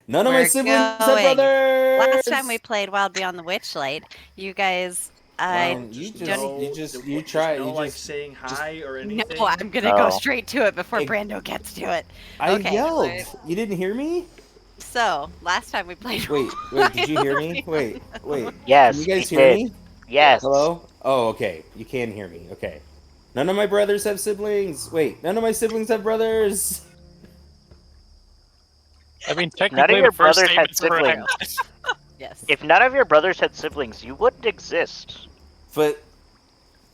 None of my We're siblings have going. Last time brothers. we played Wild Beyond the Witchlight, you guys, I Well, you Just just, don't. you no, just, you just try, no you like just, saying just. hi or No, anything. I'm gonna go Oh. straight to it before It, Brando gets to it. I Okay, yelled. You didn't hear me? so last time we played Wait. Did you hear Wild me? Beyond Wait. Can you Yes, we guys hear did. me? Yes. Hello? Oh, okay. You can hear me. Okay. None of my brothers have siblings. Wait, none of my siblings have brothers. I mean, If none of technically, the your first brothers had statement's siblings, correct. Yes. if none of your brothers had siblings, you wouldn't exist. But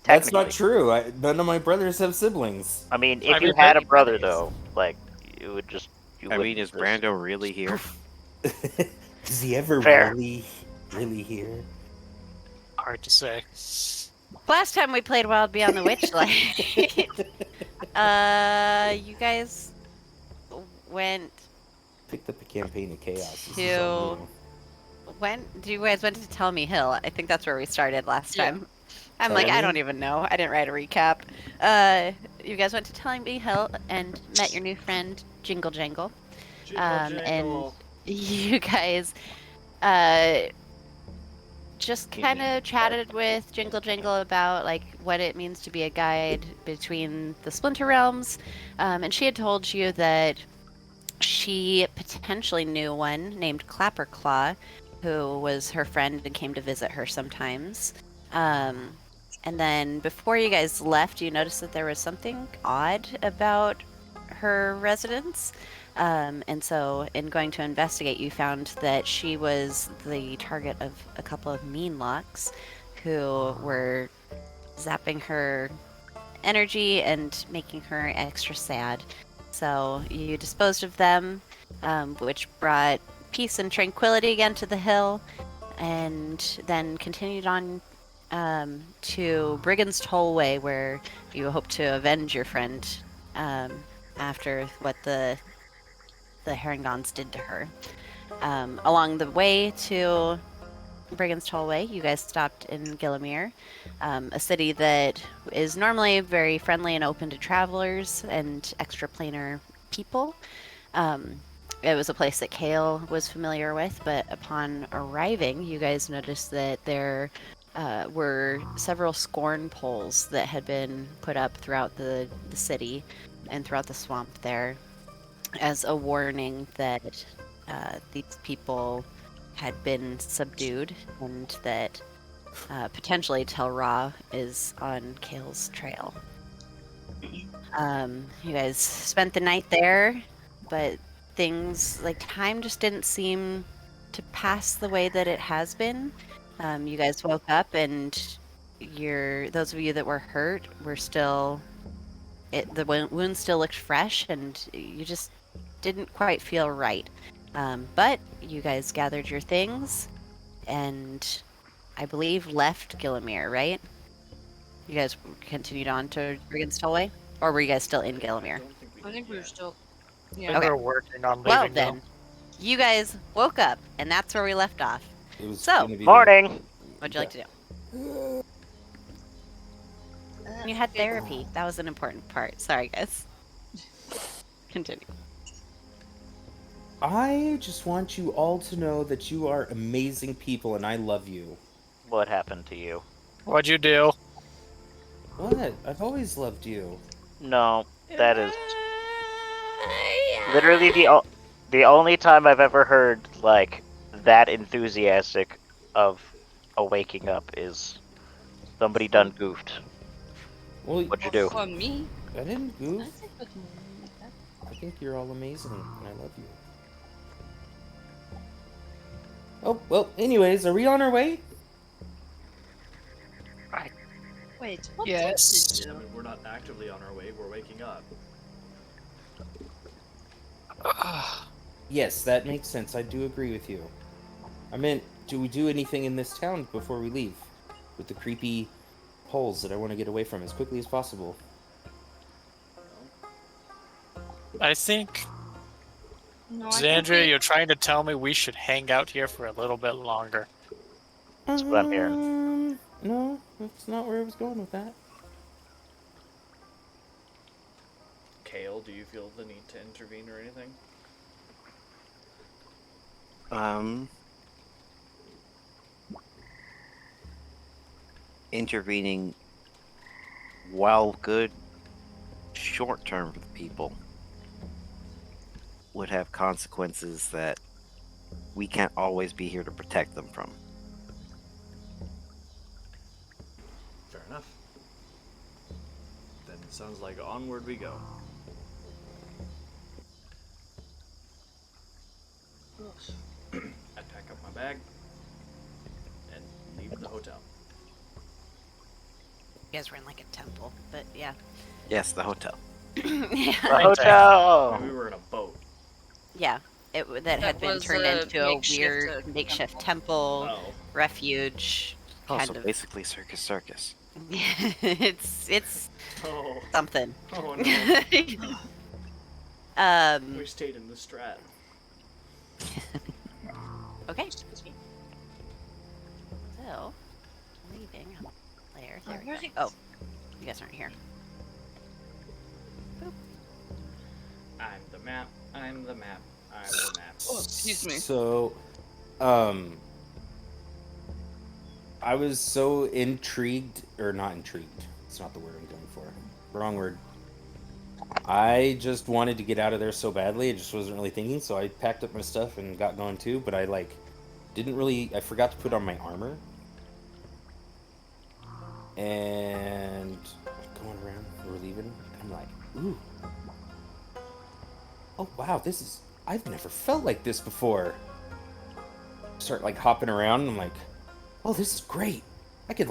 that's not Technically. true. None of my brothers have siblings. I mean, I if you mean, had a technically, brother, though, like, you would just, you I wouldn't mean, is exist. Brando really here? Is he ever Fair. really here? hard to say. Last time we played Wild Beyond the Witchlight, you guys went Picked up a campaign of chaos. This is to on you. you guys went to Tell Me Hill. I think that's where we started last time. I'm Tell like, I Me? don't even know. I didn't write a recap. You guys went to Telling Me Hill and met your new friend Jingle Jangle. Jingle, And jingle. you guys uh just You kind mean of chatted with Jingle Jangle about like what it means to be a guide between the Splinter Realms, and she had told you that she potentially knew one named Clapperclaw, who was her friend and came to visit her sometimes. Um, and then before you guys left, you noticed that there was something odd about her residence. And so, in going to investigate, you found that she was the target of a couple of mean locks who were zapping her energy and making her extra sad. So, you disposed of them, which brought peace and tranquility again to the hill, and then continued on to Brigand's Tollway, where you hope to avenge your friend um, after what the Herringons did to her. Along the way to Brigand's Tollway, you guys stopped in Gillamere, a city that is normally very friendly and open to travelers and extraplanar people. Um, it was a place that Kale was familiar with, but upon arriving, you guys noticed that there were several scorn poles that had been put up throughout the city and throughout the swamp there as a warning that these people had been subdued and that potentially Tel Ra is on Kale's trail. You guys spent the night there, but things like time just didn't seem to pass the way that it has been. You guys woke up and those of you that were hurt were still the wound still looked fresh and you just didn't quite feel right. But you guys gathered your things and I believe left Gillamere, right? You guys continued on to Brigand's Tollway? Or were you guys still in Gillamere? Don't think we I think did we were yet. still. I Yeah. think Okay. we're working on Well, leaving then, now. you guys woke up, and that's where we left off. It was So, gonna be Morning! what'd you like to do? You had Okay. therapy. That was an important part. Sorry, guys. Continue. I just want you all to know that you are amazing people and I love you. What happened to you? What'd you do? What? I've always loved you. No, that is literally the only time I've ever heard, like, that enthusiastic of a waking up is somebody done goofed. Well, What'd you do? For me, I didn't I goof. think it more like that. I think you're all amazing and I love you. Oh, well, anyways, are we on our way? Wait, what Yes. did you I do? mean, we're not actively on our way. We're waking up. Yes, that makes sense. I do agree with you. I meant, do we do anything in this town before we leave? With the creepy holes that I want to get away from as quickly as possible. I think, No, I think Xandria, you're trying to tell me we should hang out here for a little bit longer. That's what I'm hearing. No, that's not where I was going with that. Kale, do you feel the need to intervene or anything? Intervening, while good short term for the people, would have consequences that we can't always be here to protect them from. Fair enough. Then it sounds like onward we go. I pack up my bag and leave the hotel. You guys were in like a temple, but yeah. Yes, the hotel. Yeah. The hotel. I mean, we were in a boat. Yeah. That had been was turned a into a makeshift, weird makeshift temple, Oh. refuge, Oh, kind so of. basically circus. it's Oh. something. Oh no. Um. We stayed in the Strat. Okay. So, leaving. There we Where's go. it? Oh, you guys aren't here. I'm the map. I'm the map. I'm the map. Oh, excuse me. So, I was so intrigued, or not intrigued. It's not the word I'm going for. Wrong word. I just wanted to get out of there so badly. I just wasn't really thinking, so I packed up my stuff and got going too. But I I forgot to put on my armor. And going around, we're leaving. I'm like, ooh. Oh wow, I've never felt like this before. Start like hopping around and I'm like, oh, this is great. I could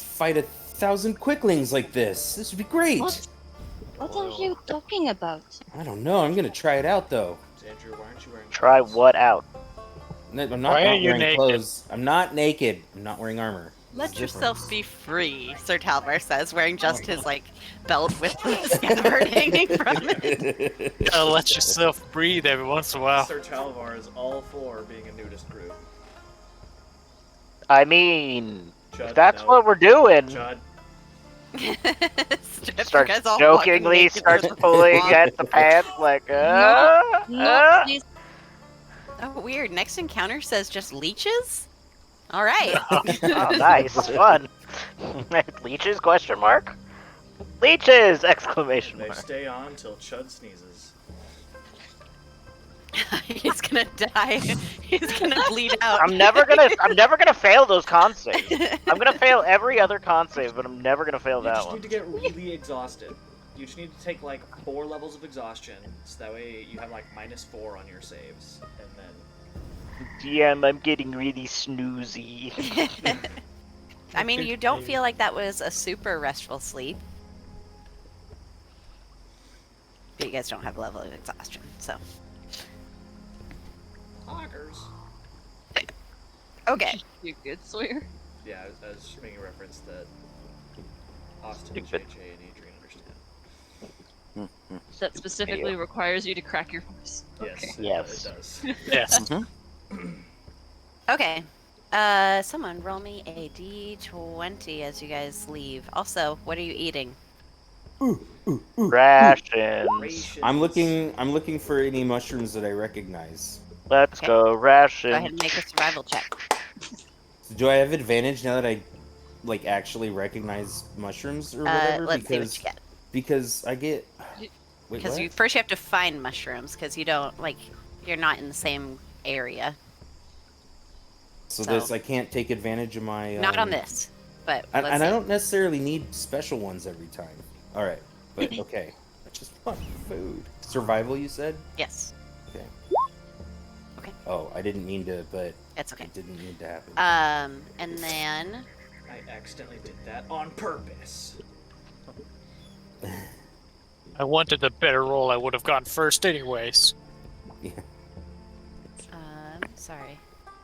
fight 1,000 quicklings like this. This would be great. What are you talking about? I don't know. I'm gonna try it out though. Andrew, why aren't you wearing Try clothes? what out? I'm Why are not you wearing naked? clothes. I'm not naked. I'm not wearing armor. Let There's a yourself difference. be free, Sir Talvar says, wearing just his like belt with the scabbard hanging from it. Gotta let yourself breathe every once in a while. Sir Talvar is all for being a nudist group. I mean, Judd, if that's no. what we're doing. Judd, Starts jokingly, starts pulling at the pants like, No, please. Oh, weird. Next encounter says just leeches? Alright. Oh, nice, fun. Leeches? Question mark. Leeches! Exclamation they mark. stay on till Chud sneezes. He's gonna die. He's gonna bleed out. I'm never gonna fail those con saves. I'm gonna fail every other con save, but I'm never gonna fail You that just one. need to get really exhausted. You just need to take like 4 levels of exhaustion, so that way you have like -4 on your saves, and then DM, I'm getting really snoozy. I mean, you don't feel like that was a super restful sleep. But you guys don't have a level of exhaustion, so. Hoggers. Okay. You good, Sawyer? Yeah, I was just making a reference that Austin, Stupid. JJ, and Adrian understand. That specifically requires you to crack your voice. Yes, Yes. it does. Yes. Okay. Someone roll me a d20 as you guys leave. Also, what are you eating? Rations. Rations. I'm looking for any mushrooms that I recognize. Let's Okay. go Go ahead rations. and make a survival check. Do I have advantage now that I actually recognize mushrooms or whatever? Let's see what you get. Because I get. Wait, Because what? you first you have to find mushrooms, because you don't you're not in the same area. So so- this I can't take advantage of my. Not on this, but And, let's and see. I don't necessarily need special ones every time. All right, but okay. I just want food. Survival, you said? Yes, Okay. Okay. Oh, I didn't mean to, but it's okay. it didn't need to happen. And then I accidentally did that on purpose. I wanted a better roll. I would have gone first anyways. Yeah. sorry.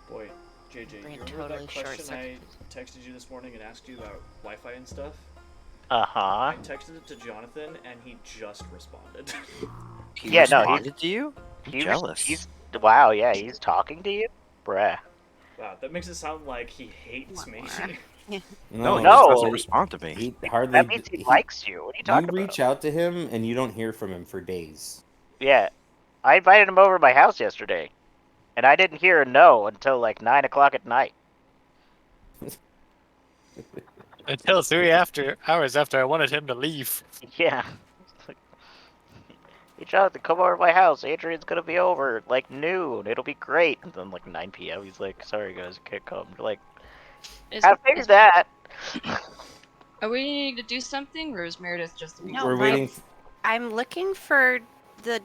Boy, JJ, Brain you remember totally that question I short-circuited. texted you this morning and asked you about Wi-Fi and stuff? Uh-huh. I texted it to Jonathan and he just responded. He Yeah, no, responded to you? I'm He's- jealous. Wow, yeah, he's talking to you? Bruh. Wow, that makes it sound like he hates me. No, he No. just doesn't respond to me. He hardly. That means he likes you. What are you talking You reach about? out to him and you don't hear from him for days. Yeah. I invited him over to my house yesterday, and I didn't hear a no until like 9 o'clock at night. Until hours after I wanted him to leave. Yeah. Hey, Jonathan, come over to my house. Adrian's gonna be over at, like, noon. It'll be great. And then, like, 9 p.m., he's like, sorry, guys, I can't come. Like, Is, I figured that. are we needing to do something, or is Meredith just No, We're my- waiting. I'm looking for the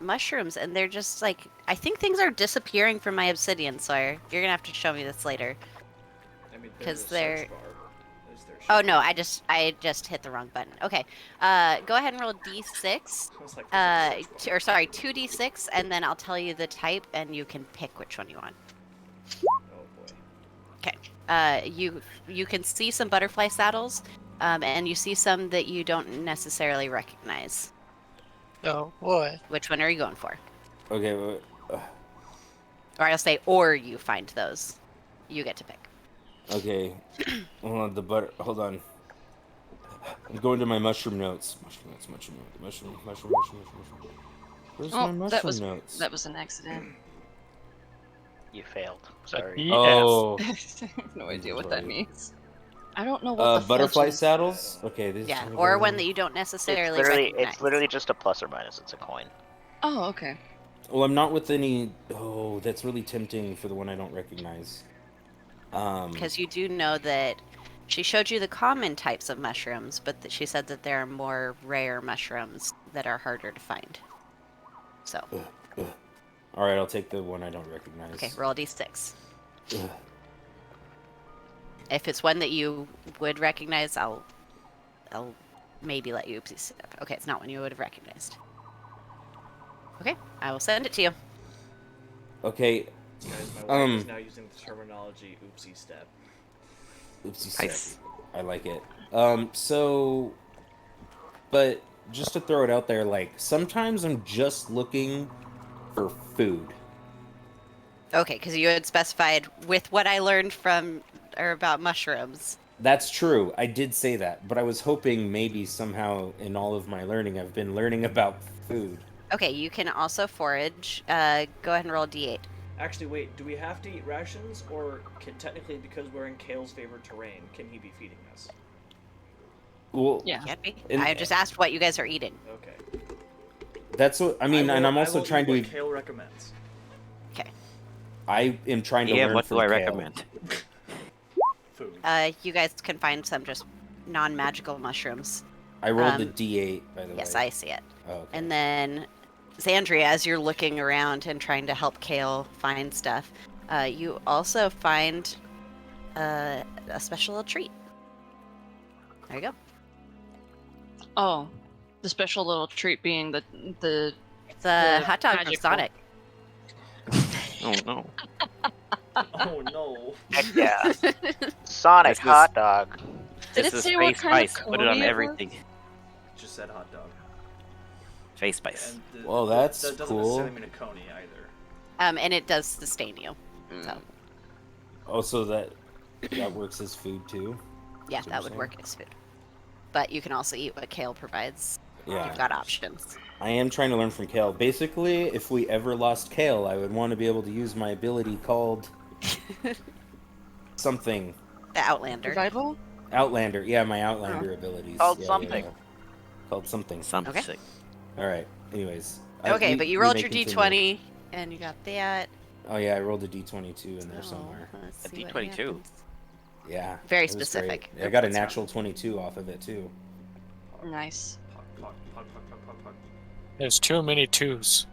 mushrooms, and they're just like, I think things are disappearing from my obsidian, Sawyer. You're gonna have to show me this later. I mean, 'Cause there's a they're- search bar. Is there Oh search no, bar? I just hit the wrong button. Okay, go ahead and roll d6. I was like, there's a search bar. Or sorry, 2d6, and then I'll tell you the type, and you can pick which one you want. Oh boy. You can see some butterfly saddles, and you see some that you don't necessarily recognize. Oh boy. Which one are you going for? Okay. Or I'll say, or you find those. You get to pick. Okay. Hold on. Hold on. I'm going to my mushroom notes. Mushroom. Where's my Oh, mushroom notes? that was an accident. You failed. Sorry. Yes. Oh. I have no idea what that Right. means. I don't know what the Butterfly fudge is. saddles. Okay. This Yeah, is or one that you don't necessarily recognize. It's literally just a plus or minus. It's a coin. Oh, okay. Well, I'm not with any. Oh, that's really tempting for the one I don't recognize. Because you do know that she showed you the common types of mushrooms, but that she said that there are more rare mushrooms that are harder to find. So, All right, I'll take the one I don't recognize. okay, roll a d6. Ugh. If it's one that you would recognize, I'll maybe let you. Okay, it's not one you would have recognized. Okay, I will send it to you. Okay. Guys, my wife is Um. now using the terminology oopsie step. Oopsie Nice. step. I like it. So, but just to throw it out there, like sometimes I'm just looking for food. Okay, because you had specified with what I learned from or about mushrooms. That's true. I did say that, but I was hoping maybe somehow in all of my learning, I've been learning about food. Okay, you can also forage. Go ahead and roll a d8. Actually, wait, do we have to eat rations, or can technically, because we're in Kale's favored terrain, can he be feeding us? Well, Yeah. Can't be. And- I just asked what you guys are eating. Okay. that's what I mean, and I'm also trying to. to. What Kale recommends. I am trying to Yeah, learn what from do I Kale. recommend? Food. You guys can find some just non-magical mushrooms. I rolled a Um, D8, by the Yes, way. I see it. Oh, okay. And then, Xandria, as you're looking around and trying to help Kale find stuff, you also find a special little treat. There you go. Oh, the special little treat being the It's a The hot dog from magical- Sonic. Oh no. Oh no. Heck yeah. Sonic This is- hot dog. Did This it is say what face kind of spice. Put it on cone it was? everything. Just said hot dog. Face spice. And Well, that's that doesn't cool. necessarily mean a coney either. And it does sustain you. So, Also, that works as food too. yeah, That's what that you're would saying? work as food. But you can also eat what Kale provides. Yeah. You've got options. I am trying to learn from Kale. Basically, if we ever lost Kale, I would want to be able to use my ability called something. The Outlander. survival. Outlander. Yeah, my Outlander abilities. Called Yeah, something. yeah. Called something. Something Okay. sick. All right. Anyways. Okay, but you rolled may your continue. d20, and you got that. Oh yeah, I rolled a d22 in there So, somewhere. let's A see what D22? happens. Yeah. Very it was great. specific. I got a That's fine. natural 22 off of it too. Nice. Puck, puck, puck, puck, puck, puck, puck. There's too many twos.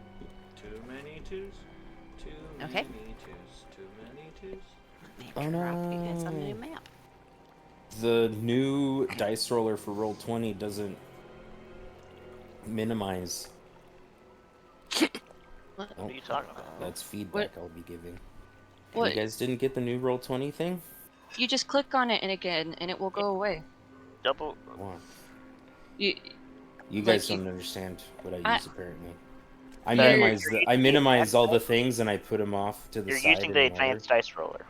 Too many twos. Too Okay. many twos. Too many twos. Let me Oh, drop you guys on the no. new map. The new dice roller for roll 20 doesn't minimize. What Oh, are you talking about? That's feedback I'll be giving. What? You guys didn't get the new roll 20 thing? You just click on it and again, and it will go away. Double. Wow. You You Like, guys you- don't understand what I I- use apparently. I You're- minimize you're I using minimize the all the things and I put them off to the You're side. using in the an order. advanced dice roller.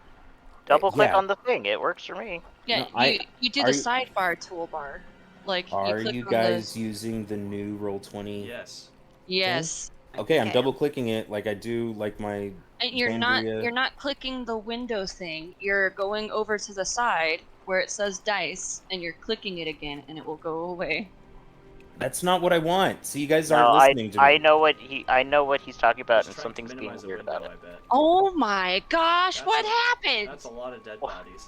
Double click yeah. on the thing. It works for me. yeah, No, you do are the you- sidebar toolbar. Like Are you click you on guys using the new roll 20? Yes. the yes. Okay, I'm Okay. double clicking it like I do like my And Xandria. you're not clicking the Windows thing. You're going over to the side where it says dice, and you're clicking it again, and it will go away. That's not what I want. See, you guys No, aren't listening to me. I know what he's talking about, He's and trying to something's being minimize a weird window, about it. I bet. Oh my gosh, That's what a- happened? That's a lot of dead bodies.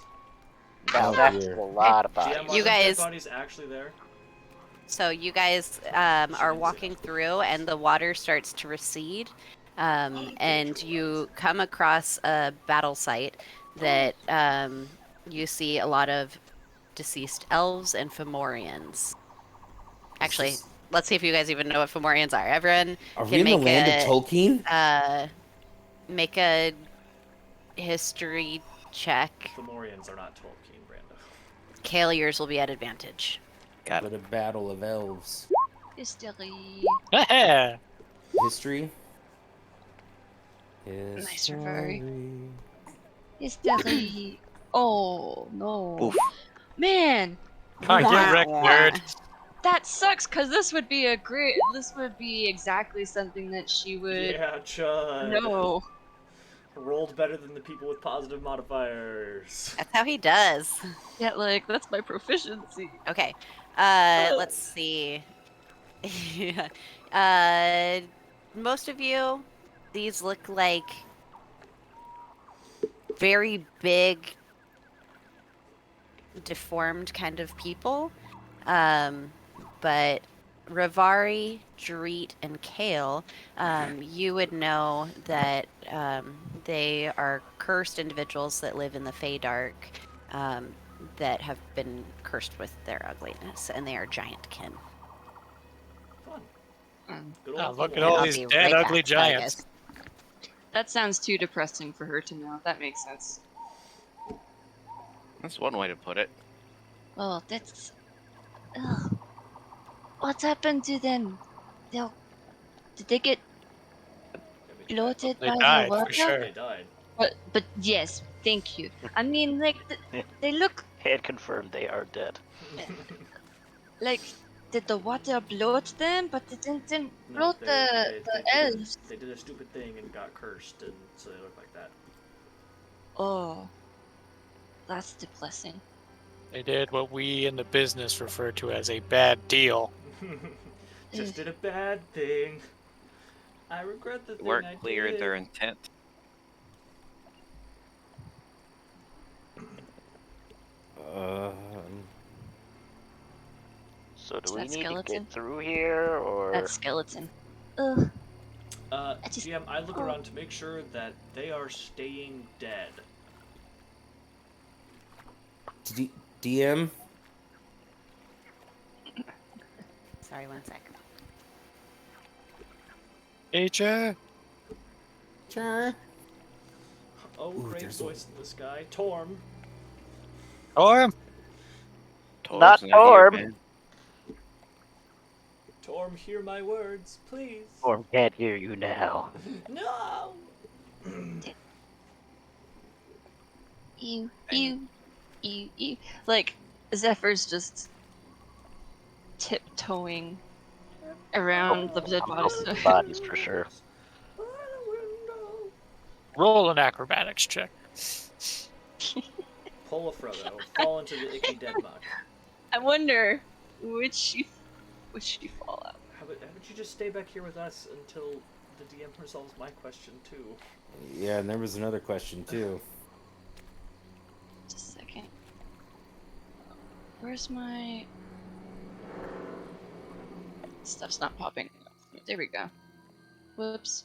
Now Oh, that's dear. a lot of GM, bodies. are You those dead guys- bodies actually there? So you guys are walking through, and the water starts to recede, and you come across a battle site that you see a lot of deceased elves and Fomorians. Actually, this- let's see if you guys even know what Fomorians are. Everyone Are can we in the make land of a Tolkien? make a history check. Fomorians are not Tolkien, Brando. Kale, yours will be at advantage. Got But a battle of elves. History. History? Nice Ferrari. History. History. Oh no. Oof. Man, Can't get Wah, wrecked, wah. nerd. that sucks because this would be exactly something that she would Yeah, Chud. know. Rolled better than the people with positive modifiers. That's how he does. Yeah, like that's my proficiency. Okay. Let's see. Yeah. Most of you, these look like very big, deformed kind of people. But Rivari, Dreet, and Kale, you would know that they are cursed individuals that live in the Fey Dark, that have been cursed with their ugliness, and they are giant kin. Fun. Good Oh, old look at Fomorians. all I'll these be dead, right ugly back. Bye, giants. guys. That sounds too depressing for her to know. That makes sense. That's one way to put it. Oh, that's. Ugh. What happened to them? Did they get bloated They by the died, water? for sure. They died. But yes, thank you. I mean, like they look Had confirmed they are dead. like did the water bloat them? But it didn't No, bloat they the did elves. They did a stupid thing and got cursed, and so they look like that. Oh, that's depressing. They did what we in the business refer to as a bad deal. Just did a bad thing. I regret the They thing weren't I clear did. their intent. Um, So do Is we that need skeleton? to get through here, or That skeleton. Ugh. just- GM, I look oh. around to make sure that they are staying dead. DM? Sorry, one sec. Nature. Sure. Oh, Ooh, great there's voice in the sky. Torm. Orm. Not Tor's here, Torm. man. Torm, hear my words, please. Orm can't hear you now? No! Ew. Like Zephyr's just tiptoeing around the dead bodies. Bodies for sure. Roll an acrobatics check. Pull a Frodo. Fall into the icky dead muck. I wonder which she fall out. How about you just stay back here with us until the DM resolves my question, too? Yeah, and there was another question, too. Just a second. Where's my stuff's not popping up. There we go. Whoops.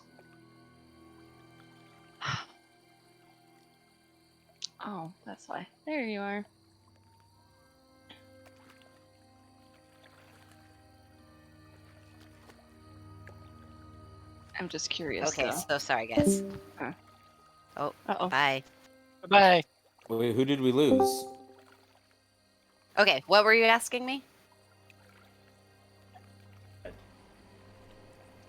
Oh, that's why. There you are. I'm just curious. Okay, though. so sorry, guys. Huh. Oh, Uh-oh. bye. Bye. Wait, who did we lose? Okay, what were you asking me?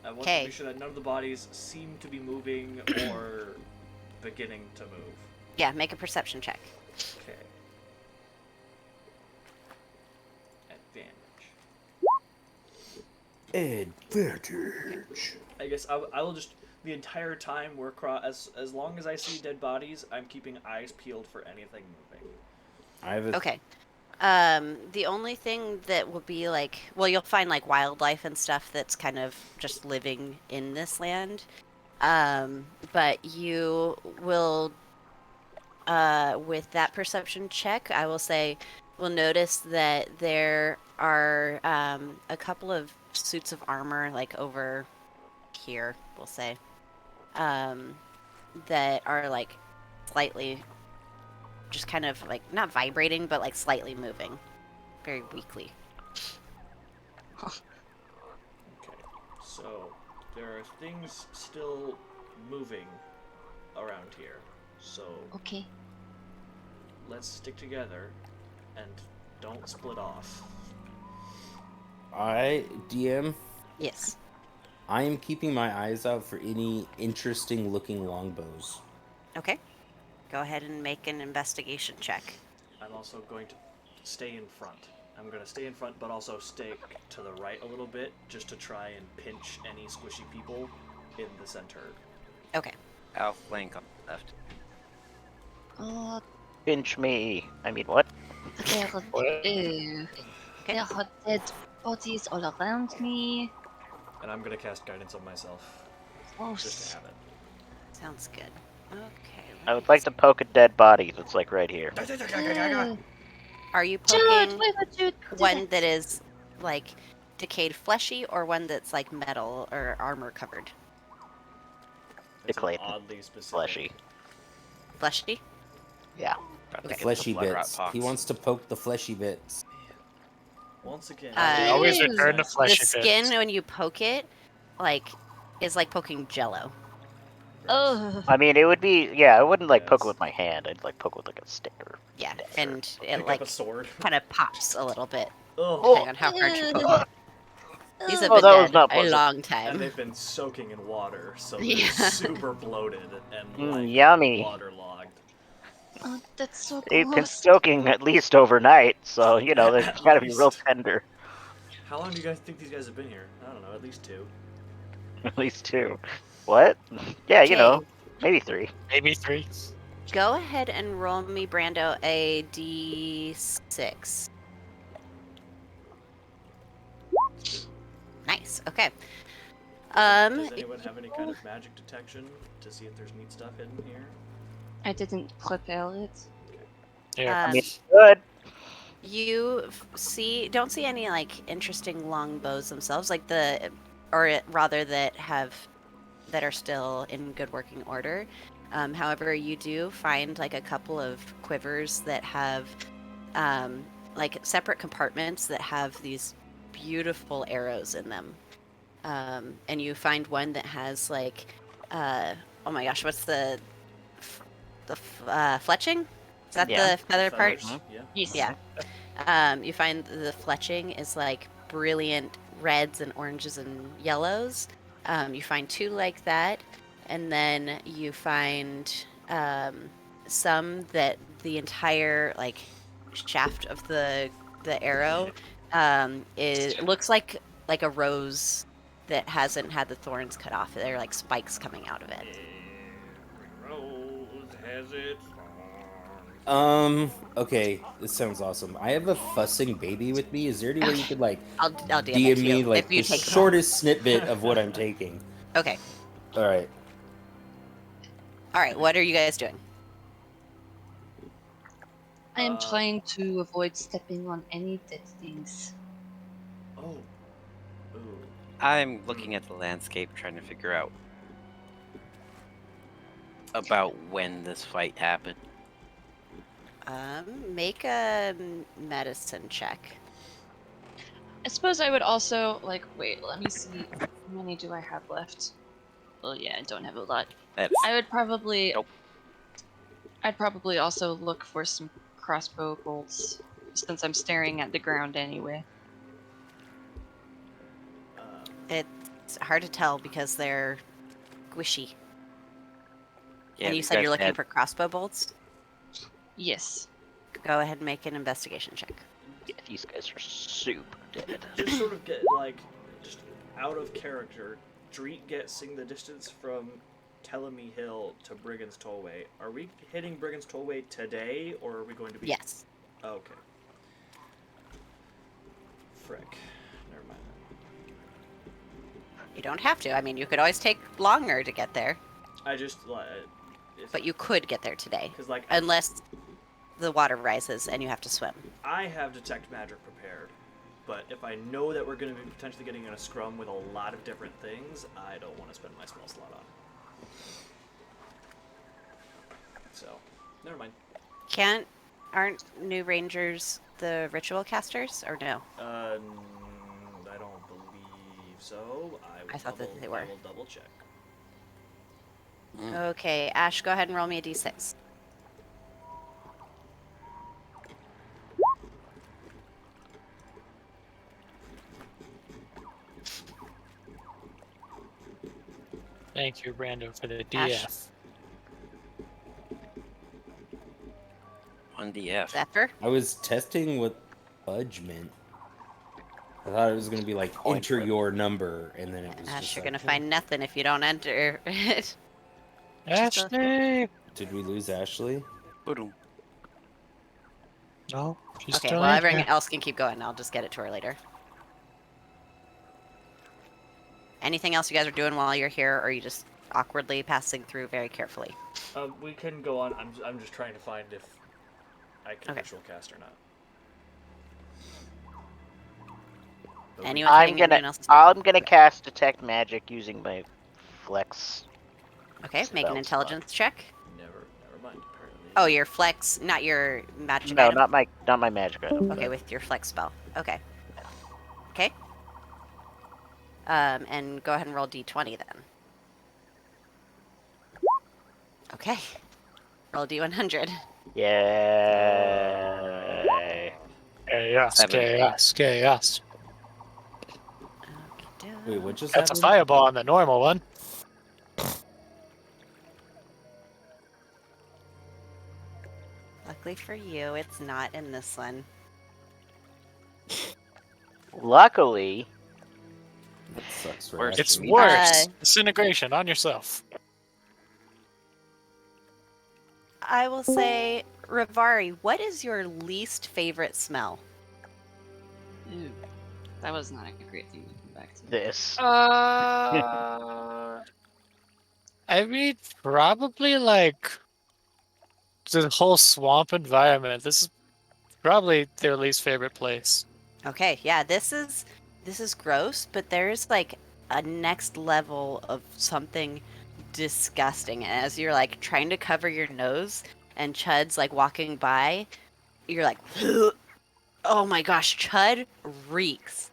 I want to Okay. make sure that none of the bodies seem to be moving or beginning to move. Yeah, make a perception check. Okay. Advantage. Advantage. I guess I will just the entire time we're as long as I see dead bodies, I'm keeping eyes peeled for anything moving. I have a Okay. The only thing that will be like, well, you'll find like wildlife and stuff that's kind of just living in this land. But you will, with that perception check, I will say, will notice that there are a couple of suits of armor, like over here, we'll say, um, that are like slightly, just kind of like not vibrating, but like slightly moving, very weakly. Okay, so there are things still moving around here. So Okay. let's stick together and don't split off. DM. Yes. I am keeping my eyes out for any interesting looking longbows. Okay. Go ahead and make an investigation check. I'm also going to stay in front. I'm going to stay in front, but also stay to the right a little bit, just to try and pinch any squishy people in the center. Okay. I'll flank on the left. Pinch me. I mean, what? There, What? there are dead bodies all around me. And I'm going to cast Guidance on myself, just to Gross. have it. Sounds good. Okay. I would like to poke a dead body that's like right here. Are you Jude, poking why would you do one that is like decayed fleshy or one that's like metal or armor covered? It's an Decayed oddly specific. fleshy. Fleshy? Yeah. The Okay. fleshy blood rot bits. pox. He wants to poke the fleshy bits. Once again, Always Ew. return to The fleshy skin bits. when you poke it, like, is like poking jello. Oh, I mean, it would be. Yeah, I wouldn't like poke it Yes. with my hand. I'd like poke it with like a stick or. Yeah, Sure. and it pick like up a sword. kind of pops a little bit Ugh. depending on how hard you poke it. These have Oh, been that was dead not a pleasant. long And time. they've been soaking in water, so they're Yeah. super bloated and like Yummy. waterlogged. oh, that's so They've been gross. soaking at least overnight, so you know they've At got to be real least. tender. How long do you guys think these guys have been here? I don't know, at least 2. At least 2. What? Yeah, you know, Okay, maybe 3. Maybe 3. go ahead and roll me, Brando, a d6. Nice. Okay. Does anyone have any kind of magic detection to see if there's neat stuff hidden here? I didn't prepare it. Yeah. I Um, mean, good. you don't see any like interesting long bows themselves, like rather that are still in good working order. However, you do find like a couple of quivers that have like separate compartments that have these beautiful arrows in them. And you find one that has like, oh my gosh, what's the fletching? Is that Yeah. the feather part? Feathers? Yeah. Yes. Yeah. You find the fletching is like brilliant reds and oranges and yellows. You find 2 like that, and then you find some that the entire like shaft of the arrow looks like a rose that hasn't had the thorns cut off. They're like spikes coming out of it. Every rose has its thorns. Okay, this sounds awesome. I have a fussing baby with me. Is there any way you could like I'll DM it DM to me you like if you the take shortest snippet of what I'm taking? Okay. All right. All right. What are you guys doing? I am trying to avoid stepping on any dead things. Oh. Ooh. I'm looking at the landscape, trying to figure out about when this fight happened. Make a medicine check. I suppose I would also wait. Let me see. How many do I have left? Well, yeah, I don't have a lot. That's I would probably. Nope. I'd probably also look for some crossbow bolts, since I'm staring at the ground anyway. It's hard to tell because they're squishy. yeah. And you these said guys you're looking had- for crossbow bolts? Yes. Go ahead and make an investigation check. Yeah, these guys are super dead. Just sort of get just out of character, Dreet guessing the distance from Telemy Hill to Brigand's Tollway. Are we hitting Brigand's Tollway today, or are we going to be? Yes. Okay. Frick. Never mind. You don't have to. I mean, you could always take longer to get there, I just but you could get there today, because like unless the water rises and you have to swim. I have detect magic prepared, but if I know that we're going to be potentially getting in a scrum with a lot of different things, I don't want to spend my spell slot on. So, never mind. Aren't new rangers the ritual casters, or no? I don't believe so. I thought that they were. I will double check. Okay, Ash, go ahead and roll me a d6. Thank you, Brando, for the Ash. DF. 1 DF. Zephyr? I was testing what fudge meant. I thought it was gonna be like enter your number, and then it was Ash, just you're like, gonna find nothing if you don't enter it. Ashley! Did we lose Ashley? Boom. No, she's Okay, still well, in everyone here. else can keep going. I'll just get it to her later. Anything else you guys are doing while you're here, or are you just awkwardly passing through very carefully? We can go on. I'm just trying to find if I can Okay. ritual cast or not. Anyone hitting anyone else? I'm gonna cast detect magic using my flex. Okay, make an spell intelligence check. Never mind. Apparently. Oh, your flex, not your magic No, item? not my magic item. Okay, with your flex spell. Okay. Okay. And go ahead and roll d20 then. Okay. Roll d100. Yay. Chaos, 7. chaos, chaos. Wait, what just That's a happened? fireball on the normal one. Luckily for you, it's not in this one. Luckily, That sucks for Worse. It's Ashley. worse. Disintegration on yourself. I will say, Rivari, what is your least favorite smell? Ew. That was not a great thing to come back to. this. I mean, probably like the whole swamp environment. This is probably their least favorite place. Okay, yeah, this is gross, but there's like a next level of something disgusting. And as you're like trying to cover your nose and Chud's like walking by, you're like, oh my gosh, Chud reeks.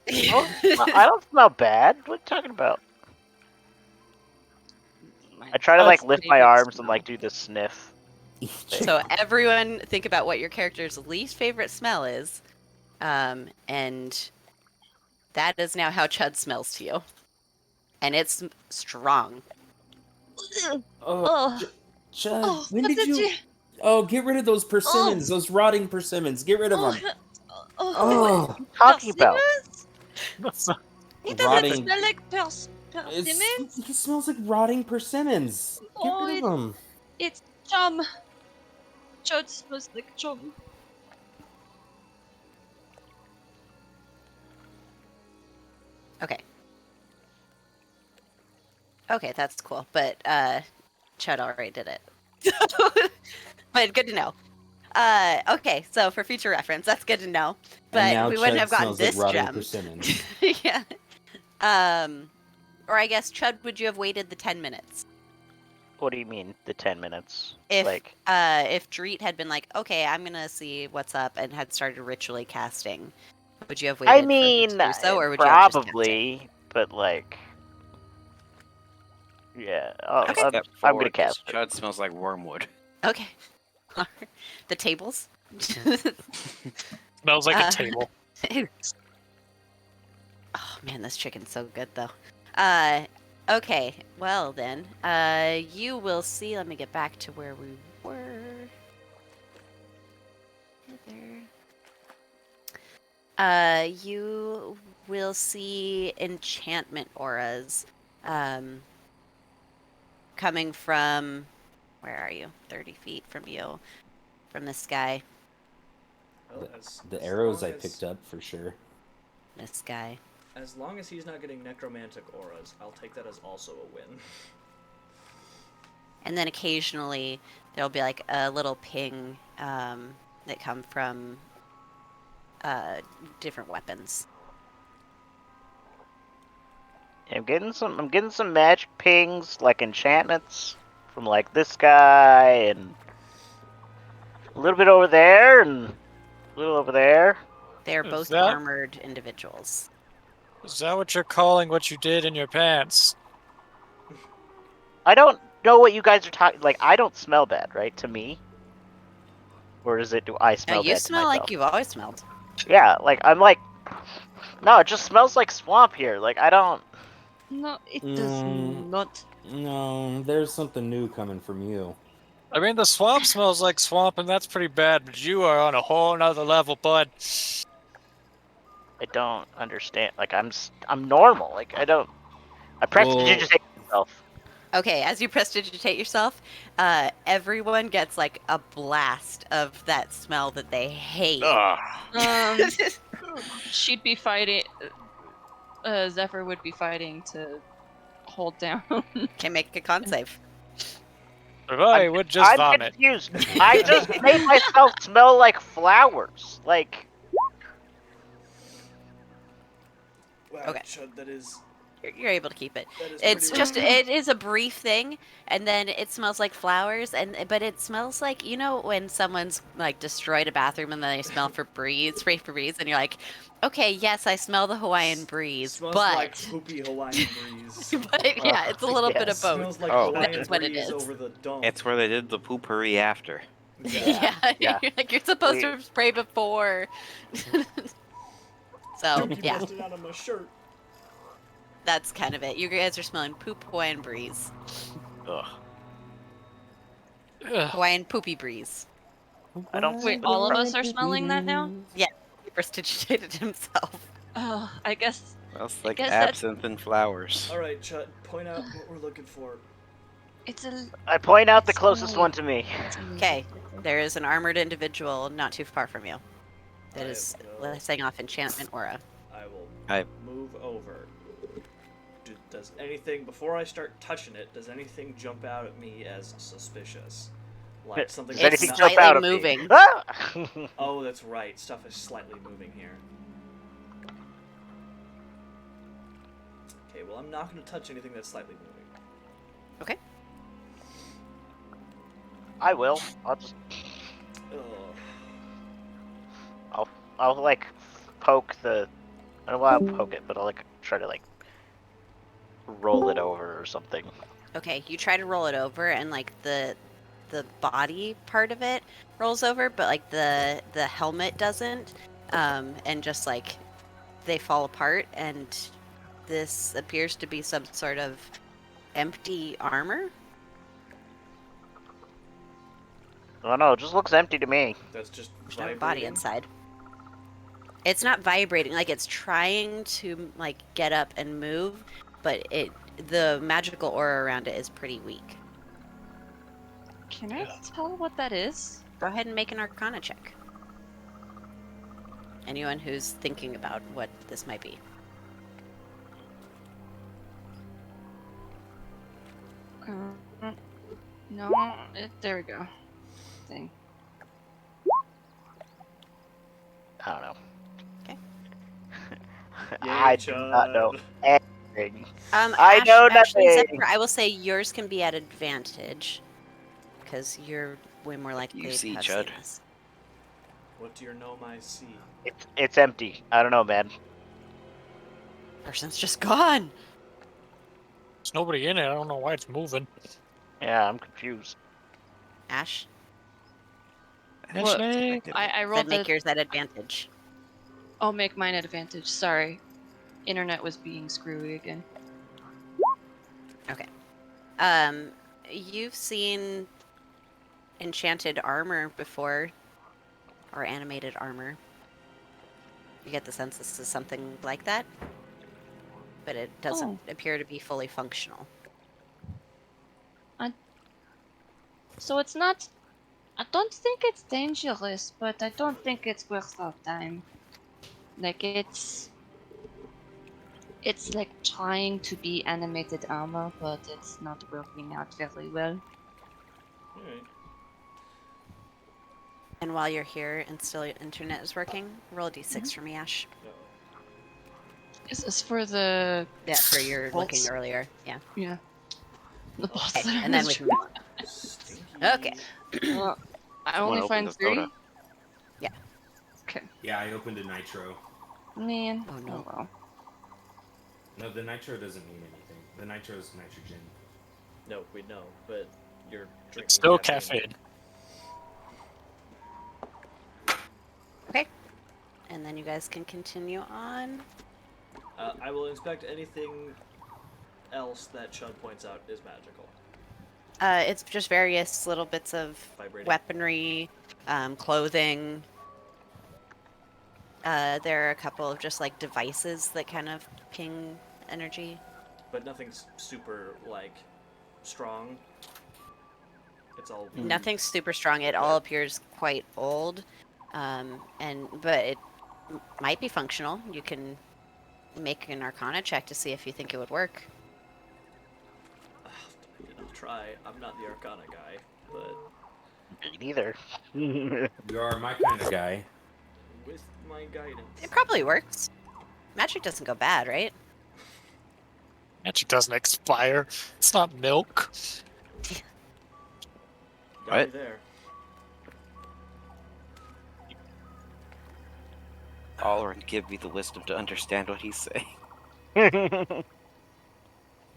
Oh, I don't smell bad. What are you talking about? I try to like lift my favorite arms and smell. like do the sniff. So everyone think about what your character's least favorite smell is. And that is now how Chud smells to you. And it's strong. Oh, Oh, Chud, oh, when what did you? you? Oh, get rid of those persimmons, those rotting persimmons. Get rid of them. Oh, Talking about. It Rotting- doesn't smell like persimmon. it smells like rotting persimmons. Get Oh, rid of them. It's chum. Chud smells like chum. Okay. Okay, that's cool. But Chud already did it. But good to know. Okay, so for future reference, that's good to know. And now But we wouldn't Chud have gotten smells like this rotting gem. persimmons. Yeah. Or I guess Chud, would you have waited the 10 minutes? What do you mean, the 10 minutes? If Like, if Dreet had been like, okay, I'm gonna see what's up, and had started ritually casting, would you have waited I for him mean, to do so, or would you have just kept it? probably, but like, yeah, I'm Step gonna forward, cast it. Chud smells like wormwood. Okay. The tables? Smells like Uh, a table. Oh man, this chicken's so good though. Okay, well then, you will see. Let me get back to where we were. There. You will see enchantment auras coming from. Where are you? 30 feet from you, from this guy. Well, The as arrows long I as picked up for sure. This guy. as long as he's not getting necromantic auras, I'll take that as also a win. And then occasionally there'll be like a little ping that come from different weapons. I'm getting some magic pings, like enchantments from like this guy and a little bit over there and a little over there. They are Is both that- armored individuals. Is that what you're calling what you did in your pants? I don't know what you guys are talking. Like, I don't smell bad, right? To me, or is it? Do I Now smell you bad smell to like myself? you've always smelled. Yeah, like I'm like, no, it just smells like swamp here. Like I don't. No, it does not. No, there's something new coming from you. I mean, the swamp smells like swamp, and that's pretty bad, but you are on a whole nother level, bud. I don't understand. Like I'm normal. Like I don't. I prestidigitate myself. Okay, as you prestidigitate yourself, everyone gets like a blast of that smell that they hate. Ugh. She'd be fighting. Zephyr would be fighting to hold down. Can make a con save. If I would just I'm vomit. confused. I just made myself smell like flowers. Like Wow, Okay. Chud, that is You're able to keep it. pretty It's just rough. it is a brief thing, and then it smells like flowers, but it smells like, you know, when someone's like destroyed a bathroom and then they smell for breeze, spray for breeze, and you're like, okay, yes, I smell the Hawaiian breeze, Smells but like poopy Hawaiian breeze. but yeah, it's a little bit of yes. both. Smells like Oh. Hawaiian That's what it breeze is. over the dome. It's where they did the poopery after. Yeah, yeah. you're like you're supposed We- to spray before. So Dookie yeah, busted out of my shirt. that's kind of it. You guys are smelling poop Hawaiian breeze, Ugh. Ugh. Hawaiian poopy breeze. I don't. Wait, all of us are smelling that now? He prestidigitated himself. Oh, I guess. Smells I like guess that's- absinthe and flowers. All right, Chud, point out what we're looking for. It's a. I point out the It's closest small. one to me. Okay, there is an armored individual not too far from you. That I is will- setting off enchantment aura. I will I- move over. Does anything, before I start touching it, does anything jump out at me as suspicious? Like something Does It's anything not- jump slightly out of moving. me? Ah! Oh, that's right. Stuff is slightly moving here. Okay, well, I'm not going to touch anything that's slightly moving. Okay. I will. I'll just. Ugh. I'll like poke the. I don't want to poke it, but I'll like try to like roll it over or something. Okay, you try to roll it over, and like the body part of it rolls over, but like the helmet doesn't, and just like they fall apart, and this appears to be some sort of empty armor. I don't know. It just looks empty to me. That's just There's no body vibrating. inside. It's not vibrating, like it's trying to like get up and move, but the magical aura around it is pretty weak. Can I tell what that is? Go ahead and make an arcana check. Anyone who's thinking about what this might be. No, there we go. Thing. I don't know. Okay. I do not know Chud. anything. I know Ashley, nothing. Zephyr, I will say yours can be at advantage because you're way more likely You to see, have Chud. seen this. What do your gnome eyes see? It's empty. I don't know, man. Person's just gone. There's nobody in it. I don't know why it's moving. Yeah, I'm confused. Ash, What? Ashley? I said rolled make the. yours at advantage. I'll make mine at advantage. Sorry. Internet was being screwy again. You've seen enchanted armor before, or animated armor. You get the sense this is something like that, but it doesn't appear to be fully functional. So it's not. I don't think it's dangerous, but I don't think it's worth our time. Like it's like trying to be animated armor, but it's not working out very well. Alright. And while you're here and still your internet is working, roll a d6 for me, Ash. Is this for the Yeah, for your looking bolts? earlier. Yeah. Yeah. The boss Okay, that and then we can. Stinky. Okay. I Someone only opened find the 3. soda. Okay. Yeah, I opened a nitro. Man. Oh, no. well. No, the nitro doesn't mean anything. The nitro is nitrogen. No, we know, but you're drinking It's still caffeine. caffeine. Okay. And then you guys can continue on. I will inspect anything else that Chud points out is magical. It's just various little bits of Vibrating. weaponry, clothing. There are a couple of just like devices that kind of ping energy. But nothing's super, like, strong. It's all... Nothing super strong. It all appears quite old, but it might be functional. You can make an Arcana check to see if you think it would work. I'll try. I'm not the Arcana guy, but Me neither. You are my kind of guy. with my guidance. It probably works. Magic doesn't go bad, right? Magic doesn't expire. It's not milk. Got What? me there. Alrin, give me the wisdom to understand what he's saying.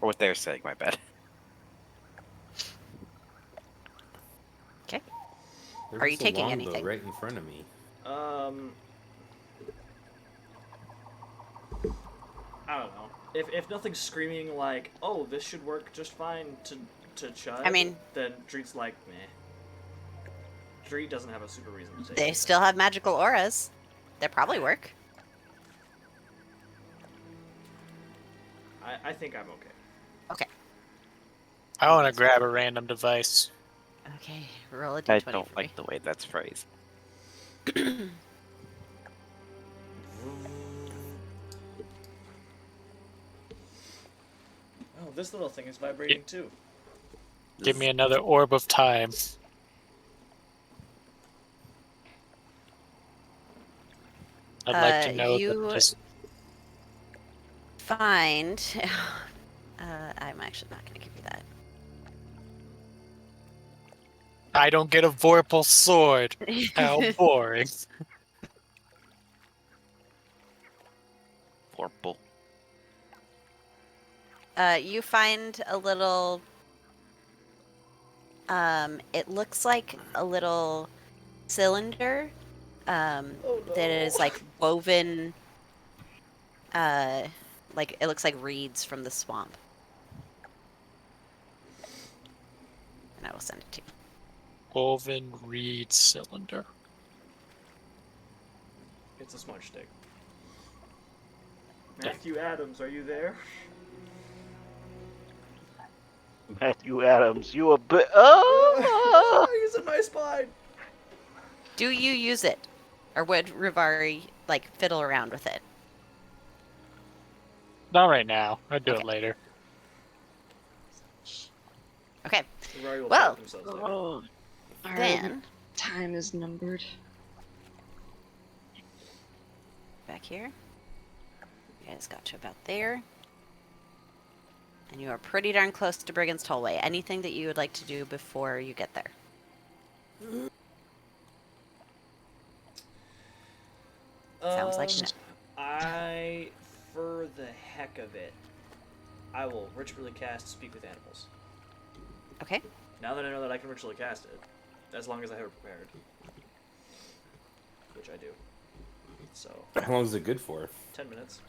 Or what they're saying, my bad. There's Are you just a taking longbow anything? right in front of me? I don't know. If nothing's screaming like, oh, this should work just fine to Chud, I mean- then Dreet's like, meh. Dreet doesn't have a super reason to take They it. still have magical auras. They probably work. I think I'm okay. Okay. I want to grab a random device. Okay, roll a I d20 don't for like the way that's phrased. Oh, this little thing is vibrating too. Give me another orb of time. I'd like to know you- that just Find. I'm actually not going to give you that. I don't get a Vorpal sword. How boring. Vorpal. You find a little. It looks like a little cylinder. Oh, no. That is like woven. Like it looks like reeds from the swamp. And I will send it to you. Woven reed cylinder. It's a smudge stick. Matthew Adams, are you there? Matthew Adams, you a bit. Oh! He's in my spine. Do you use it, or would Rivari like fiddle around with it? Not right now. I'll do it Okay. later. Okay. Rory will Well- tap themselves later. Oh. Then Time is numbered. back here. You guys got to about there. And you are pretty darn close to Brigand's Tollway. Anything that you would like to do before you get there? Sounds like no. I, for the heck of it, I will ritually cast Speak with Animals. Okay. Now that I know that I can ritually cast it, as long as I have it prepared. Which I do. So, How long is it good for? 10 minutes.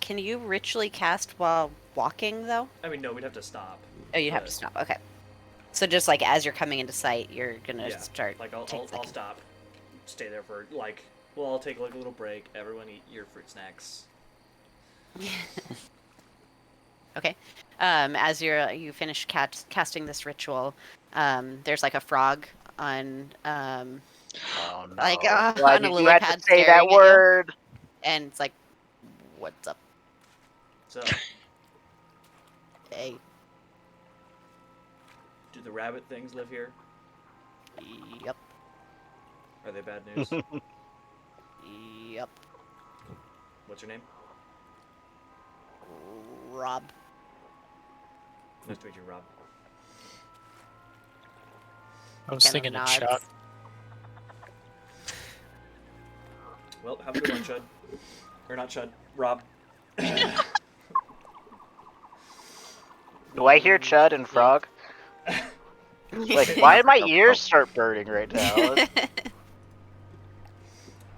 Can you ritually cast while walking, though? I mean, no, we'd have to stop. Oh, you'd have to But, stop. Okay. So just like as you're coming into sight, you're gonna Yeah, start. like, I'll take a second. stop, stay there for, like, We'll all take like a little break. Everyone eat your fruit snacks. Okay. As you finish casting this ritual, there's like a frog on Oh no! like Why on a did you lily have to pad say staring that at you, word? and it's like, "What's up, So, hey?" do the rabbit things live here? Yep. Are they bad news? Yep. What's your name? Rob. Nice to meet you, Rob. I was Kind of thinking of nods. Chuck. Well, have a good one, Chud. Or not Chud, Rob. Do I hear Chud and Frog? Like, why did my ears start burning right now? And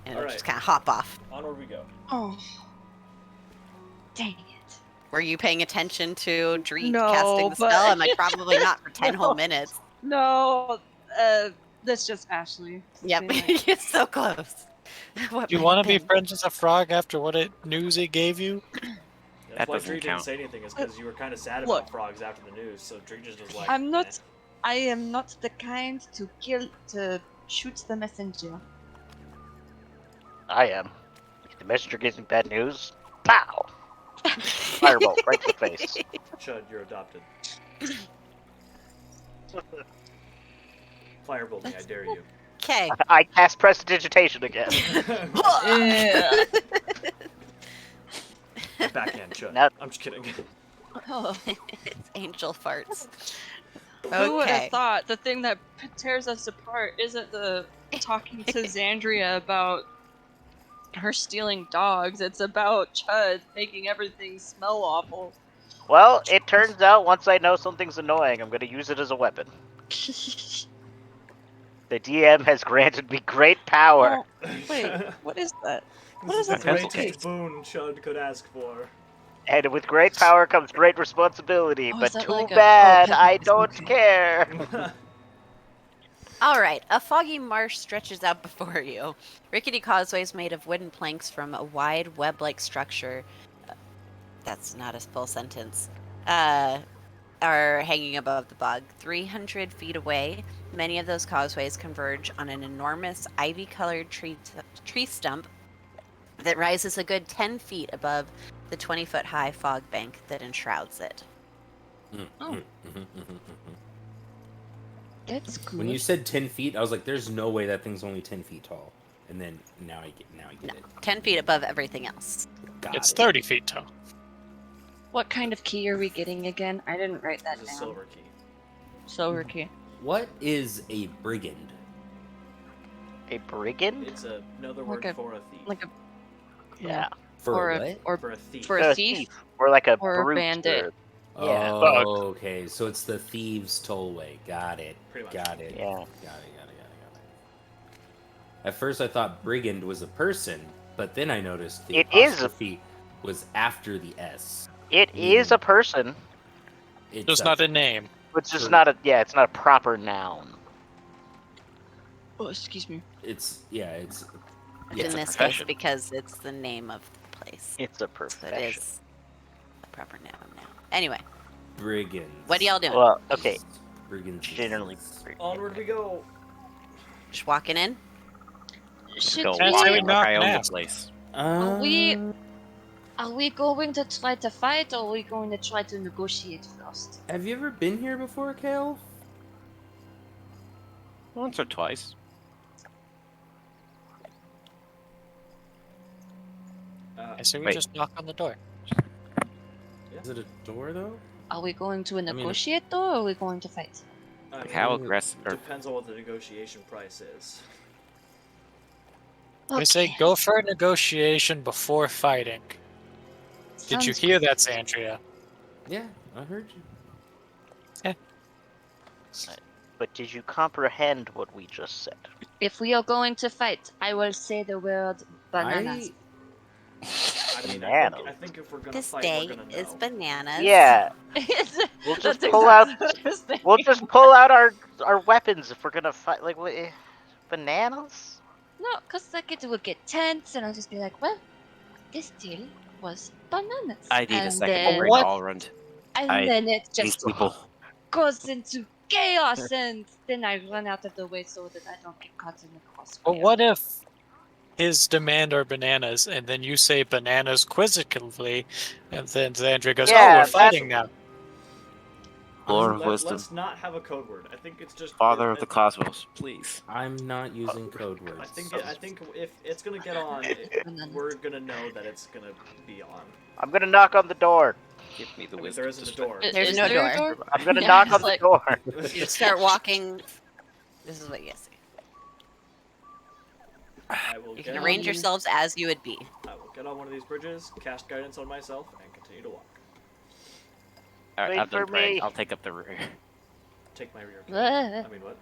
it'll Alright. just kind of hop off. Onward we go. Oh. Dang it. Were you paying attention to Dreet No, casting the but- spell? I'm like, probably not for 10 whole No. minutes. No, that's just Ashley. Yep, Being like, you're so close. What Do you might want have to be been? friends with a frog after what news it gave you? That's That why doesn't Dree didn't count. say anything, is because you were kind of sad Look. about frogs after the news, so Dree just was like, I'm not. "Eh." I am not the kind to shoot the messenger. I am. If the messenger gives me bad news, pow! Firebolt right to the face. Chud, you're adopted. Firebolt me, I dare you. Okay. I cast prestidigitation again. Yeah. Backhand Chud. Now- I'm just kidding. Oh, It's angel farts. who would have Okay. thought the thing that tears us apart isn't the talking to Xandria about her stealing dogs? It's about Chud making everything smell awful. Well, it turns out once I know something's annoying, I'm gonna use it as a weapon. The DM has granted me great power. Oh, wait, what is that? What This is is that the pencil greatest case. boon Chud could ask for. And with great power comes great responsibility, Oh, is but that too like a- bad oh, I pencil don't case, okay. care. All right. A foggy marsh stretches out before you. Rickety causeways made of wooden planks from a wide web-like structure. That's not a full sentence. Are hanging above the bog. 300 feet away, many of those causeways converge on an enormous ivy-colored tree stump that rises a good 10 feet above the 20-foot-high fog bank that enshrouds it. Oh. That's cool. When you said 10 feet, I was like, "There's no way that thing's only 10 feet tall." And then now I get it. 10 feet above everything else. Got It's it. 30 feet tall. What kind of key are we getting again? I didn't write that This is a down. silver key. Silver key. What is a brigand? A brigand? It's another word Like a- for a thief. Like a Yeah. For or what? a or for a thief. for a thief. Or like a Or a brute. bandit. Yeah. Oh, okay. So it's the thieves' tollway. Got it. Pretty much. Got it. Yeah. Got it. At first, I thought brigand was a person, but then I noticed the It is a- apostrophe was after the S. It is a person. It's Just not a name. It's just For- not a it's not a proper noun. Oh, excuse me. It's yeah. It's In yeah. It's a this case, profession. because it's the name of the place. It's a So profession. it is a proper noun now. Anyway, brigands. what are y'all doing? Well, okay. Brigands. Generally. Onward we go. Just walking in? Should Go That's how we walking like knock I and own the ask. place. Are we going to try to fight, or are we going to try to negotiate first? Have you ever been here before, Kale? Once or twice. I say we Wait. just knock on the door. Is it a door though? Are we going to mean- negotiate, though, or are we going to fight? I Like mean, how Ooh. aggressive? Or depends on what the negotiation price is. I say go for a negotiation before fighting. Did you Sounds hear good. that, Sandria? Yeah, I heard you. But did you comprehend what we just said? If we are going to fight, I will say the word bananas. I mean, Banana. I think if we're gonna This fight, day we're gonna is know. bananas. Yeah. We'll just pull out. We'll just pull out our weapons if we're gonna fight. Like what? Bananas? No, because like it would get tense, and I'll just be like, well, this deal was bananas. I need a and second then, brain all around. And then it These just people. goes into chaos, and then I run out of the way so that I don't get caught in the crossfire. But what if his demand are bananas, and then you say bananas quizzically, and then Xandria goes, Yeah, "Oh, we're that's- fighting now." Lord of wisdom. Let's not have a code word. I think it's just Father of the cosmos, please. I'm not using code words. I think if it's gonna get on, Bananas. we're gonna know that it's gonna be on. I'm gonna knock on the door. Give me the I mean, wisdom. there isn't to a door. There's Is no there a door. I'm gonna Yeah, knock it's on the like- door. You start walking. This is what you see. I will You get can arrange on, yourselves as you would be. I will get on one of these bridges, cast guidance on myself, and continue to walk. All right, Wait I'm done for praying. me. I'll take up the rear. Take my rear. Uh, I mean, what?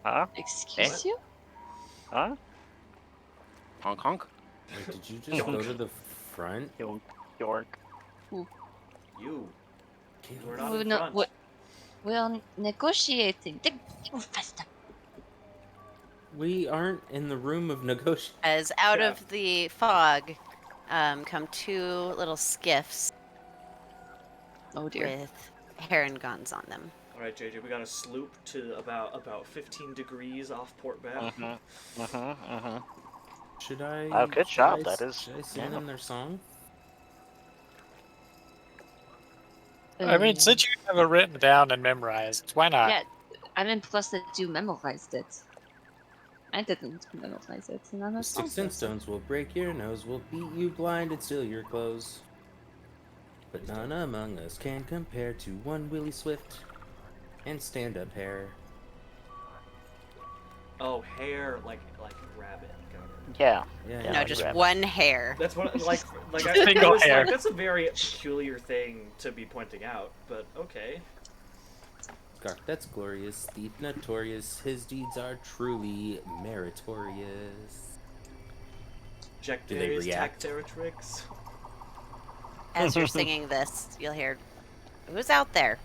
Huh? excuse you? Huh? Honk honk. Wait, did you just go to the front? York. You. We're not We're in not. front. We're negotiating. Go faster. We aren't in the room of negotiation. As out Yeah. of the fog come two little skiffs Oh dear. with herringons on them. All right, JJ, we got a sloop to about 15 degrees off port bow. Should I? Oh, good should job, I- that is- Should I sing yeah. them their song? I mean, since you have it written down and memorized, why not? Yeah, I mean, plus that you memorized it. I didn't memorize it, and I'm The a sticks and stones will break your nose, will beat you blind and steal your clothes. But none among us can compare to one Willie Swift and stand-up hair. Oh, hair like a rabbit. Got it. Yeah. Yeah, Yeah, No, like just rabbit. one hair. That's what like Single I was hair. like, that's a very peculiar thing to be pointing out, but okay. Scarf that's glorious, thief notorious, his deeds are truly meritorious. Jack Do they Darius react? Tacteratrix. As you're singing this, you'll hear, "Who's out there?"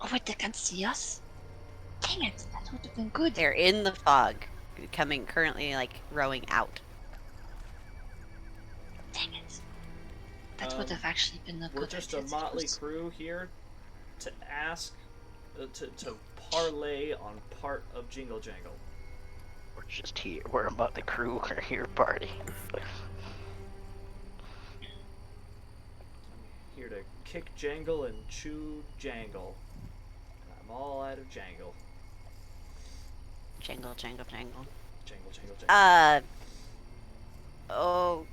Oh wait, they can see us. Dang it! That would have been good. They're in the fog, currently like rowing out. Dang it! That would have actually been a We're good just a idea to motley use. crew here to ask to parlay on part of Jingle Jangle. We're just here. We're about the crew. We're here party. Here to kick Jangle and chew Jangle. I'm all out of Jangle. Jangle, jangle, jangle. Jangle, Jangle, Jangle. Oh.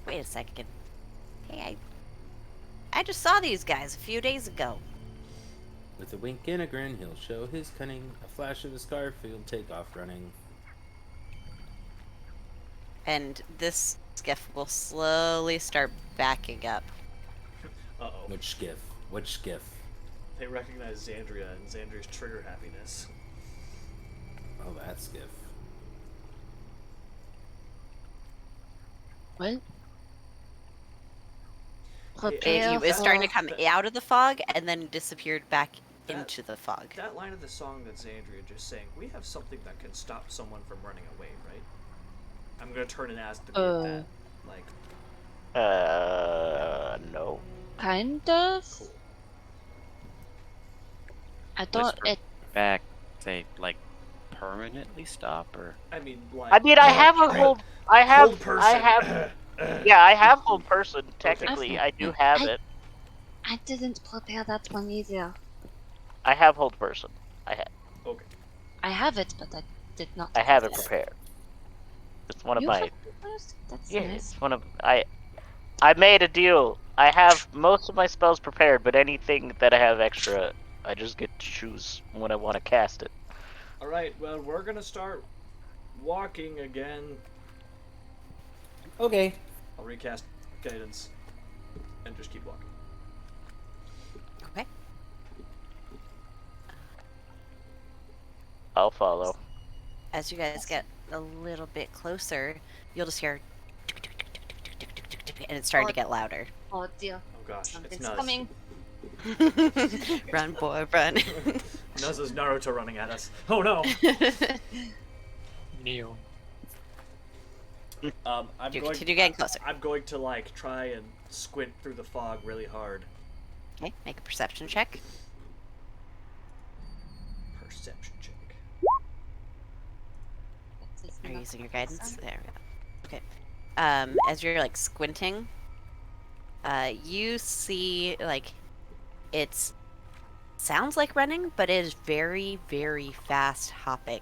Wait a second. Hey, I just saw these guys a few days ago. With a wink and a grin, he'll show his cunning. A flash of his scarf, he'll take off running. And this skiff will slowly start backing up. Uh-oh. Which skiff? Which skiff? They recognize Xandria and Xandria's trigger happiness. Oh, that skiff. Well, Hey, prepare He was starting to for- come out of the fog and then disappeared back That- into the fog. That line of the song that Xandria just sang, we have something that can stop someone from running away, right? I'm gonna turn and ask the group that. Like, No. Kind of. cool. I don't. Whisper. It. Back, say, like, permanently stop, or... I mean, like. I mean, I have a hold. I have. Hold person. I have. Yeah, I have hold person. Technically, I do have I- it. I didn't prepare that one either. I have hold person. Okay. I have it, but I did not. I have it prepare. prepared. It's one of You my. have it first? That's Yeah, nice. it's one of I made a deal. I have most of my spells prepared, but anything that I have extra, I just get to choose when I want to cast it. Alright, well, we're gonna start walking again. Okay. I'll recast guidance and just keep walking. Okay. I'll follow. As you guys get a little bit closer, you'll just hear and it's starting to get louder. Oh dear. Oh gosh, it's Something's nuts. coming. Run, boy, run. This is Naruto running at us. Oh no! Neo. I'm You going. continue getting closer. I'm going to like try and squint through the fog really hard. Okay, make a perception check. Perception check. Are you using your guidance? There we go. Okay. As you're like squinting, you see like it's sounds like running, but it is very, very fast hopping.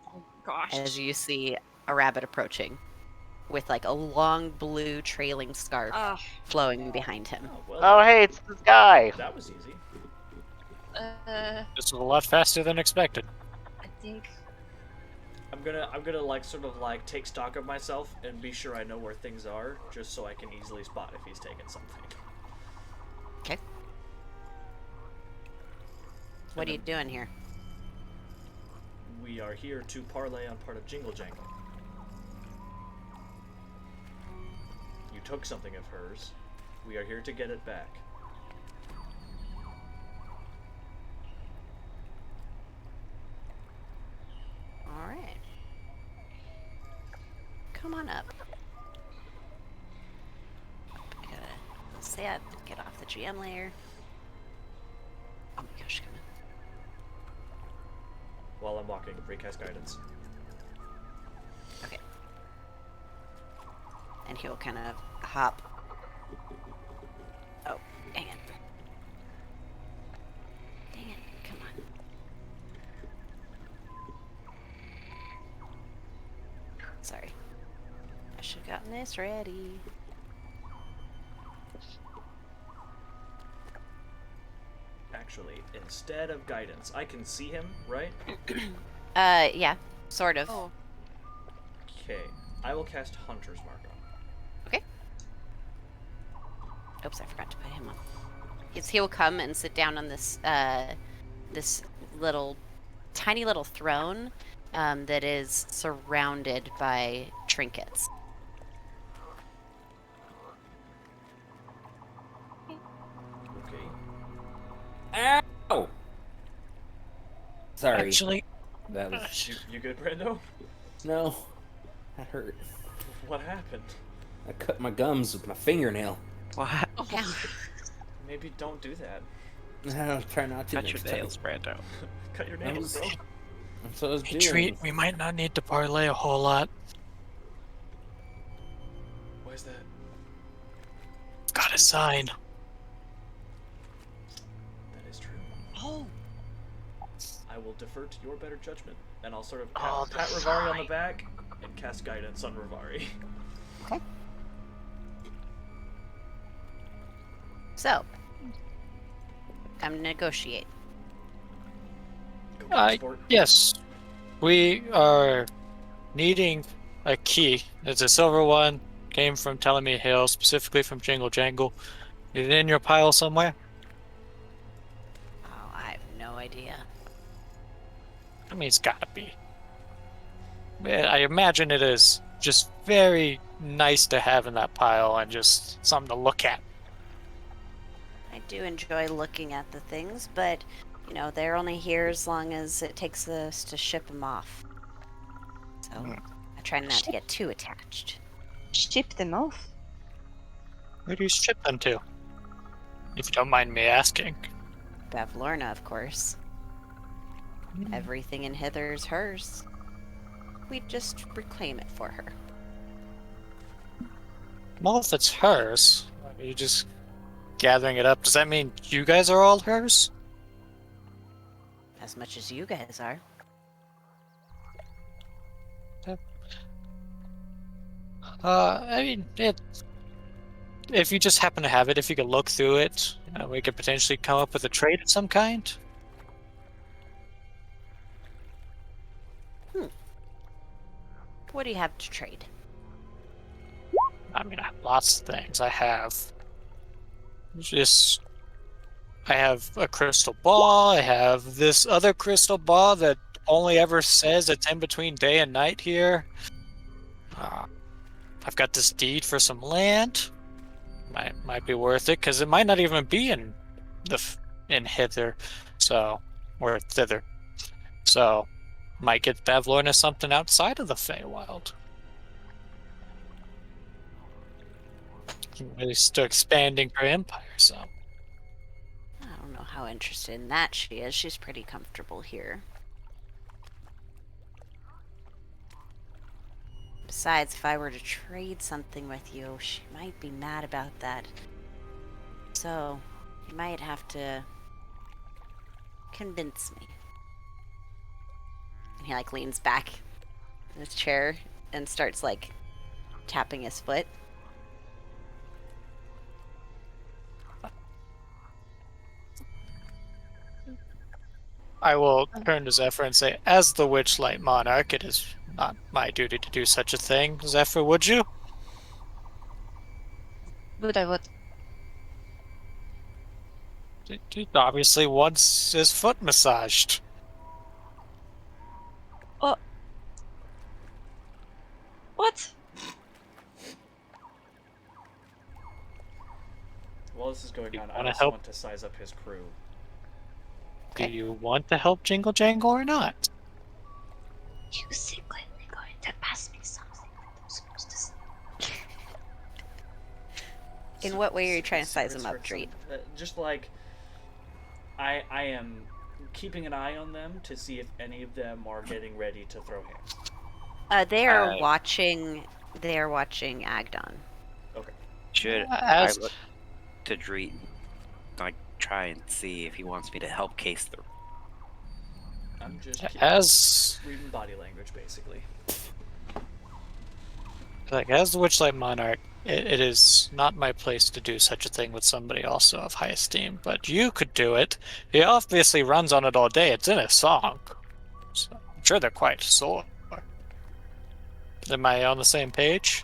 Oh gosh. As you see a rabbit approaching, with like a long blue trailing scarf Ah, flowing behind him. Oh well. Oh, hey, it's this guy. That was easy. This was a lot faster than expected. I think I'm gonna like sort of like take stock of myself and be sure I know where things are, just so I can easily spot if he's taken something. Okay. What are you doing here? We are here to parlay on part of Jingle Jangle. You took something of hers. We are here to get it back. All right. Come on up. I gotta set, get off the GM layer. Oh my gosh, come on. While I'm walking, recast guidance. Okay. And he'll kind of hop. Oh, dang it. Dang it, come on. Sorry. I should have gotten this ready. Actually, instead of guidance, I can see him, right? Yeah, sort of. Oh. Okay. I will cast Hunter's Mark on. Okay. Oops, I forgot to put him on. He'll come and sit down on this this little tiny little throne that is surrounded by trinkets. Okay. Ow! Sorry. Actually, That was You good, Brando? no. That hurt. What happened? I cut my gums with my fingernail. What? Yeah. Maybe don't do that. I'll try not to. Cut your next time. nails, Brando. Cut your nails, bro. That's what I was hey, doing. Treat, we might not need to parlay a whole lot. Why is that? Got a sign. That is true. Oh. I will defer to your better judgment, and I'll sort of Oh, pat the Rivari on the sign. back and cast guidance on Rivari. Okay. So, time to negotiate. Go Uh, sport. Yes, we are needing a key. It's a silver one. Came from Telemy Hill, specifically from Jingle Jangle. Is it in your pile somewhere? Oh, I have no idea. I mean, it's gotta be. I imagine it is just very nice to have in that pile and just something to look at. I do enjoy looking at the things, but you know they're only here as long as it takes us to ship them off. So I try not to get too attached. Ship them off. Where do you ship them to? If you don't mind me asking. Bavlorna, of course. Everything in Hither's hers. We just reclaim it for her. Well, if it's hers, are you just gathering it up? Does that mean you guys are all hers? As much as you guys are. I mean, if you just happen to have it, if you could look through it, we could potentially come up with a trade of some kind. What do you have to trade? I mean, I have lots of things. I have a crystal ball. I have this other crystal ball that only ever says it's in between day and night here. I've got this deed for some land. Might be worth it because it might not even be in in hither, so or thither. So might get Bevlor into something outside of the Feywild. Really still expanding her empire, so I don't know how interested in that she is. She's pretty comfortable here. Besides, if I were to trade something with you, she might be mad about that. So, you might have to convince me. And he like leans back in his chair and starts like tapping his foot. I will turn to Zephyr and say, as the Witchlight Monarch, it is not my duty to do such a thing. Zephyr, would you? Would I what? He obviously wants his foot massaged. What? While this is going You on, I wanna also help? want to size up his crew. Do you want to help Jingle Jangle or not? You secretly going to ask me something I'm supposed to say. In what way are you trying to size him up, It's Treat? just like I am keeping an eye on them to see if any of them are getting ready to throw hands. They are Uh, watching. They are watching Agdon. Okay. Should As I look to Dreet, like try and see if he wants me to help case through? I'm just as reading body language, basically. as the Witchlight Monarch, it is not my place to do such a thing with somebody also of high esteem. But you could do it. He obviously runs on it all day. It's in his song, so I'm sure they're quite sore. Am I on the same page?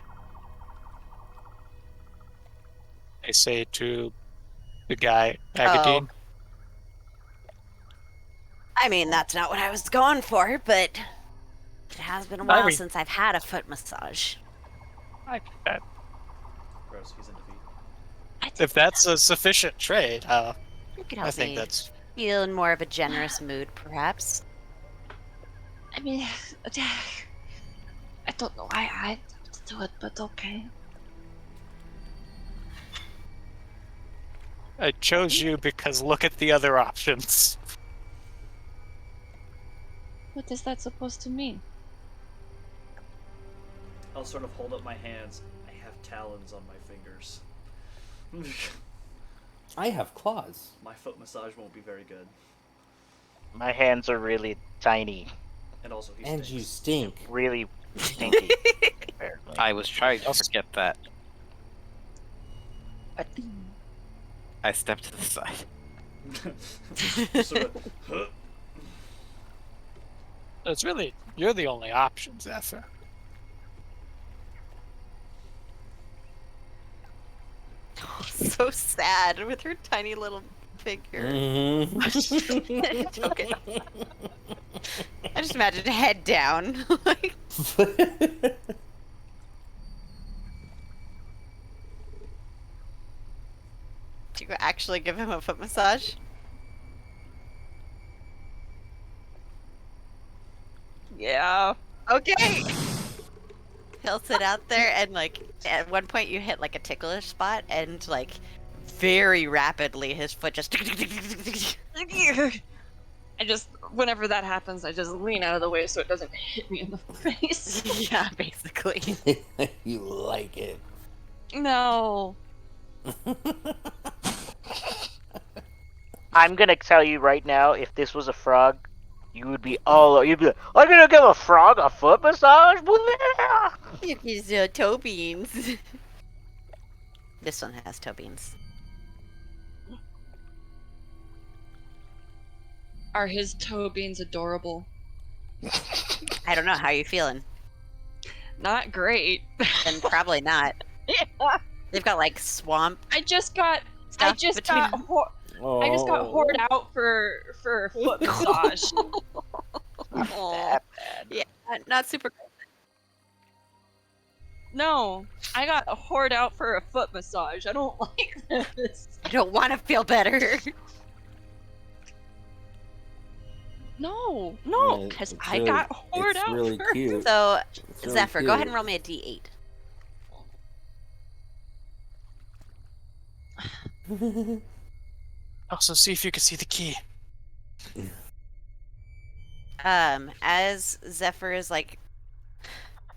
I say to the guy, Agadine. I mean, that's not what I was going for, but it has been a I while mean- since I've had a foot massage. Gross, he's in defeat. If that's a sufficient trade, You could I help think me that's feel in more of a generous mood, perhaps. I mean, I don't know why I have to do it, but okay. I chose you because look at the other options. What is that supposed to mean? I'll sort of hold up my hands. I have talons on my fingers. I have claws. My foot massage won't be very good. My hands are really tiny, And also, he And stinks. you stink. really stinky. apparently. I was trying to Also- forget that. I stepped to the side. Sort of, huh? It's really you're the only option, Zephyr. So sad with her tiny little figure. Mhm. Okay. I just imagine head down. Like, do you actually give him a foot massage? Yeah. Okay. He'll sit out there and like at one point you hit like a ticklish spot and like very rapidly his foot just I just, whenever that happens, I just lean out of the way so it doesn't hit me in the face. yeah, basically. You like it. No. I'm gonna tell you right now, if this was a frog, you'd be like, I'm gonna give a frog a foot massage? If his toe beans. This one has toe beans. Are his toe beans adorable? I don't know how you feeling. Not great. Then probably not. Yeah. They've got like swamp. I just got Stuff I just between got them. I just got hoard out for a foot massage. Aw. Yeah, not super. No, I got a hoard out for a foot massage. I don't like this. I don't want to feel better. No, Yeah, because it's I really- got whored it's out really first. cute. So, It's really Zephyr, go ahead and cute. roll me a d8. Also, see if you can see the key. As Zephyr is like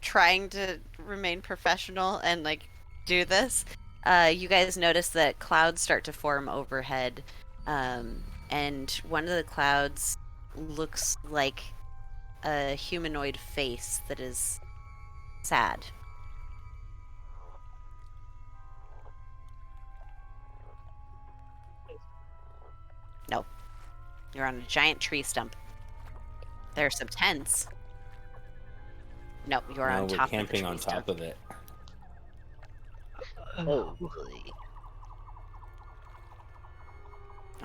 trying to remain professional and like do this, you guys notice that clouds start to form overhead, and one of the clouds looks like a humanoid face that is sad. No, you're on a giant tree stump. There are some tents. No, you're No, on we're top of the camping tree on top stump. of it. Oh.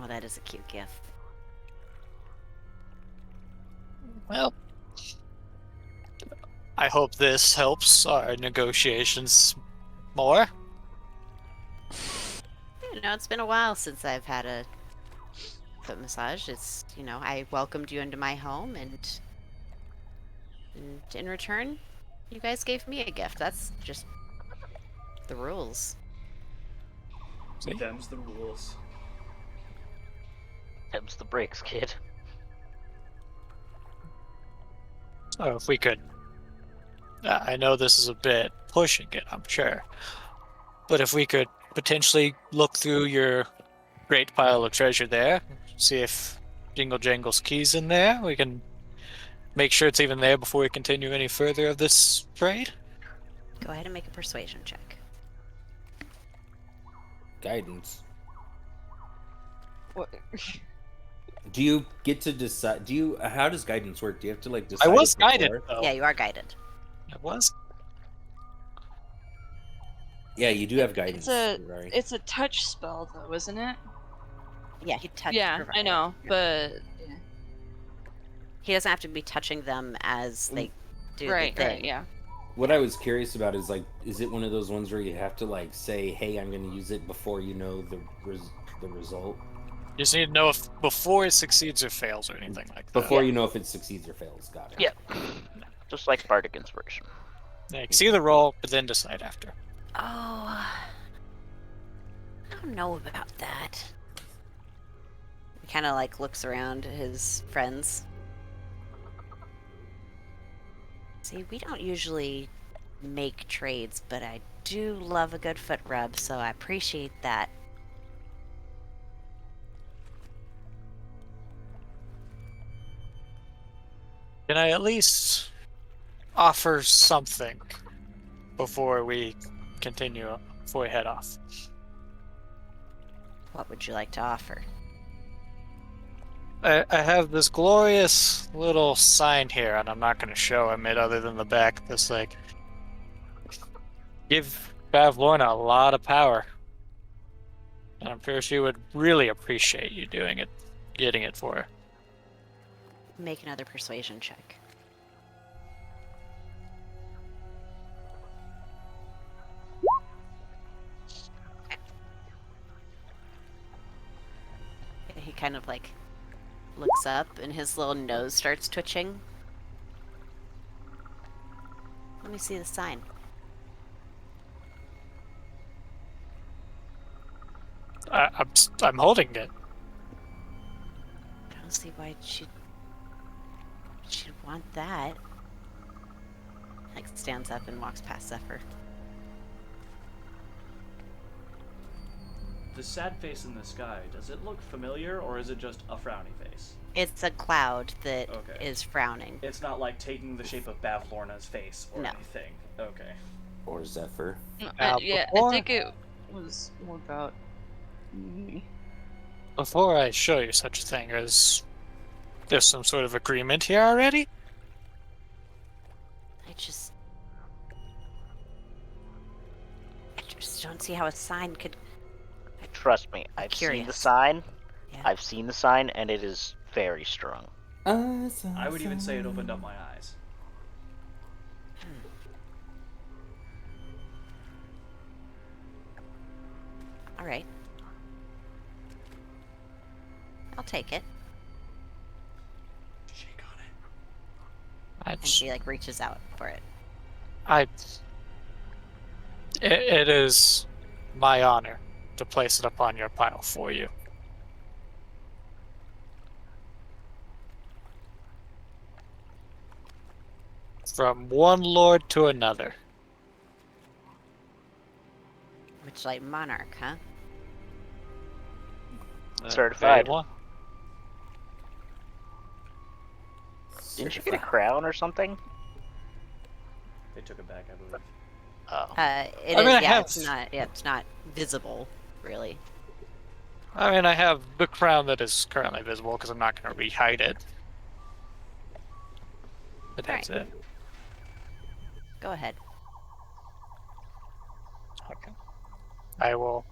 Oh, that is a cute gift. Well, I hope this helps our negotiations more. You know, it's been a while since I've had a foot massage. It's, you know, I welcomed you into my home, and in return, you guys gave me a gift. That's just the rules. See? Them's the rules. Them's the breaks, kid. So if we could, I know this is a bit pushing it, I'm sure, but if we could potentially look through your great pile of treasure there, see if Jingle Jangle's key's in there, we can make sure it's even there before we continue any further of this trade. Go ahead and make a persuasion check. Guidance. What? Do you get to decide? Do you? How does guidance work? Do you have to like I decide? was it guided, before? though. Yeah, you are guided. I was. Yeah, you do have guidance. It's Right? It's a touch spell, though, isn't it? Yeah, he touched. Yeah, I know, but yeah. He doesn't have to be touching them as they do Right, the thing. right, yeah. What I was curious about is like, is it one of those ones where you have to like say, "Hey, I'm going to use it" before you know the result? You just need to know if before it succeeds or fails or anything like that. Before you know if it succeeds or fails. Got it. Yeah. Just like Bardic Inspiration. Yeah, you can see the roll, but then decide after. Oh, I don't know about that. He kind of like looks around at his friends. See, we don't usually make trades, but I do love a good foot rub, so I appreciate that. Can I at least offer something before we continue, before we head off? What would you like to offer? I have this glorious little sign here, and I'm not going to show him it other than the back. That's like, give Bavlorna a lot of power. And I'm sure she would really appreciate you doing it, getting it for her. Make another persuasion check. He kind of like looks up and his little nose starts twitching. Let me see the sign. I'm holding it. I don't see why she'd want that. Like stands up and walks past Zephyr. The sad face in the sky, does it look familiar or is it just a frowny face? It's a cloud that is Okay. frowning. It's not like taking the shape of Bavlorna's face or No. anything. Okay. Or Zephyr. No, Yeah, I before- think it was more about me. Before I show you such a thing, is there some sort of agreement here already? I just don't see how a sign could. Trust me, I've seen the curious. sign. Yeah. I've seen the sign, and it is very strong. I would even say it opened up my eyes. All right. I'll take it. He like reaches out for it. It is my honor to place it upon your pile for you. From one lord to another. Witchlight Monarch, huh? Certified. Day one. Didn't you get a crown or something? They took it back, I believe. Oh. It I is. mean, I Yeah, have- it's not visible, really. I mean, I have the crown that is currently visible because I'm not going to re-hide it. But that's it. Go ahead. Okay. I will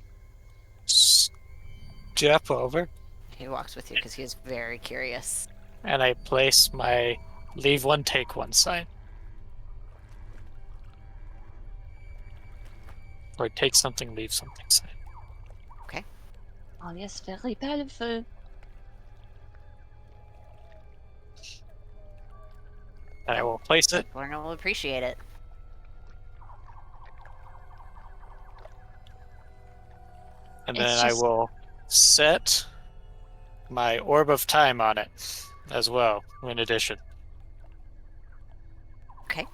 step over He walks with you because he is very curious. and I place my leave one, take one sign. Or take something, leave something sign. Oh yes, very powerful. And I will place it. Lorna will appreciate it. And It's then I just- will set my orb of time on it as well, in addition. Okay.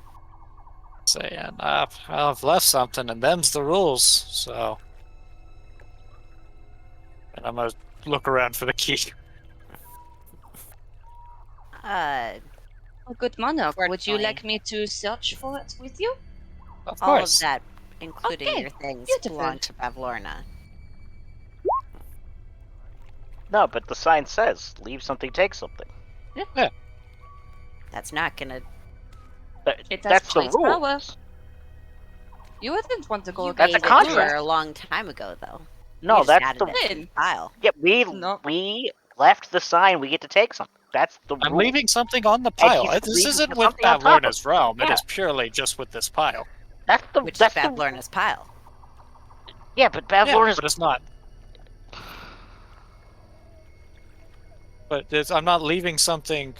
Saying, I've left something, and them's the rules, so. And I'm gonna look around for the key. Uh, Oh, good monarch. Would you Unfortunately. like me to search for it with you? Of all of course. that, including Okay, your things, beautiful. belong to Bavlorna. No, but the sign says, leave something, take something. That's not gonna. It has That's the great power. rules. You wouldn't want to go You That's a gave against it to the contract. her a long time ago, though. No, you just that's added the. it to the pile. Yeah, No. we left the sign. We get to take something. That's the I'm rule. leaving something on the And pile. he's This leaving isn't with something on top of Bavlorna's realm. It Yeah. is purely just with this pile. That's the. Which that's is the. Bavlorna's pile. Yeah, but Yeah, Bavlorna's. but it's not. But I'm not leaving something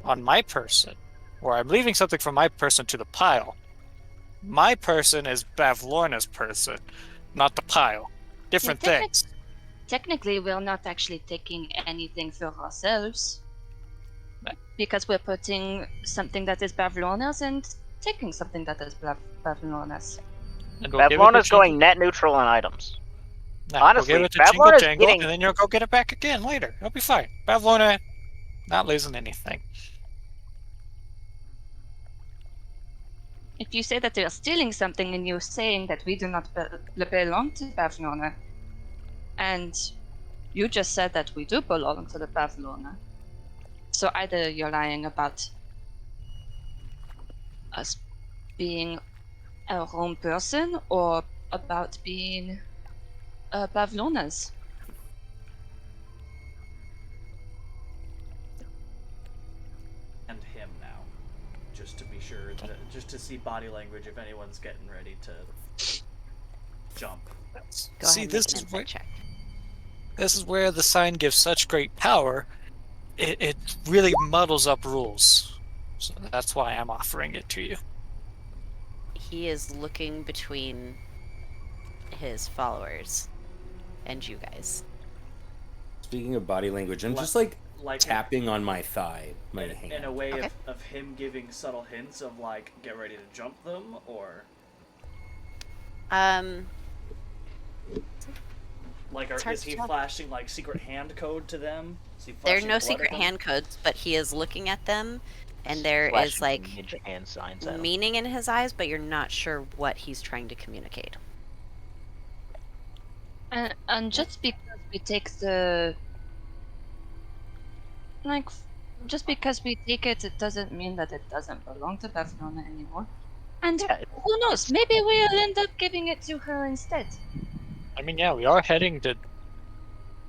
on my person, or I'm leaving something from my person to the pile. My person is Bavlorna's person, not the pile. Different Yeah, things. Technically, we're not actually taking anything for ourselves. Right. Because we're putting something that is Bavlorna's and taking something that is Bavlorna's. And we'll give it to Bavlorna's Jingle- going net neutral on items. Nah, honestly, we'll give it to Jingle Bavlorna's Jangle, getting- and then you'll go get it back again later. It'll be fine. Bavlorna, not losing anything. If you say that they are stealing something and you're saying that we do not belong to Bavlorna, and you just said that we do belong to the Bavlorna, so either you're lying about us being our own person or about being Bavlorna's. And him now, just to be sure, just to see body language if anyone's getting ready to jump. Go See, ahead and this make an is where insight check. this is where the sign gives such great power. It really muddles up rules. So that's why I'm offering it to you. He is looking between his followers and you guys. Speaking of body language, I'm Like- just like Like tapping on my thigh, my in hand. a way Okay. of him giving subtle hints of like, get ready to jump them, or like, It's hard is to he tell. flashing like secret hand code to them? Is he There are flashing no blood at secret them? hand codes, but he is looking at them, and there Flashing is like ninja hand signs at him. meaning in his eyes, but you're not sure what he's trying to communicate. And just because we take the like, just because we take it, it doesn't mean that it doesn't belong to Bavlorna anymore. And Yeah, who knows? Maybe we'll end up giving it to her instead. I mean, yeah, we are heading to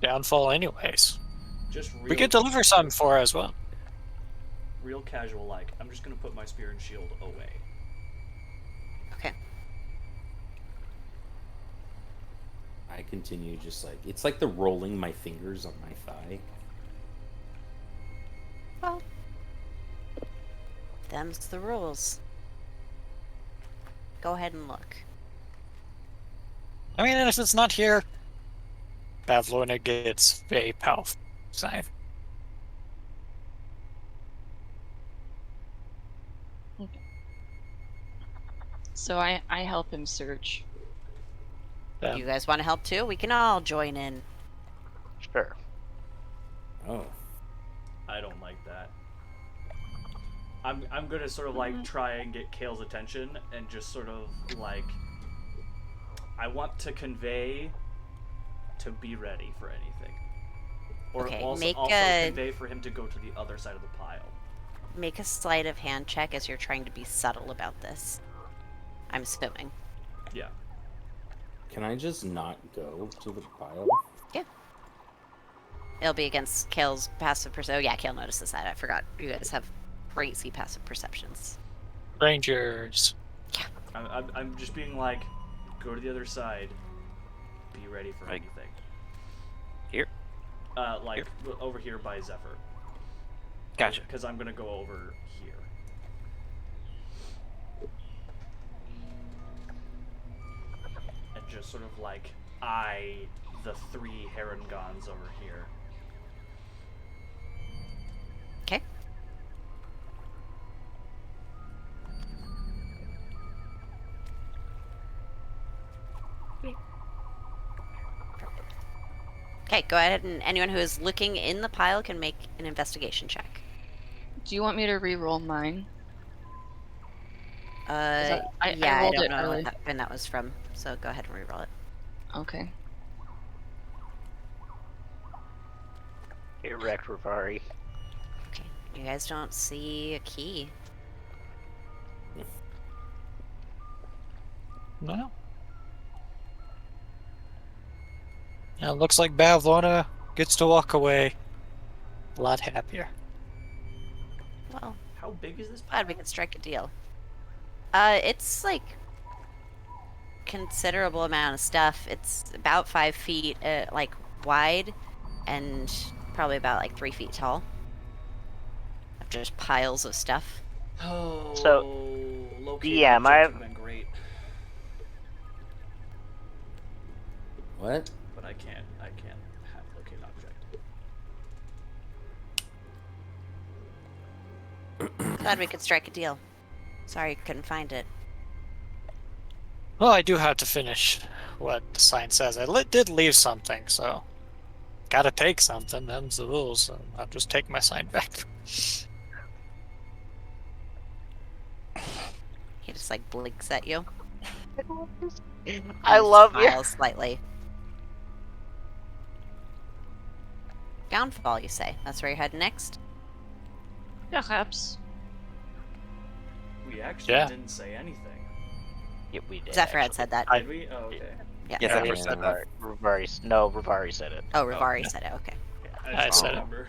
downfall anyways. Just real, We could deliver something for her as well. real casual. Like, I'm just gonna put my spear and shield away. Okay. I continue just like it's like the rolling my fingers on my thigh. Well, Them's the rules. Go ahead and look. I mean, and if it's not here, Pavlorna gets a powerful sign. So I help him search. You guys want to help too? We can all join in. Sure. Oh. I don't like that. I'm gonna sort of like try and get Kale's attention and just sort of like I want to convey to be ready for anything. Or Okay, also make convey for him to go to the other side of the pile. Make a sleight of hand check as you're trying to be subtle about this. I'm assuming. Yeah. Can I just not go to the pile? Yeah. It'll be against Kale's passive perception. Oh yeah, Kale notices that. I forgot. You guys have crazy passive perceptions. Rangers. I'm just being like, go to the other side. Be ready for Like, anything. Here? Like over here by Zephyr. Gotcha. Because I'm gonna go over here. And just sort of like eye the 3 Herangons over here. Okay. Okay, go ahead and anyone who is looking in the pile can make an investigation check. Do you want me to re-roll mine? I I rolled don't it know early. when that was from, so go ahead and reroll it. Okay. Get wrecked, Rivari. Okay, you guys don't see a key. No. Now it looks like Pavlorna gets to walk away a lot happier. Well, How big is this pile? glad we could strike a deal. It's like considerable amount of stuff. It's about 5 feet, like wide, and probably about like 3 feet tall. Of just piles of stuff. Oh, So, locating DM, object I've- would've been great, What? but I can't have locate object. Glad we could strike a deal. Sorry you couldn't find it. Well, I do have to finish what the sign says. I did leave something, so gotta take something. Them's the rules. So I'll just take my sign back. He just like blinks at you. I and love you. smiles slightly. Downfall, you say? That's where you're heading next? Perhaps. We actually Yeah. didn't say anything. Yeah, we did. Zephyr had actually. said that. Did we? Oh, okay. Yeah. Yes, No, Zephyr said that. Rivari said it. Oh, Rivari said it. Okay. I just said it. remember.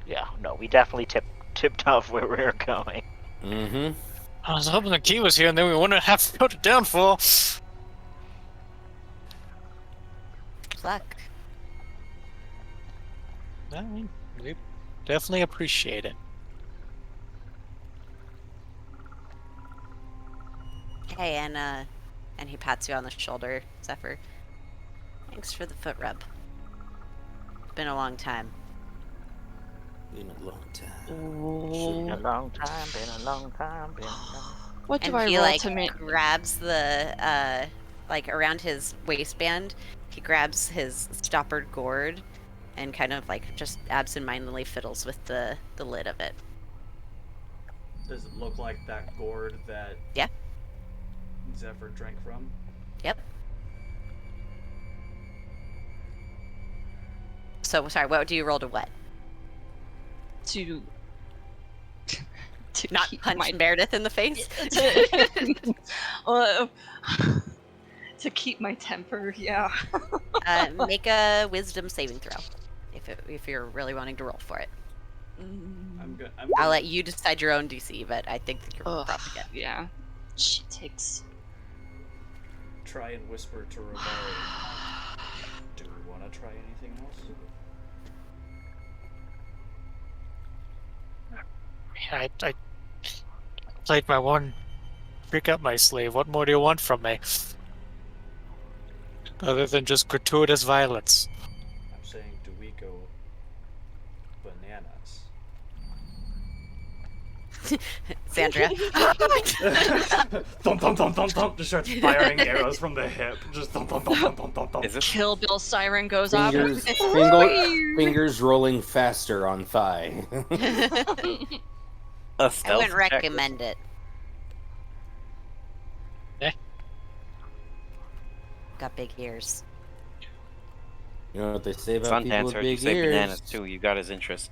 Yeah, no, we definitely tipped off where we were going. Mm-hmm. I was hoping the key was here, and then we wouldn't have to go to Downfall. Good luck. I mean, we definitely appreciate it. Hey, and he pats you on the shoulder, Zephyr. Thanks for the foot rub. It's been a long time. Been a long time. Been a long time, been a long time, been a long What do And I he roll like to make? grabs the like around his waistband. He grabs his stoppered gourd, and kind of like just absentmindedly fiddles with the lid of it. Does it look like that gourd that Yeah. Zephyr drank from? Yep. So sorry. What do you roll to what? To Not keep punch my Meredith in the face. uh, to keep my temper. Yeah. Make a wisdom saving throw, if you're really wanting to roll for it. I'm good. I'll let you decide your own DC, but I think that you're Ugh, probably good. yeah. She takes. try and whisper to Rivari. Do we want to try anything else? I played my one trick up my sleeve. What more do you want from me? Other than just gratuitous violence. I'm saying, do we go bananas? Sandra. Thump, thump, thump, thump, thump. Just starts firing arrows from the hip. Just thump, thump, thump, thump, thump, thump, thump. Is this Kill Bill siren goes Fingers rolling faster on thigh. a I stealth wouldn't check? recommend it. Eh. Got big ears. You know what they say about people Sundance with heard you big say ears? bananas too. You got his interest.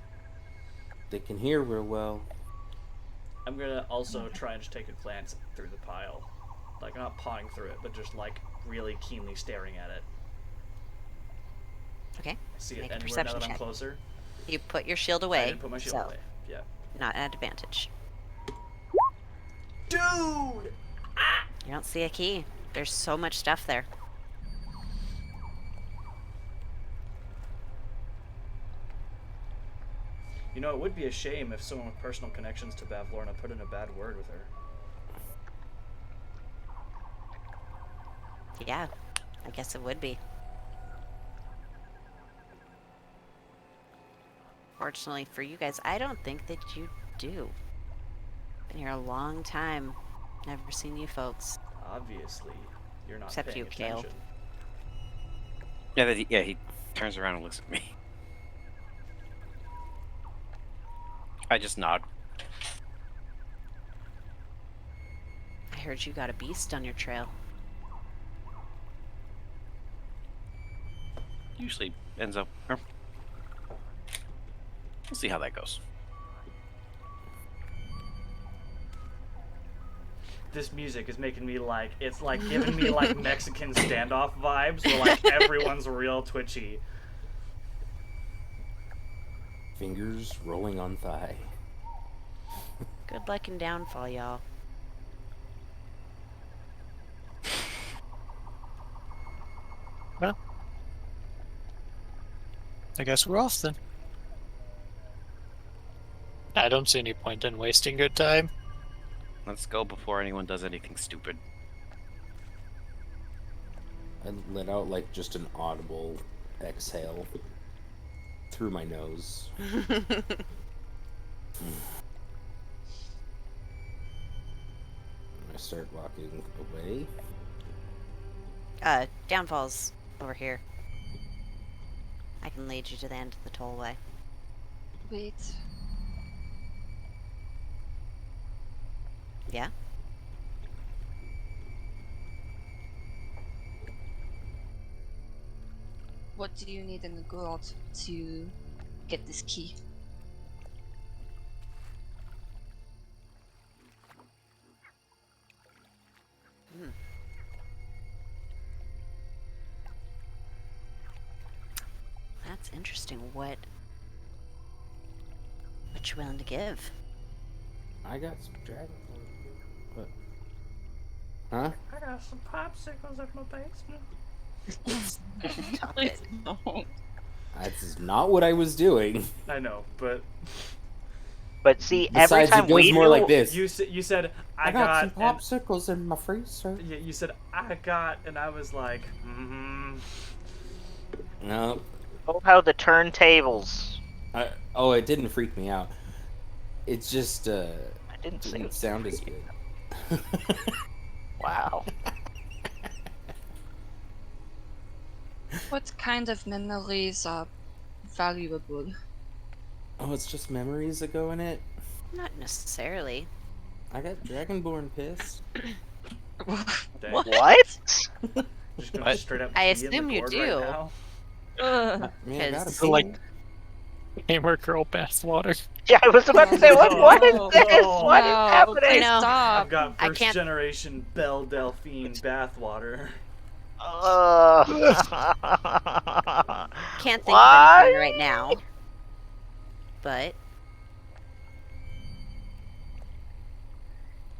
They can hear real well. I'm gonna also try and just take a glance through the pile. Like, not pawing through it, but just, like, really keenly staring at it. Okay. See Make it a anywhere now perception that I'm check. closer? You put your shield I away. didn't put my shield so away. Yeah. Not at advantage. Dude! You don't see a key. There's so much stuff there. You know, it would be a shame if someone with personal connections to Bavlorna put in a bad word with her. Yeah, I guess it would be. Fortunately for you guys, I don't think that you do. Been here a long time. Never seen you folks. Obviously, you're not Except paying you, Kale. attention. Yeah, he turns around and looks at me. I just nod. I heard you got a beast on your trail. Usually ends up. We'll see how that goes. This music is making me like, it's like giving me like Mexican standoff vibes where like everyone's real twitchy. Fingers rolling on thigh. Good luck and downfall, y'all. Well, I guess we're off then. I don't see any point in wasting good time. Let's go before anyone does anything stupid. I let out like just an audible exhale through my nose. I start walking away. Downfall's over here. I can lead you to the end of the tollway. Wait. Yeah? What do you need in the gold to get this key? That's interesting. What you willing to give? I got some dragon. What? Huh? I got some popsicles in my basement. Stop it. That's not what I was doing. I know, but But see, every Besides, time it goes we more do, like this. you said I got some and- popsicles in my freezer. Yeah, you said I got, and I was like, No. oh how the turntables. Oh, it didn't freak me out. It's just I didn't say didn't it. sound as good. Wow. What kind of memories are valuable? Oh, it's just memories that go in it. Not necessarily. I got Dragonborn pissed. dang, What? just gonna What? straight up I pee in the assume you gourd do. Right now? Ugh. Man, I got Because- a Like gamer girl bathwater. Yeah, I was about to say, what is No, this? no, What is No, happening? please know. I've stop. got I first can't- generation Belle Delphine bathwater. Can't think of Why? anything right now. But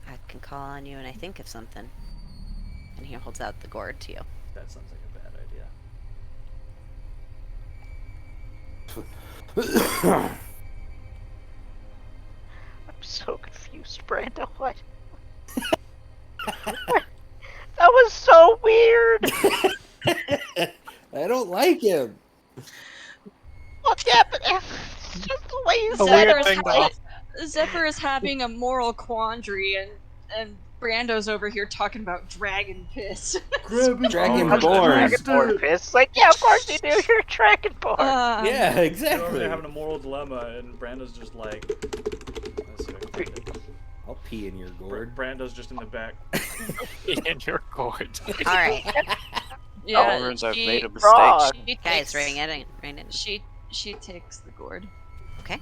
I can call on you and I think of something. And he holds out the gourd to you. That sounds like a bad idea. I'm so confused, Brando. What? That was so weird. I don't like him. What's happening? It's just the way you A said weird it. thing to ha- Zephyr is having a moral quandary, and Brando's over here talking about dragon piss. Dragonborn. Dragonborn piss. Like, yeah, of course you do. You're a Dragonborn. Yeah, You're over exactly. there having a moral dilemma, and Brando's just like. Let's see if I can find it. I'll pee in your gourd. Brando's just in the back. in your gourd. All right, Yeah, Runes, I've she, made a mistake. Frog. she guys, takes, ring it in. Ring it. she takes the gourd. Okay.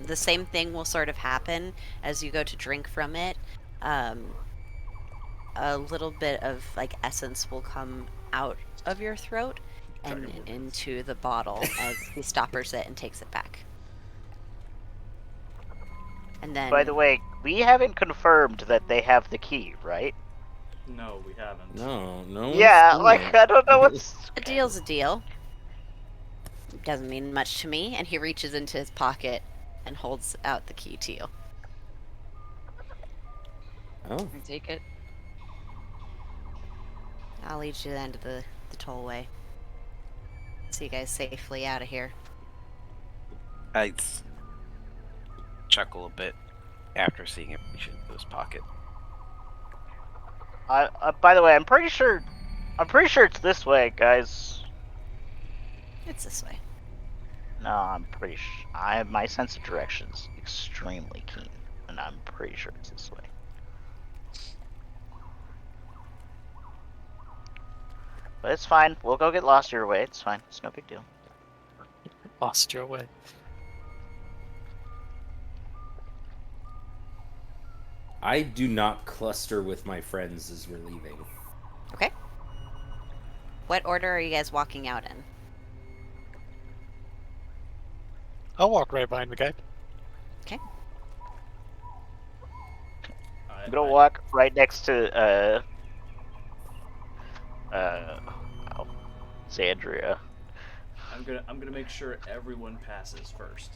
The same thing will sort of happen as you go to drink from it. A little bit of like essence will come out of your throat and into the bottle as he stoppers it and takes it back. And then, By the way, we haven't confirmed that they have the key, right? No, we haven't. No, no. Yeah, one's like, seen I don't know what's... a deal's a deal. Doesn't mean much to me. And he reaches into his pocket and holds out the key to you. Oh, I take it. I'll lead you to the end of the tollway. See you guys safely out of here. I chuckle a bit after seeing it reach into his pocket. By the way, I'm pretty sure it's this way, guys. It's this way. No, I'm pretty sure. My sense of direction's extremely keen, and I'm pretty sure it's this way. But it's fine. We'll go get lost your way. It's fine. It's no big deal. Lost your way. I do not cluster with my friends as we're leaving. Okay. What order are you guys walking out in? I'll walk right behind the guy. I'm gonna walk right next to Xandria. I'm gonna make sure everyone passes first.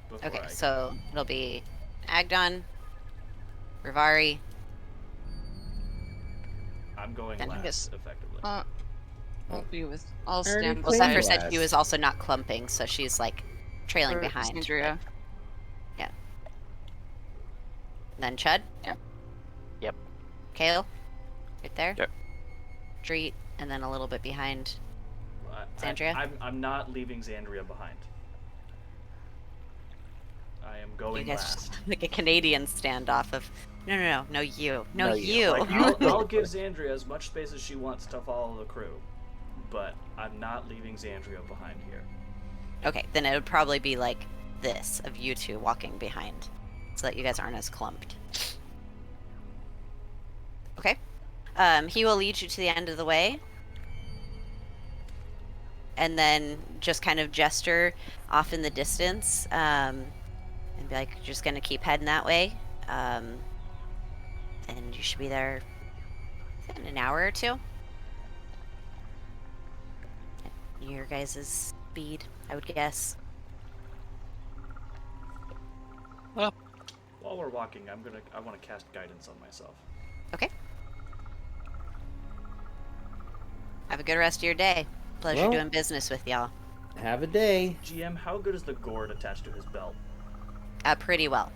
before Okay, I so it'll be Agdon, Rivari. I'm going then I last, guess- effectively. I'll be with. I'll Already stand Well, played beside Zephyr said she last. was also not clumping, so she's like trailing behind. Andrea. Then Chud? Yep. Kale? Right there? Yep. Dreet, and then a little bit behind. Xandria? I'm not leaving Xandria behind. I am You going guys last. just like a Canadian standoff of no, you. No, No, you. Like, I'll give Xandria as much space as she wants to follow the crew, but I'm not leaving Xandria behind here. Okay, then it would probably be like this, of you two walking behind, so that you guys aren't as clumped. Okay. He will lead you to the end of the way, and then just kind of gesture off in the distance, and be like, just gonna keep heading that way, and you should be there in an hour or two. At your guys' speed, I would guess. While we're walking, I want to cast guidance on myself. Okay. Have a good rest of your day. Pleasure Well- doing business with y'all. Have a day. GM, how good is the gourd attached to his belt? Pretty well.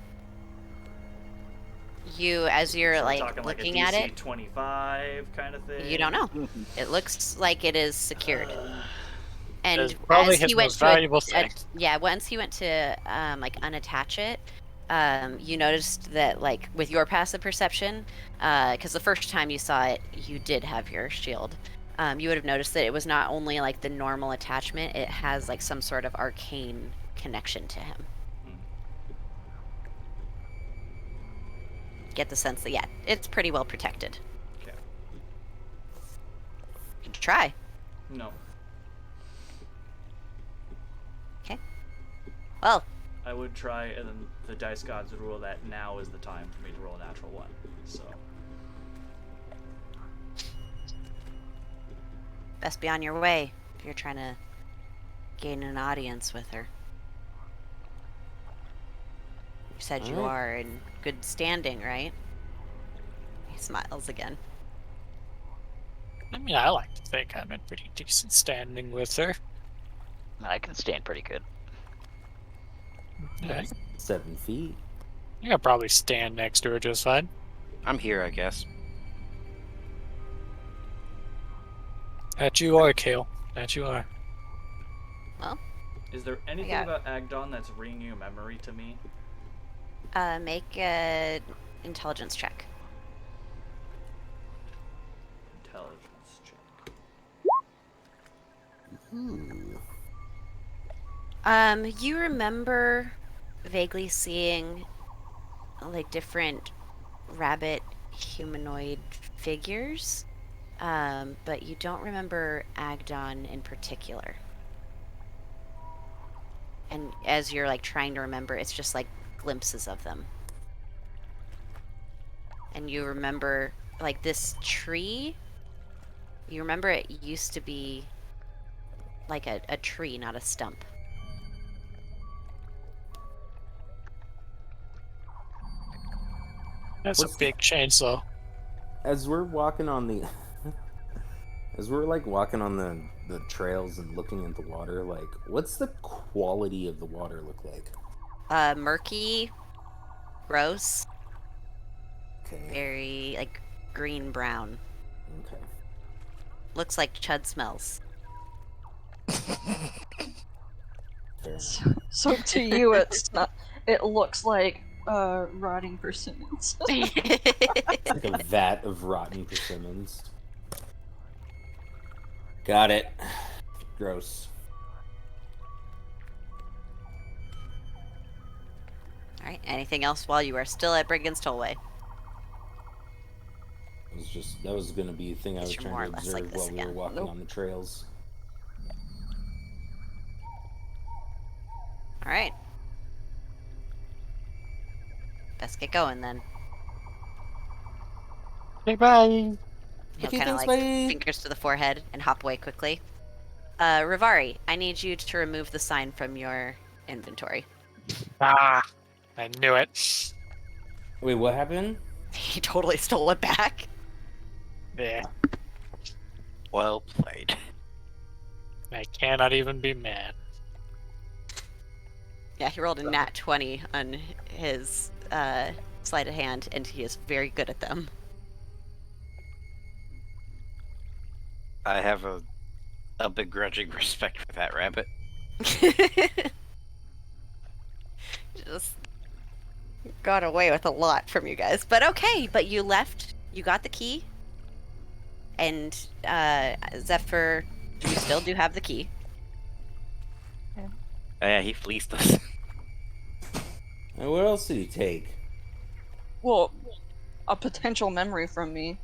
You, as you're So we're like talking looking like a at DC it, 25 kind of thing. you don't know. It looks like it is secured. And It's probably as his he went most to valuable thing. yeah, once he went to like unattach it, you noticed that like with your passive perception, because the first time you saw it, you did have your shield. You would have noticed that it was not only like the normal attachment; it has like some sort of arcane connection to him. Get the sense that, yeah, it's pretty well protected. Okay. You can try. No. Okay. Well, I would try, and then the dice gods would rule that now is the time for me to roll a natural one. So, best be on your way if you're trying to gain an audience with her. You said you Alright. are in good standing, right? He smiles again. I mean, I like to think I'm in pretty decent standing with her. I can stand pretty good. Yeah, 7 feet. I could probably stand next to her just fine. I'm here, I guess. That you are, Kale. That you are. Well, Is there anything Yeah. about Agdon that's ringing a memory to me? make an intelligence check. Intelligence check. Ooh. You remember vaguely seeing like different rabbit humanoid figures, but you don't remember Agdon in particular. And as you're like trying to remember, it's just like glimpses of them. And you remember like this tree. You remember it used to be like a tree, not a stump. That's What's a the- big chainsaw. As we're walking on the as we're like walking on the trails and looking at the water, like what's the quality of the water look like? Murky, gross, Okay. very like green brown. Okay. Looks like Chud smells. Fair. So to you, it's not. It looks like rotting persimmons. Like a vat of rotten persimmons. Got it. Gross. Alright, anything else while you are still at Brigand's Tollway? That was gonna be a thing I was You're trying more to or less like observe this while we were again. walking Nope. on the trails. Alright. Let's get going then. Okay, bye. He'll Okay, kind of thanks, like bye. fingers to the forehead and hop away quickly. Rivari, I need you to remove the sign from your inventory. Ah, I knew it. Wait, what happened? He totally stole it back. Yeah, Well played. I cannot even be mad. Yeah, he rolled a nat 20 on his sleight of hand, and he is very good at them. I have a begrudging respect for that rabbit. Just got away with a lot from you guys. But okay, but you left, you got the key, and Zephyr, you still do have the key. Yeah, he fleeced us. And what else did he take? Well, a potential memory from me.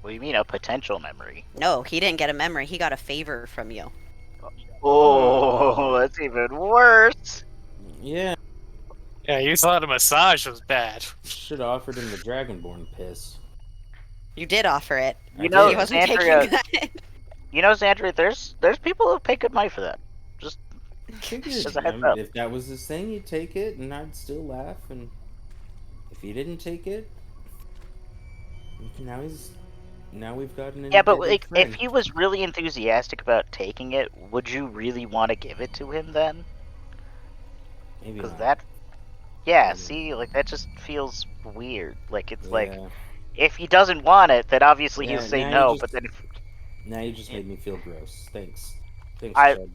What do you mean a potential memory? No, he didn't get a memory, he got a favor from you. Oh, that's even worse. Yeah, Yeah, you thought a massage was bad. should have offered him the Dragonborn piss. You did offer it. I You know, He did. wasn't Xandria, taking that. you know, Xandria, there's people who pay good money for that. Just Figured, Just a heads up. if that was his thing, you'd take it, and I'd still laugh. And if you didn't take it, now we've got an yeah, but indebted like, friend. if he was really enthusiastic about taking it, would you really want to give it to him then? Maybe Because not. that, yeah, Maybe see, not. like that just feels weird. Like it's Yeah. like if he doesn't want it, then obviously Yeah, he'll say now you no. just- But then if Now you just made me feel gross. Thanks, I- Chad.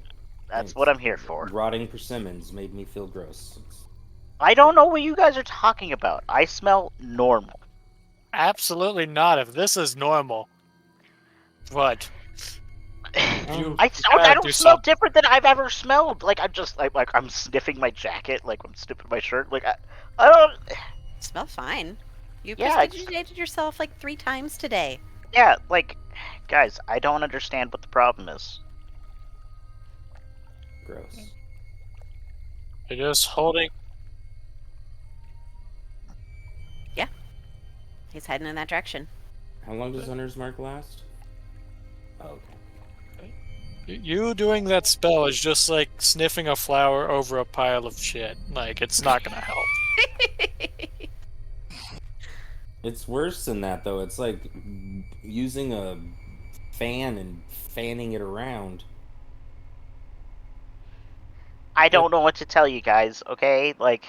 that's Thanks. what I'm here for. Rotting persimmons made me feel gross. I don't know what you guys are talking about. I smell normal. Absolutely not. If this is normal, what? You I gotta don't do smell something. different than I've ever smelled. Like I'm just like I'm sniffing my jacket, like I'm sniffing my shirt. Like I don't. Smell fine. You Yeah, prestidigitated yourself like 3 times today. Yeah, like guys, I don't understand what the problem is. Gross. You're just holding. He's heading in that direction. How long does Hunter's Mark last? Oh, okay. You doing that spell is just like sniffing a flower over a pile of shit. Like, it's not gonna help. It's worse than that, though. It's like using a fan and fanning it around. I don't know what to tell you guys, okay? Like,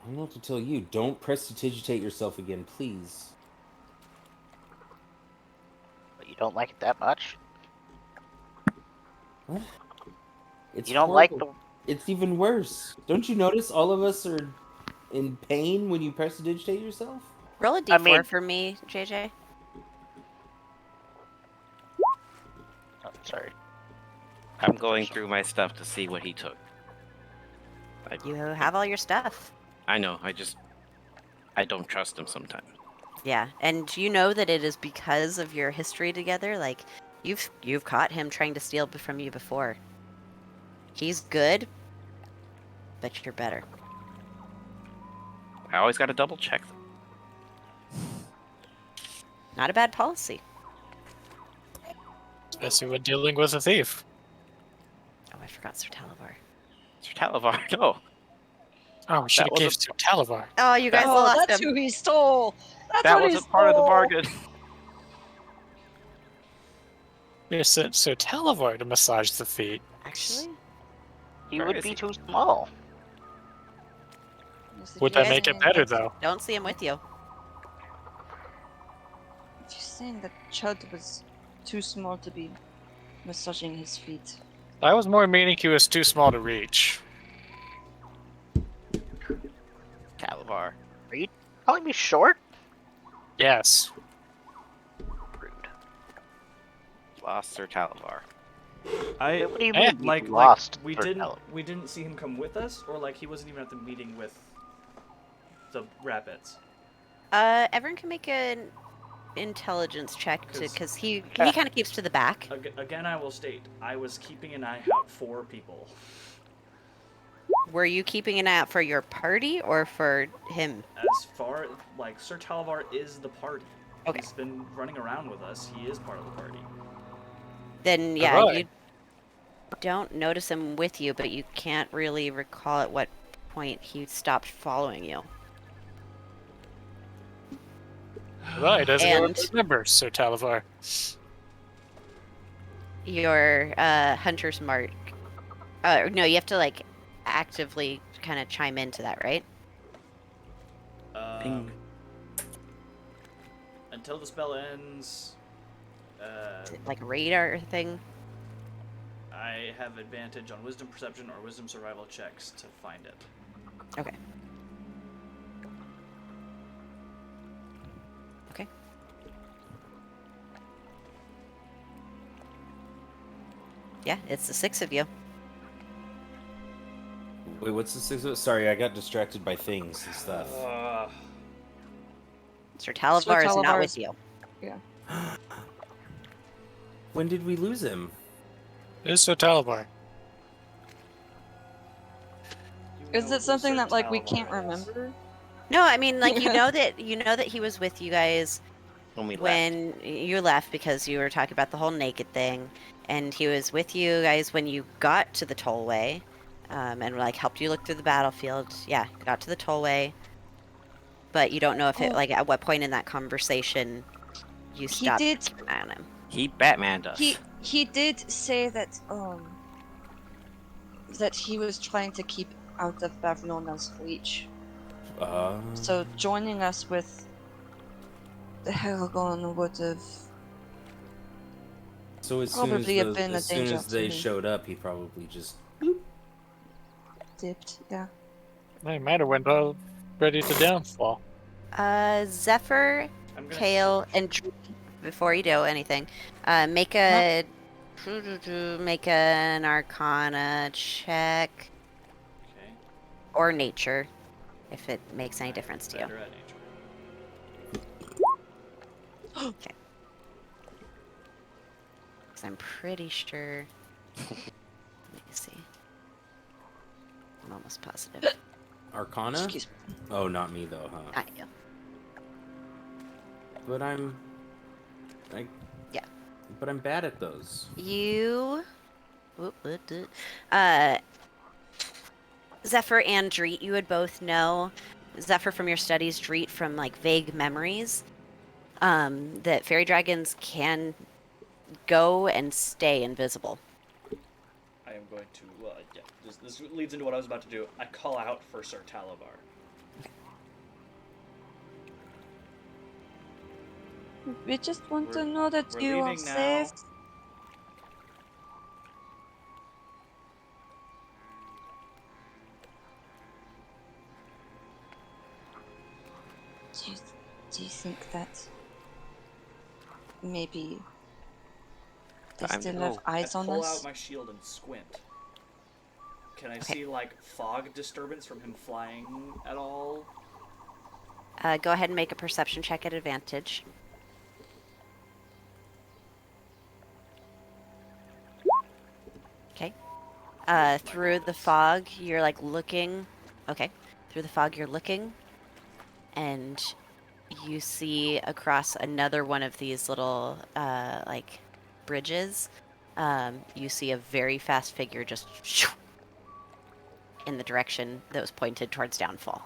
I don't know what to tell you. Don't prestidigitate yourself again, please. you don't like it that much? What? It's You don't like horrible. It's even worse. Don't you notice all of us are in pain when you prestidigitate yourself? Roll a d4 I mean- for me, JJ. Oh, sorry. I'm going through my stuff to see what he took. You have all your stuff. I know. I don't trust him sometimes. Yeah, and you know that it is because of your history together. Like, you've caught him trying to steal from you before. He's good, but you're better. I always got to double check them. Not a bad policy. Especially when dealing with a thief. Oh, I forgot Sir Talavar. Sir Talavar, no. Oh, we should have was gave a- Sir Talavar. Oh, you guys lost that's him. who he stole. That's That what he wasn't part of the stole. bargain. You sent Sir Talavar to massage the feet. Actually, He Where would is be he? too small. Would that make it better, though? don't see him with you. If you're saying that Chud was too small to be massaging his feet. I was more meaning he was too small to reach. Talavar. Calling me short? Yes. Rude. Lost Sir Talavar. What do you Eh. mean you Like lost? we Sir didn't Talavar? we didn't see him come with us, or like he wasn't even at the meeting with the rabbits. Everyone can make an intelligence check because he Ah. kind of keeps to the back. Again, I will state, I was keeping an eye out for people. Were you keeping an eye out for your party or for him? As far like Sir Talavar is the party. Okay. He's been running around with us. He is part of the party. Then yeah, Alright. you don't notice him with you, but you can't really recall at what point he stopped following you. Well, he doesn't And- remember Sir Talavar. Your hunter's mark. No, you have to like actively kind of chime into that, right? Ping. Until the spell ends, Like a radar thing. I have advantage on Wisdom Perception or Wisdom Survival checks to find it. Okay. Okay. Yeah, it's the 6 of you. Wait, what's the six? Sorry, I got distracted by things and stuff. Sir Talavar is not Talavar with is- you. When did we lose him? It is Sir Talavar. You Is know it something who that Sir like we Talavar can't is. remember? No, I mean like you know that he was with you guys When we left. when you left because you were talking about the whole naked thing, and he was with you guys when you got to the tollway, and like helped you look through the battlefield. Yeah, got to the tollway, but you don't know if it Oh. like at what point in that conversation you He stopped did. keeping an eye on him. He Batmaned us. He did say that that he was trying to keep out of Bavnona's reach. So joining us with the Heragon would have. So as soon as, Probably have been a as soon danger as to they me. showed up, he probably just Dipped, yeah. They might have went all ready to downfall. Zephyr, I'm gonna Kale, and Drew, before you do anything, make an Arcana check Okay. or Nature, if it makes any difference to you. Better at nature. Okay. Because I'm pretty sure. Let me see. I'm almost positive. Arcana. Excuse me. Oh, not me though, huh? Not you. But I'm. But I'm bad at those. You. Uh, Zephyr and Dreet, you would both know. Zephyr from your studies, Dreet from like vague memories. That fairy dragons can go and stay invisible. I am going to, yeah, this leads into what I was about to do. I call out for Sir Talavar. We just want to We're- know that we're you are leaving now. safe. Do you think that maybe they Time to still have go. eyes I on pull us? out my shield and squint. Can I Okay. see, like, fog disturbance from him flying at all? Go ahead and make a perception check at advantage. Okay. Through the fog, you're like looking. Okay. Through the fog, you're looking, and you see across another one of these little like bridges. You see a very fast figure just in the direction that was pointed towards downfall.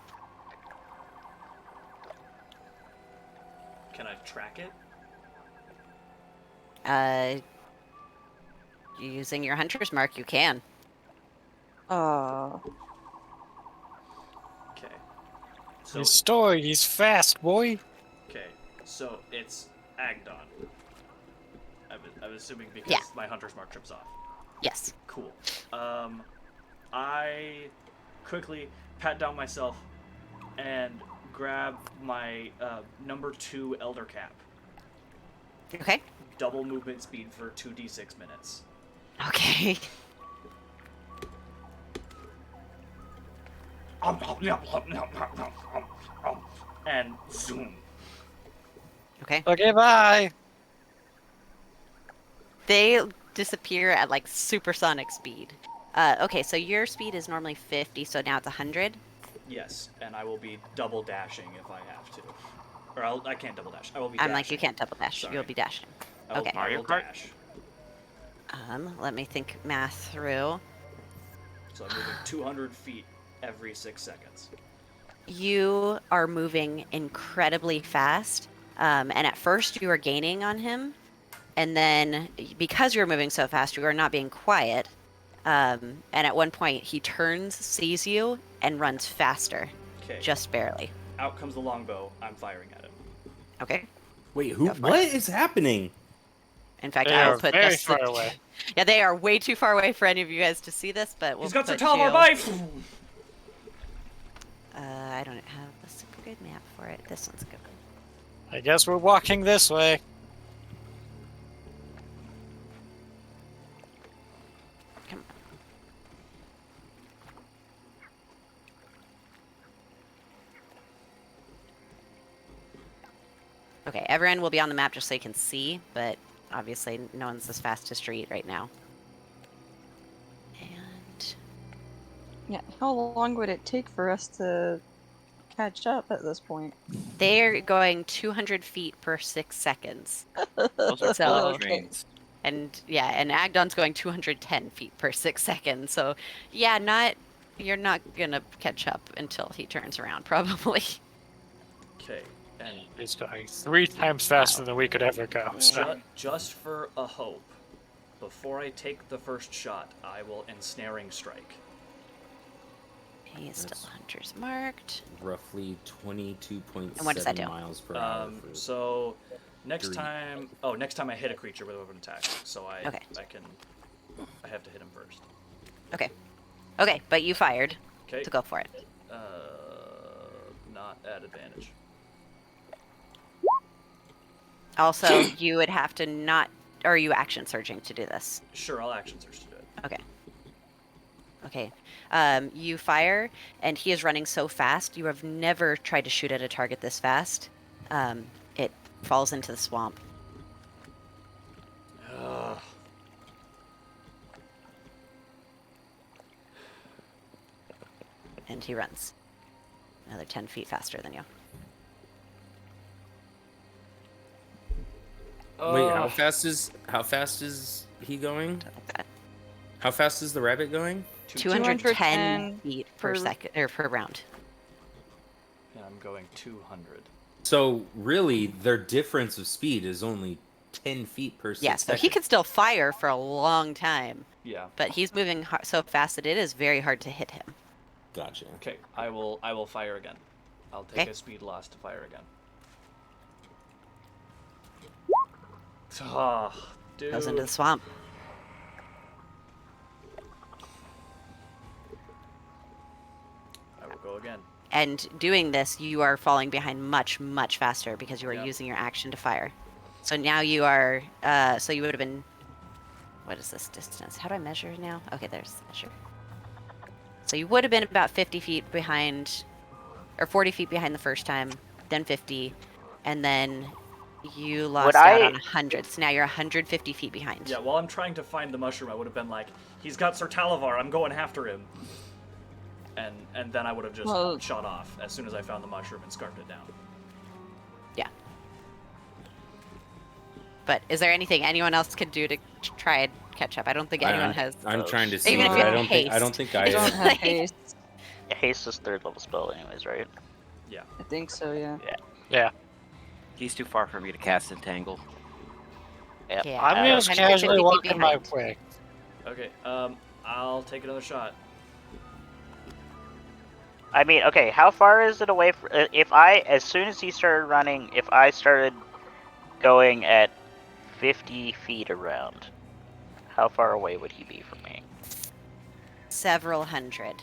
Can I track it? Using your hunter's mark, you can. Oh, Okay. So, His story, he's fast, boy. okay. So, it's Agdon. I'm assuming because Yeah. my hunter's mark trips off. Yes. Cool. I quickly pat down myself and grab my number 2 Elder Cap. Okay. Double movement speed for 2d6 minutes. Okay. And zoom. Okay. Okay, bye. They disappear at like supersonic speed. Okay, so your speed is normally 50, so now it's 100. Yes, and I will be double dashing if I have to. Or I can't double dash. I will be I'm dashing. like, you can't double dash. Sorry. You'll be dashing. I will, Okay. I Mario will Kart? dash. Let me think math through. So I'm moving 200 feet every 6 seconds. You are moving incredibly fast, and at first you are gaining on him, and then because you're moving so fast, you are not being quiet. And at one point, he turns, sees you, and runs faster, Okay. just barely. Out comes the longbow. I'm firing at him. Okay. Wait, who? Go for What it. is happening? In fact, They I will are put very this. far away. Yeah, they are way too far away for any of you guys to see this, but we'll He's got Sir put Talavar you. by! I don't have a super good map for it. This one's good. I guess we're walking this way. Come on. Okay, everyone will be on the map just so you can see, but obviously no one's as fast as Street right now. And yeah. How long would it take for us to catch up at this point? they're going 200 feet per 6 seconds. Those are So- bullet Okay. trains. And yeah, and Agdon's going 210 feet per 6 seconds. So yeah, you're not gonna catch up until he turns around, probably. Okay, and He's going 3 times faster than we could ever go. So. just for a hope, before I take the first shot, I will ensnaring strike. He is still That's- hunter's marked. Roughly 22.7 And what does that do? miles per hour. For So next Three. time I hit a creature with a weapon attack, so I Okay. I have to hit him first. Okay, but you fired, Okay. so go for it. Not at advantage. Also, you would have to not, or are you action surging to do this? Sure, I'll action search to do it. Okay. Okay. You fire, and he is running so fast. You have never tried to shoot at a target this fast. It falls into the swamp. Ugh. And he runs. Another 10 feet faster than you. Wait, how Ugh. fast is he going? How fast is the rabbit going? 210 210 feet per per- second or per round. And I'm going 200. So really, their difference of speed is only 10 feet per 6 Yeah, so seconds. he could still fire for a long time, Yeah. but he's moving so fast that it is very hard to hit him. Gotcha. Okay, I will fire again. I'll take Okay. a speed loss to fire again. Oh, dude. Goes into the swamp. I will go again. And doing this, you are falling behind much, much faster because you are Yep. using your action to fire. So now you are, so you would have been, what is this distance? How do I measure now? Okay, there's the measure. So you would have been about 50 feet behind, or 40 feet behind the first time, then 50, and then you lost out on 100. So now you're 150 feet behind. Yeah, while I'm trying to find the mushroom, I would have been like, he's got Sir Talavar, I'm going after him. And then I would have just Well- shot off as soon as I found the mushroom and scarfed it down. Yeah. But is there anything anyone else could do to try and catch up? I don't think anyone has. I'm trying to see, Even if but you I have don't think haste. I I don't have Like- haste. Yeah, haste is 3rd level spell, anyways, right? Yeah. I think so, yeah. Yeah. He's too far for me to cast Entangle. Yep. Yeah. I'm just 150 casually feet walking my behind. way. Okay, I'll take another shot. I mean, okay, how far is it away from... if I, as soon as he started running, if I started going at 50 feet around, how far away would he be from me? Several hundred.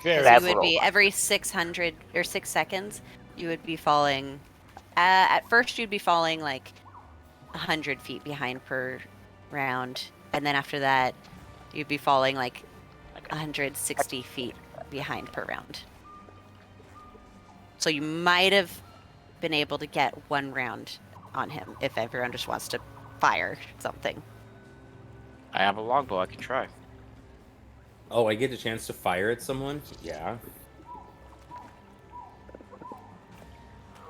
Very So you would Several be every 600 or 6 seconds, you would be falling. At first, you'd be falling like 100 feet behind per round, and then after that, you'd be falling like 160 feet behind per round. So you might have been able to get one round on him if everyone just wants to fire something. I have a longbow. I can try. Oh, I get a chance to fire at someone? Yeah.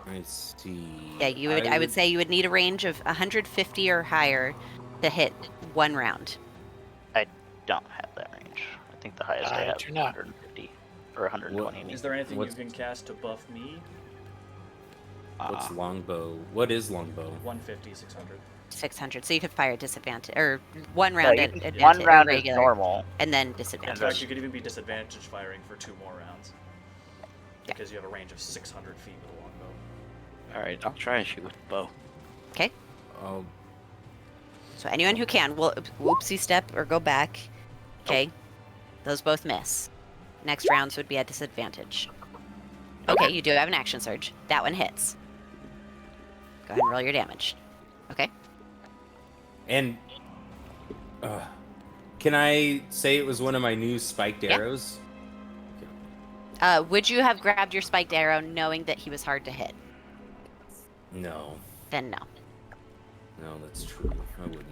I see. Yeah, you would. I would say you would need a range of 150 or higher to hit one round. I don't have that range. I think the highest I I have do is not. 150 or 120. Is there anything What's- you can cast to buff me? What's longbow? What is longbow? 150, 600. 600. So you could fire at disadvantage, or one No, round you at can- advantage, one or round is regular, normal. and then In disadvantage. fact, you could even be disadvantaged firing for 2 more rounds. Yeah. Because you have a range of 600 feet with a longbow. All right, I'll try and shoot with the bow. Okay. Oh, So anyone who can, will whoopsie step or go back. Okay. Those both miss. Next rounds would be at disadvantage. Okay, you do have an action surge. That one hits. Go ahead and roll your damage. Okay. and can I say it was one of my new spiked Yeah. arrows? Would you have grabbed your spiked arrow knowing that he was hard to hit? No, Then no. no, that's true. I wouldn't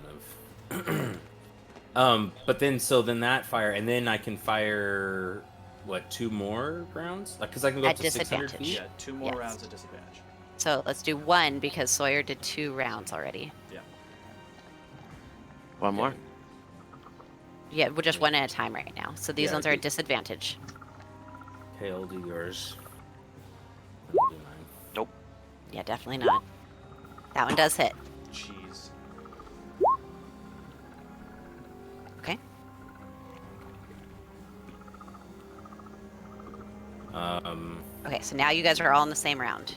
have. But then that fire, and then I can fire what, 2 more rounds? Because I can go At up to 600 disadvantage. feet. Yeah, 2 more Yes. rounds at disadvantage. So let's do one because Sawyer did 2 rounds already. Yeah. One more. Yeah, we're just one at a time right now. So these Yeah, ones are at do- disadvantage. Okay, I'll do yours. I'll do mine. Yeah, definitely not. That one does hit. Jeez. Okay. Okay, so now you guys are all in the same round.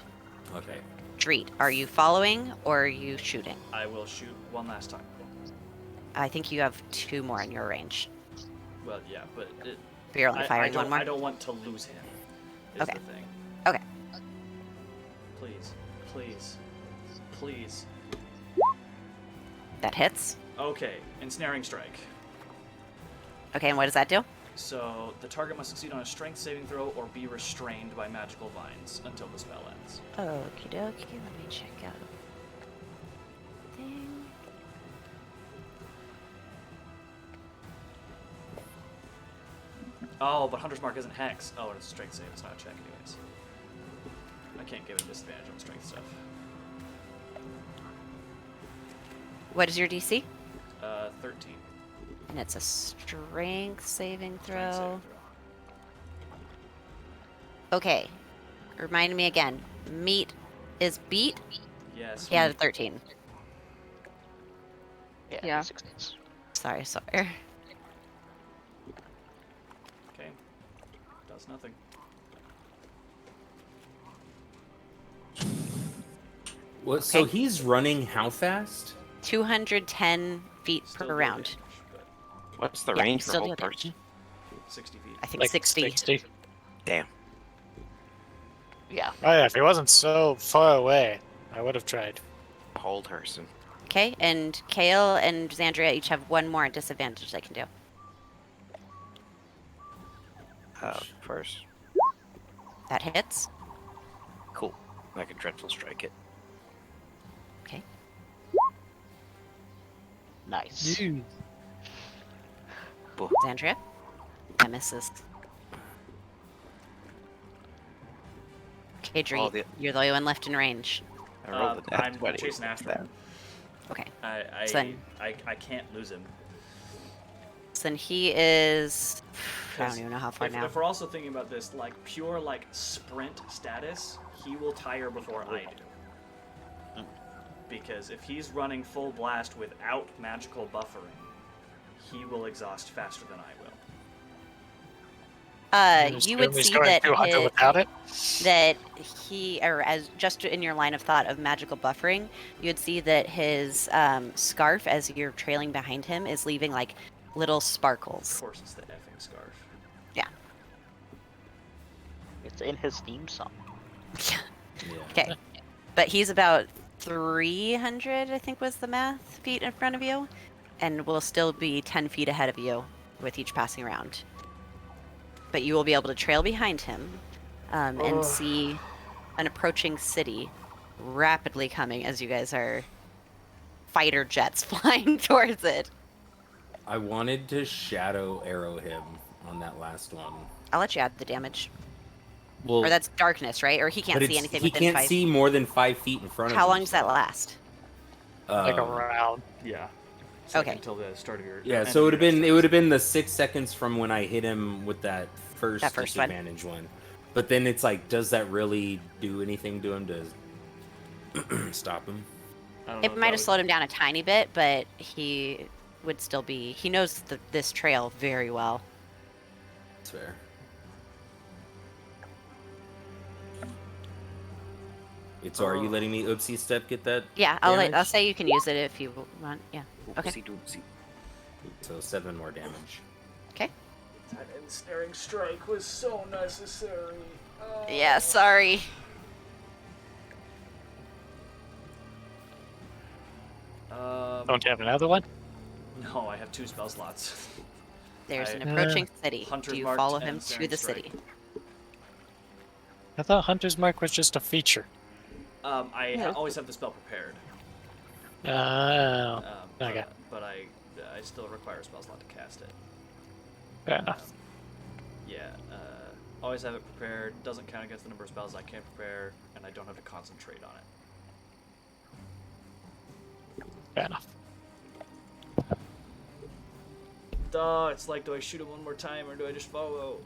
Okay. Dreet, are you following or are you shooting? I will shoot one last time. I think you have 2 more in your range. Well, yeah, but it, But you're only firing don't, one more? I don't want to lose him. Is Okay. the thing. Okay. Please, please, please. That hits. Okay, ensnaring strike. Okay, and what does that do? So the target must succeed on a strength saving throw or be restrained by magical vines until the spell ends. Okie dokie, let me check out. Thing. Oh, but Hunter's Mark isn't hex. Oh, it's a strength save. It's not a check, anyways. I can't give it a disadvantage on strength stuff. What is your DC? 13. And it's a strength saving throw. Strength saving Okay. Remind me again. Meat is beat? throw. Yes. Yeah, 13. Yeah. He succeeds. Sorry. Okay. Does nothing. What? So Okay. he's running how fast? 210 feet Still per deal round. damage, but What's the Yeah, range for still whole do damage. person? 60 feet. I think Like 60. Damn. Yeah. Oh yeah, if he wasn't so far away, I would have tried. Whole person. Okay, and Kale and Xandria each have one more disadvantage they can do. First. That hits. Cool. I can dreadful strike it. Okay. Nice. Xandria? That misses. Kadri, Oh, the- you're the only one left in range. I rolled a nat I'm 20 chasing with after that. him. Okay. I So then- I can't lose him. So then he is... I don't 'Cause even know how far if, now. if we're also thinking about this, like pure like sprint status, he will tire before I do. Because if he's running full blast without magical buffering, he will exhaust faster than I will. You would He's see going that 200 without it. he, or as just in your line of thought of magical buffering, you would see that his scarf, as you're trailing behind him, is leaving like little Of sparkles. course, it's the effing scarf. Yeah. It's in his theme song. Yeah. Okay. But he's about 300, I think was the math, feet in front of you, and will still be 10 feet ahead of you with each passing round. But you will be able to trail behind him and see an approaching city rapidly coming as you guys are fighter jets flying towards it. I wanted to shadow arrow him on that last one. I'll let you add the damage. Well, Or that's darkness, right? Or he can't but see anything he within can't 5. see more than 5 feet in front of him. How long does that so- last? Like a Um, round. Yeah. It's like Okay. until the start of your Yeah, end so of it your next would have turn. been the 6 seconds from when I hit him with that first That first one. disadvantage one. But then it's like, does that really do anything to him to stop him? I don't know It if might that have slowed him down a tiny bit, but he would still be... He knows this trail very well. That's fair. Wait, so are you letting me oopsie step get that? Yeah, I'll damage? say you can use it if you want. Yeah. Okay. Oopsie doopsie. So 7 more damage. Okay. That ensnaring strike was so necessary. Oh. Yeah, sorry. Don't you have another one? No, I have 2 spell slots. There's an I- approaching city. Hunter's Do you Mark follow and him to Ensnaring the Strike. city? I thought Hunter's Mark was just a feature. I always have the spell prepared. Oh, But, okay. but I still require a spell slot to cast it. Fair enough. Yeah, always have it prepared. Doesn't count against the number of spells I can prepare, and I don't have to concentrate on it. Fair enough. Duh, it's like, do I shoot him one more time, or do I just follow?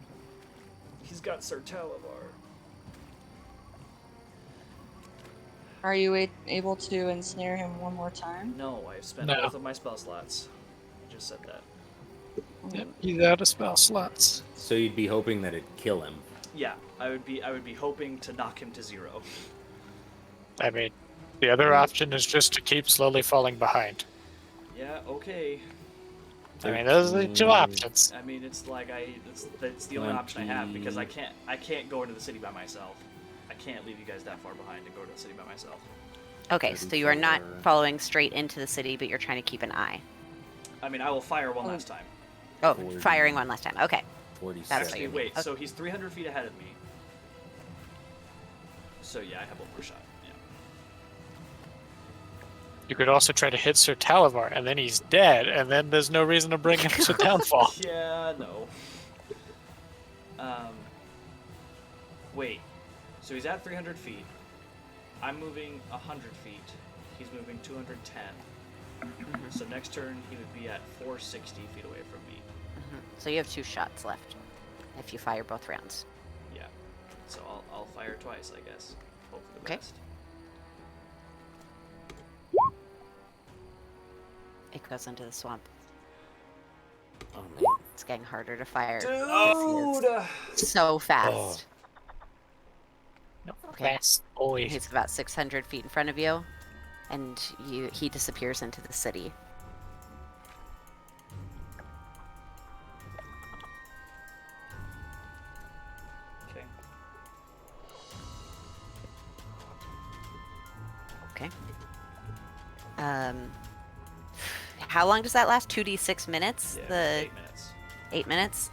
He's got Sir Talavar. Are you able to ensnare him one more time? No, I've spent No. both of my spell slots. I just said that. Yep, he's out of spell slots. So you'd be hoping that it'd kill him. Yeah, I would be hoping to knock him to 0. I mean, the other option is just to keep slowly falling behind. Yeah, okay. I mean, those are the 2 options. I mean, it's like it's the only option I have because I can't go into the city by myself. I can't leave you guys that far behind and go to the city by myself. Okay, so you are not 34. following straight into the city, but you're trying to keep an eye. I mean, I will fire one last time. Oh, 40. firing one last time. Okay. 47. That's Actually, you mean. wait. Okay. So he's 300 feet ahead of me. So yeah, I have one more shot. Yeah. You could also try to hit Sir Talavar, and then he's dead, and then there's no reason to bring him to downfall. Yeah, no. Wait. So he's at 300 feet. I'm moving 100 feet. He's moving 210. So next turn, he would be at 460 feet away from me. So you have 2 shots left if you fire both rounds. Yeah. So I'll fire twice, I guess. Hope for the Okay. best. It goes into the swamp. Oh man. It's getting harder to fire. Dude! So fast. No, Okay. fast boy. He's about 600 feet in front of you, and he disappears into the city. Okay. Okay. How long does that last? 2d6 minutes? Yeah, The 8 minutes. 8 minutes?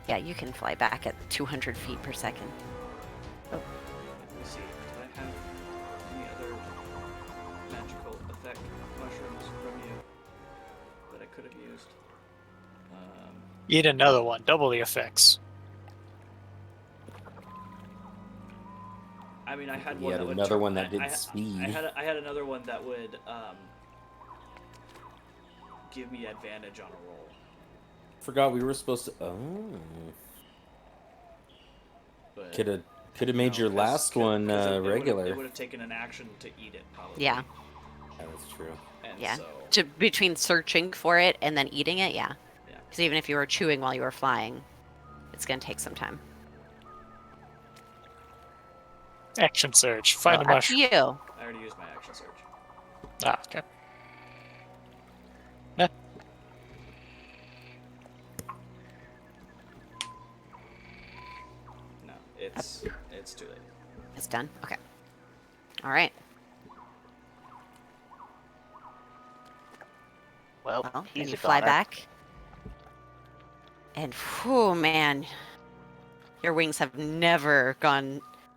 Yeah, you can fly back at 200 feet per second. Let me see. Do I have any other magical effect mushrooms from you that I could have used? Eat another one. Double the effects. I mean, I had He one had that would another turn- one that I- did I, speed. I had another one that would give me advantage on a roll. Forgot we were supposed to. Oh. But Could have made no, your 'cause- last one regular. It would have taken an action to eat it, probably. Yeah. Yeah, that's true. And Yeah. so, Between searching for it and then eating it, yeah. Yeah. Because even if you were chewing while you were flying, it's going to take some time. Action surge. Find a Well, up to mushroom. you. I already used my action surge. Ah, okay. No, it's too late. It's done? Okay. All right. Well, Well, then he's you a fly goner. back. And, whew, man. Your wings have never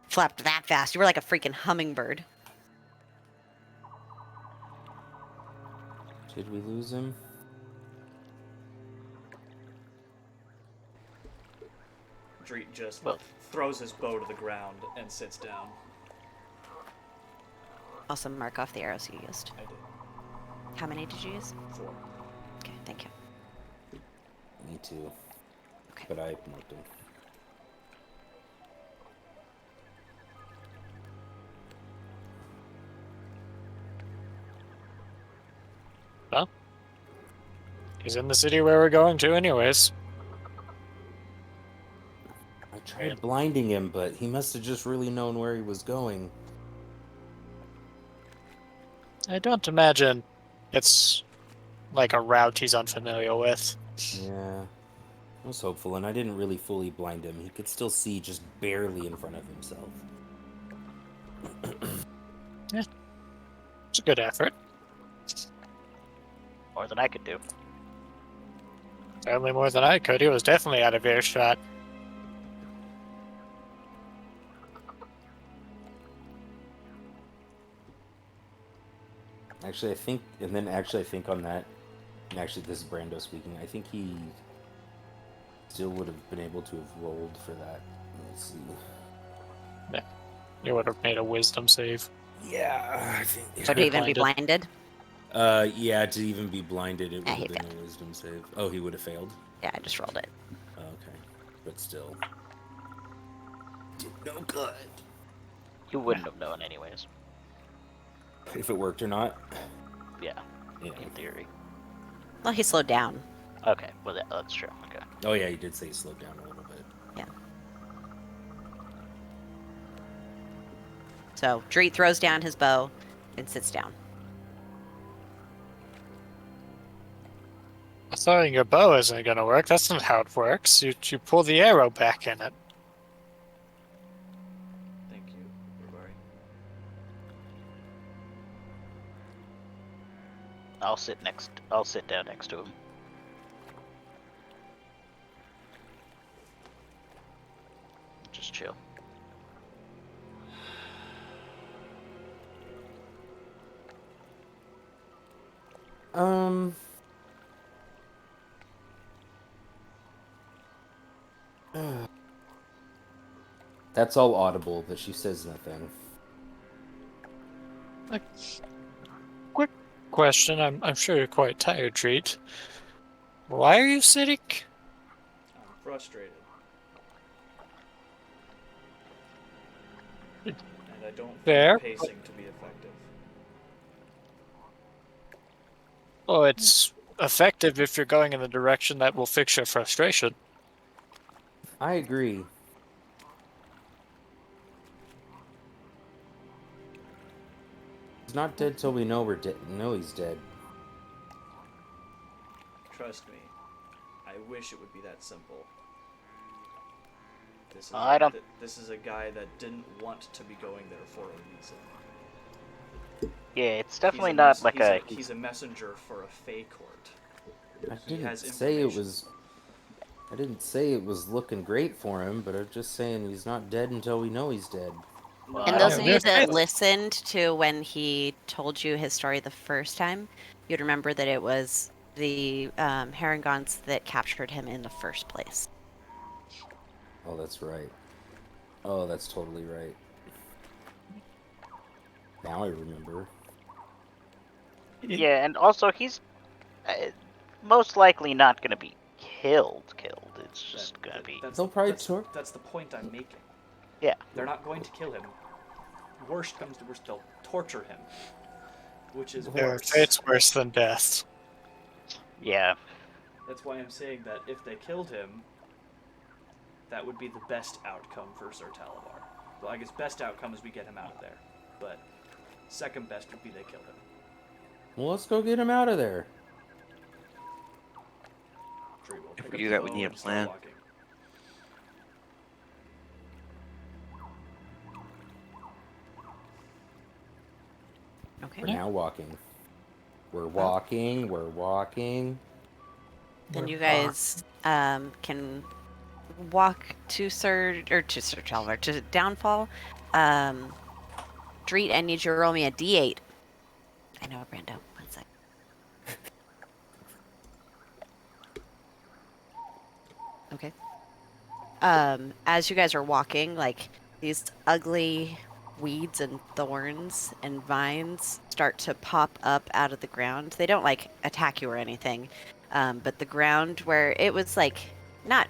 flapped that fast. You were like a freaking hummingbird. Did we lose him? Dreet just Well- throws his bow to the ground and sits down. Also, mark off the arrows you used. I did. How many did you use? 4. Okay, thank you. Me too. Okay. But I marked him. Well, he's in the city where we're going to, anyways. I tried blinding him, but he must have just really known where he was going. I don't imagine it's like a route he's unfamiliar with. Yeah. I was hopeful, and I didn't really fully blind him. He could still see just barely in front of himself. It's a good effort. More than I could do. Certainly more than I could. He was definitely out of earshot. Actually, I think on that, and actually this is Brando speaking, I think he still would have been able to have rolled for that. Let's see. You would have made a wisdom save. Yeah, I think. So to even be blinded. blinded? Yeah, to even be blinded, it would Yeah, have he been a wisdom save. Oh, he would have failed? Yeah, I just rolled it. Oh, okay. But still. Did no good. You wouldn't have known anyways. If it worked or not? Yeah, Yeah. in theory. Well, he slowed down. Okay, well that's true. Okay. Oh, yeah, you did say he slowed down a little bit. Yeah. So Dreet throws down his bow and sits down. Throwing your bow isn't going to work. That's not how it works. You pull the arrow back in it. Thank you, Rubari. I'll sit down next to him. Just chill. Um... That's all audible, but she says nothing. question. I'm sure you're quite tired, Treat. Why are you sitting? I'm frustrated. And I don't Fair. find pacing to be effective. Oh, it's effective if you're going in the direction that will fix your frustration. I agree. He's not dead till we know we're dead. No, he's dead. Trust me, I wish it would be that simple. I don't. This is a guy that didn't want to be going there for a reason. Yeah, it's definitely not like a. He's a messenger for a Fey court. I He didn't has say it information. was. I didn't say it was looking great for him, but I'm just saying he's not dead until we know he's dead. No, And I those don't- of Yeah, you that fair. listened to when he told you his story the first time, you'd remember that it was the Harringons that captured him in the first place. Oh, that's right. Oh, that's totally right. Now I remember. Yeah, and also he's most likely not going to be killed. It's just going to be. They'll probably tor- That's the point I'm making. Yeah. They're not going to kill him. Worst comes to worst, they'll torture him, which is worse. It's worse than death. Yeah. That's why I'm saying that if they killed him, that would be the best outcome for Sir Talavar. Well, I guess best outcome is we get him out of there, but second best would be they kill him. Well, let's go get him out of there. Tree will If pick we up do the that, we bow need a and start plan. walking. Okay. We're now walking. We're walking. We're walking. Then you guys can walk to Sir Talvar to Downfall. Dreet, I need you to roll me a D8. I know, Brando. One sec. Okay. As you guys are walking, like these ugly weeds and thorns and vines start to pop up out of the ground. They don't like attack you or anything, but the ground where it was like not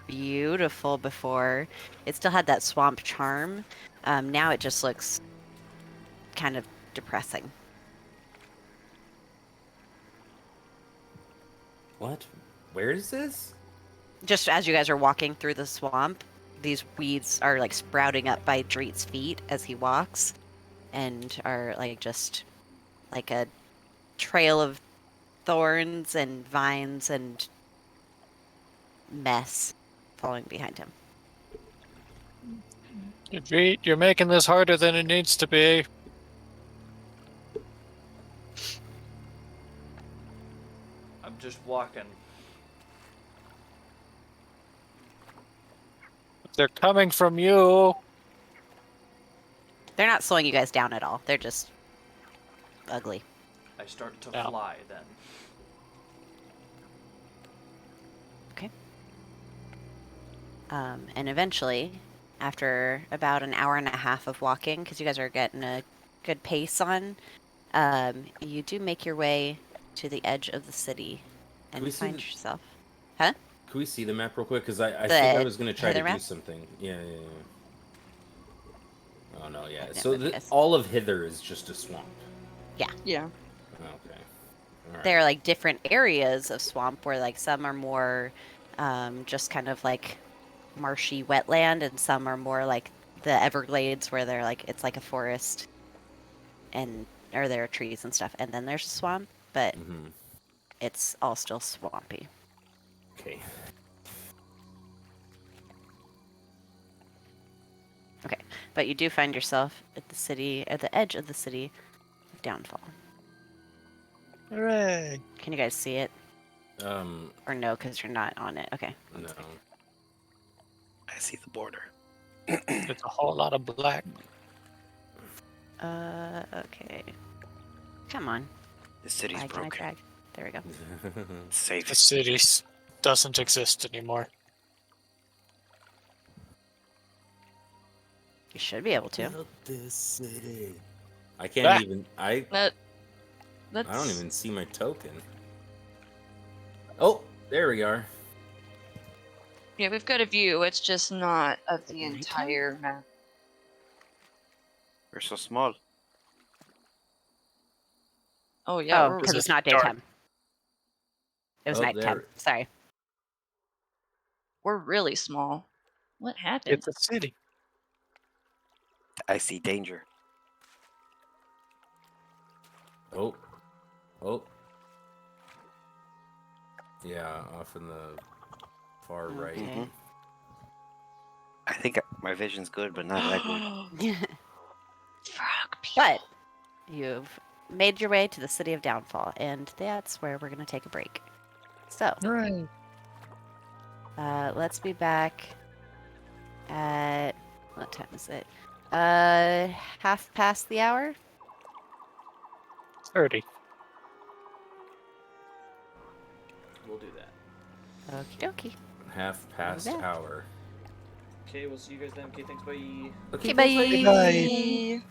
beautiful before, it still had that swamp charm. Now it just looks kind of depressing. What? Where is this? Just as you guys are walking through the swamp, these weeds are like sprouting up by Dreet's feet as he walks and are like just like a trail of thorns and vines and mess following behind him. Treat, you're making this harder than it needs to be. I'm just walking. They're coming from you. They're not slowing you guys down at all. They're just ugly. I start to Yeah. fly then. Okay. And eventually, after about an hour and a half of walking, because you guys are getting a good pace on, you do make your way to the edge of the city and we see find the- yourself. Can we see the map real quick? Because I The think I was going to try to Hither do map? something. Yeah. Oh, no, yeah. No, So yes. all of Hither is just a swamp. Yeah. Okay. All right. There are like different areas of swamp where like some are more just kind of like marshy wetland and some are more like the Everglades where they're like it's like a forest and or there are trees and stuff, and then there's a swamp, but Mm-hmm. it's all still swampy. Okay. Okay, but you do find yourself at the edge of the city of Downfall. Hooray! Can you guys see it Um, or no? Because you're not on it. Okay. no. I see the border. It's a whole lot of black. Okay. Come on. The city's Why can I broken. drag? There we go. Save The it. city doesn't exist anymore. You should be able to. Build this city. I can't even. let's. I don't even see my token. Oh, there we are. Yeah, we've got a view. It's just not of the Nighttime? entire map. We're so small. Oh yeah, Oh, we're because Because it's it's not dark. daytime. It was Oh, nighttime. there. Sorry. we're really small. What happened? It's a city. I see danger. Oh. Oh. Yeah, off in the far right. Okay. Mhm. I think my vision's good, but not that good. Frog people. But you've made your way to the city of Downfall, and that's where we're going to take a break. So, Right. let's be back at what time is it? 1/2 past the hour. 30. We'll do that. Okie dokie. Half past back. hour. Okay, we'll see you guys then. Okay, thanks, bye. Okay, thanks, bye. Bye.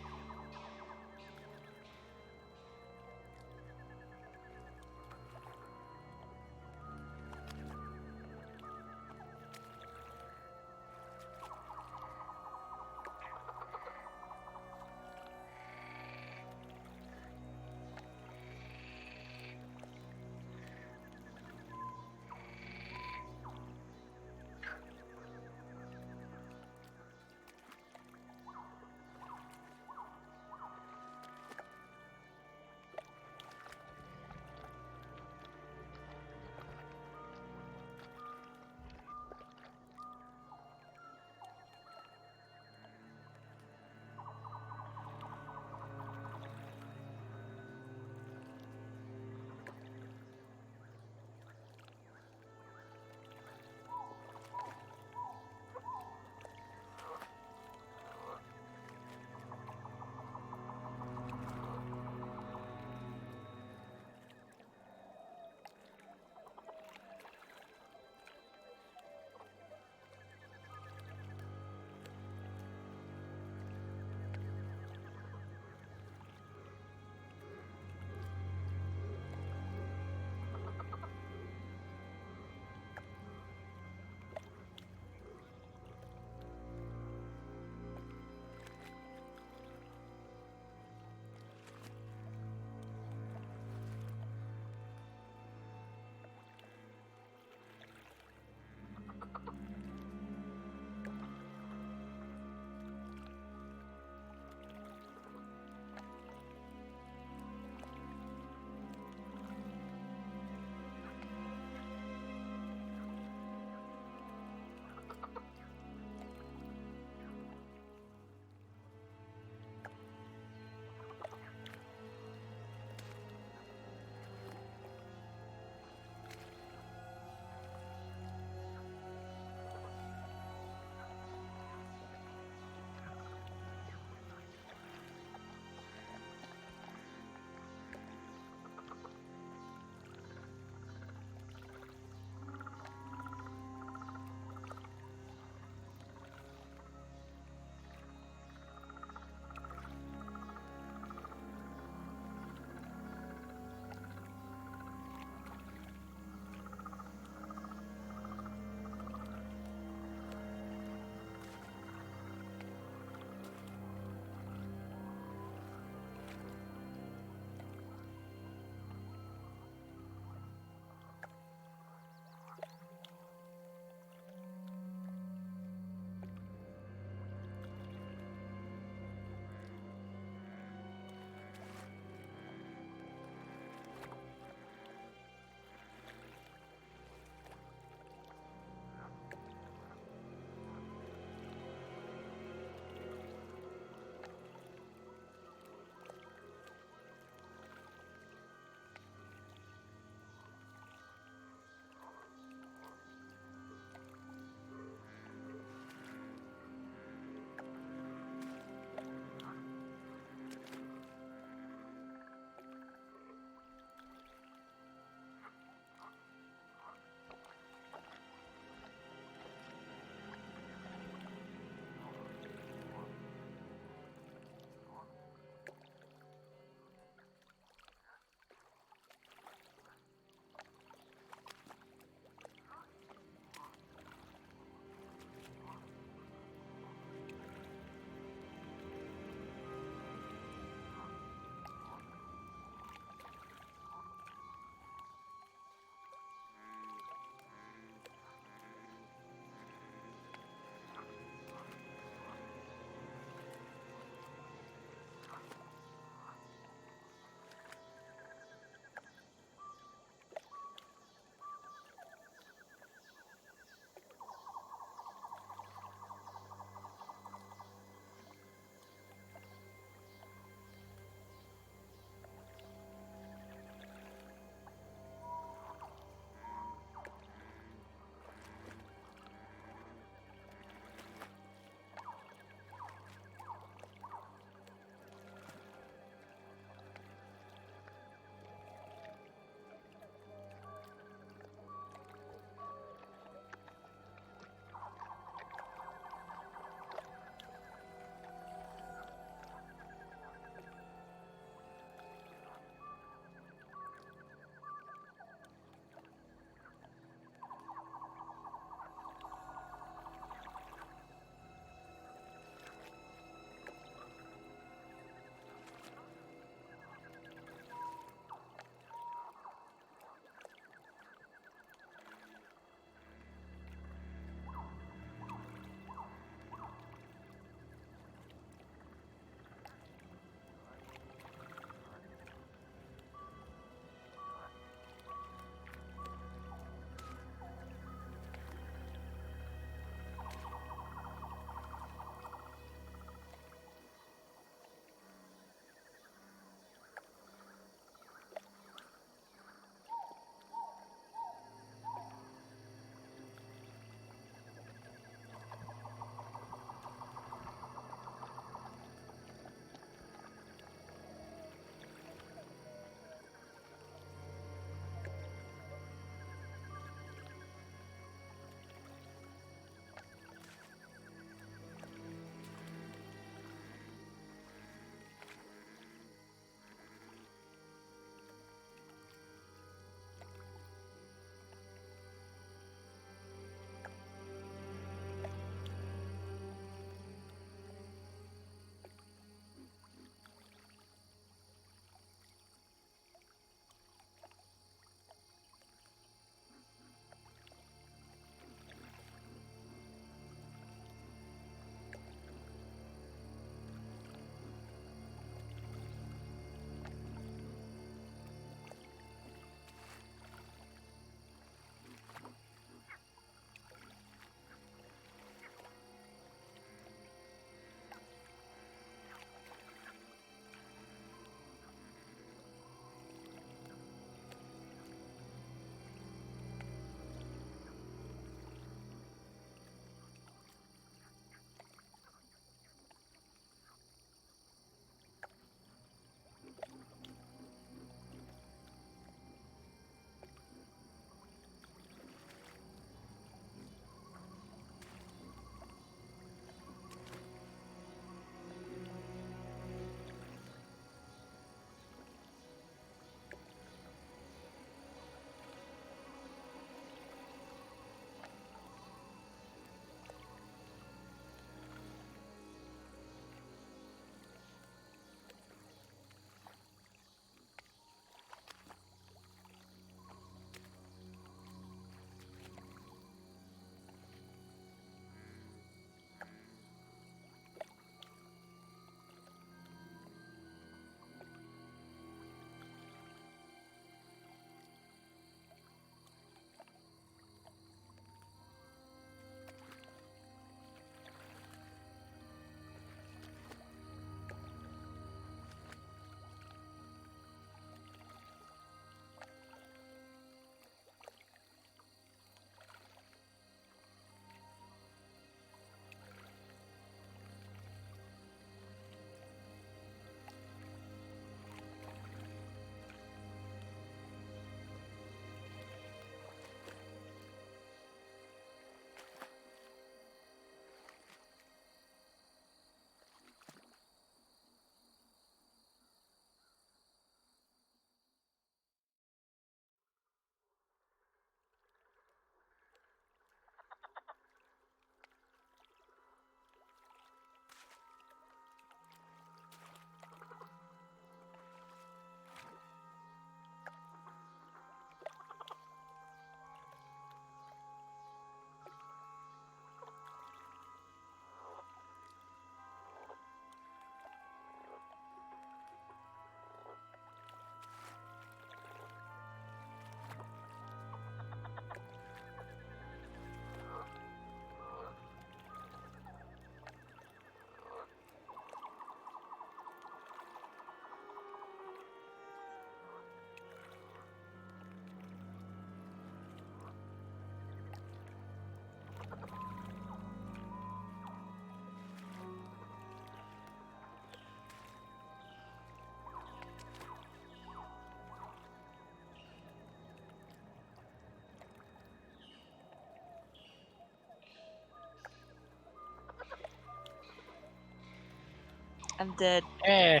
I'm dead. Eh,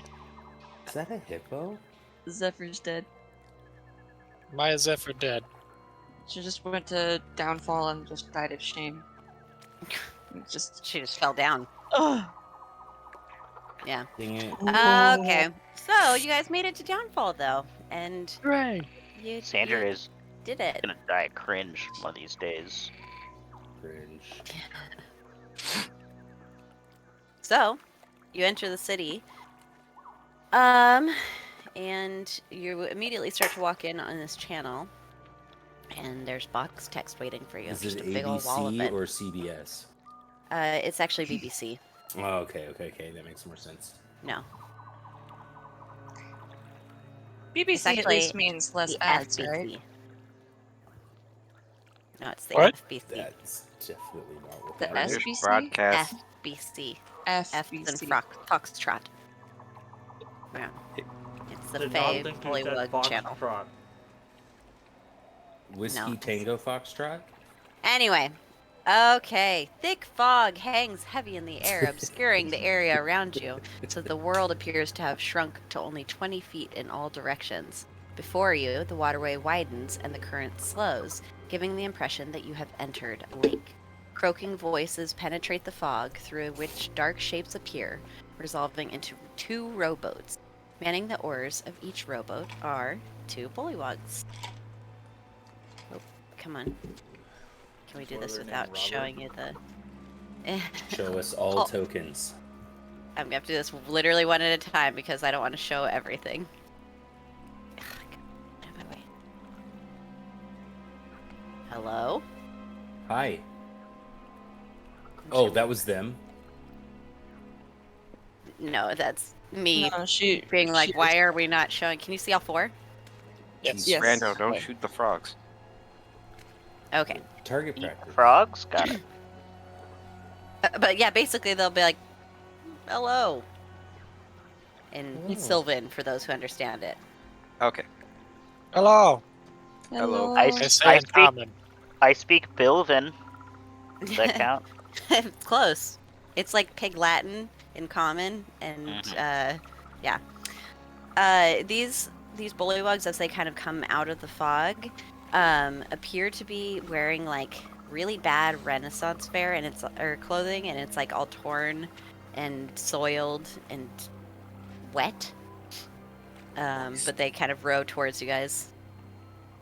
Is that a hippo? Zephyr's dead. my Zephyr dead. She just went to downfall and just died of shame. It's just. She just fell down. Ugh. Yeah. Dang it. Okay. So you guys made it to Downfall though, and Hooray! you Sandra is did it. gonna die of cringe one of these days. Cringe. So you enter the city. And you immediately start to walk in on this channel, and there's box text waiting for you. Is Just it a big old wall of ABC it. or CBS? It's actually BBC. Oh, okay. That makes more sense. No, BBC at actually least means less the ads, FBC. right? No, it's the What? FBC. That's definitely not what The that is. British SBC? broadcast. FBC. F and FBC. Foxtrot. Yeah. It's the Did Fae not think you said Bullywug channel. Foxtrot. Whiskey No. Tango Foxtrot? Anyway, okay. Thick fog hangs heavy in the air, obscuring the area around you, so the world appears to have shrunk to only 20 feet in all directions. Before you, the waterway widens and the current slows, giving the impression that you have entered a lake. Croaking voices penetrate the fog, through which dark shapes appear, resolving into 2 rowboats. Manning the oars of each rowboat are 2 bullywugs. Oh, come on. Can we do What are this their without name, showing you the... Show us all Oh. tokens. I'm gonna have to do this literally one at a time because I don't want to show everything. Ugh, get out of my way. Hello? Hi. Oh, that was them. No, that's me No, she being like, she- why are we not showing? Can you see all 4? Yes. Yes. Rando, don't Okay. shoot the frogs. Okay. Target Eat practice. frogs? Got it. But yeah, basically they'll be like, hello. In Oh. Sylvan, for those who understand it. Okay. Hello. Hello. I I s- say in speak- common. I speak Bilvin. Does that count? It's close. It's like Pig Latin in common, and Mhm. yeah. These bullywugs, as they kind of come out of the fog, appear to be wearing like really bad Renaissance fair and it's or clothing, and it's like all torn and soiled and wet. But they kind of row towards you guys.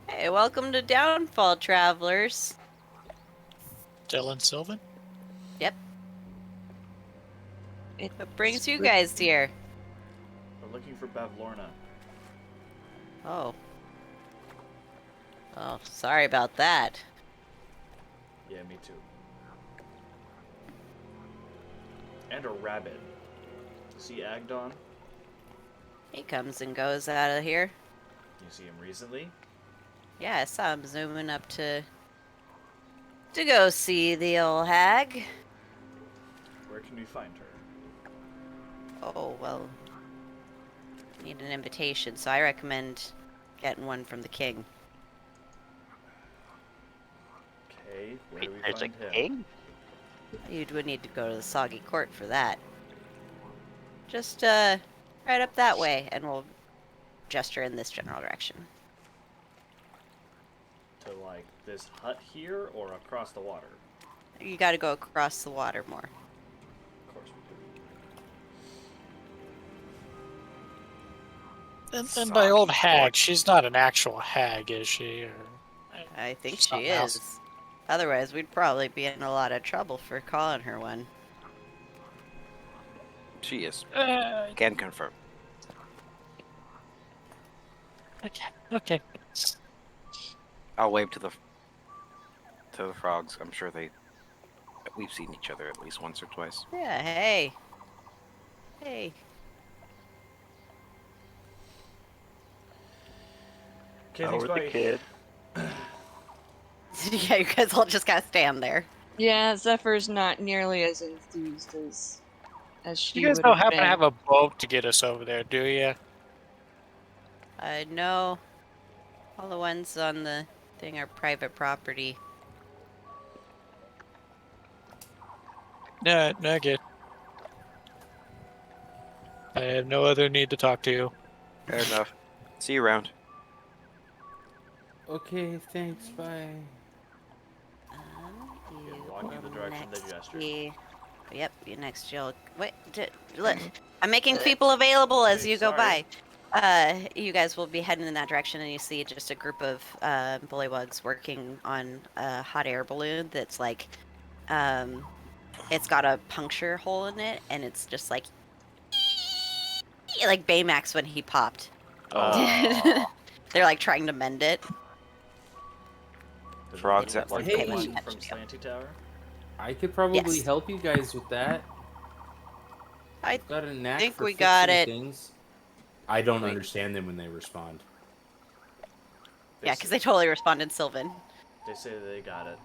Hey, welcome to Downfall, travelers. Dylan Sylvan? What brings you guys here? We're looking for Bavlorna. Oh. Oh, sorry about that. Yeah, me too. And a rabbit. See Agdon? He comes and goes out of here. You see him recently? Yeah, I saw him zooming up to go see the old hag. Where can we find her? Oh, well, need an invitation, so I recommend getting one from the king. Okay, where Wait, do we there's a find him? king? You would need to go to the Soggy Court for that. Just, right up that way, and we'll gesture in this general direction. To like this hut here or across the water? You gotta go across the water more. Of course we do. And by old Soggy hag, Court. she's not an actual hag, is she? Or I think she something is. else? Otherwise, we'd probably be in a lot of trouble for calling her one. She is. Uh, Can confirm. okay. Okay. I'll wave to the frogs. I'm sure we've seen each other at least once or twice. Yeah, hey. Hey. Okay, How thanks, are buddy. the kid? Yeah, you guys all just gotta stand there. Yeah, Zephyr's not nearly as enthused as she You guys would don't have happen been. to have a boat to get us over there, do you? No. All the ones on the thing are private property. No, no good. I have no other need to talk to you. Fair enough. See you around. Okay, thanks. Bye. You're You walking in the will direction they next gestured. Yep, you next you'll wait. Look, I'm making people available as Hey, you go sorry. by. You guys will be heading in that direction, and you see just a group of bullywugs working on a hot air balloon that's like, it's got a puncture hole in it, and it's just like Baymax when he popped. Oh. They're like trying to mend it. Does Frogs anyone at like Hey. the one Attention from to you. Slanty Tower? I could probably Yes. help you guys with that. I I've got a knack think for we fixing got it. things. I don't Wait. understand them when they respond. Yeah, because they totally responded Sylvan. They say they got it.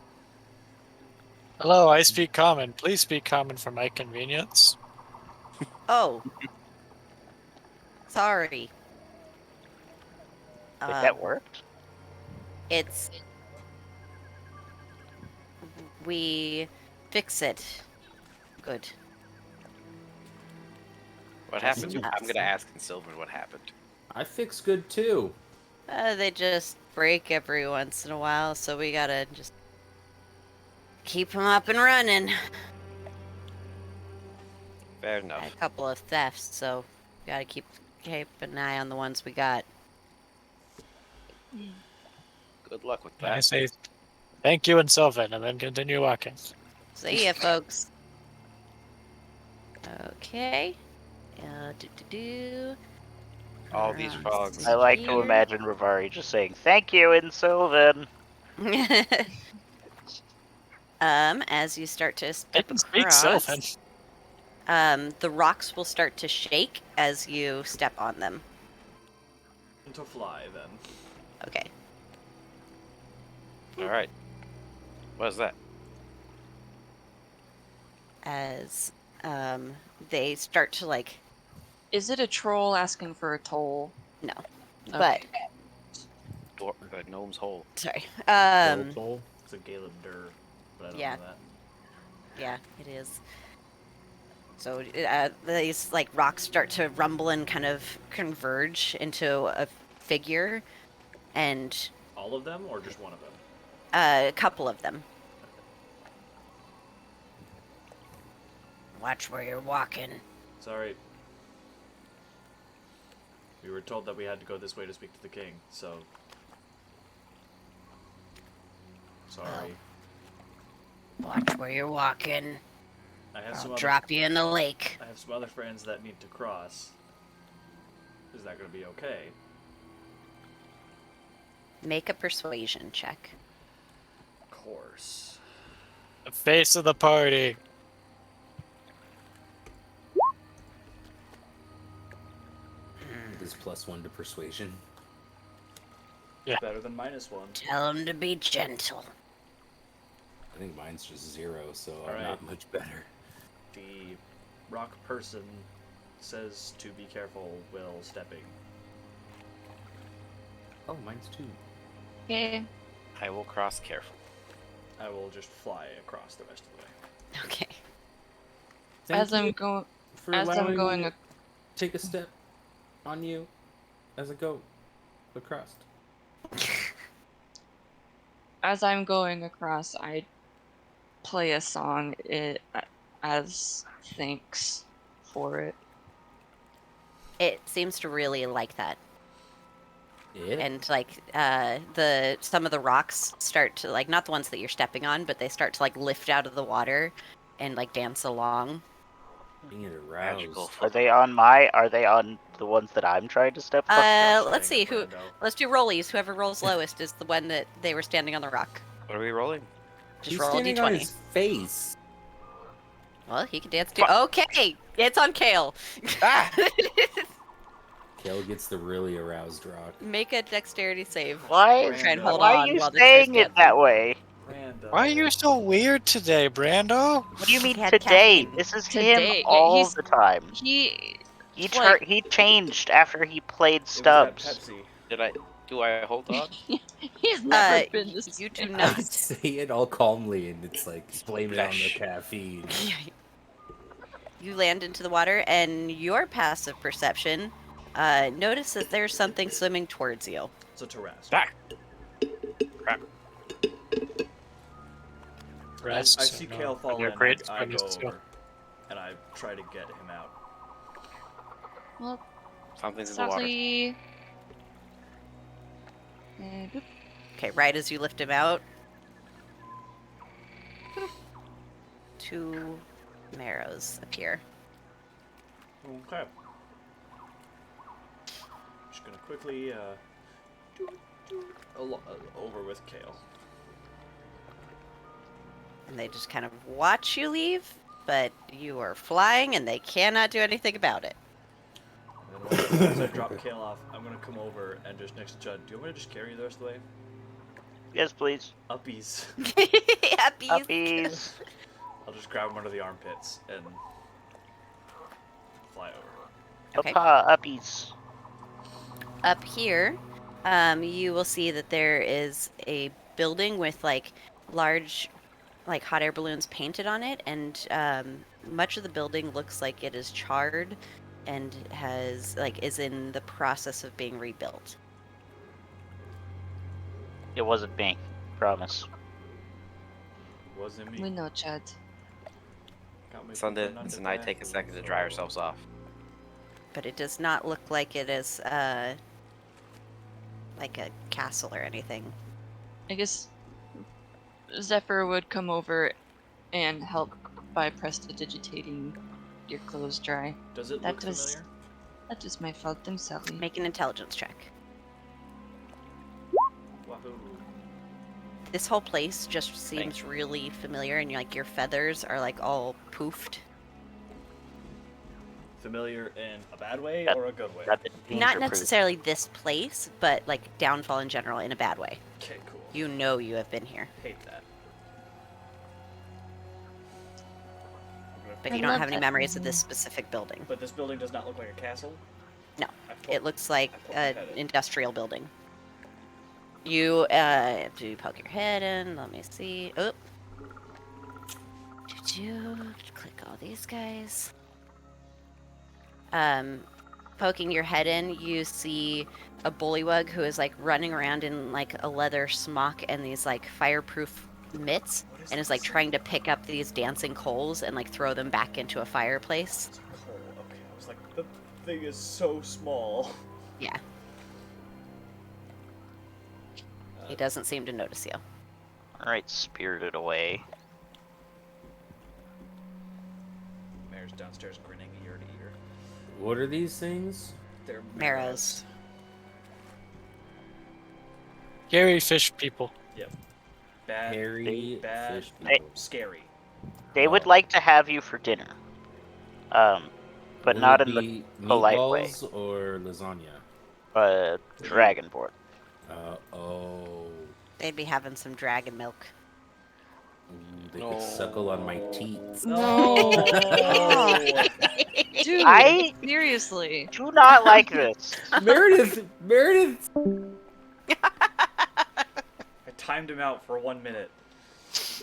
Hello, I speak common. Please speak common for my convenience. Oh, sorry. Think that worked? It's we fix it. Good. What Just happened? I'm gonna ask in Sylvan what happened. I fix good too. They just break every once in a while, so we gotta just keep them up and running. Fair Had enough. a couple of thefts, so gotta keep an eye on the ones we got. Good luck with I that. say thank you and Sylvan, and then continue walking. See ya, folks. Okay. Do. All these frogs. I like to imagine Rivari just saying thank you in Sylvan. As you start to I step can speak across, Sylvan. the rocks will start to shake as you step on them. To fly, then. Okay. All right. What is that? As they start to like Is it a troll asking for a toll? no, Okay. but Gnome's hole. sorry. Toll. It's a Galeb Dur, but I don't Yeah. know that. Yeah, it is. So these like rocks start to rumble and kind of converge into a figure, and All of them, or just one of them? a couple of them. Watch where you're walking. Sorry. We were told that we had to go this way to speak to the king, so... Sorry. Watch where you're walking. I have I'll some other... drop you in the lake. I have some other friends that need to cross. Is that going to be okay? Make a persuasion check. Of course. The face of the party. Is +1 to persuasion. Better than -1. Tell him to be gentle. I think mine's just 0, so I'm Alright. not much better. The rock person says to be careful while stepping. Oh, mine's 2. Okay. I will cross careful. I will just fly across the rest of the way. Okay. As I'm going, for as I'm allowing going, me to take a step on you as I go across. as I'm going across, I play a song as thanks for it. It seems to really like that. Yeah. And like some of the rocks start to like, not the ones that you're stepping on, but they start to like lift out of the water and like dance along. Being aroused. Magical. Are they on the ones that I'm trying to step on? Let's see Hang on, who. Brando. Let's do rollies. Whoever rolls lowest is the one that they were standing on the rock. What are we rolling? Just He's roll a standing on d20. his face. Well, he can dance too. Okay, it's on Kale. Ah! Kale gets the really aroused rock. Make a dexterity save. Why? Try and Brando. hold Why on are you while this guy's saying it dancing. that way? Brando. Why are you so weird today, Brando? What do you mean He had today? caffeine. This is Today, him all he's- the time. He He he changed after he played It was Stubbs. that Pepsi. Do I hold on? he's never been You this. do I not. say it all calmly, and it's like blame it on the Gosh. caffeine. You land into the water, and your passive perception notice that there's something swimming towards you. It's a Tarrasque. Ah! Crap. I Rest, see Kale fall they're in, great I swimmers, go too. over, and I try to get him out. Well, Something's in the water. sadly. Boop. Okay, right as you lift him out, 2 marrows appear. Okay. Just gonna quickly over with Kale. And they just kind of watch you leave, but you are flying and they cannot do anything about it. And then as I drop Kale off, I'm gonna come over and just next to Judd. Do you want me to just carry you the rest of the way? Yes, please. Uppies. Uppies. Puppies. I'll just grab him under the armpits and fly over. Okay. Papa, uppies. Up here, you will see that there is a building with like large, like hot air balloons painted on it, and much of the building looks like it is charred and is in the process of being rebuilt. It wasn't me. Promise. Wasn't We me. know, Chad. Can't wait for Sunday none to and I die. take a second to dry ourselves off. But it does not look like it is like a castle or anything. I guess Zephyr would come over and help by prestidigitating your clothes dry. Does it That look was- familiar? That is my fault, I'm sorry. Make an intelligence check. Wahoo. This whole place just seems really familiar, and like your feathers are like all poofed. Familiar in a bad way That- or a good way? Not Not necessarily this place, but like Downfall in general in a bad way. Okay, cool. You know you have been here, Hate that. but I you don't love have any that memories of feeling. this specific building. But this building does not look like a castle? No, I poke- It looks like I poke my an head in. industrial building. You do poke your head in. Let me see. Oh, did you click all these guys? Poking your head in, you see a bullywug who is like running around in like a leather smock and these like fireproof mitts, What is and is this? like trying to pick up these dancing coals and like throw them back into a fireplace. It's a coal. Okay, I was like, the thing is so small. Yeah. He doesn't seem to notice you. Alright, spirited away. Mayor's downstairs grinning ear to ear. What are these things? They're Marrows. Gary fish people. Yep. Bad. Hairy bad. fish Hey. people. Scary. They would Oh. like to have you for dinner. But Will not it in the be polite way. meatballs or lasagna? Dragonborn. Oh. They'd be having some dragon milk. Ooh, they could suckle on my teats. No. Dude, I seriously. do not like this. Meredith! I timed him out for 1 minute.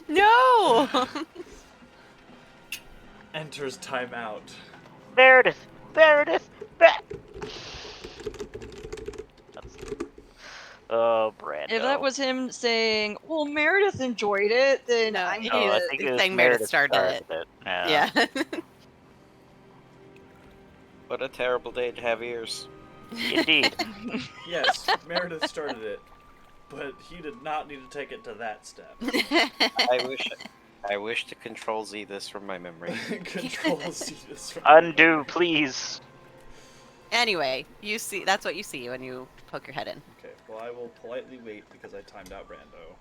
No! Enters timeout. Meredith! Oh, Brando. If that was him saying, well, Meredith enjoyed it, then No, I'm he- Oh, I He's think it was saying Meredith Meredith started it. Yeah. Yeah. What a terrible day to have ears. Indeed. Yes, Meredith started it, but he did not need to take it to that step. I wish to control Z this from my memory. Control Z this from Undo, please. Anyway, you see, that's what you see when you poke your head in. Okay, well, I will politely wait because I timed out Brando.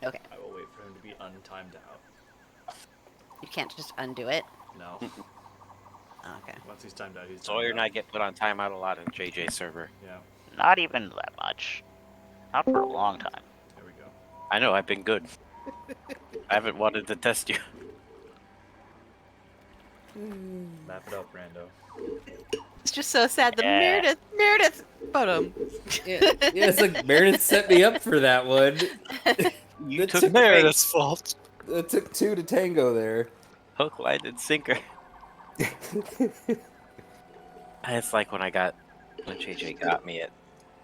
Okay. I will wait for him to be untimed out. You can't just undo it. No. Okay. Once he's timed out, he's timed Sawyer and out. I get put on timeout a lot in JJ server. Yeah, Not even that much. Not for a long time. there we go. I know, I've been good. I haven't wanted to test you. Map it up, Brando. It's just so sad. The Yeah. Meredith photo. Yeah, it's like Meredith set me up for that one. You That took took Meredith's fault. It took two to tango there. hook, line, and sinker. It's like when JJ got me at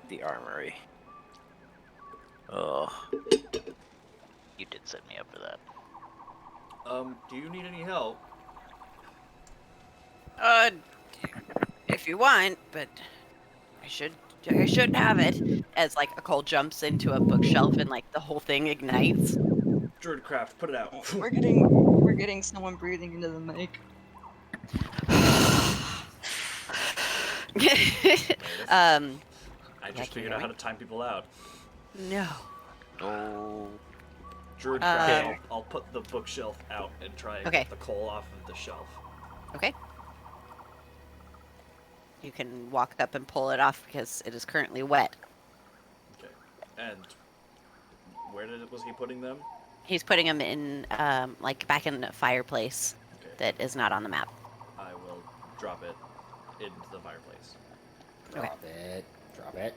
the armory. Oh, You did set me up for that. Do you need any help? If you want, but I should have it. As like a coal jumps into a bookshelf and like the whole thing ignites. Druidcraft, put it out. We're getting someone breathing into the mic. um, I Yeah, just can you figured hear out how me? to time people out. no. no. Druidcraft, I'll put the bookshelf out and try and Okay. get the coal off of the shelf. Okay. You can walk up and pull it off because it is currently wet. Okay. And was he putting them? He's putting them in, like back in a fireplace Okay. that is not on the map. I will drop it into the fireplace. Drop it. Drop it.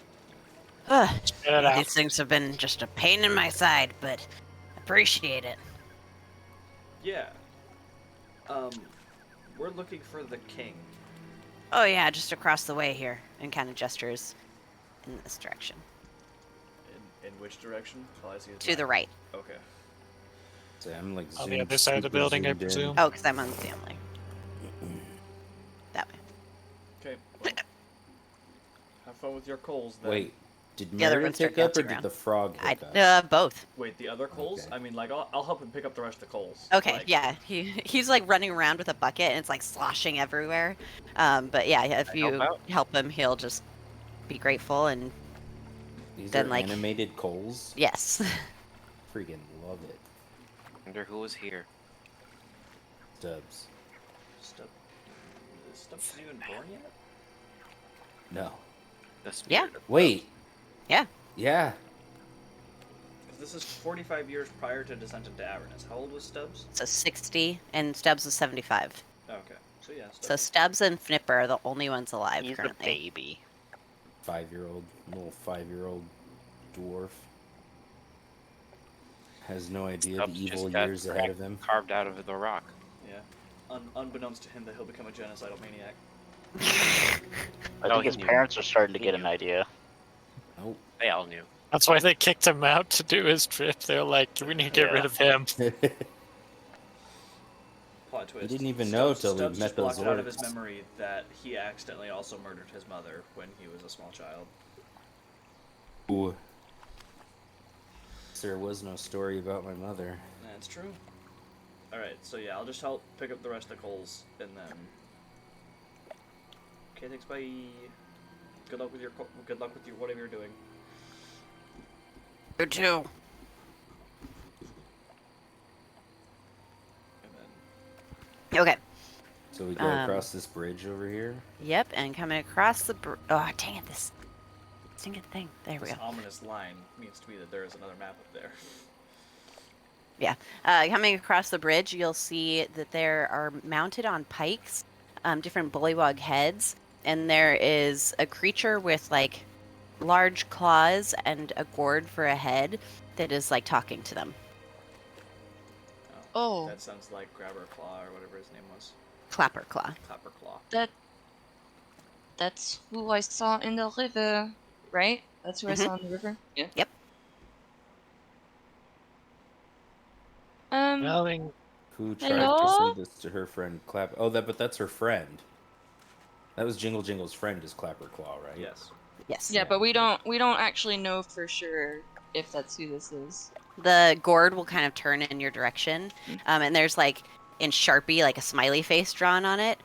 Ugh, Spit it out. these things have been just a pain in my side, but appreciate it. Yeah. We're looking for the king. Oh yeah, just across the way here, and kind of gestures in this direction. In which direction? Oh, I see his To the map. right. Okay. So I'm like On the zoomed, other side of the super building, I zoomed in. presume. Oh, because I'm on the family. That way. Okay. Well, have fun with your coals then. Wait, did The other Meriden ones start pick up or dancing did around. the frog hook up? Both. Wait, the other coals? Okay. I mean, like, I'll help him pick up the rest of the coals. Okay, Like, yeah. He's like running around with a bucket and it's like sloshing everywhere. But yeah, if I help you out? help him, he'll just be grateful and These then, are like- animated coals. yes. Freaking love it. Wonder who was here. Stubbs. Is Stubbs even born yet? No. The Yeah. spirit of Wait. Yeah. Yeah. Because this is 45 years prior to Descent into Avernus. How old was Stubbs? So 60 and Stubbs is 75. Okay. So yeah, So Stubbs. Stubbs and Fnipper are the only ones alive He's a currently. baby. 5-year-old, little 5-year-old dwarf. Has no idea Stubbs the evil just got years ahead of him. carved out of the rock. Yeah. Unbeknownst to him that he'll become a genocidal maniac. I Oh, think he his knew. parents are starting to He get an knew. idea. Nope. They all knew. That's why they kicked him out to do his trip. They're like, we need to get rid Yeah. of him. Plot twist. didn't even know till we Stubbs met just those blocked out of his orcs. memory that he accidentally also murdered his mother when he was a small child. Ooh. There was no story about my mother. That's true. Alright, so yeah, I'll just help pick up the rest of the coals, and then... Okay, thanks, bye. Good luck with your whatever you're doing. You too. And then... Okay. So we go across this bridge over here. Yep, and coming across the oh dang it, this stinking thing. There we This go. ominous line means to me that there is another map up there. Yeah. Coming across the bridge, you'll see that there are mounted on pikes, different bullywug heads, and there is a creature with like large claws and a gourd for a head that is like talking to them. Oh. That sounds like Grabber Claw or whatever his name was. Clapper claw. Clapper Claw. That's who I saw in the river, right? That's who I Mhm. saw in the river. Yeah. Yep. Nothing. Who tried to Hello? say this to her friend Clap? Oh, but that's her friend. That was Jingle Jingle's friend, is Clapper Claw, right? Yes. Yes. Yeah, but we don't actually know for sure if that's who this is. The gourd will kind of turn in your direction, and there's like in Sharpie like a smiley face drawn on it.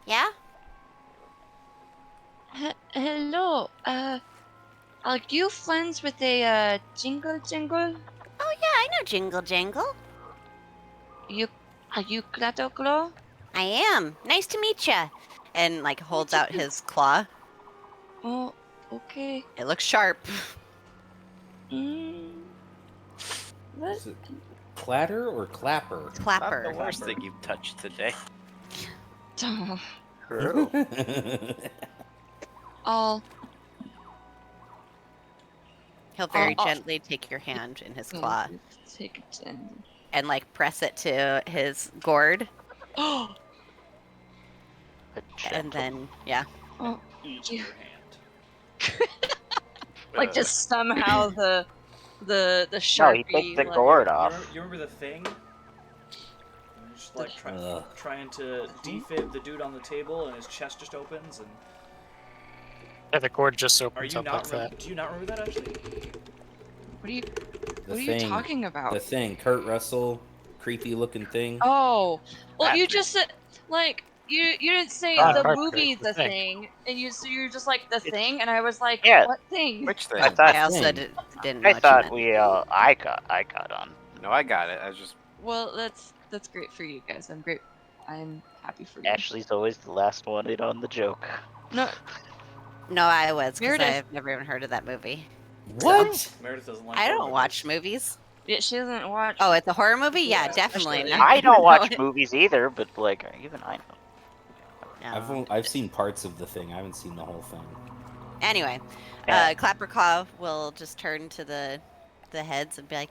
Yeah. Hello. Are you friends with a Jingle Jingle? Oh yeah, I know Jingle Jangle. Are you Clatter Claw? I am. Nice to meet ya. And like holds out his claw. Oh, okay. It looks sharp. What? Is it Clatter or Clapper? Not the Clapper. worst thing you've touched today. I'll He'll very Oh. gently take your hand in his claw take it and and like press it to his gourd. Oh, A And gentle- then, yeah. oh, Eat Yeah. your hand. like just somehow the No, sharpie. he takes the like, gourd You off. remember the thing? You're just like Ugh. trying to defib the dude on the table, and his chest just opens. And Yeah, the cord just are opens you up not? like that. Do you not remember that actually? What are you? The What are thing. you talking about? The thing. Kurt Russell, creepy looking thing. Oh, well, That you thing. just said like you didn't say John the Carpenter, movie The The Thing. Thing, and you're just like the It's- thing, and I was like, Yeah. what thing? Which thing? I thought I also Thing. didn't know I what you thought meant. we I caught on. No, I got it. I was just. Well, that's great for you guys. I'm happy for you. Ashley's always the last one in on the joke. No, No, I was, because Meredith. I've never even heard of that movie. What? Meredith doesn't like. I horror don't movies. watch movies. yeah, she doesn't watch. Oh, it's a horror movie? Yeah, Yeah, definitely. especially- No, I don't watch no, movies either, but like even I know. no. I've seen parts of the thing. I haven't seen the whole thing. Anyway, Yeah. Clapperclaw will just turn to the heads and be like,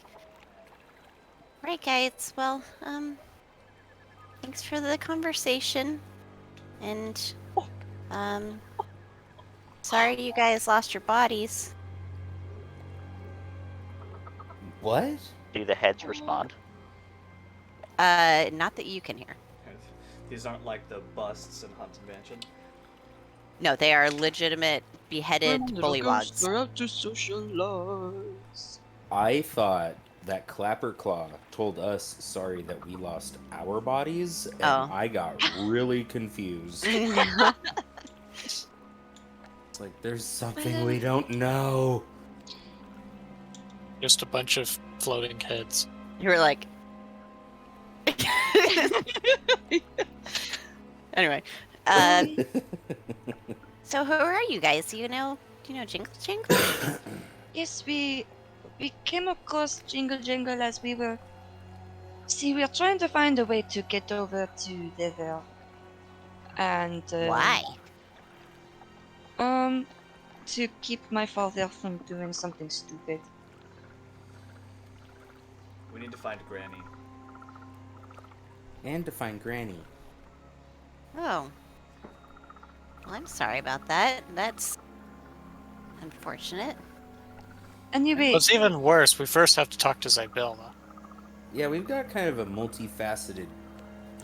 "Right, guys. Well, thanks for the conversation, and sorry you guys lost your bodies." What? Do the heads respond? Not that you can hear. These aren't like the busts in Haunted Mansion. No, they are legitimate beheaded bullywogs. We're out to socialize. I thought that Clapperclaw told us sorry that we lost our bodies, and Oh. I got really confused. It's like there's something we don't know. Just a bunch of floating heads. You were like. Anyway, so who are you guys? Do you know Jingle Jingle? Yes, we came across Jingle Jingle as we were. See, we are trying to find a way to get over to there. And Why? to keep my father from doing something stupid. We need to find Granny. And to find Granny. Oh. Well, I'm sorry about that. That's unfortunate. Anyway, What's even worse, we first have to talk to Zybilna. Yeah, we've got kind of a multifaceted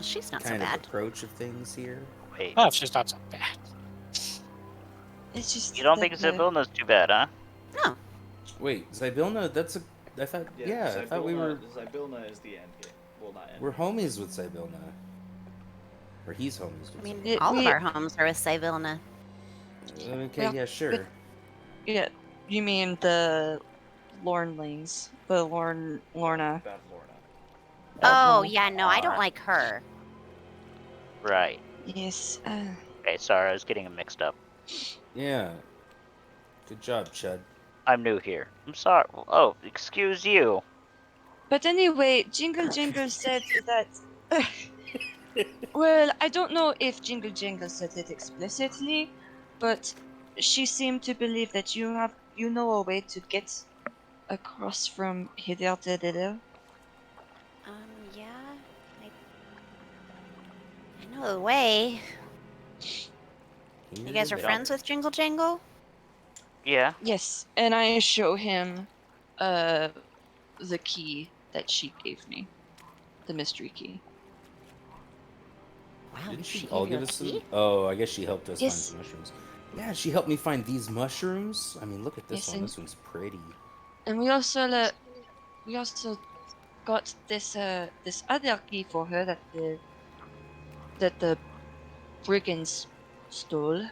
She's not so kind of bad. approach of things here. Wait, Oh, she's not so bad. it's just. you don't think that, Zybilna's too bad, huh? No. Wait, Zybilna, that's a... I thought... Yeah, I thought we were... Zybilna is the end game. Well, not end. We're homies with Zybilna. Or he's homies with I mean, Yeah, all of we- our homes are with Cyvilna. Zybilna. Okay, Well, yeah, sure. Yeah, you mean the Lornlings, the Lorna. Bad Lorna. Oh, Lorna. yeah, no, I don't like her. Right. Yes. Okay, sorry, I was getting them mixed up. Yeah. Good job, Chud. I'm new here. I'm sorry. Oh, excuse you. But anyway, Jingle Jingle said that. Well, I don't know if Jingle Jingle said it explicitly, but she seemed to believe that you know a way to get across from here to there. Yeah, I know the way. You guys are friends with Jingle Jangle? Yeah. Yes, and I show him, the key that she gave me, the mystery key. Wow, Didn't she gave all you give a us some? key? Oh, I guess she helped us Yes. find some mushrooms. Yeah, she helped me find these mushrooms. I mean, look at this Yes, one. and- This one's pretty. And we also got this other key for her that the brigands stole.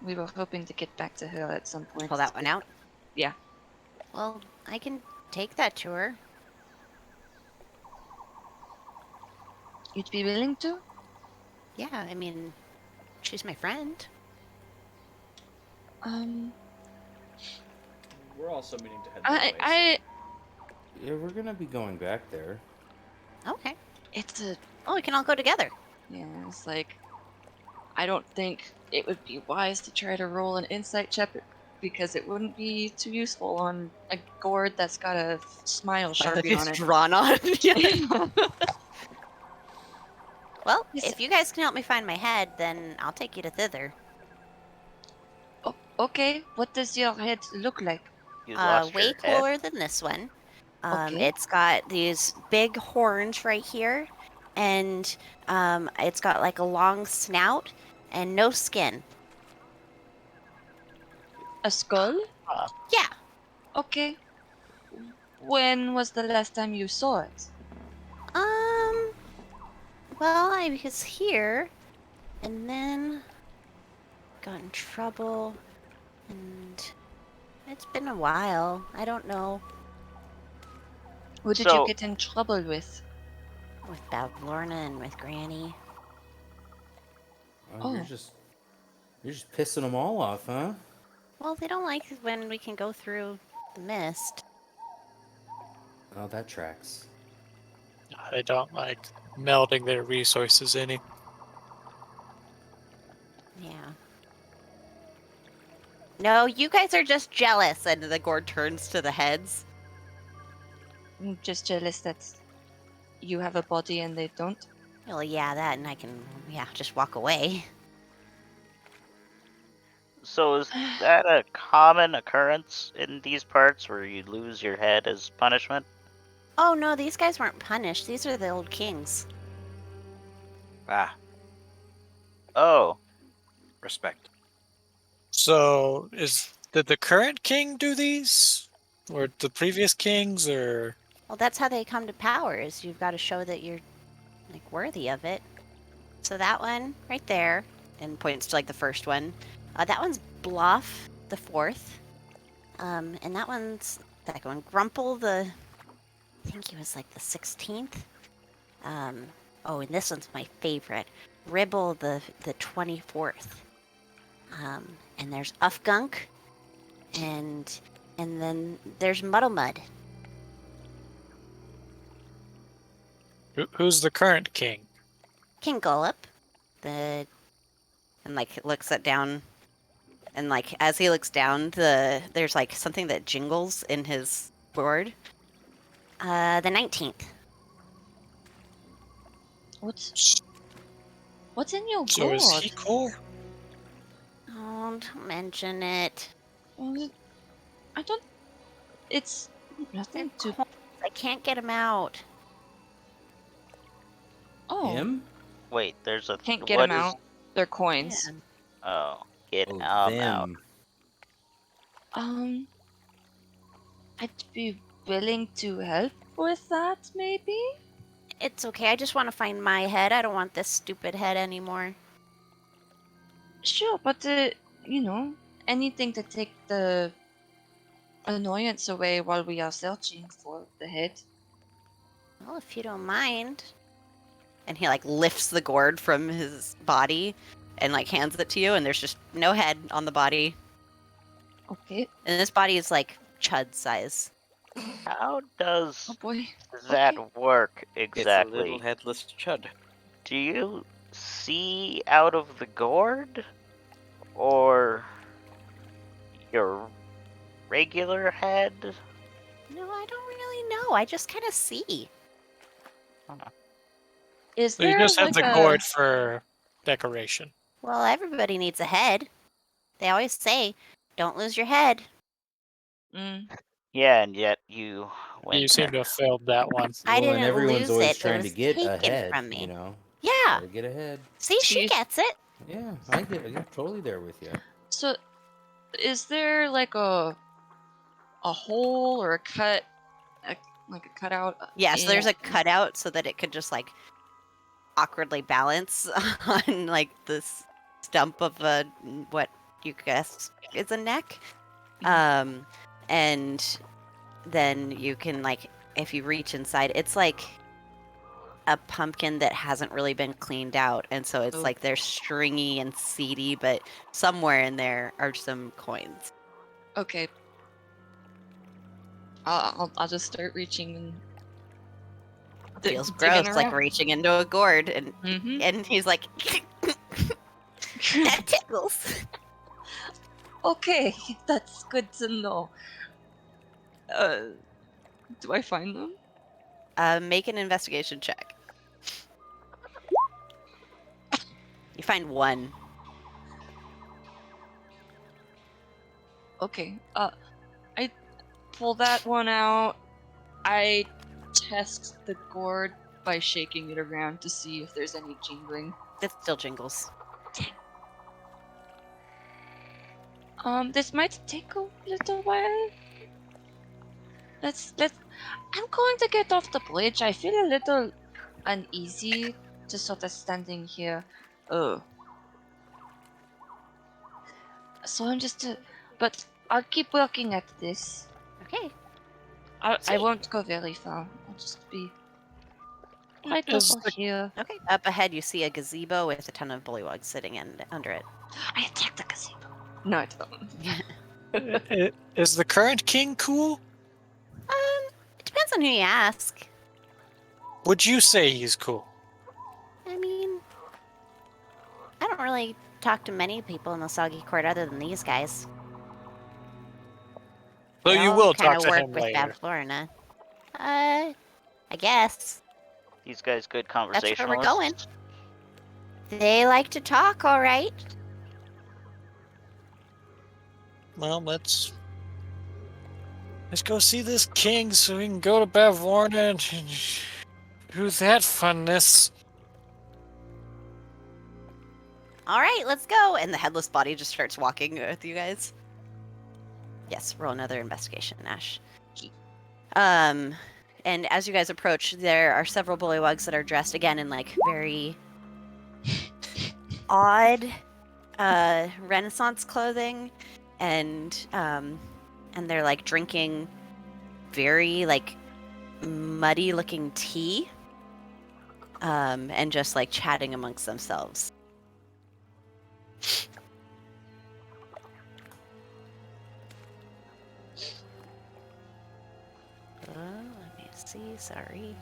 We were hoping to get back to her at some point. Pull that one out? Yeah. Well, I can take that to her. You'd be willing to? Yeah, I mean, she's my friend. We're also meaning to head that way. I Yeah, we're gonna be going back there. Okay. it's a Oh, we can all go together. yeah. It's like I don't think it would be wise to try to roll an insight check because it wouldn't be too useful on a gourd that's got a smile sharpie on it. drawn on. Well, Yes. if you guys can help me find my head, then I'll take you to thither. Oh, okay. What does your head look like? You lost Way your head? cooler than this one. Okay. It's got these big horns right here, and it's got like a long snout and no skin. A skull? Yeah. Okay. When was the last time you saw it? Well, I was here, and then got in trouble, and it's been a while. I don't know. Who did you So- get in trouble with? With Lorna and with Granny. Oh, you're just pissing them all off, huh? Well, they don't like when we can go through the mist. Oh, that tracks. They don't like melding their resources any. Yeah. No, you guys are just jealous. And the gourd turns to the heads. I'm just jealous that you have a body and they don't. Well, yeah, that, and I can, just walk away. So is that a common occurrence in these parts where you lose your head as punishment? Oh, no, these guys weren't punished. These are the old kings. Ah, Oh, respect. So did the current king do these? Or the previous kings, or Well, that's how they come to power, is you've got to show that you're, like, worthy of it. So that one, right there, and points to, like, the first one. That one's Bluff, the fourth. And that one's the second one. Grumple, I think he was, like, the 16th. Oh, and this one's my favorite. Ribble, the 24th. And there's Ufgunk, and then there's Muddlemud. who's the current king? King Gullop, and like looks at down, and like as he looks down, there's like something that jingles in his board. The 19th. What's in your So is he gourd? cool? Oh, don't mention it. I don't. It's nothing to. I can't get him out. Oh, Him? wait, there's a... can't get what them is- out. They're coins. Oh, get Oh, out. them. I'd be willing to help with that, maybe? It's okay. I just want to find my head. I don't want this stupid head anymore. Sure, but, anything to take the annoyance away while we are searching for the head. Well, if you don't mind. And he like lifts the gourd from his body and like hands it to you, and there's just no head on the body. Okay. And this body is like chud size. How does Oh boy. that Okay. work It's a exactly? little headless chud. Do you see out of the gourd? Or your regular head? No, I don't really know. I just kind of see. Is So you there just have like the a... gourd for decoration. Well, everybody needs a head. They always say, "Don't lose your head." Mm, Yeah, and yet you went You seem to have failed that one. I Well, and didn't everyone's lose always it. It trying to was get taken ahead, from me. you know. Yeah. Gotta get ahead. See, she Jeez. gets it. Yeah, I get it. I'm totally there with you. so, is there like a hole or a cut, like a cutout? Yeah, so there's a in- cutout so that it could just like awkwardly balance on like this stump of a what you guess is a neck. And then you can like if you reach inside, it's like a pumpkin that hasn't really been cleaned out, and so it's Oh. like they're stringy and seedy, but somewhere in there are some coins. Okay. I'll just start reaching and Feels gross, like reaching into a gourd, and Mm-hmm. and he's like, that tickles. Okay, that's good to know. Do I find them? Make an investigation check. You find one. Okay. I pull that one out. I test the gourd by shaking it around to see if there's any jingling. It still jingles. This might take a little while. Let's. I'm going to get off the bridge. I feel a little uneasy just sort of standing here. Oh. So I'm just. But I'll keep working at this. Okay. I Sweet. won't go very far. I'll just be right Is over the- here. Okay. Up ahead, you see a gazebo with a ton of bullywugs sitting under it. I attack the gazebo. No, I don't. Is the current king cool? It depends on who you ask. Would you say he's cool? I mean, I don't really talk to many people in the Soggy Court other than these guys. So They you all will kinda talk to work him with later. Bad Florina. I guess. These guys good That's where conversationalists. we're going. They like to talk, all right. Well, let's go see this king so we can go to Bavorna and do that funness. All right, let's go. And the headless body just starts walking with you guys. Yes, roll another investigation, Ash. And as you guys approach, there are several bullywugs that are dressed again in like very odd Renaissance clothing, and they're like drinking very like muddy looking tea, and just like chatting amongst themselves. Let me see. Sorry.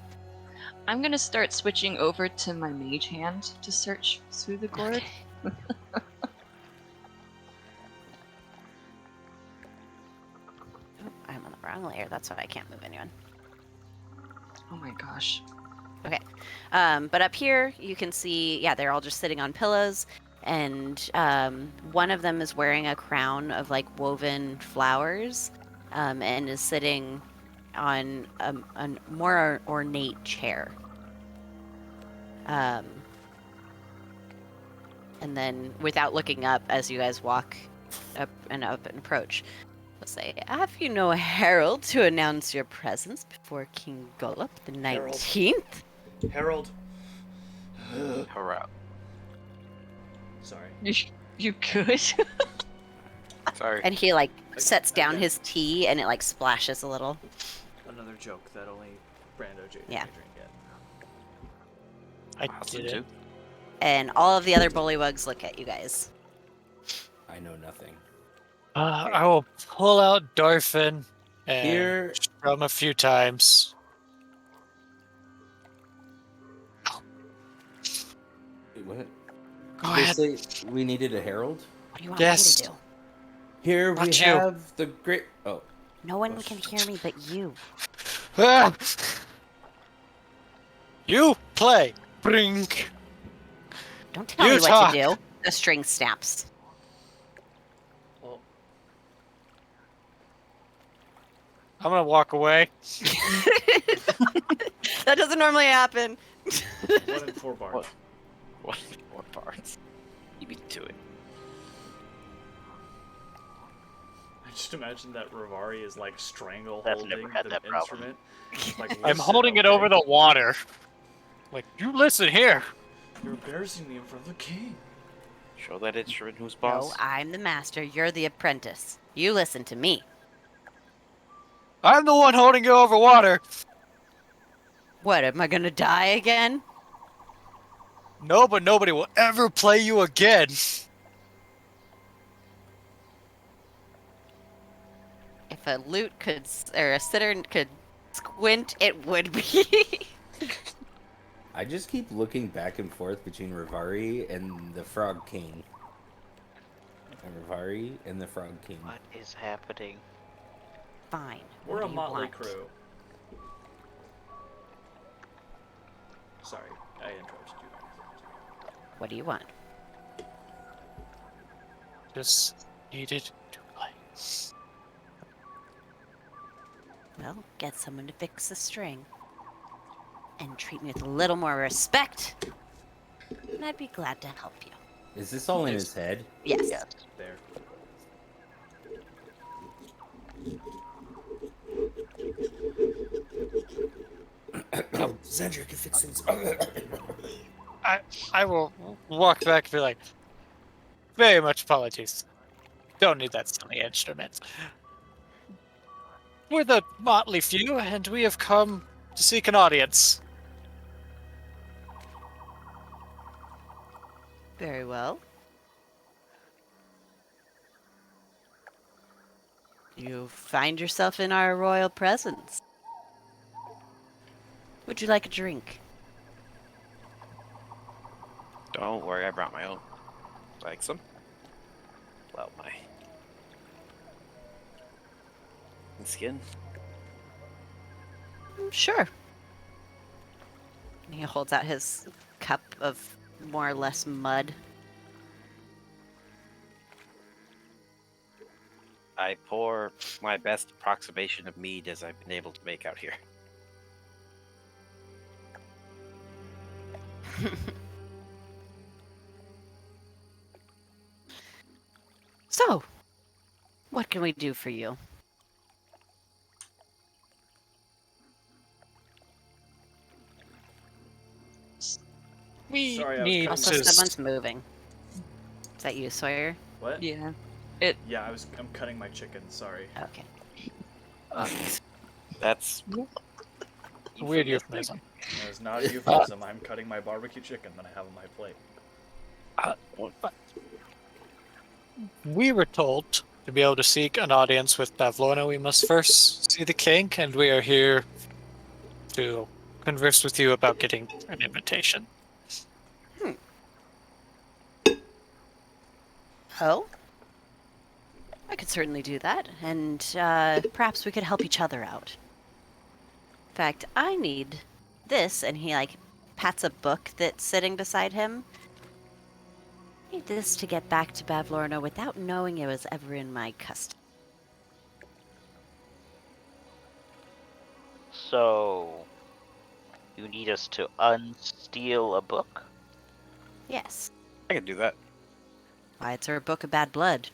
I'm gonna start switching over to my mage hand to search through the gourd. Okay. Oh, I'm on the wrong layer. That's why I can't move anyone. Oh my gosh. But up here, you can see, yeah, they're all just sitting on pillows, and one of them is wearing a crown of like woven flowers, and is sitting on a more ornate chair. And then, without looking up, as you guys walk up and approach, will say, "Have you no herald to announce your presence before King Golub the Herald. 19th?" Harold. Hurrah. Sorry. You good? Sorry. And he like sets down Okay. his tea, and it like splashes a little. Another joke that only Brando J. Yeah. Adrian get. I Awesome, did it. too. And all of the other bullywugs look at you guys. I know nothing. I will pull out Dorfin and Here, strum a few times. wait, what? Go They ahead. say we needed a herald. What do you want Yes. me to do? Here Not we you. have the great. Oh, No one can hear me but you. Ah! You play. Brink. Don't tell You me what talk. to do. The string snaps. Well, I'm gonna walk away. That doesn't normally happen. 1 in 4 bars. What parts? You beat to it. I just imagine that Rivari is like strangle I've holding never had the that problem. instrument. Like, I'm listen, holding it okay? over the water. Like, you listen here. You're embarrassing me in front of the king. Show that instrument who's No, boss. I'm the master. You're the apprentice. You listen to me. I'm the one holding you over water. What, am I gonna die again? No, but nobody will ever play you again. If a lute could, or a sitter could squint, it would be. I just keep looking back and forth between Rivari and the Frog King. And Rivari and the Frog King. What is happening? Fine. We're What a do you motley want? crew. Sorry, I interrupted you. What do you want? Just needed to play. Well, get someone to fix the string. And treat me with a little more respect. And I'd be glad to help you. Is this all in his head? Yes. Yes. There. Oh, Zandria can fix things. I will walk back and be like, very much apologies. Don't need that silly instrument. We're the motley few, and we have come to seek an audience. Very well. You find yourself in our royal presence. Would you like a drink? Don't worry, I brought my own. Like some? Well, my skin. Sure. He holds out his cup of more or less mud. I pour my best approximation of mead as I've been able to make out here. So, what can we do for you? We Sorry, I was need cutting Also, my- someone's moving. Is that you, Sawyer? What? Yeah. Yeah, I'm cutting my chicken. Sorry. Okay. That's Weird euphemism. That is not a euphemism. I'm cutting my barbecue chicken that I have on my plate. We were told to be able to seek an audience with Pavlona, we must first see the king, and we are here to converse with you about getting an invitation. Oh? I could certainly do that, and perhaps we could help each other out. In fact, I need this, and he, pats a book that's sitting beside him. I need this to get back to Bavlorna without knowing it was ever in my custody. So, you need us to unsteal a book? Yes. I can do that. Why, it's our book of bad blood.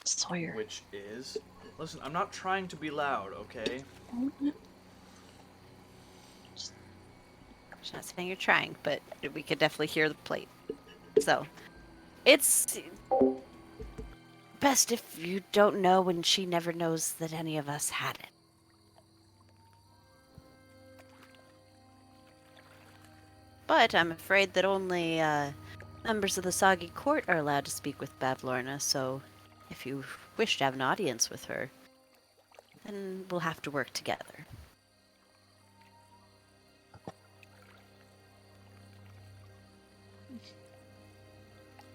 Sawyer. Which is... Listen, I'm not trying to be loud, okay? I'm not saying you're trying, but we could definitely hear the plate. So, it's best if you don't know when she never knows that any of us had it. But I'm afraid that only members of the Soggy Court are allowed to speak with Bavlorna, so if you wish to have an audience with her, then we'll have to work together.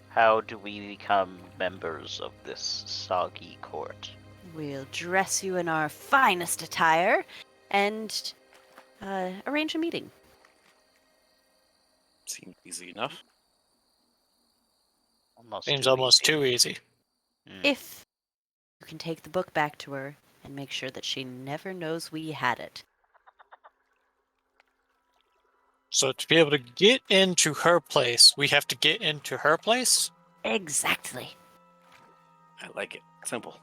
How do we become members of this soggy court? We'll dress you in our finest attire and arrange a meeting. Seems easy enough. Seems too almost easy. too easy. If you can take the book back to her and make sure that she never knows we had it. So to be able to get into her place, we have to get into her place? Exactly. I like it. Simple.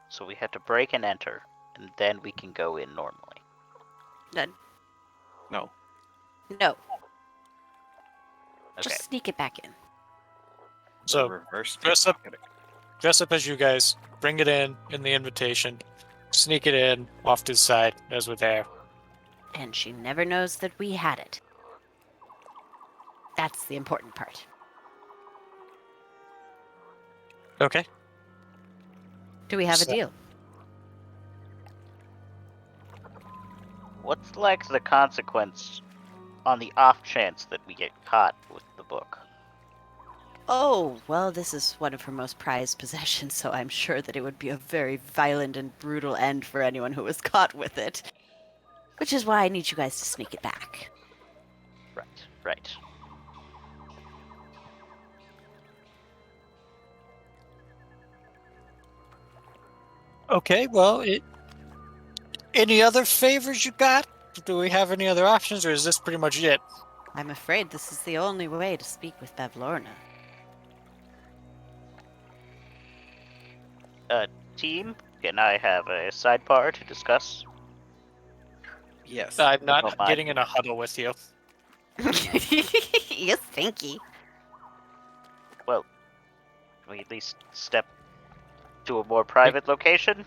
So we have to break and enter, and then we can go in normally. No. No, Okay. just sneak it back in. So reverse dress up- pickpocketing. dress up as you guys, bring it in the invitation, sneak it in off to the side as we're there. And she never knows that we had it. That's the important part. Okay. Do we have a So- deal? What's like the consequence on the off chance that we get caught with the book? Oh, well, this is one of her most prized possessions, so I'm sure that it would be a very violent and brutal end for anyone who was caught with it. Which is why I need you guys to sneak it back. Right, right. Okay, well, any other favors you got? Do we have any other options, or is this pretty much it? I'm afraid this is the only way to speak with Bavlorna. Team, can I have a sidebar to discuss? Yes. I'm If you not don't mind. getting in a huddle with you. You stinky. Well, can we at least step to a more private location?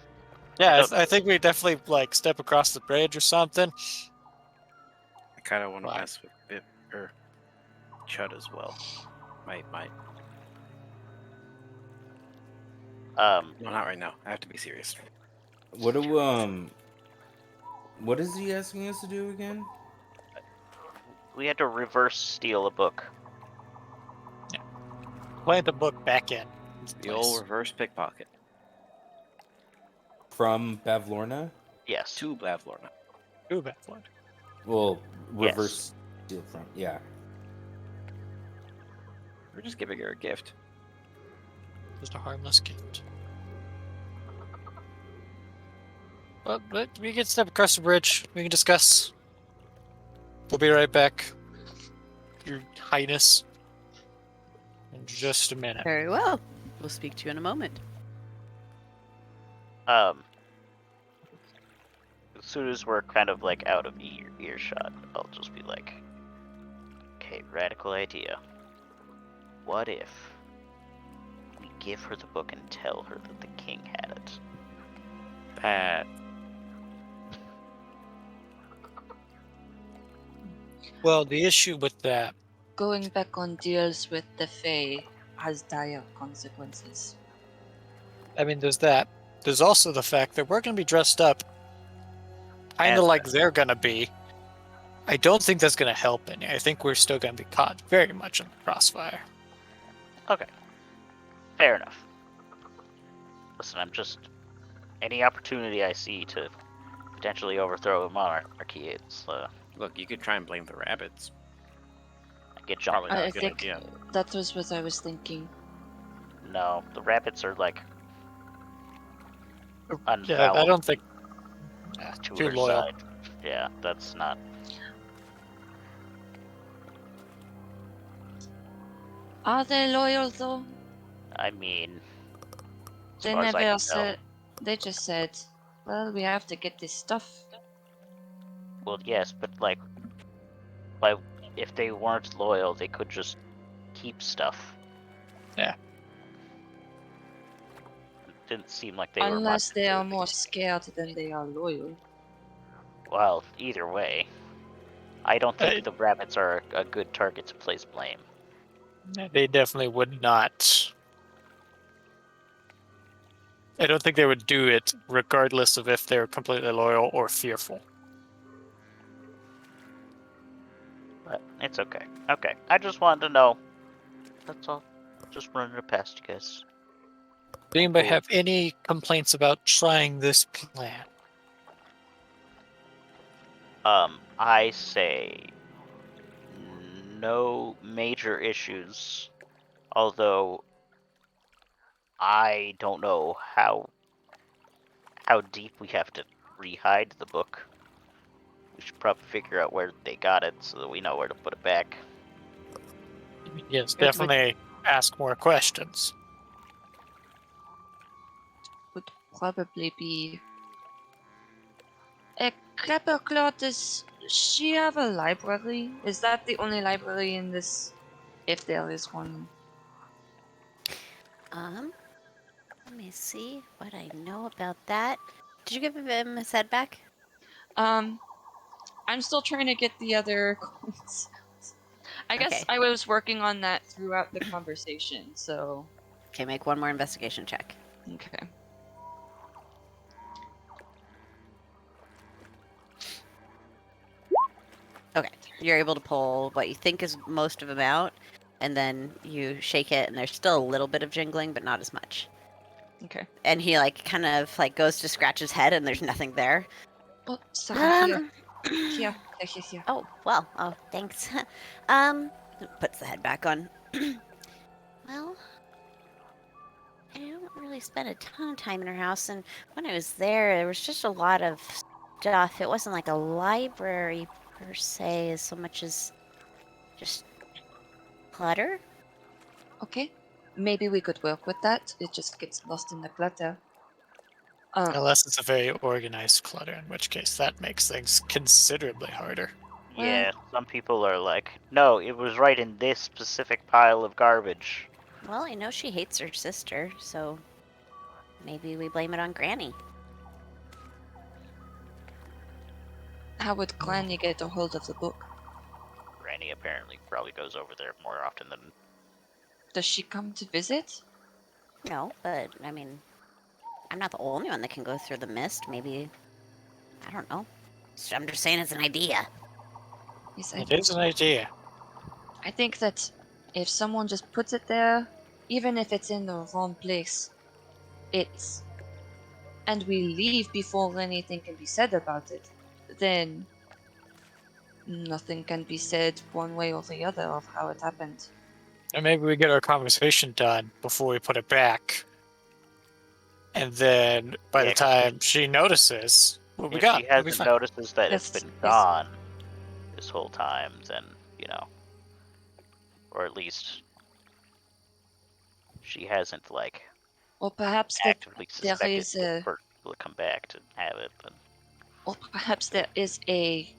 Yeah, don't- I think we definitely like step across the bridge or something. I kind of want to Wow. mess with Bip or Chud as well. Might. Um, No, not right now. I have to be serious. What is he asking us to do again? we had to reverse steal a book. Plant the book back in. its The old place. reverse pickpocket. From Bavlorna? Yes. To Blavlorna. Ooh, bad blood. Well, Yes. reverse steal from. Yeah. We're just giving her a gift. Just a harmless gift. Well, but we can step across the bridge. We can discuss. We'll be right back, Your Highness. In just a minute. Very well. We'll speak to you in a moment. As soon as we're kind of like out of earshot, I'll just be like, okay, radical idea. What if we give her the book and tell her that the king had it? That. Well, the issue with that, Going back on deals with the Fae has dire consequences. I mean, there's that. There's also the fact that we're going to be dressed up kind of And- like they're going to be. I don't think that's going to help any. I think we're still going to be caught very much in the crossfire. Okay, fair enough. Listen, I'm just any opportunity I see to potentially overthrow a monarchy, it's Look, you could try and blame the rabbits. get jumped. Probably not I a good think idea. that was what I was thinking. No, the rabbits are like Yeah, unvaluable I don't think. to Too her loyal. side. Yeah, that's not. Are they loyal though? I mean, as They far as I never can said. They just said, "Well, we have to get this stuff." tell. Well, yes, but like, if they weren't loyal, they could just keep stuff. Yeah. It didn't seem like they were. Unless much they are to- more scared than they are loyal. Well, either way, I don't think Hey. the rabbits are a good target to place blame. They definitely would not. I don't think they would do it regardless of if they're completely loyal or fearful. But it's okay. Okay, I just wanted to know. That's all. Just running it past you guys. Does anybody Cool. have any complaints about trying this plan? I say no major issues. Although I don't know how deep we have to re-hide the book. We should probably figure out where they got it so that we know where to put it back. Yes, It would- definitely ask more questions. Would probably be. Clapperclaw, does she have a library? Is that the only library in this? If there is one. Let me see what I know about that. Did you give him his head back? I'm still trying to get the other coins. I guess Okay. I was working on that throughout the conversation, so. Okay, make one more investigation check. Okay. Okay, you're able to pull what you think is most of them out, and then you shake it, and there's still a little bit of jingling, but not as much. Okay. And he like kind of like goes to scratch his head, and there's nothing there. Oh, sorry. Here. Um, Here. Oh, well, oh, thanks. Puts the head back on. Well, I don't really spend a ton of time in her house, and when I was there was just a lot of stuff. It wasn't like a library per se, as so much as just clutter. Okay, maybe we could work with that. It just gets lost in the clutter. Unless it's a very organized clutter, in which case that makes things considerably harder. Yeah, some people are like, no, it was right in this specific pile of garbage. Well, I know she hates her sister, so maybe we blame it on Granny. How would Granny get a hold of the book? Granny apparently probably goes over there more often than. Does she come to visit? No, but I mean, I'm not the only one that can go through the mist. Maybe, I don't know. I'm just saying it's an idea. Yes, It is an idea. I think that if someone just puts it there, even if it's in the wrong place, it's and we leave before anything can be said about it, then nothing can be said one way or the other of how it happened. And maybe we get our conversation done before we put it back. And then by Yeah, the 'cause time she notices what we if got, she it'll be hasn't fine. notices that it's Yes, been yes. gone this whole time, then, or at least she hasn't, like, Or perhaps that actively there suspected is a, for will come back to have it, then. or perhaps there is a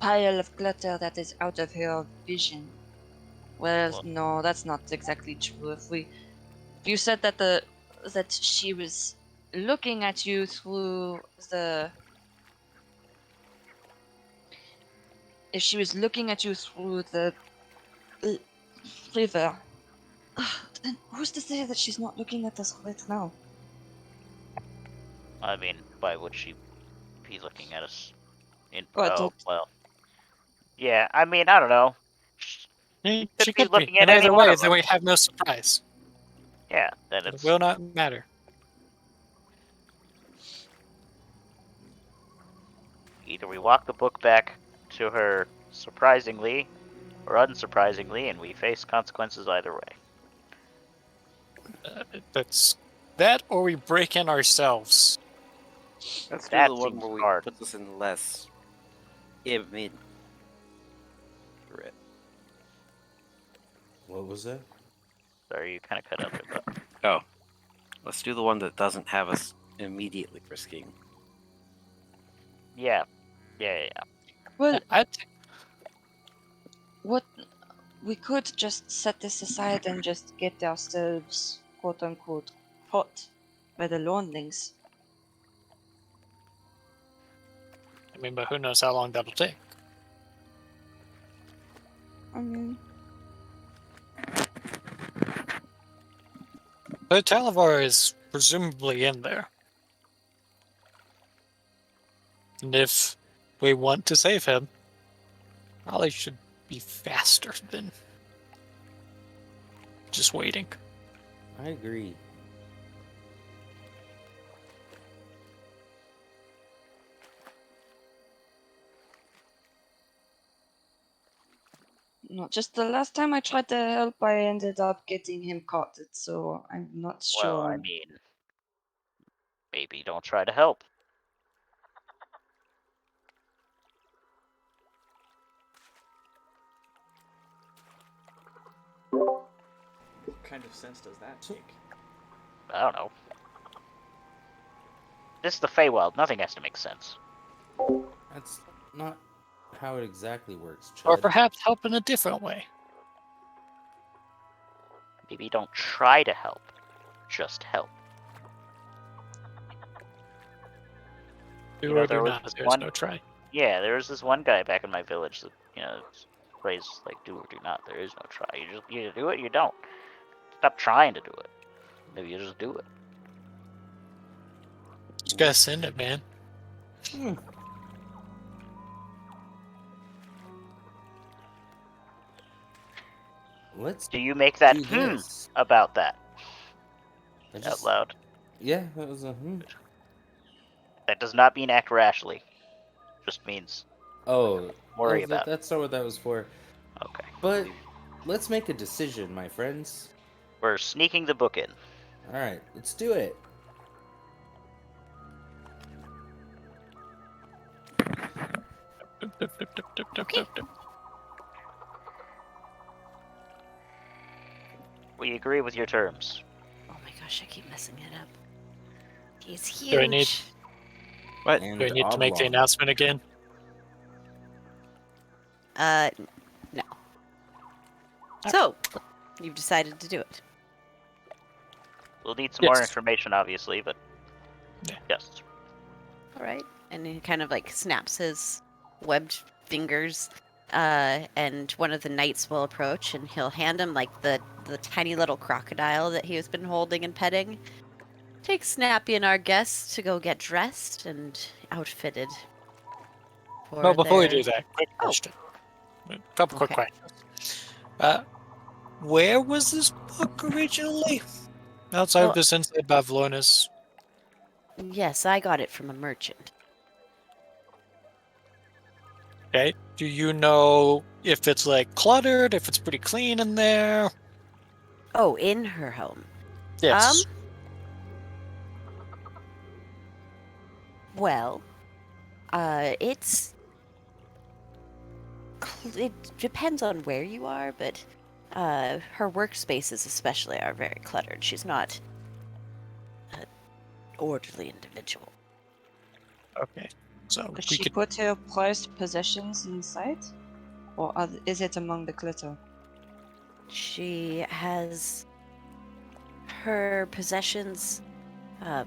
pile of clutter that is out of her vision. Well, Well- no, that's not exactly true. If you said that that she was looking at you through the if she was looking at you through the l- river, then who's to say that she's not looking at us right now? I mean, why would she be looking at us in. But Oh, well. Yeah, I mean, I don't know. She be could be. looking at In any either one way, of then us. we have no surprise. Yeah, then It it's. will not matter. Either we walk the book back to her surprisingly or unsurprisingly, and we face consequences either way. That's that, or we break in ourselves. Let's do That the one seems where we hard. put this in less image. What was that? Sorry, you kind of cut out there, but. Oh, let's do the one that doesn't have us immediately risking. Yeah. well, I what we could just set this aside and just get ourselves quote unquote caught by the Lordlings. mean, but who knows how long that'll take? I mean, The Talavar is presumably in there. And if we want to save him, probably should be faster than just waiting. I agree. no, just the last time I tried to help, I ended up getting him caught. So I'm not Well, sure. I mean, maybe don't try to help. What kind of sense does that make? I don't know. This is the Feywild. Nothing has to make sense. That's not how it exactly works, Chud. Or perhaps help in a different way. Maybe don't try to help. Just help. Do You know, or there do was not. this There's one- no try. Yeah, there was this one guy back in my village that, plays like do or do not. There is no try. You either do it or you don't. Stop trying to do it. Maybe you just do it. Just gotta send it, man. Let's Do you make that do this. about that I out just, loud? yeah, that was a That does not mean act rashly. Just means Oh, worry about it. that's not what that was for. Okay. But let's make a decision, my friends. We're sneaking the book in. All right, let's do it. Okay. We agree with your terms. Oh my gosh, I keep messing it up. He's huge. Do I need- What? And Do I need to make the oblong. announcement again? No. So, you've decided to do it. We'll need some more Yes. information, obviously, but Yeah. yes. All right. And he kind of like snaps his webbed fingers, and one of the knights will approach, and he'll hand him like the tiny little crocodile that he has been holding and petting. Take Snappy and our guests to go get dressed and outfitted. Well, before we their- do that, quick Oh. question. A couple quick Okay. questions. Where was this book originally? Outside Well- of this inside Bavlonis? Yes, I got it from a merchant. Okay. Do you know if it's like cluttered, if it's pretty clean in there? Oh, in her home. Yes. Well, it depends on where you are, but her workspaces especially are very cluttered. She's not an orderly individual. Okay. So Does we she could. put her prized possessions inside? Or is it among the glitter? She has her possessions. Her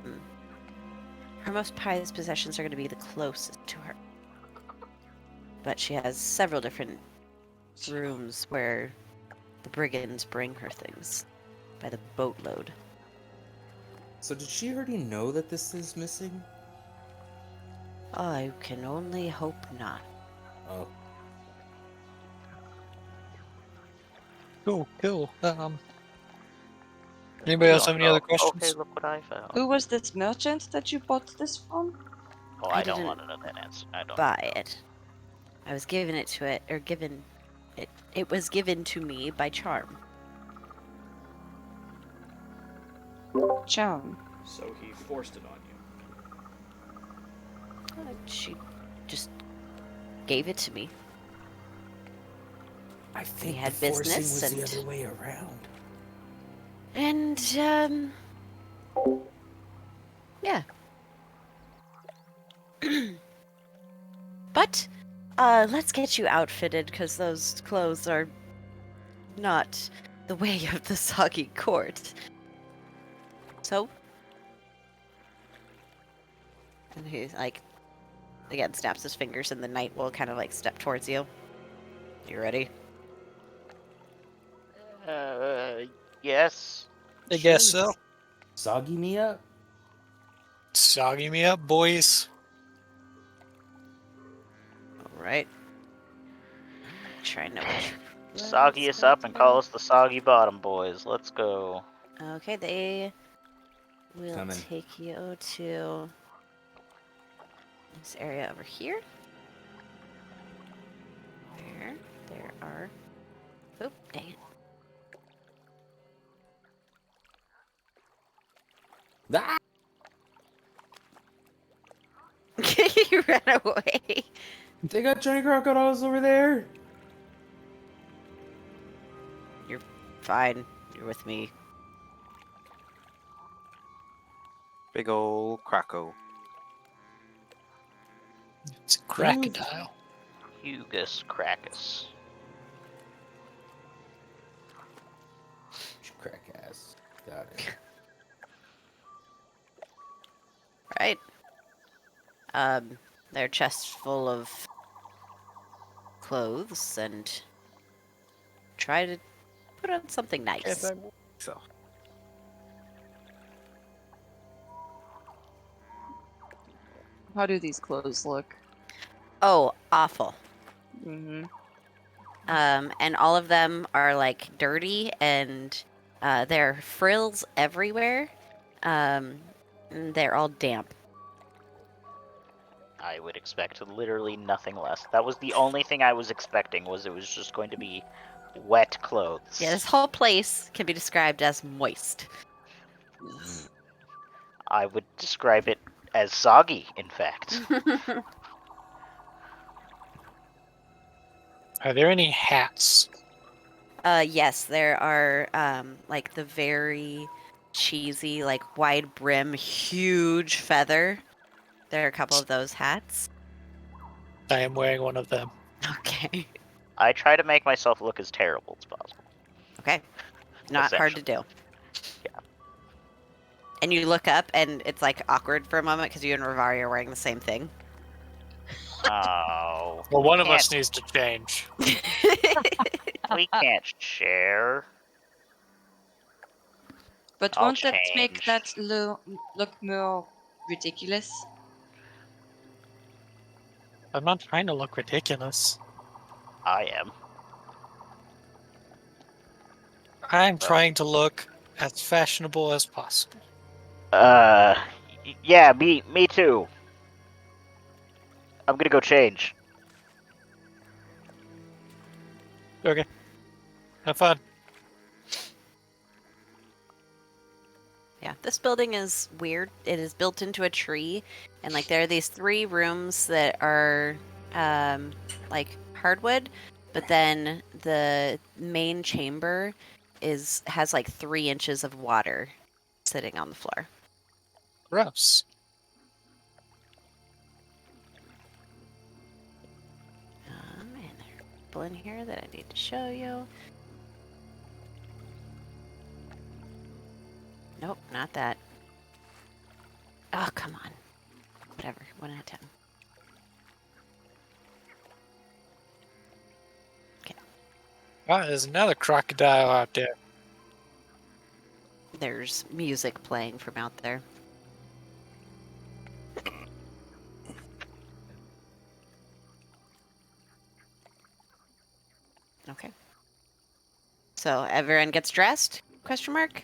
most prized possessions are going to be the closest to her. But she has several different rooms where the brigands bring her things by the boatload. So did she already know that this is missing? I can only hope not. Oh, Cool. Anybody else have any other questions? Okay, look what I found. Who was this merchant that you bought this from? Oh, I I don't didn't want to know that answer. I don't. Buy it. I was given it to it, or given it. It was given to me by Charm. Charm. So he forced it on you. She just gave it to me. I think had the forcing business was the and- other way around. And, yeah. But, let's get you outfitted, because those clothes are not the way of the soggy court. So? And he, like, again snaps his fingers, and the knight will kind of, like, step towards you. You ready? Yes. I guess so. Soggy me up? Soggy me up, boys. Alright. Try no which. Soggy us up and call us the Soggy Bottom Boys. Let's go. Okay, they will Coming. take you to this area over here. There are. Oop, dang it. Ah! You ran away. They got giant crocodiles over there. You're fine. You're with me. Big ol' Krakow. It's a crocodile. Hugus Crackus. Crack ass. Got it. Right. Their chests full of clothes and try to put on something nice. So, How do these clothes look? Oh, awful. Mm-hmm. And all of them are like dirty and there are frills everywhere. And they're all damp. I would expect literally nothing less. That was the only thing I was expecting, was it was just going to be wet clothes. Yeah, this whole place can be described as moist. I would describe it as soggy, in fact. Are there any hats? Yes, there are like the very cheesy, like wide brim, huge feather. There are a couple of those hats. I am wearing one of them. Okay. I try to make myself look as terrible as possible. Okay. Not hard to do. Yeah. And you look up, and it's like awkward for a moment because you and Rivari are wearing the same thing. Oh. Well, one of can't- us needs to change. We can't share. But I'll won't that make change. that look more ridiculous? I'm not trying to look ridiculous. I am. I'm trying to look as fashionable as possible. Yeah, me too. I'm gonna go change. Okay. Have fun. Yeah, this building is weird. It is built into a tree, and like there are these 3 rooms that are like hardwood, but then the main chamber has like 3 inches of water sitting on the floor. Gross. And there are people in here that I need to show you. Nope, not that. Oh, come on. Whatever, 1 out of 10. Ah, there's another crocodile out there. There's music playing from out there. Okay. So everyone gets dressed? Question mark?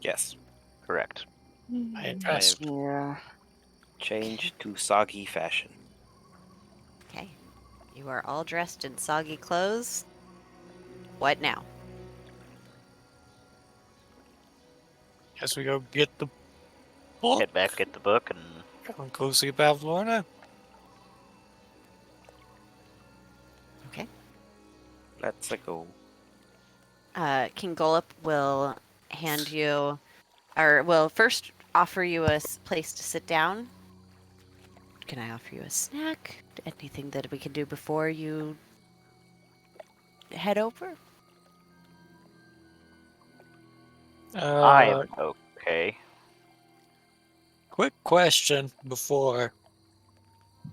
Yes. Correct. I invest. Yeah. Change to soggy fashion. Okay. You are all dressed in soggy clothes. What now? Guess we go get the book Head back, get the book, and and go see Bavlorna. Okay. Let's go. King Golub will hand you, or will first offer you a place to sit down. Can I offer you a snack? Anything that we can do before you head over? I'm okay. Quick question before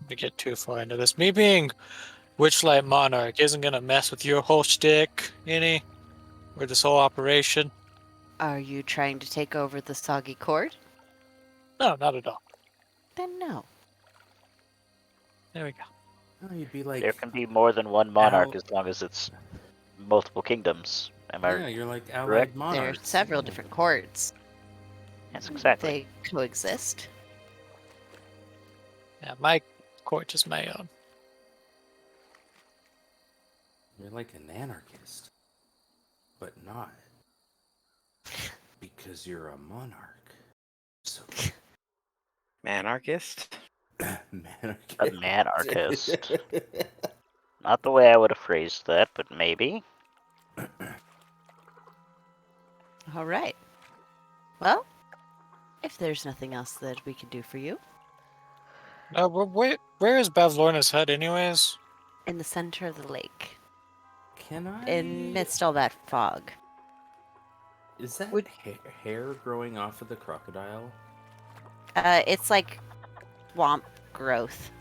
we get too far into this. Me being Witchlight Monarch isn't gonna mess with your whole shtick any, or this whole operation. Are you trying to take over the soggy court? No, not at all. Then no. There we go. Oh, you'd be like, There can be more than one monarch Ow. as long as it's multiple kingdoms. Am I yeah, you're like allied correct? There are monarchs. several Yeah. different courts. Yes, exactly. They coexist. Yeah, my court is my own. You're like an anarchist, but not because you're a monarch. So Manarchist? manarchist. A manarchist. Not the way I would have phrased that, but maybe. All right. Well, if there's nothing else that we can do for you, Where is Bavlorna's hut, anyways? in the center of the lake, Can I? amidst all that fog. Is that Would- hair growing off of the crocodile? It's like swamp growth.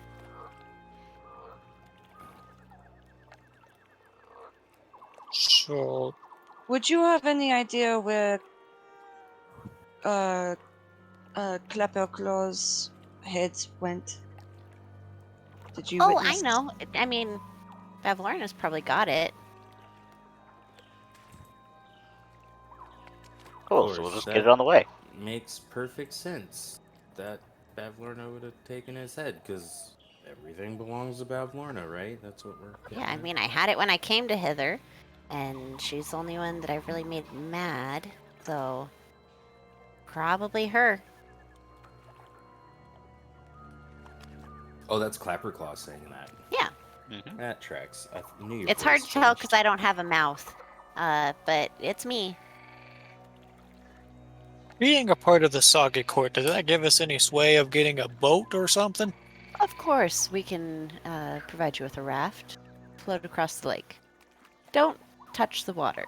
So, Would you have any idea where Clapperclaw's head went? Did you Oh, witness? I know. I mean, Bavlorna's probably got it. Cool, Of so we'll course, just get it on the way. Makes perfect sense that Bavlorna would have taken his head, because everything belongs to Bavlorna, right? That's what we're. Yeah, I mean, I had it when I came to hither. And she's the only one that I've really made mad, so probably her. Oh, that's Clapperclaw saying that. Yeah. Mhm. That tracks. I knew your It's hard voice to tell because changed. I don't have a mouth. But it's me. Being a part of the Saga Court, does that give us any sway of getting a boat or something? Of course, we can provide you with a raft. Float across the lake. Don't touch the water.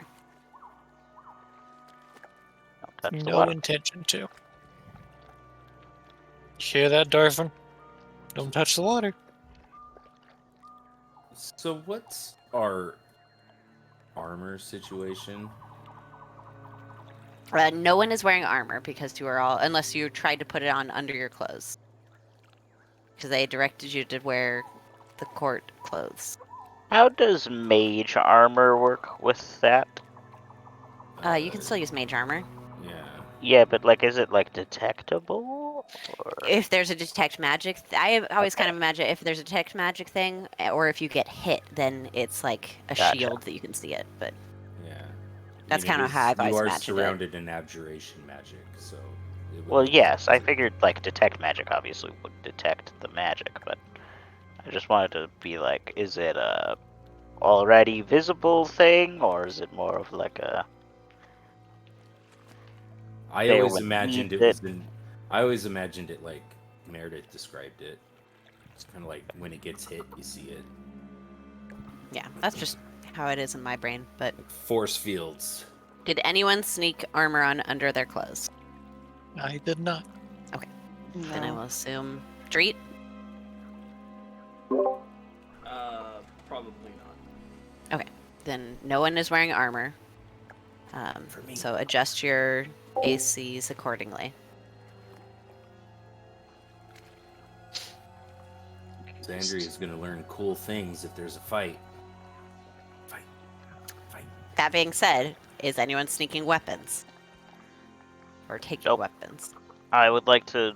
Don't touch the No water. intention to. Hear that, Darvin? Don't touch the water. So what's our armor situation? No one is wearing armor because you are all, unless you tried to put it on under your clothes. Because they directed you to wear the court clothes. How does mage armor work with that? You can still use mage armor. Yeah. Yeah, but like, is it like detectable? Or... If there's a detect magic, I always kind Okay. of imagine if there's a detect magic thing, or if you get hit, then it's like a Gotcha. shield that you can see it. But Yeah. That's I mean, kinda it how I've you always are imagined it. surrounded in abjuration magic, so. It would Well, make yes, I sense. figured like detect magic obviously would detect the magic, but I just wanted to be like, is it a already visible thing, or is it more of like a I there always when imagined needs it was in. I always imagined it like Meredith described it. It's kind of like when it gets hit, you see it. yeah, that's just how it is in my brain. But Like force fields. did anyone sneak armor on under their clothes? I did not. Then I will assume Street. Probably not. Then no one is wearing armor. For me. So adjust your ACs accordingly. Xandria is gonna learn cool things if there's a fight. Fight. Fight. That being said, is anyone sneaking weapons? Or taking Nope. weapons? I would like to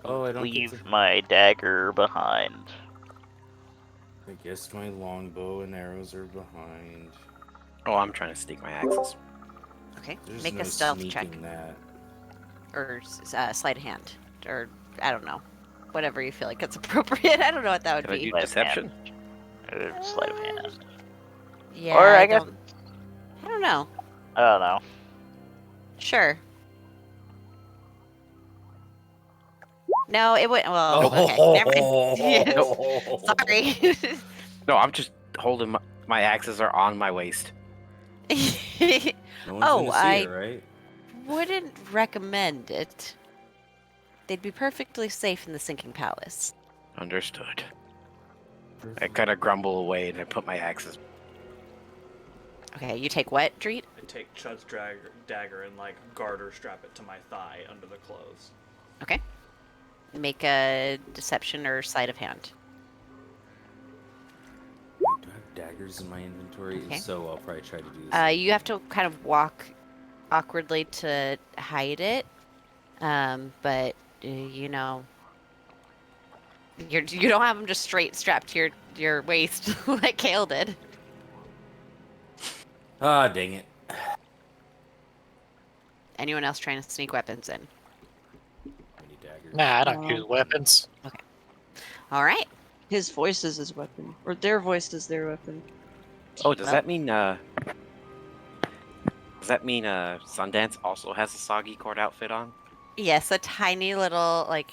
Oh, I don't get leave to. my dagger behind. I guess my longbow and arrows are behind. Oh, I'm trying to sneak my axes. Okay, There's make no a stealth check. sneaking that. Or sleight of hand. Or, I don't know. Whatever you feel like it's appropriate. I don't know what that would Can I be. do Sleight of deception? Sleight of hand. Yeah, Or I I guess- don't know. I don't know. Sure. No, it wouldn't. Well, okay. Never mind. Sorry. No, I'm just holding my axes are on my waist. No one's Oh, gonna see I- it, right? Wouldn't recommend it. They'd be perfectly safe in the sinking palace. Understood. I kind of grumble away and I put my axes. Okay, you take what, Dreet? I take Chud's dagger and like garter strap it to my thigh under the clothes. Okay. Make a deception or sleight of hand. Wait, do I have daggers in my inventory? Okay. If so, I'll probably try to do this. You have to kind of walk awkwardly to hide it. But you know, you don't have them just straight strapped to your waist like Kale did. Ah, dang it. Anyone else trying to sneak weapons in? I need daggers. Nah, I don't No. use weapons. All right. His voice is his weapon, or their voice is their weapon. Oh, does Well- that mean Sundance also has a soggy cord outfit on? Yes, a tiny little like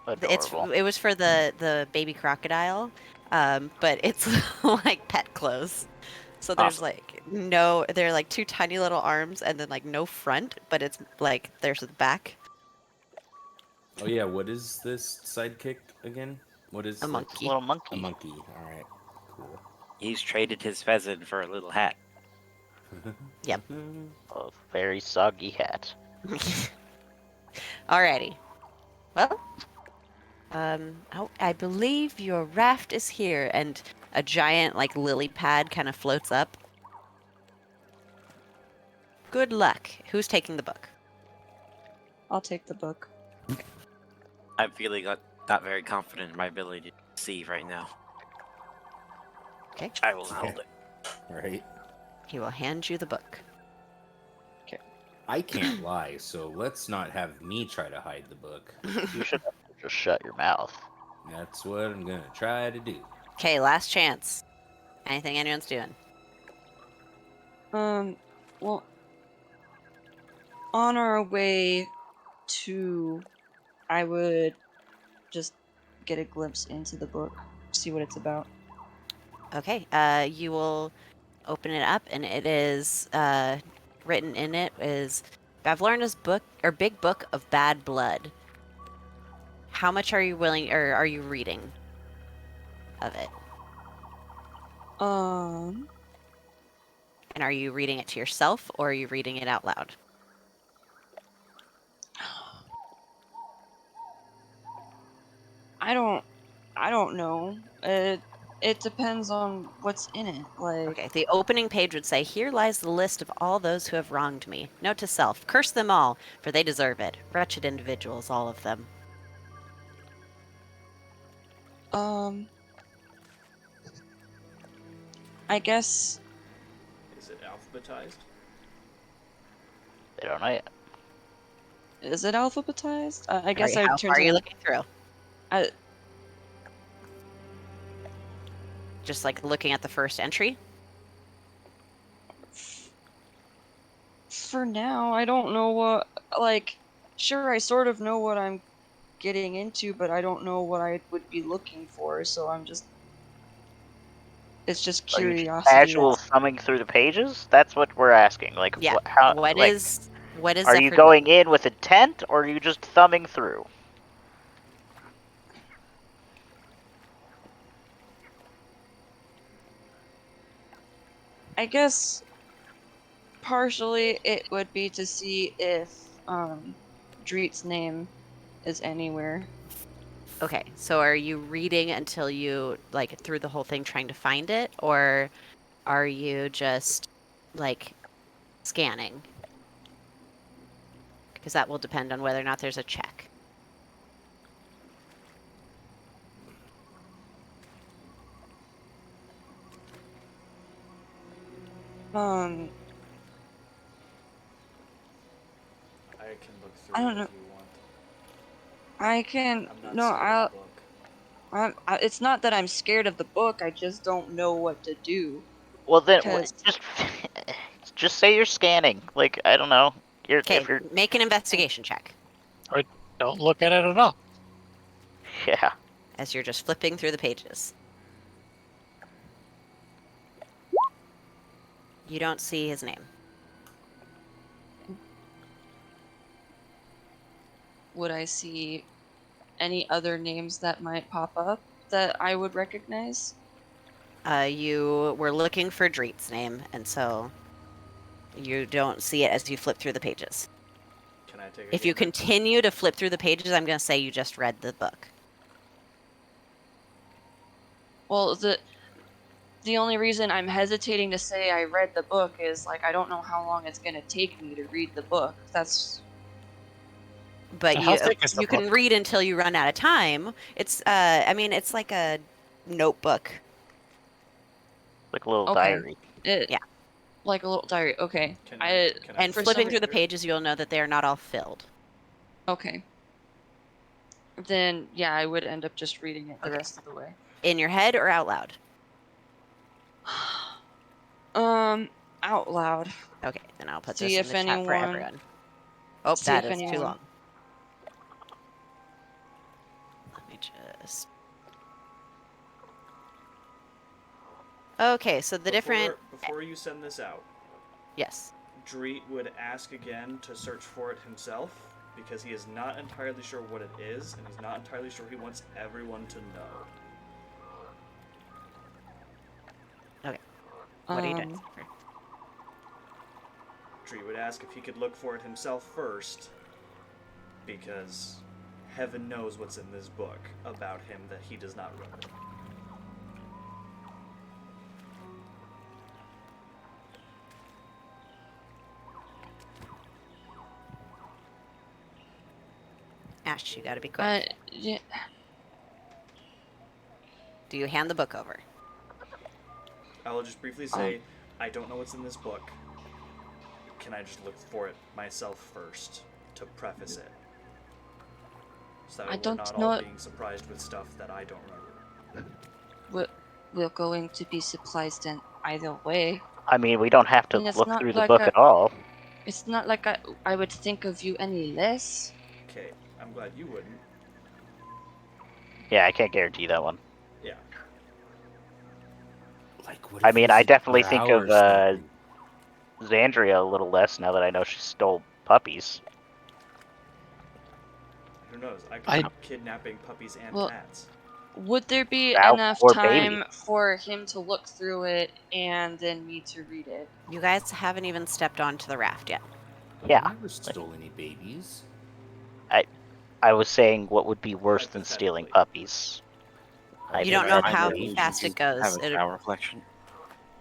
Adorable. it was for the baby crocodile, but it's like pet clothes. So there's Awesome. like they're like two tiny little arms and then like no front, but it's like there's the back. Oh yeah, what is this sidekick again? What is A like, monkey. Little a monkey. monkey? All right, cool. He's traded his pheasant for a little hat. Yep. A very soggy hat. Alrighty. Well, oh, I believe your raft is here, and a giant like lily pad kind of floats up. Good luck. Who's taking the book? I'll take the book. I'm feeling not very confident in my ability to see right now. Okay. I will hold it. Right? He will hand you the book. I can't lie, so let's not have me try to hide the book. You should just shut your mouth. That's what I'm gonna try to do. Okay, last chance. Anything anyone's doing? Well, on our way to, I would just get a glimpse into the book, see what it's about. Okay, you will open it up, and it is written in it is Bavlorna's book or Big Book of Bad Blood. How much are you willing, or are you reading of it? Um, And are you reading it to yourself, or are you reading it out loud? I don't know. It depends on what's in it. Like, Okay, the opening page would say, "Here lies the list of all those who have wronged me. Note to self, curse them all, for they deserve it. Wretched individuals, all of them." I guess Is it alphabetized? They don't know yet. is it alphabetized? I guess I How turn far to are you the- looking through? I, Just like looking at the first entry? for now, I don't know what. Like, sure, I sort of know what I'm getting into, but I don't know what I would be looking for. So I'm just. It's just Are you just curiosity. casual thumbing through the pages? That's what we're asking. Like, Yeah. how? What like, is are you Zephyr going in with intent, or are you just thumbing through? I guess partially it would be to see if Dreet's name is anywhere. Okay, so are you reading until you like through the whole thing trying to find it, or are you just like scanning? Because that will depend on whether or not there's a check. Um, I can look through I it don't if know. you want. I can. I'm not No, scared of the book. It's not that I'm scared of the book. I just don't know what to do. Well, then Because just say you're scanning. Like, I don't know. Okay, If you're make an investigation check Or don't look at it at all. yeah. as you're just flipping through the pages. You don't see his name. would I see any other names that might pop up that I would recognize? You were looking for Dreet's name, and so you don't see it as you flip through the pages. Can I take a If you gander? continue to flip through the pages, I'm going to say you just read the book. Well, the only reason I'm hesitating to say I read the book is like I don't know how long it's gonna take me to read the book. That's But How thick is the you can book? read until you run out of time. It's I mean it's like a notebook. Like a little okay. diary. It, Yeah. like a little diary. Okay. Can And for flipping some through the rea- pages, you'll know that they are not all filled. Okay. Then yeah, I would end up just reading it the Okay. rest of the way. In your head or out loud? Out loud. Okay, then I'll put See this in if the chat for anyone. everyone. Oh, See that if is too anyone. long. Let me just. Okay, so the different. Before you send this out, Yes. Dreet would ask again to search for it himself because he is not entirely sure what it is, and he's not entirely sure he wants everyone to know. Okay. What are you doing? Dreet would ask if he could look for it himself first, because heaven knows what's in this book about him that he does not remember. Ash, you gotta be quick. Yeah. Do you hand the book over? I will just briefly say, I don't know what's in this book. Can I just look for it myself first to preface it? So that I we're don't not know- all being surprised with stuff that I don't remember. We're going to be surprised in either way. I mean, we don't have to And it's look not through the like book a- at all. It's not like I would think of you any less. Okay, I'm glad you wouldn't. Yeah, I can't guarantee that one. Yeah. Like, what I if mean, he's I a definitely think drow of or something? Xandria a little less now that I know she stole puppies. Who knows? I could I- be kidnapping puppies and Well- cats. Would there be Wow, enough poor time baby. for him to look through it and then me to read it? You guys haven't even stepped onto the raft yet. Yeah. I never stole any babies. I was saying what would be worse than stealing Hypothetically. puppies. You don't know I how believe fast you it goes. Have a power reflection.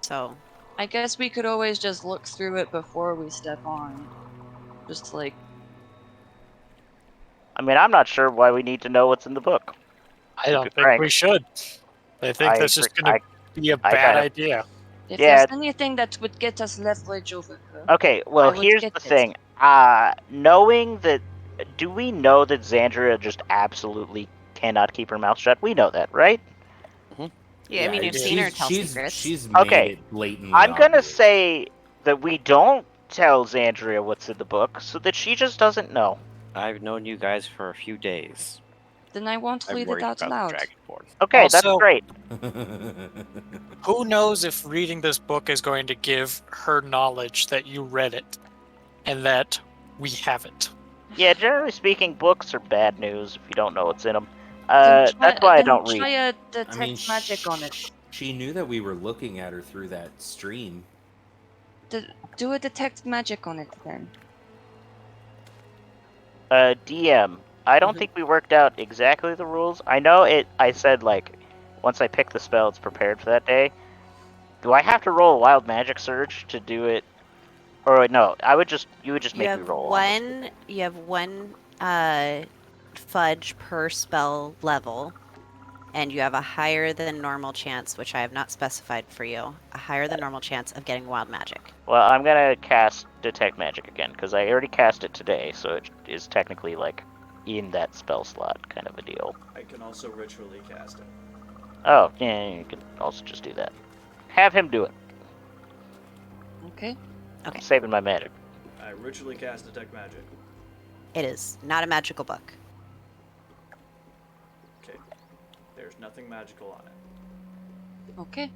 So I guess we could always just look through it before we step on. Just like, I mean, I'm not sure why we need to know what's in the book. I don't be think frank. we should. I think I that's just agree- going to be a I bad kinda- idea. if Yeah. there's anything that would get us leverage over her. Okay, well, I would here's get the it. thing. Knowing that, do we know that Xandria just absolutely cannot keep her mouth shut? We know that, right? yeah, I mean, you've seen her tell secrets. She's Okay, made it blatantly I'm gonna obvious. say that we don't tell Xandria what's in the book, so that she just doesn't know. I've known you guys for a few days. Then I won't I'm read it worried out about loud. the Dragonborn. Okay, that's Also- great. Who knows if reading this book is going to give her knowledge that you read it and that we haven't. Yeah, generally speaking, books are bad news if you don't know what's in them. Then try- That's why I then don't try read. a detect I mean, magic on it. She knew that we were looking at her through that stream. Do a detect magic on it then. DM, I don't Mhm. think we worked out exactly the rules. I know it. I said like, once I pick the spell, it's prepared for that day. Do I have to roll a wild magic surge to do it? Or wait, no, you would just You make me have roll. one fudge per spell level, and you have a higher than normal chance, which I have not specified for you, a higher than normal chance of getting wild magic. Well, I'm gonna cast detect magic again because I already cast it today, so it is technically like in that spell slot kind of a deal. I can also ritually cast it. Oh, yeah, you can also just do that. Have him do it. Okay. Okay. I'm saving my magic. I ritually cast detect magic. It is not a magical book. Okay. There's nothing magical on it. Okay.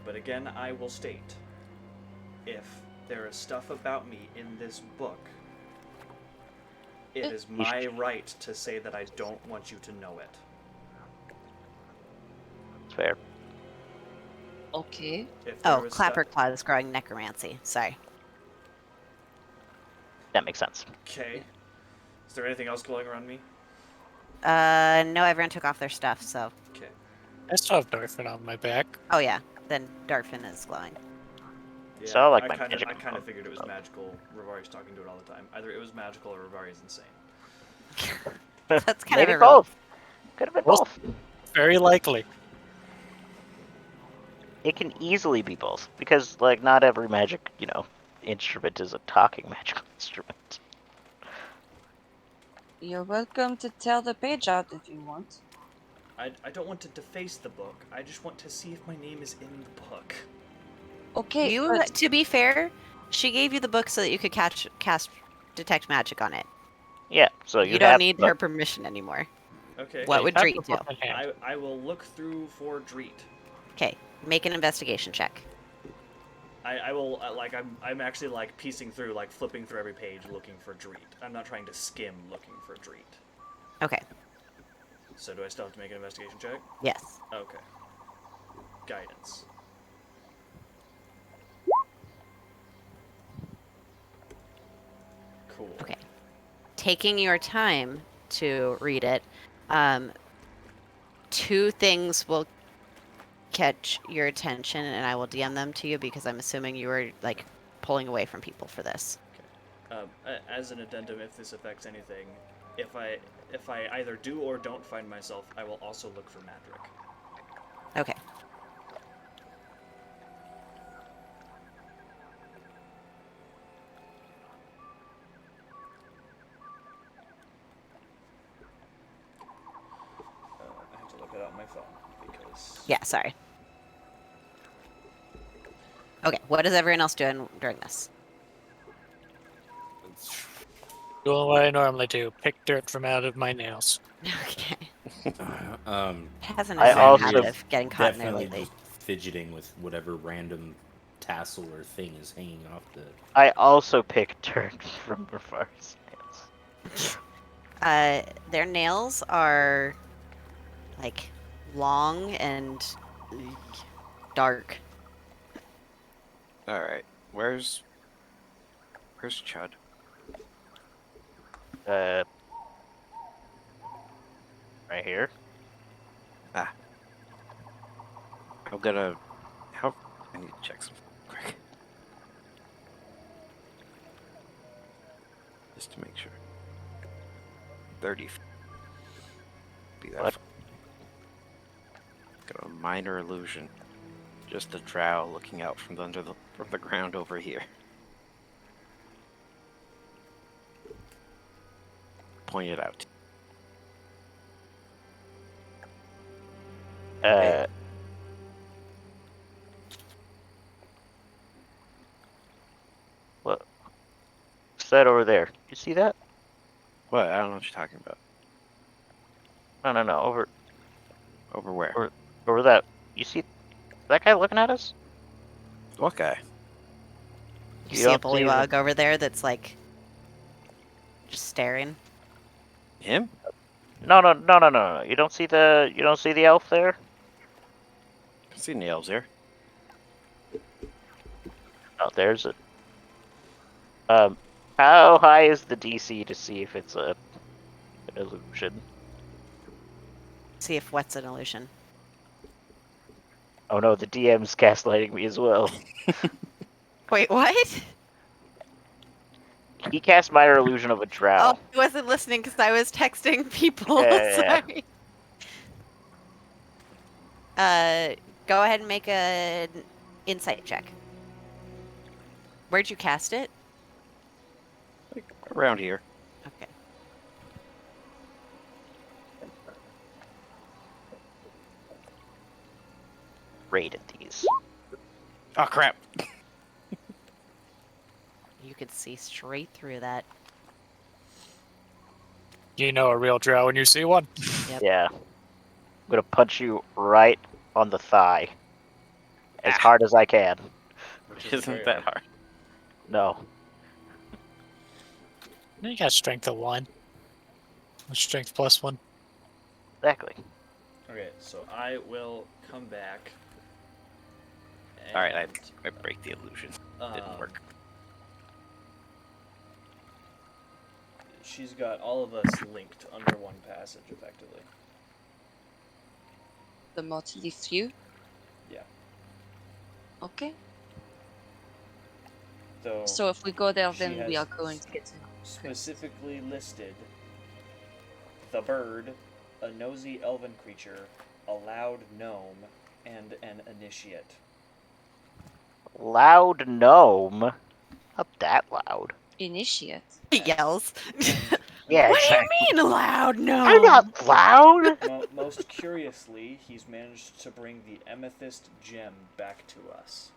But again, I will state, if there is stuff about me in this book, it is my right to say that I don't want you to know it. It's fair. Okay. If there Oh, was Clapperclaw is growing necromancy. Sorry. That makes sense. Okay. Is there anything else glowing around me? No, everyone took off their stuff, so. Okay. I still have Dorfin on my back. Oh yeah, then Darfin is glowing. Yeah, So I like my kind magic of component. figured it was magical. Rivari's talking to it all the time. Either it was magical or Rivari's insane. That's kind Maybe of irrelevant. both. Could have been Well- both. Very likely. It can easily be both because, like, not every magic, instrument is a talking magical instrument. You're welcome to tell the page out if you want. I don't want to deface the book. I just want to see if my name is in the book. Okay. You, but to be fair, she gave you the book so that you could cast detect magic on it. Yeah, so You you don't have need the- her permission anymore. Okay. What would Have Dreet the do? book in hand. I will look through for Dreet. Okay, make an investigation check. I will I'm actually like piecing through, like flipping through every page looking for Dreet. I'm not trying to skim looking for Dreet. Okay. So do I still have to make an investigation check? Yes. Okay. Guidance. Cool. Okay. Taking your time to read it, two things will catch your attention, and I will DM them to you because I'm assuming you were like pulling away from people for this. As an addendum, if this affects anything, if I either do or don't find myself, I will also look for Madrick. Okay. get out my phone because Yeah, sorry. Okay, what is everyone else doing during this? Doing what I normally do: pick dirt from out of my nails. Okay. Hasn't I a also- habit of getting caught in there Definitely lately. just fidgeting with whatever random tassel or thing is hanging off the. I also pick dirt from Rafar's nails. Their nails are like long and dark. All right. Where's Chud? Right here. I'm gonna. How? I need to check some quick. Just to make sure. 30. Be that. What? Got a minor illusion. Just a drow looking out from from the ground over here. Point it out. Uh, what? What's that over there? You see that? What? I don't know what you're talking about. No. Over Over where? over that. You see that guy looking at us? What guy? You You see a don't see the- bullywug over there that's like just staring. Him? No. You don't see the elf there? I see nails here. Oh, there's it. How high is the DC to see if it's an illusion? See if what's an illusion. Oh no, the DM's gaslighting me as well. Wait, what? He cast minor illusion of a drow. Oh, I wasn't listening because I was texting people. Yeah. Sorry. Go ahead and make an insight check. Where'd you cast it? Like around here. Okay. Rated these. Oh crap! You could see straight through that. You know a real drow when you see one. Yep. Yeah. I'm gonna punch you right on the thigh. As hard as I can. which Isn't very that hard? No. You got strength of 1. Strength plus 1. Exactly. Okay, so I will come back. All right, and, I break the illusion. Didn't um, work. She's got all of us linked under one passage, effectively. The motley few. Yeah. Okay. Though So if we go there, she then we has are going to get to know. specifically listed the bird, a nosy elven creature, a loud gnome, and an initiate. Loud gnome. Not that loud. Initiate. He yells. Yeah, What exactly. do you mean loud? No. I'm not loud! Most curiously, he's managed to bring the amethyst gem back to us.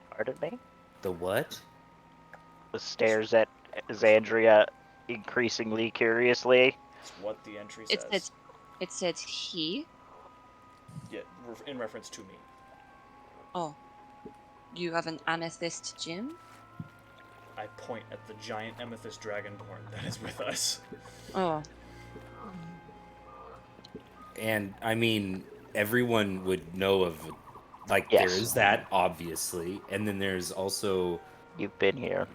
Pardon me? The what? The stares at Xandria increasingly curiously. It's what the entry It says. said, it said he. Yeah, in reference to me. Oh, you have an amethyst gem. I point at the giant amethyst dragonborn that is with us. Oh, And I mean, everyone would know of, like, Yes. there is that, obviously. And then there's also, You've been here.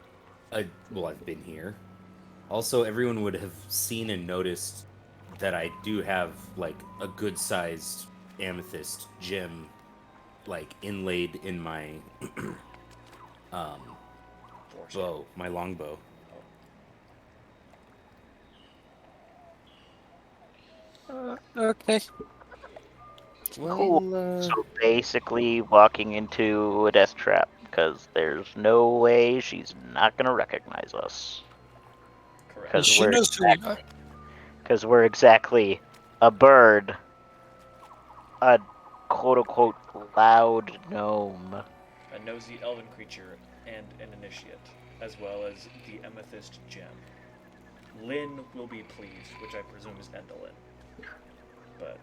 well, I've been here. Also, everyone would have seen and noticed that I do have, like, a good sized amethyst gem, like, inlaid in my bow, my longbow. Okay. Well, So basically walking into a death trap, because there's no way she's not gonna recognize us. Correct. Because She we're knows who we are. Because we're exactly a bird. A quote-unquote loud gnome. A nosy elven creature and an initiate, as well as the amethyst gem. Lynn will be pleased, which I presume is Endolin. But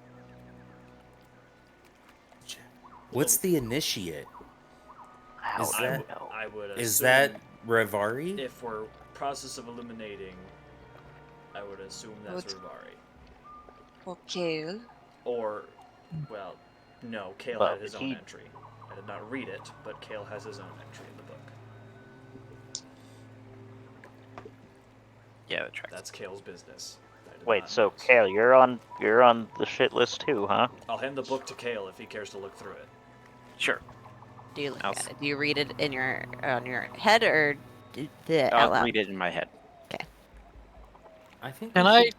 What's the initiate? Is Loud that gnome. I would assume is that Revari? if we're process of eliminating, I would assume that's What? Rivari. Or Kale. Or, well, no, Kale Well, had his own he- entry. I did not read it, but Kale has his own entry in the book. Yeah, that tracks. That's Kale's business. I did Wait, not so know. Kale, you're on the shit list too, huh? I'll hand the book to Kale if he cares to look through it. Sure. Do you look I'll at it? Do you read it in your on your head or out I'll loud? read it in my head. I think. Can we I should-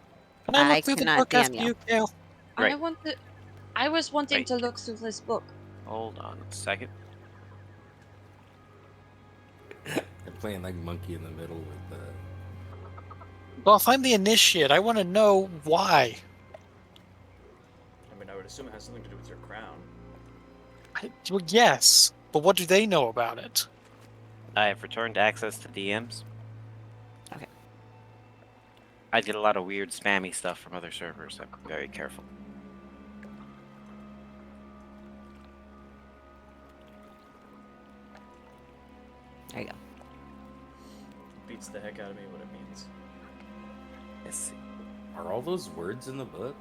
look I through the cannot book DM after you. you, Kale? I Right. want to. I was wanting Wait. to look through this book. Hold on a second. They're playing like monkey in the middle with the. Well, if I'm the initiate, I want to know why. I mean, I would assume it has something to do with your crown. Well, yes, but what do they know about it? I have returned access to DMs. Okay. I get a lot of weird spammy stuff from other servers. I'm very careful. There you go. Beats the heck out of me what it means. Let's see. Are all those words in the book?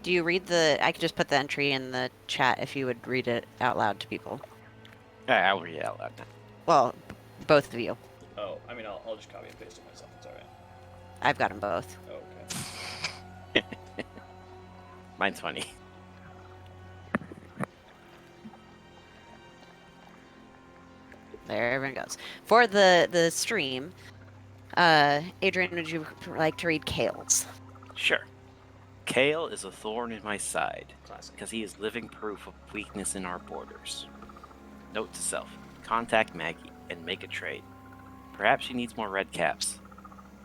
Do you read the? I could just put the entry in the chat if you would read it out loud to people. I'll read it out loud now. Well, both of you. Oh, I mean, I'll just copy and paste it myself. It's alright. I've got them both. Okay. Mine's funny. There everyone goes. For the stream, Adrian, would you like to read Kale's? Sure. Kale is a thorn in my side, Classic. because he is living proof of weakness in our borders. Note to self, contact Maggie and make a trade. Perhaps she needs more red caps,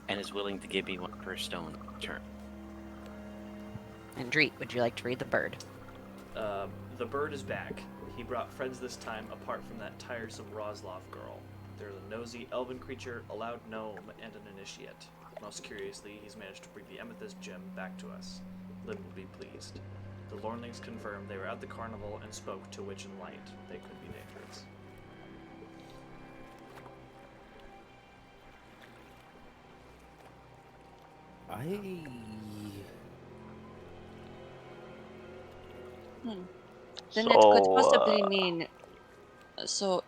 and is willing to give me one per stone in return. And Dreet, would you like to read the bird? The bird is back. He brought friends this time apart from that tiresome Roslov girl. There's a nosy elven creature, a loud gnome, and an initiate. Most curiously, he's managed to bring the amethyst gem back to us. Lynn will be pleased. The Lornlings confirmed they were at the carnival and spoke to Witch and Light. They could be dangerous. Then it could So, possibly mean. So.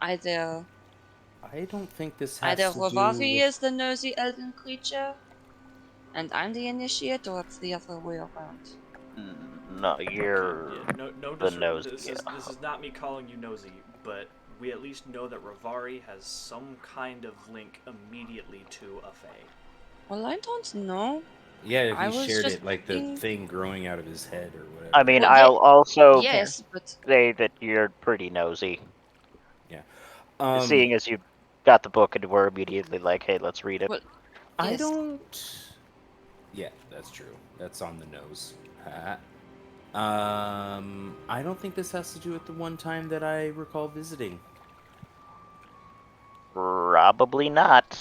Either I don't think this has either to Rovari do. is the nosy elven creature, and I'm the initiate, or it's the other way around. No, you're Yeah, no the disre- nosy. this is not me calling you nosy, but we at least know that Rivari has some kind of link immediately to a Fae. Well, I don't know. Yeah, I he was shared just it like the thinking- thing growing out of his head or whatever. I mean, Well, I'll also Yes, but say that you're pretty nosy, Yeah. seeing as you got the book and were immediately like, "Hey, let's read it." Well, I yes. don't. Yeah, that's true. That's on the nose. I don't think this has to do with the one time that I recall visiting. Probably not,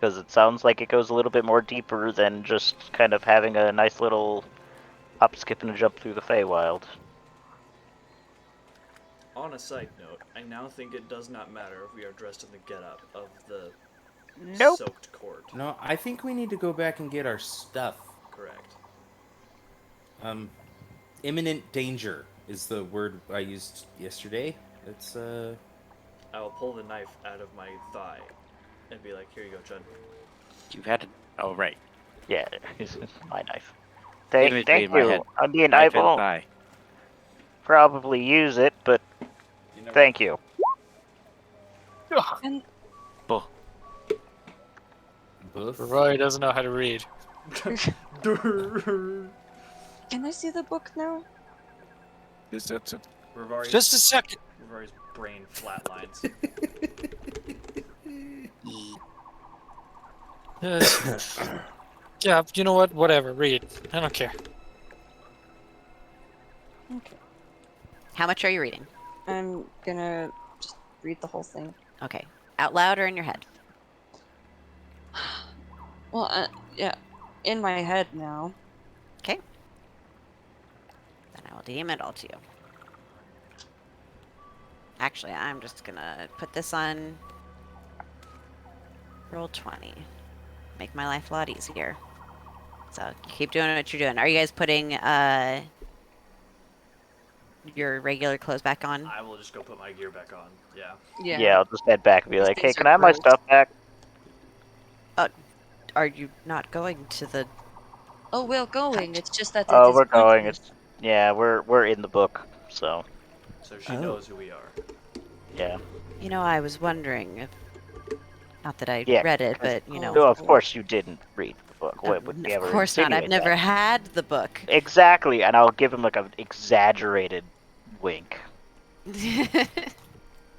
because it sounds like it goes a little bit more deeper than just kind of having a nice little hop, skip, and a jump through the Feywild. On a side note, I now think it does not matter if we are dressed in the getup of the Nope. soaked court. No, I think we need to go back and get our stuff. Correct. Imminent danger is the word I used yesterday. It's I will pull the knife out of my thigh and be like, "Here you go, Chud." You've had to. Oh, right. Yeah, it's my knife. Imagery Thank in my you. head. I mean, I Knife and won't thigh. probably use it, but You never- thank you. And Buh. boof. Roy doesn't know how to read. can I see the book now? Rivari's, Just a second. Rivari's brain flatlines. Yeah, you know what? Whatever. Read. I don't care. Okay. How much are you reading? I'm gonna just read the whole thing. Okay. Out loud or in your head? Well, yeah, in my head now. Okay. Then I will DM it all to you. Actually, I'm just gonna put this on roll 20. Make my life a lot easier. So keep doing what you're doing. Are you guys putting your regular clothes back on? I will just go put my gear back on. Yeah. Yeah. I'll just head back and be These like, hey, things can are I have my gross. stuff back? Are you not going to the Oh, we're going. hut? It's just that it Oh, is we're going. pointless. We're in the book, so So she Oh. knows who we are. yeah. You know, I was wondering if, not that I Yeah, read it, 'cause- but, you know. No, of course you didn't read the book. Uh, What would we of ever course not. I've insinuate never that? had the book. Exactly, and I'll give him like an exaggerated wink.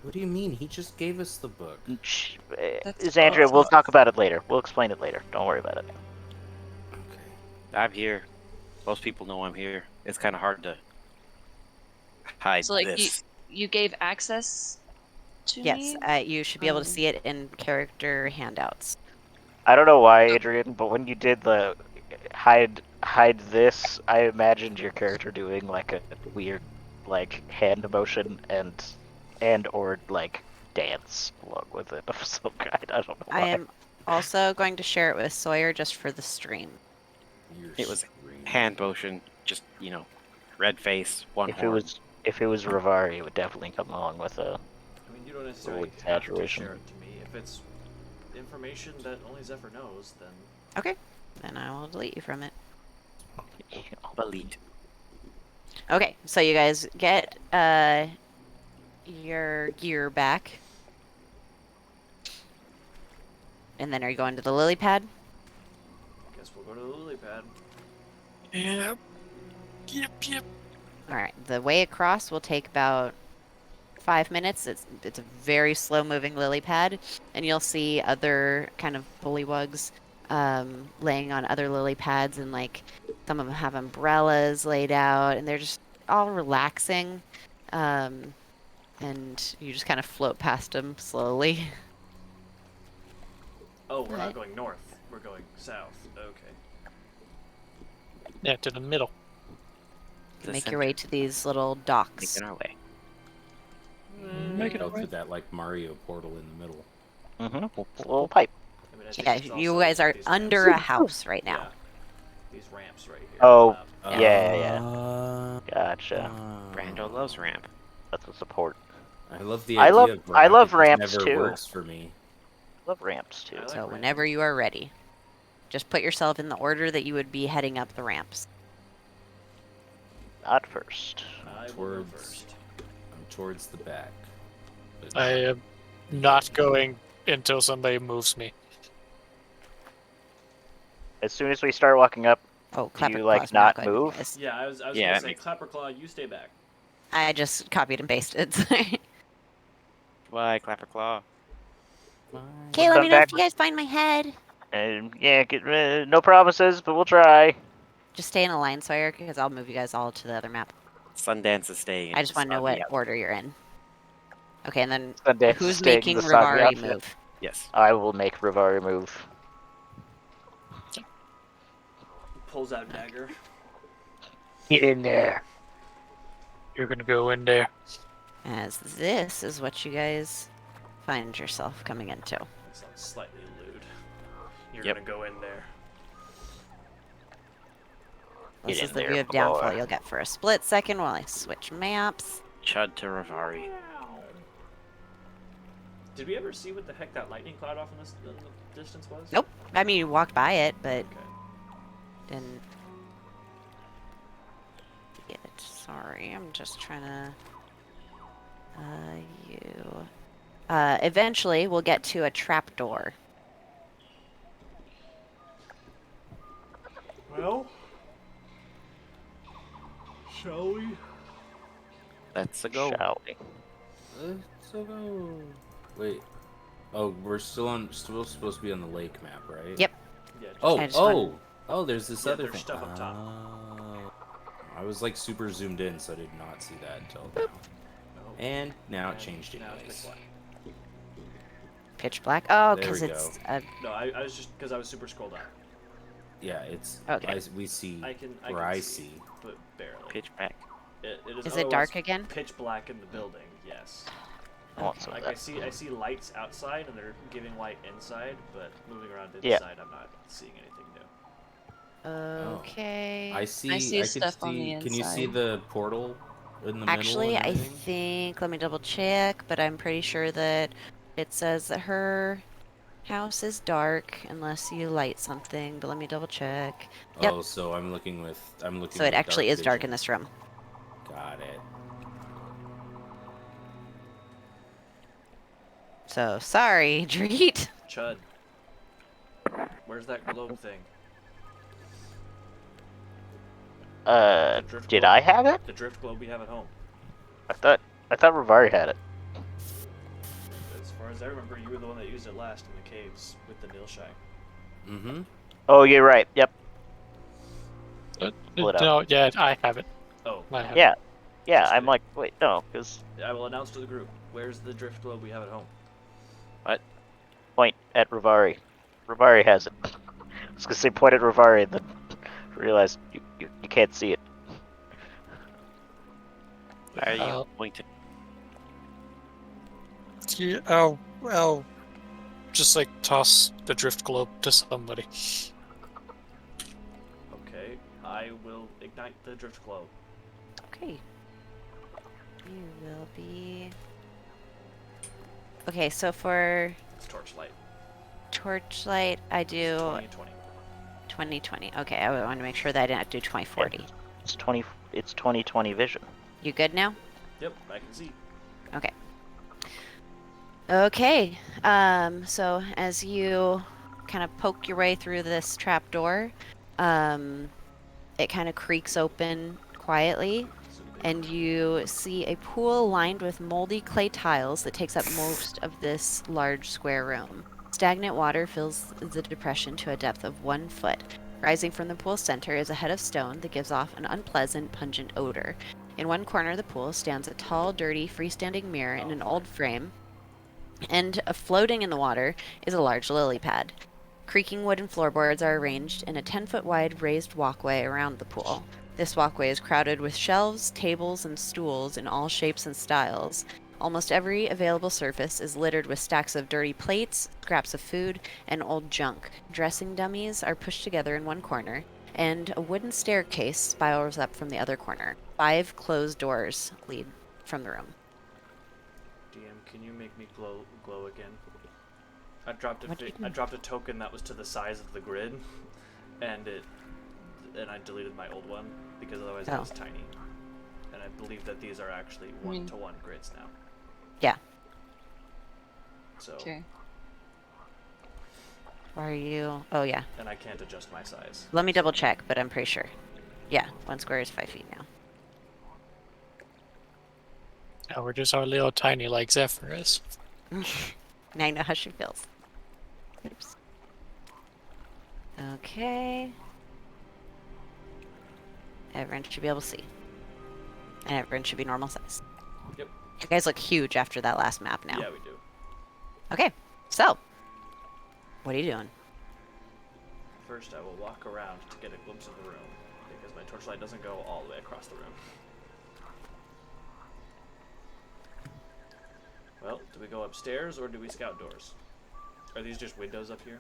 What do you mean? He just gave us the book. That's Xandria, we'll awesome. talk about it later. We'll explain it later. Don't worry about it. Okay. I'm here. Most people know I'm here. It's kind of hard to hide So, like, this. you gave access to Yes, me? you should be able to see it in character handouts. I don't know why, Adrian, but when you did the hide this, I imagined your character doing like a weird like hand motion and or like dance along with it of some kind. I don't know I why. am also going to share it with Sawyer just for the stream. You're It was screaming. hand motion, just red face, one If horn. it was Rivari, it would definitely come along with a I mean, you don't necessarily little have to exaggeration. share it to me. If it's information that only Zephyr knows, then Okay. Then I will delete you from it. Elite. Okay, so you guys get your gear back. And then are you going to the lily pad? guess we'll go to the lily pad. Yep. Yep. Alright, the way across will take about 5 minutes. It's a very slow moving lily pad, and you'll see other kind of bullywugs laying on other lily pads, and like some of them have umbrellas laid out, and they're just all relaxing. And you just kind of float past them slowly. Oh, we're not What? going north. We're going south. Okay. Yeah, to the middle. The Make your way center. to these little docks. Making our way. Make it Go away. through that like Mario portal in the middle. Mm-hmm. It's a little pipe. I mean, I Yeah, think it's you also guys are these under a ramps. house right now. Yeah. These ramps right here. Oh, Up. Gotcha. Brando loves ramp. That's a support. I love the I idea love- of I ramp, love it just ramps, never too. works for me. Love ramps too. I like So ramps. whenever you are ready, just put yourself in the order that you would be heading up the ramps. Not first. I will go Towards- first. I'm towards the back. But I am not going until somebody moves me. As soon as we start walking up, Oh, Do Clapper you, like, Claw's not going with move? you guys. Yeah, I was Yeah, gonna that say, makes- Clapper Claw, you stay back. I just copied and pasted. Sorry. Why, Clapper Claw? Okay, let come me know back. if you guys find my head. And no promises, but we'll try. Just stay in a line, Sawyer, because I'll move you guys all to the other map. Sundance is staying in I just the want to know soggy what outfit. order you're in. Okay, and then Sundance is who's staying in making the soggy Rivari outfit. move? Yes. I will make Rivari move. Pulls out dagger. Get in there. You're gonna go in there. As this is what you guys find yourself coming into. That sounds slightly lewd. You're Yep. gonna go in there. This Get is in the there, view of boy. downfall you'll get for a split second while I switch maps. Chud to Rivari. Did we ever see what the heck that lightning cloud off in the distance was? Nope. I mean, you walked by it, but Okay. didn't see it. Sorry, I'm just trying to. You. Eventually, we'll get to a trapdoor. Well, shall we? Let's go. Shall we? So go. Wait. Oh, we're still supposed to be on the lake map, right? Yep. Yeah. Just, Oh, I just wanted- there's this Yeah, other there's thing. stuff up top. Oh. I was like super zoomed in, so I did not see that until now. Oh, And now it and changed now it's pitch anyways. black. Pitch black. Oh, There because we it's No, I was just because I was super scrolled out. Yeah, it's. Okay. We see I can where can I see, see. but barely. Pitch black. It is Is it otherwise dark again? Pitch black in the building. Yes. I want some of Like that. I see lights outside and they're giving light inside, but moving around Yeah. inside, I'm not seeing anything new. Okay. I see. see could stuff on the Can you see inside. the portal in the Actually, middle and I everything? think, let me double check, but I'm pretty sure that it says that her house is dark unless you light something, but let me double check. Yep. Oh, so I'm looking with. So it actually dark is dark in vision. this room. Got it. So sorry, Dreet. Chud. Where's that globe thing? The drift Did globe. I have it? The drift globe we have at home. I thought Rivari had it. As far as I remember, you were the one that used it last in the caves with the Nilshai. Mm-hmm. Oh, you're right. Yep. Pull it up. No, yeah, I have it. Oh, I have it. Yeah. Yeah. Just I'm kidding. like, wait, no, because I will announce to the group. Where's the drift globe we have at home? point at Rivari. Rivari has it. I was gonna say point at Rivari, and then realized you can't see it. Why are you Uh, pointing? Yeah, I'll just like toss the drift globe to somebody. Okay, I will ignite the drift globe. Okay. You will be. Okay, so for It's torchlight. torchlight, I do 2020. 2020. Okay, I want to make sure that I didn't do 2040. It's 2020 vision. You good now? Yep, I can see. Okay. Okay. So as you kind of poke your way through this trap door, it kind of creaks open quietly, and you see a pool lined with moldy clay tiles that takes up most of this large square room. Stagnant water fills the depression to a depth of 1 foot. Rising from the pool's center is a head of stone that gives off an unpleasant, pungent odor. In one corner of the pool stands a tall, dirty, freestanding mirror in an old frame, and floating in the water is a large lily pad. Creaking wooden floorboards are arranged in a 10-foot wide raised walkway around the pool. This walkway is crowded with shelves, tables, and stools in all shapes and styles. Almost every available surface is littered with stacks of dirty plates, scraps of food, and old junk. Dressing dummies are pushed together in one corner, and a wooden staircase spirals up from the other corner. 5 closed doors lead from the room. DM, can you make me glow again? I dropped What do you I mean? dropped a token that was to the size of the grid, and I deleted my old one because otherwise it Oh. was tiny. And I believe that these are actually I mean- 1-to-1 grids now. Yeah. So, Okay. Are you? Oh, yeah. and I can't adjust my size. Let me double check, but I'm pretty sure. Yeah, 1 square is 5 feet now. Now we're just our little tiny like Zephyr is. Now I know how she feels. Oops. Okay. Everyone should be able to see. And everyone should be normal size. Yep. You guys look huge after that last map now. Yeah, we do. Okay, so. What are you doing? First, I will walk around to get a glimpse of the room because my torchlight doesn't go all the way across the room. Well, do we go upstairs or do we scout doors? Are these just windows up here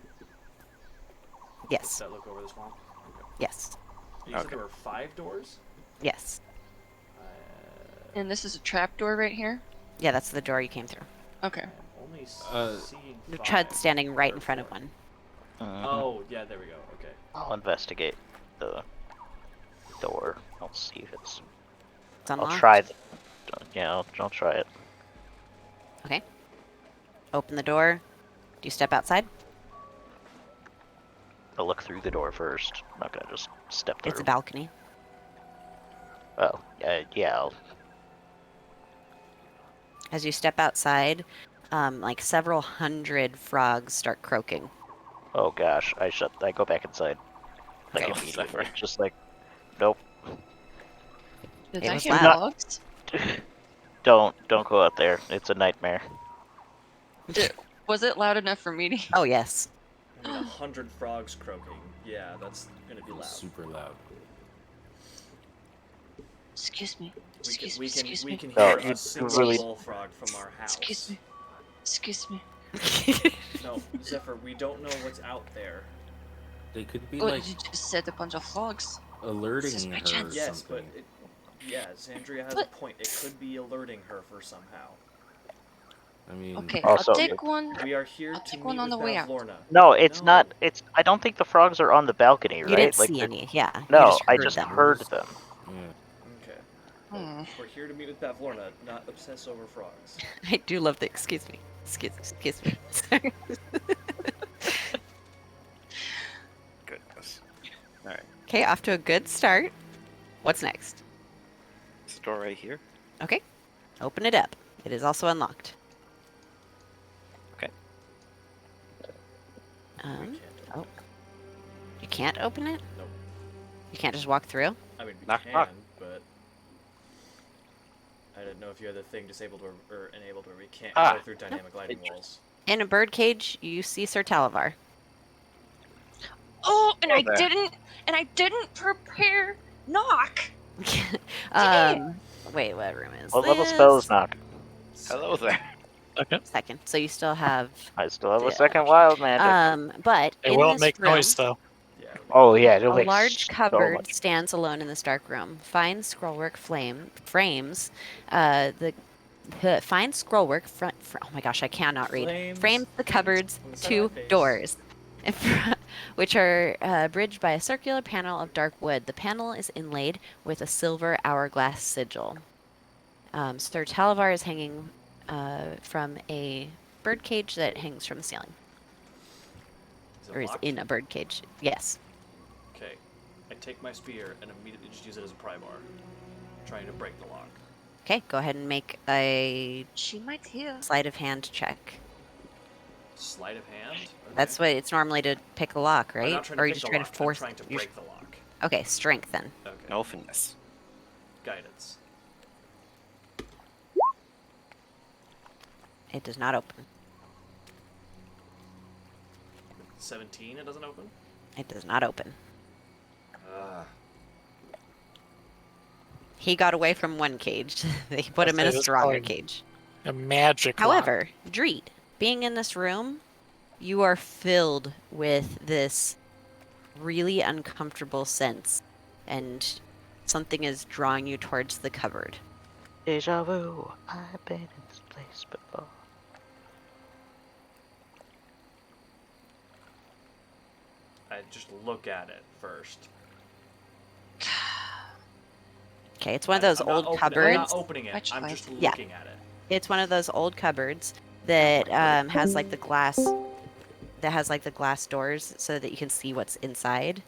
Yes. that look over the swamp? Okay. Yes. You said Okay. there were 5 doors? Yes. And this is a trap door right here? Yeah, that's the door you came through. Okay. I'm only seeing The 5. Chud's standing right in front of one. Oh, yeah, there we go. Okay. I'll investigate the door. I'll see if it's. It's unlocked. I'll try. Yeah, I'll try it. Okay. Open the door. Do you step outside? I'll look through the door first. I'm not gonna just step through. It's a balcony. Oh, yeah. As you step outside, like several hundred frogs start croaking. Oh gosh, I go back inside. Like Go, immediately. Zephyr. Just like, nope. Did It I was hear loud. frogs? Don't go out there. It's a nightmare. Was it loud enough for me to? Oh yes. I mean, 100 frogs croaking. Yeah, that's gonna be loud. Super loud. Excuse me. We can, Excuse we me. can, Excuse we me. can No, hear you a single really- bullfrog from our house. Excuse me. Excuse me. No, Zephyr, we don't know what's out there. They could be Oh, like you just said a bunch of frogs. alerting This is my her or chance. Yes, but something. yeah, Zandria has a But- point. It could be alerting her for somehow. I mean, Okay, Also, I'll take one. We are here I'll to take meet one on with the way out. Bavlorna. No, it's No. not. It's. I don't think the frogs are on the balcony, right? You didn't like see the- any. Yeah. No, you I just just them. heard them. yeah. Okay. Hmm. We're here to meet with Bavlorna, not obsess over frogs. I do love the excuse me. Excuse me. Sorry. Goodness. Alright. Okay, off to a good start. What's next? This door right here. Okay. Open it up. It is also unlocked. Okay. We Um, can't. oh. You can't open it? Nope. You can't just walk through? I mean, we Knock, can, knock. but I didn't know if you had the thing disabled or enabled where we can't Ah. go through dynamic lighting walls. In a birdcage, you see Sir Talavar. Oh, and Hello there. I didn't prepare knock. Wait, what room is What this? level spell is knock? Hello there. Okay. Second. So you still have I still have Yeah. a second wild magic. but It in will this make room, noise though. Yeah. Oh yeah, it'll a make large so cupboard much. stands alone in this dark room. Fine scrollwork frames the fine scrollwork oh my gosh, I cannot read. Frames the cupboard's on the side of two my face. doors, which are bridged by a circular panel of dark wood. The panel is inlaid with a silver hourglass sigil. Sir Talavar is hanging from a birdcage that hangs from the ceiling, Is it or is locked? in a birdcage. Yes. Okay. I take my spear and immediately just use it as a pry bar, trying to break the lock. Okay, go ahead and make a She might hear. sleight of hand check. Sleight of hand. Okay. That's what it's normally to pick a lock, I'm right? not trying Or to are you pick just the trying lock. to force? I'm trying to you're- break the lock. Okay, strength then. Okay. No finesse. Guidance. It does not open. 17. It doesn't open. It does not open. Ah. He got away from one cage. They put him in It a was stronger probably cage. A magic lock. However, Dreed, being in this room, you are filled with this really uncomfortable sense, and something is drawing you towards the cupboard. Deja vu. I've been in this place before. I just look at it first. Okay, it's one of those I'm not old opening- cupboards. I'm not opening it. Which I'm one? just Yeah. looking at it. It's one of those old cupboards that has like the glass doors so that you can see what's inside.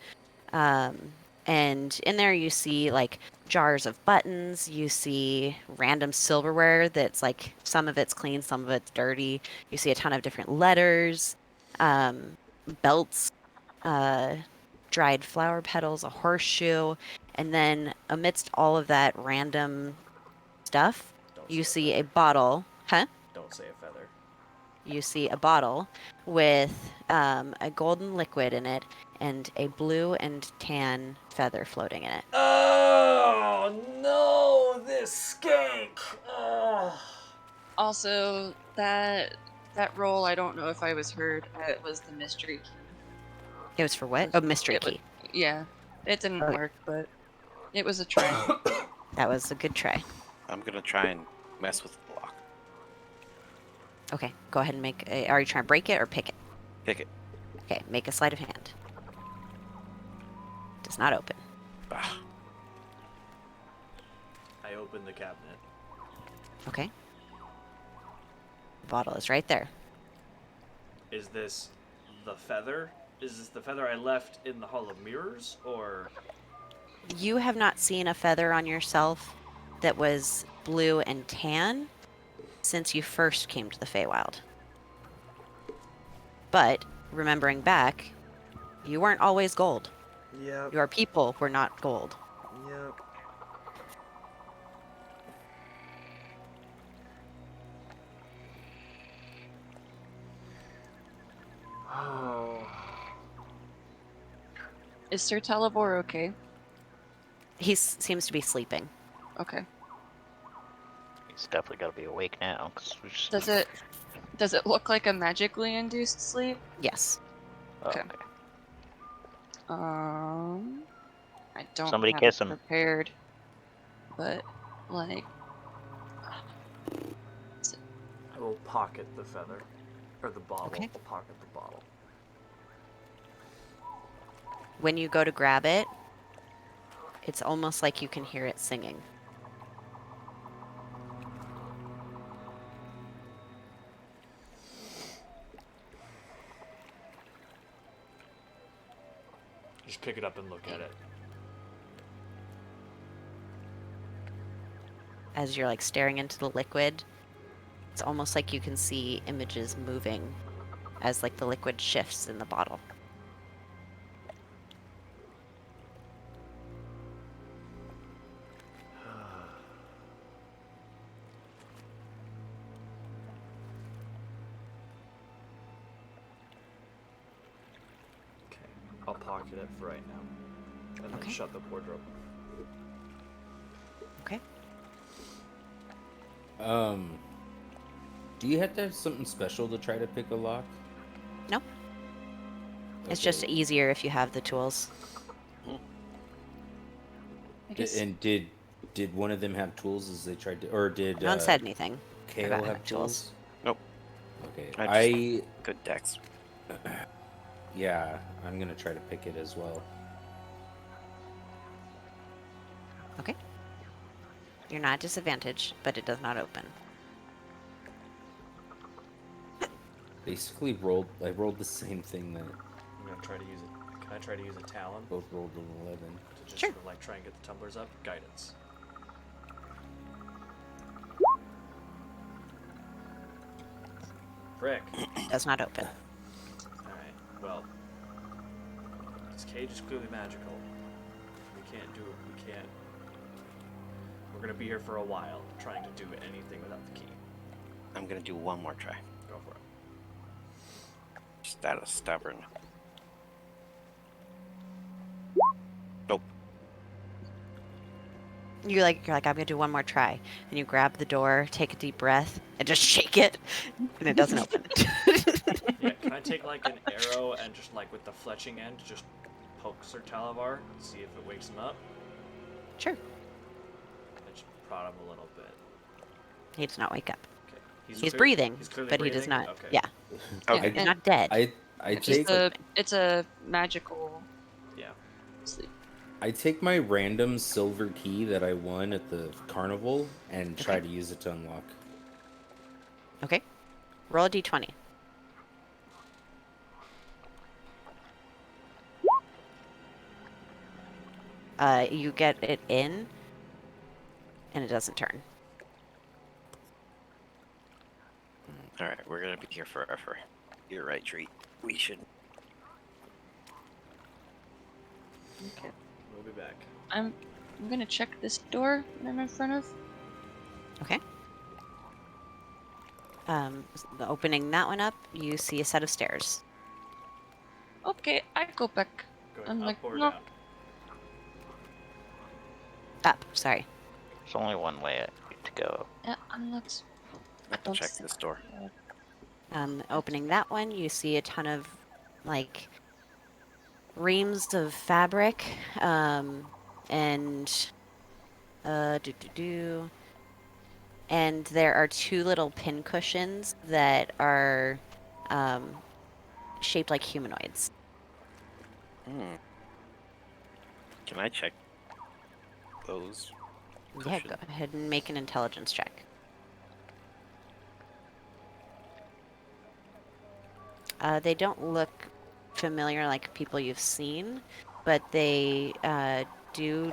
And in there you see like jars of buttons, you see random silverware that's like some of it's clean, some of it's dirty. You see a ton of different letters, belts, dried flower petals, a horseshoe, and then amidst all of that random stuff, Don't you say see a a feather. bottle. Huh? Don't say a feather. You see a bottle with a golden liquid in it and a blue and tan feather floating in it. Oh no! This skank. Oh. Also, that roll, I don't know if I was heard. It was the mystery key. It was for what? Oh, mystery It wa- key. Yeah, it didn't Okay. work, but it was a try. That was a good try. I'm gonna try and mess with the lock. Okay, go ahead and make a. Are you trying to break it or pick it? Pick it. Okay, make a sleight of hand. Does not open. Ah, I open the cabinet. Okay. The bottle is right there. Is this the feather? Is this the feather I left in the Hall of Mirrors, or You have not seen a feather on yourself that was blue and tan since you first came to the Feywild. But remembering back, you weren't always gold. Yep. Your people were not gold. Yep. Oh. Is Sir Talibor okay? He seems to be sleeping. Okay. He's definitely got to be awake now. 'Cause we just... Does it look like a magically induced sleep? Yes. Oh, Okay. okay. I don't Somebody have kiss it him. prepared, but like, I will pocket the feather. Or the bottle. Okay. I'll pocket the bottle. When you go to grab it, it's almost like you can hear it singing. Just pick it up and look at it. As you're like staring into the liquid, it's almost like you can see images moving as like the liquid shifts in the bottle. Okay. I'll pocket it for right now. And then Okay. shut the wardrobe. Okay. Do you have to have something special to try to pick a lock? No. It's just Okay. easier if you have the tools. I guess And did one of them have tools as they tried to, or did No one said anything Kale about have having tools. tools? Nope. Okay. I good dex. Yeah, I'm gonna try to pick it as well. Okay. You're not disadvantaged, but it does not open. Basically, I rolled the same thing that I'm gonna try to use it. Can I try to use a talon both rolled an 11. to just Sure. sort of like try and get the tumblers up? Guidance. Frick. Does not open. Alright, well. This cage is clearly magical. We can't do it. We can't. We're gonna be here for a while trying to do anything without the key. I'm gonna do one more try. Go for it. Just out of stubborn. Nope. You're like, I'm gonna do one more try. And you grab the door, take a deep breath, and just shake it, and it doesn't open. Yeah, can I take like an arrow and just like with the fletching end just poke Sir Talavar, see if it wakes him up? Sure. And just prod him a little bit. He does not wake up. Okay. He's breathing, He's clearly but breathing? he does not. Okay. Yeah, Okay. he's not dead. I it's take it's a magical Yeah. sleep. I take my random silver key that I won at the carnival and try to use it to unlock. Okay. Roll a d20. You get it in, and it doesn't turn. All right, we're gonna be here forever. You're right, Treat. We should. Okay. We'll be back. I'm gonna check this door that I'm in front of. Okay. Opening that one up, you see a set of stairs. Okay, I go back. Going I'm up like, or no. down? Up, sorry. There's only one way to go. I'm not. I have to check this door. Opening that one, you see a ton of, like, reams of fabric, and, and there are two little pin cushions that are, shaped like humanoids. Hmm. Can I check those? Yeah, go ahead and make an intelligence check. They don't look familiar like people you've seen, but they do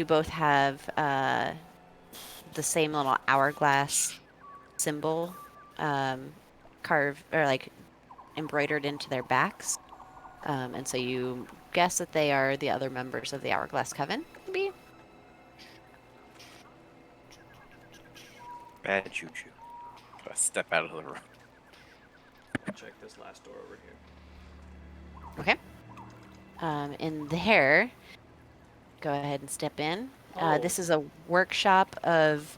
both have the same little hourglass symbol carved or like embroidered into their backs. And so you guess that they are the other members of the Hourglass Coven, maybe? Bad juju. I step out of the room. Check this last door over here. Okay. In there, go ahead and step in. This is a workshop of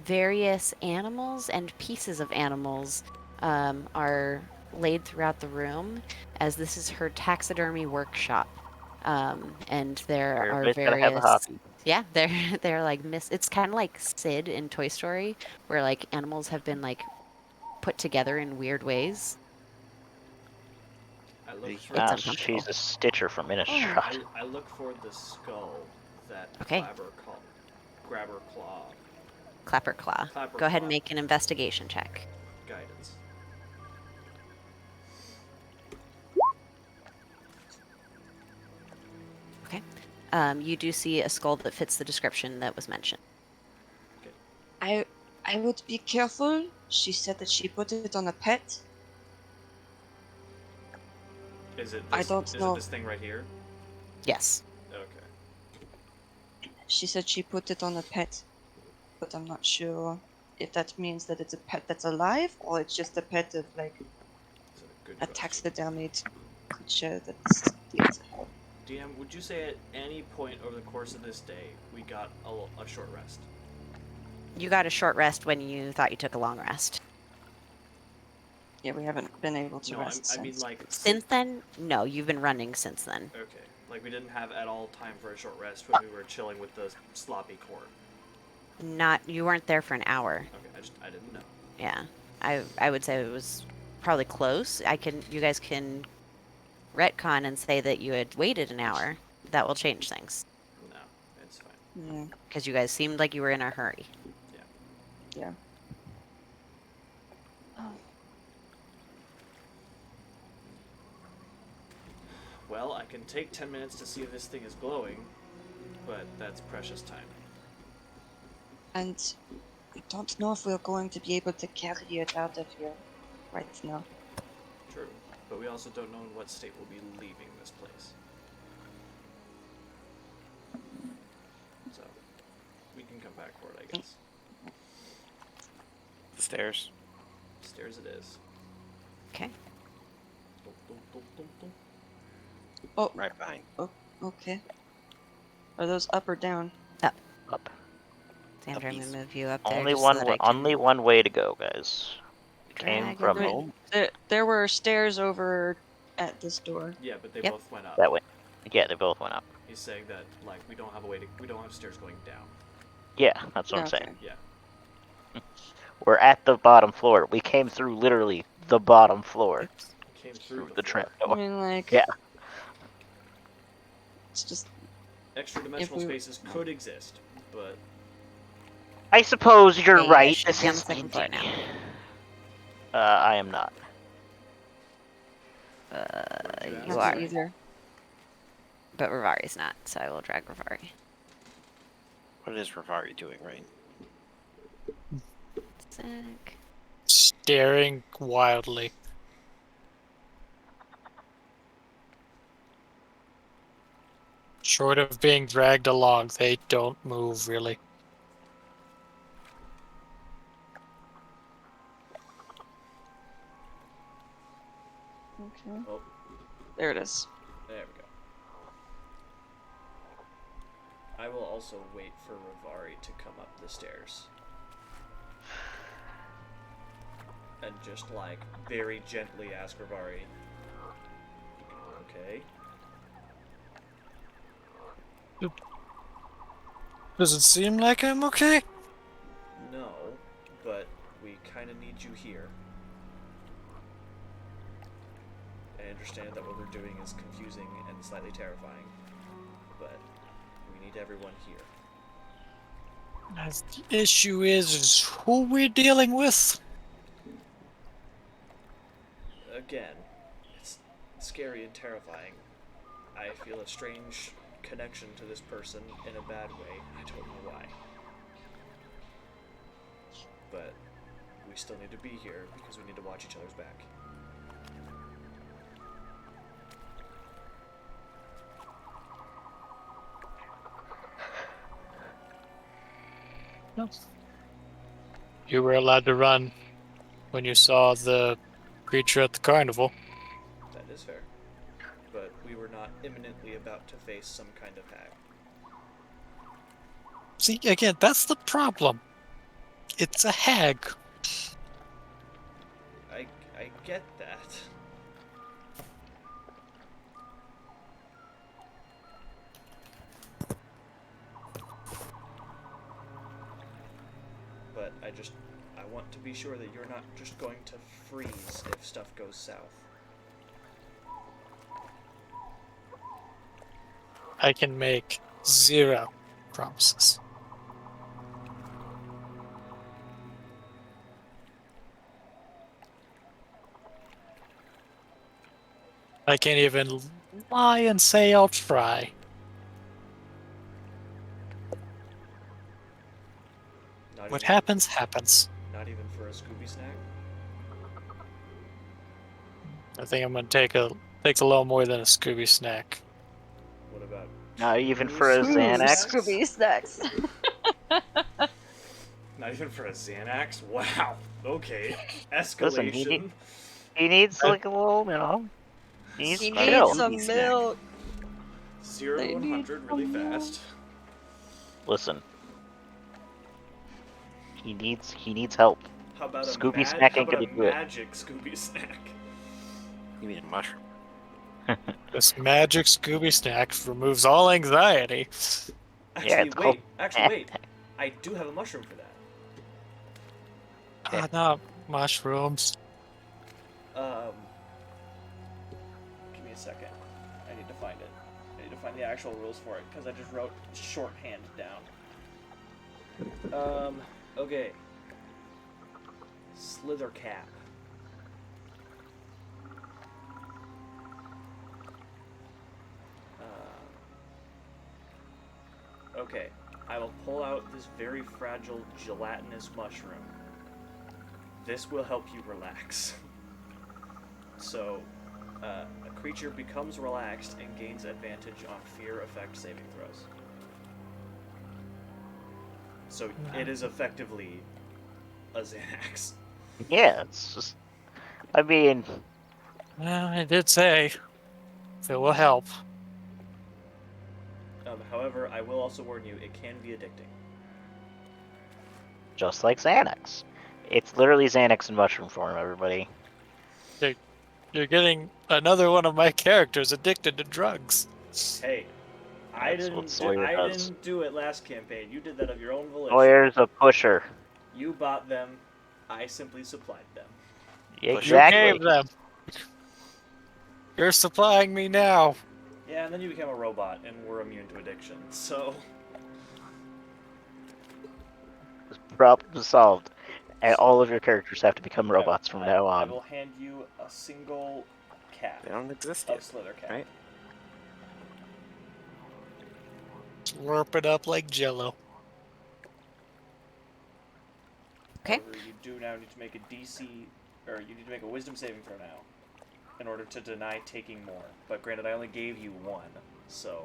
various animals and pieces of animals are laid throughout the room, as this is her taxidermy workshop. And there are Everybody's gotta have a various. hobby. Yeah, they're like It's kind of like Sid in Toy Story, where like animals have been like put together in weird ways. I look for It's Ah, uncomfortable. she's a Stitcher from Innistrad. I look for the skull that Okay. Grabber Claw Clapper Claw. Clapper Go ahead and Claw. make an investigation check. guidance. Okay. You do see a skull that fits the description that was mentioned. I would be careful. She said that she put it on a pet. Is it? I This, don't is know. it this thing right here? Yes. Okay. She said she put it on a pet, but I'm not sure if that means that it's a pet that's alive or it's just a pet of like That's a good a question. taxidermied creature that's dead. DM, would you say at any point over the course of this day we got a short rest? You got a short rest when you thought you took a long rest. Yeah, we haven't been able to No, rest I mean since. like Since then? No, you've been running since then. Okay, like we didn't have at all time for a short rest when we were chilling with the sloppy court. You weren't there for an hour. Okay, I didn't know. Yeah. I would say it was probably close. You guys can retcon and say that you had waited an hour. That will change things. No, it's fine. Yeah, Because you guys seemed like you were in a hurry. yeah. Oh, Well, I can take 10 minutes to see if this thing is glowing, but that's precious time. and we don't know if we're going to be able to carry it out of here right now. True, but we also don't know in what state we'll be leaving this place. So, we can come back for it, I guess. The stairs. Stairs it is. Okay. Dum, dum, dum, dum, dum. Oh, Right behind. okay. Are those up or down? Up. Up. Sandra, I'm Uppies. going to move you up there. Only just one. so that I can Only one way to go, guys. We came drag from it. home There were stairs over at this door. Yeah, but they Yep. both went up. that way. Yeah, they both went up. He's saying that like we don't have stairs going down. Yeah, that's what I'm Okay. saying. Yeah. We're at the bottom floor. We came through literally the bottom floor Oops. Came through the floor. trap I door. mean, like, Yeah. it's just Extra dimensional we- spaces could exist, but I suppose you're Okay, you guys right. should This be on the is second floor D&D. now. I am not. Where'd you You ask? are. either. But Rivari's not, so I will drag Rivari. What is Rivari doing, right? Sec. Staring wildly. Short of being dragged along, they don't move really. Okay. oh, There it is. there we go. I will also wait for Rivari to come up the stairs. And just like very gently ask Rivari. Okay. Does it seem like I'm okay? No, but we kind of need you here. I understand that what we're doing is confusing and slightly terrifying, but we need everyone here. As the issue is who we're dealing with. Again, it's scary and terrifying. I feel a strange connection to this person in a bad way. I don't know why. but we still need to be here because we need to watch each other's back. You were allowed to run when you saw the creature at the carnival. That is fair. But we were not imminently about to face some kind of hag. See, again, that's the problem. It's a hag. I get that. But I want to be sure that you're not just going to freeze if stuff goes south. I can make 0 promises. I can't even lie and say I'll try. Not What even, happens, happens. Not even for a Scooby snack? I think I'm gonna takes a little more than a Scooby snack. What about Not even two for a Scooby Xanax? snacks? Scooby snacks. Not even for a Xanax? Wow. Okay. Listen, Escalation. he needs like a little, you know. He needs He to needs chill. some Snack. milk. 0 to They need 100 really some milk. Oh, fast. Listen. He needs help. How about Scooby snack how ain't about a gonna do it. magic Scooby snack? You mean a mushroom? This magic Scooby snack removes all anxiety. Actually, it's called wait. I do have a mushroom for that. Ah, no, mushrooms. Give me a second. I need to find it. I need to find the actual rules for it because I just wrote shorthand down. Okay. Slither cap. Okay. I will pull out this very fragile gelatinous mushroom. This will help you relax. So, a creature becomes relaxed and gains advantage on fear effect saving throws. So it is effectively a Xanax. Yeah, it's just. I mean, Well, I did say if it will help. However, I will also warn you, it can be addicting. just like Xanax. It's literally Xanax in mushroom form, everybody. You're getting another one of my characters addicted to drugs. Hey, I That's what didn't. Sawyer I does. didn't do it last campaign. You did that of your own volition. Sawyer's a pusher. You bought them. I simply supplied them. Exactly. You gave them. You're supplying me now. Yeah, and then you became a robot and were immune to addiction. So Problem solved. And all of your characters have to become robots from now I on. will hand you a single cap They don't exist of yet, Slither cap. right? Slurp it up like Jello. Okay. However, you do now need to make a DC, or you need to make a Wisdom saving throw now, in order to deny taking more. But granted, I only gave you one, so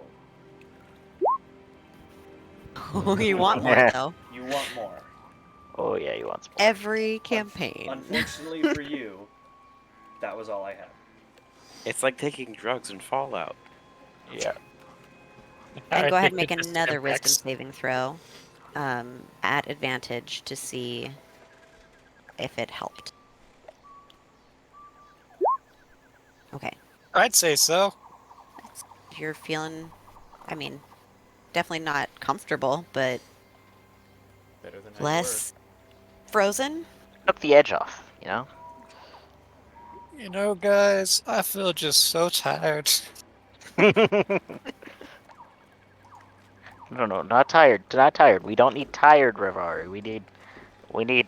You want more though. you want more. Oh yeah, he wants more. Every campaign. Unfortunately for you, that was all I had. It's like taking drugs in Fallout. Yeah. And go I ahead and think make it just another wisdom impacts- saving throw at advantage to see if it helped. Okay. I'd say so. If you're feeling, I mean, definitely not comfortable, but Better than less frozen. Took the edge off, you know? You know, guys, I feel just so tired. No, not tired. Not tired. We don't need tired Rivari. We need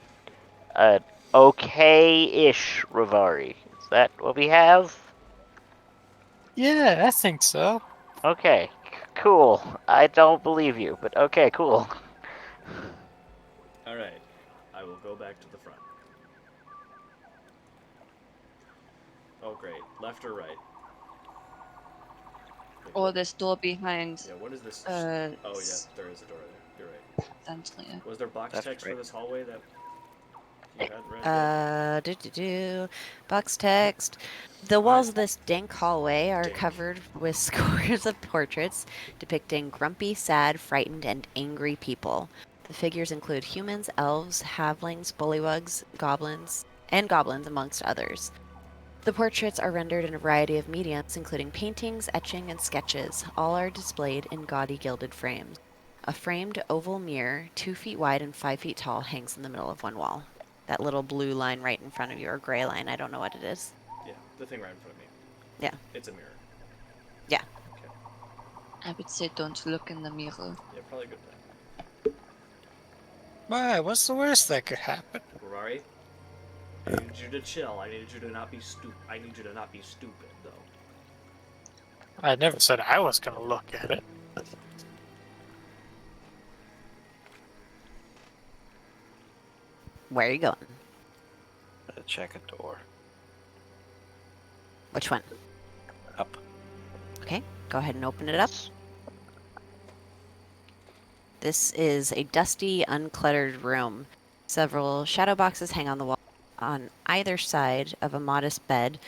okay-ish Rivari. Is that what we have? Yeah, I think so. Okay, cool. I don't believe you, but okay, cool. All right. I will go back to the front. Oh, great. Left or right? Wait, Or what- this door behind. Yeah, what is this? Uh, Oh, yeah, there is a door there. You're right. Essentially. Was there box Left, text for right. this hallway that you had read? Box text. The walls I- of this dank hallway are Dank. covered with scores of portraits depicting grumpy, sad, frightened, and angry people. The figures include humans, elves, halflings, bullywugs, goblins, amongst others. The portraits are rendered in a variety of mediums, including paintings, etching, and sketches. All are displayed in gaudy gilded frames. A framed oval mirror, 2 feet wide and 5 feet tall, hangs in the middle of one wall. That little blue line right in front of you, or gray line, I don't know what it is. Yeah, the thing right in front of me. Yeah. It's a mirror. Yeah. Okay. I would say don't look in the mirror. Yeah, probably a good plan. Why? What's the worst that could happen? Ferrari, I need you to chill. I need you to not be stupid. I need you to not be stupid, though. I never said I was gonna look at it. Where are you going? Check a door. Which one? Up. Okay, go ahead and open it up. This is a dusty, uncluttered room. Several shadow boxes hang on the wall on either side of a modest bed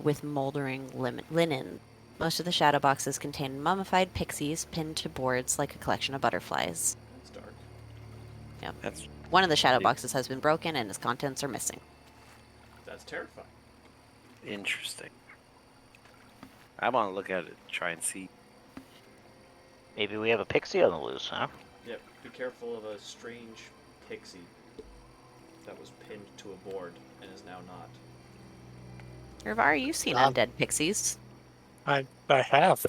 with moldering linen. Most of the shadow boxes contain mummified pixies pinned to boards like a collection of butterflies. It's dark. That's One of the shadow boxes has been broken and its contents are missing. That's terrifying. interesting. I want to look at it, try and see. Maybe we have a pixie on the loose, huh? Yep, be careful of a strange pixie that was pinned to a board and is now not. Rivar, you've seen undead pixies. I have.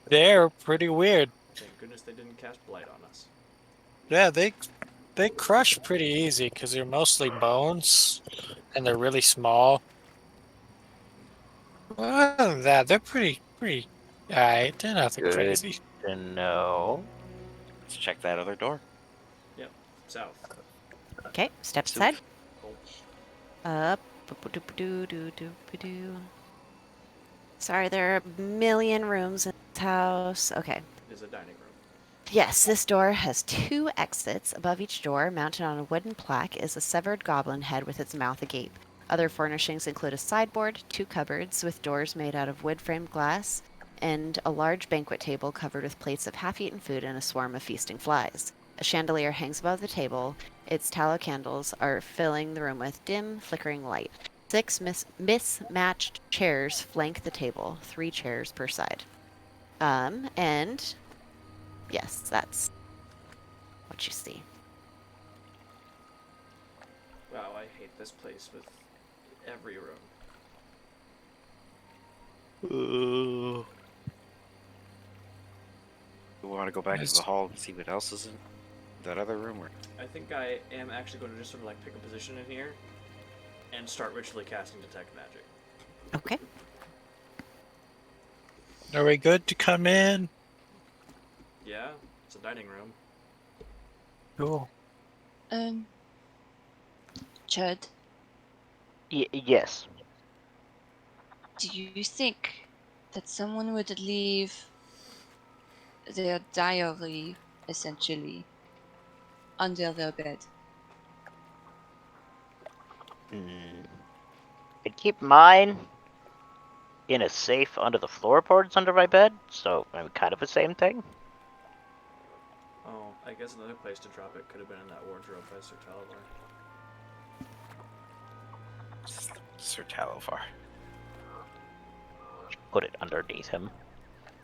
They're pretty weird. Thank goodness they didn't cast blight on us. Yeah, they crush pretty easy because they're mostly bones, and they're really small. Well, other than that, they're pretty alright. They're nothing Good. crazy. To know. Let's check that other door. Yep, south. Okay, step Soup. aside. Oh, Up. Boop-a-doop-a-doo-doo-doo-ba-doo. Sorry, there are a million rooms in this house. Okay. it is a dining room. Yes, this door has 2 exits. Above each door, mounted on a wooden plaque, is a severed goblin head with its mouth agape. Other furnishings include a sideboard, 2 cupboards with doors made out of wood-framed glass, and a large banquet table covered with plates of half-eaten food and a swarm of feasting flies. A chandelier hangs above the table. Its tallow candles are filling the room with dim, flickering light. 6 mismatched chairs flank the table, 3 chairs per side. And yes, that's what you see. Wow, I hate this place with every room. We want to go back to Nice. the hall and see what else is in that other room. Or I think I am actually going to just sort of like pick a position in here and start ritually casting Detect Magic. Okay. Are we good to come in? Yeah, it's a dining room. Cool. Judd, Yes. do you think that someone would leave their diary, essentially, under their bed? I'd keep mine in a safe under the floorboards under my bed, so I mean, kind of the same thing. Oh, I guess another place to drop it could have been in that wardrobe by Sir Talavar. Sir Talovar. Put it underneath him.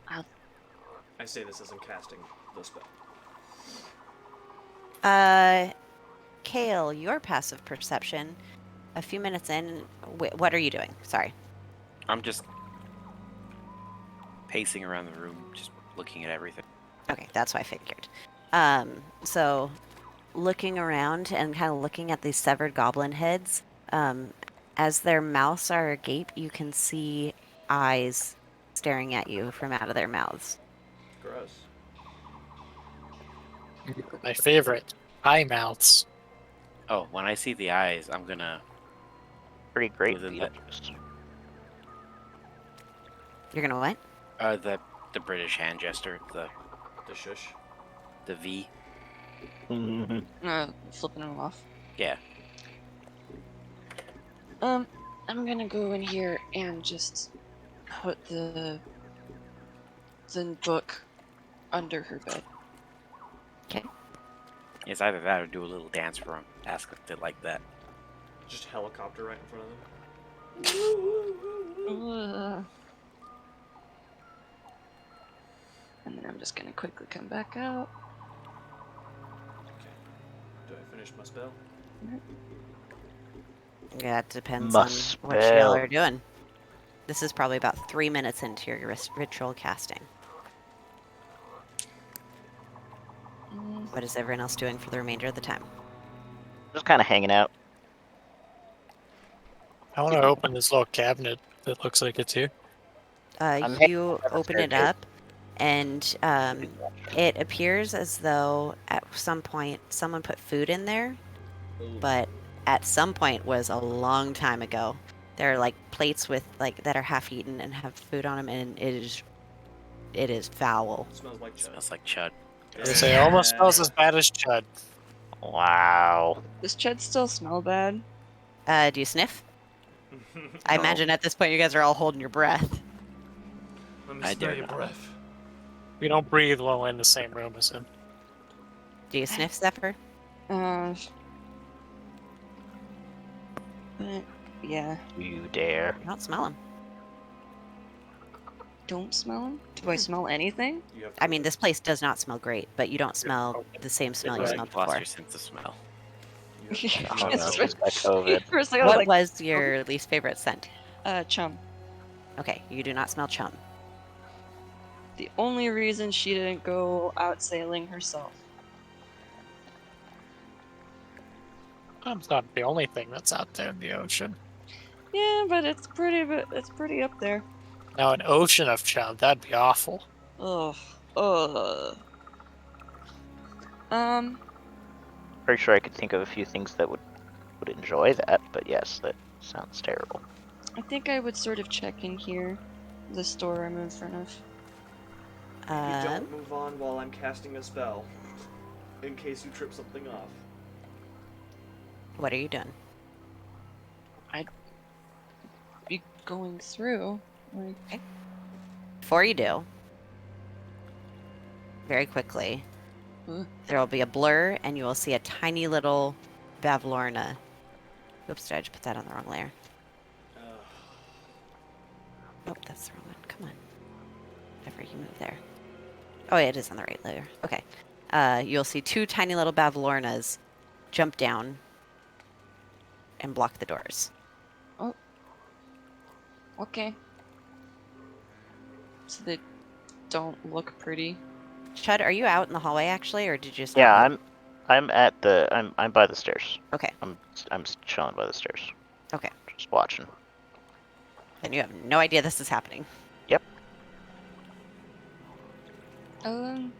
I say this isn't casting the spell. Kale, your passive perception, a few minutes in, what are you doing? Sorry. I'm just pacing around the room, just looking at everything. Okay, that's what I figured. So looking around and kind of looking at these severed goblin heads, as their mouths are agape, you can see eyes staring at you from out of their mouths. Gross. My favorite. Eye mouths. Oh, when I see the eyes, I'm gonna. Pretty great. Within that- Beetlejuice. You're gonna what? The British hand gesture, The shush. the V. Flipping them off. Yeah. I'm gonna go in here and just put the book under her bed. Okay. It's either that or do a little dance for him. Ask if they like that. Just helicopter right in front of them. Ugh. And then I'm just gonna quickly come back out. Do I finish my spell? Yeah, it depends Must on what y'all spell. are doing. This is probably about 3 minutes into your ritual casting. What is everyone else doing for the remainder of the time? Just kind of hanging out. I want to open this little cabinet that looks like it's here. I'm You hanging open it downstairs. up, and it appears as though at some point someone put food in there, but at some point was a long time ago. There are like plates with like that are half eaten and have food on them, and it is foul. It smells like chud. Smells like chud. They say almost smells as bad as chud. Wow. Does Ched still smell bad? Do you sniff? I imagine at this point you guys are all holding your breath. Let me I smell dare your not. breath. We don't breathe while we're in the same room as him. Do you sniff, Zephyr? But yeah, You dare. I don't smell them. don't smell him. Do I smell anything? You have I mean, this place does not smell great, but you don't smell the same smell you Right. smelled Lost before. your sense of smell. Oh, no, It's it's like COVID. For a second, I What was like, was your least favorite scent? chum. Okay, you do not smell chum. The only reason she didn't go out sailing herself. Chum's not the only thing that's out there in the ocean. Yeah, but it's pretty up there. Now, an ocean of chum, that'd be awful. Ugh. Ugh. Pretty sure I could think of a few things that would enjoy that, but yes, that sounds terrible. I think I would sort of check in here, the store I'm in front of. If you don't move on while I'm casting a spell, in case you trip something off. What are you doing? Be going through. Like, Before you do, very quickly, Huh? there will be a blur, and you will see a tiny little Bavlorna. Oops, did I just put that on the wrong layer? Oh, that's the wrong one. Come on. Whatever, you move there. Oh, yeah, it is on the right layer. Okay. You'll see two tiny little Bavlornas jump down and block the doors. okay. So they don't look pretty. Chud, are you out in the hallway actually, or did you just? Yeah, not move? I'm by the stairs. Okay. I'm chilling by the stairs. Okay. Just watching. And you have no idea this is happening. Yep. Um,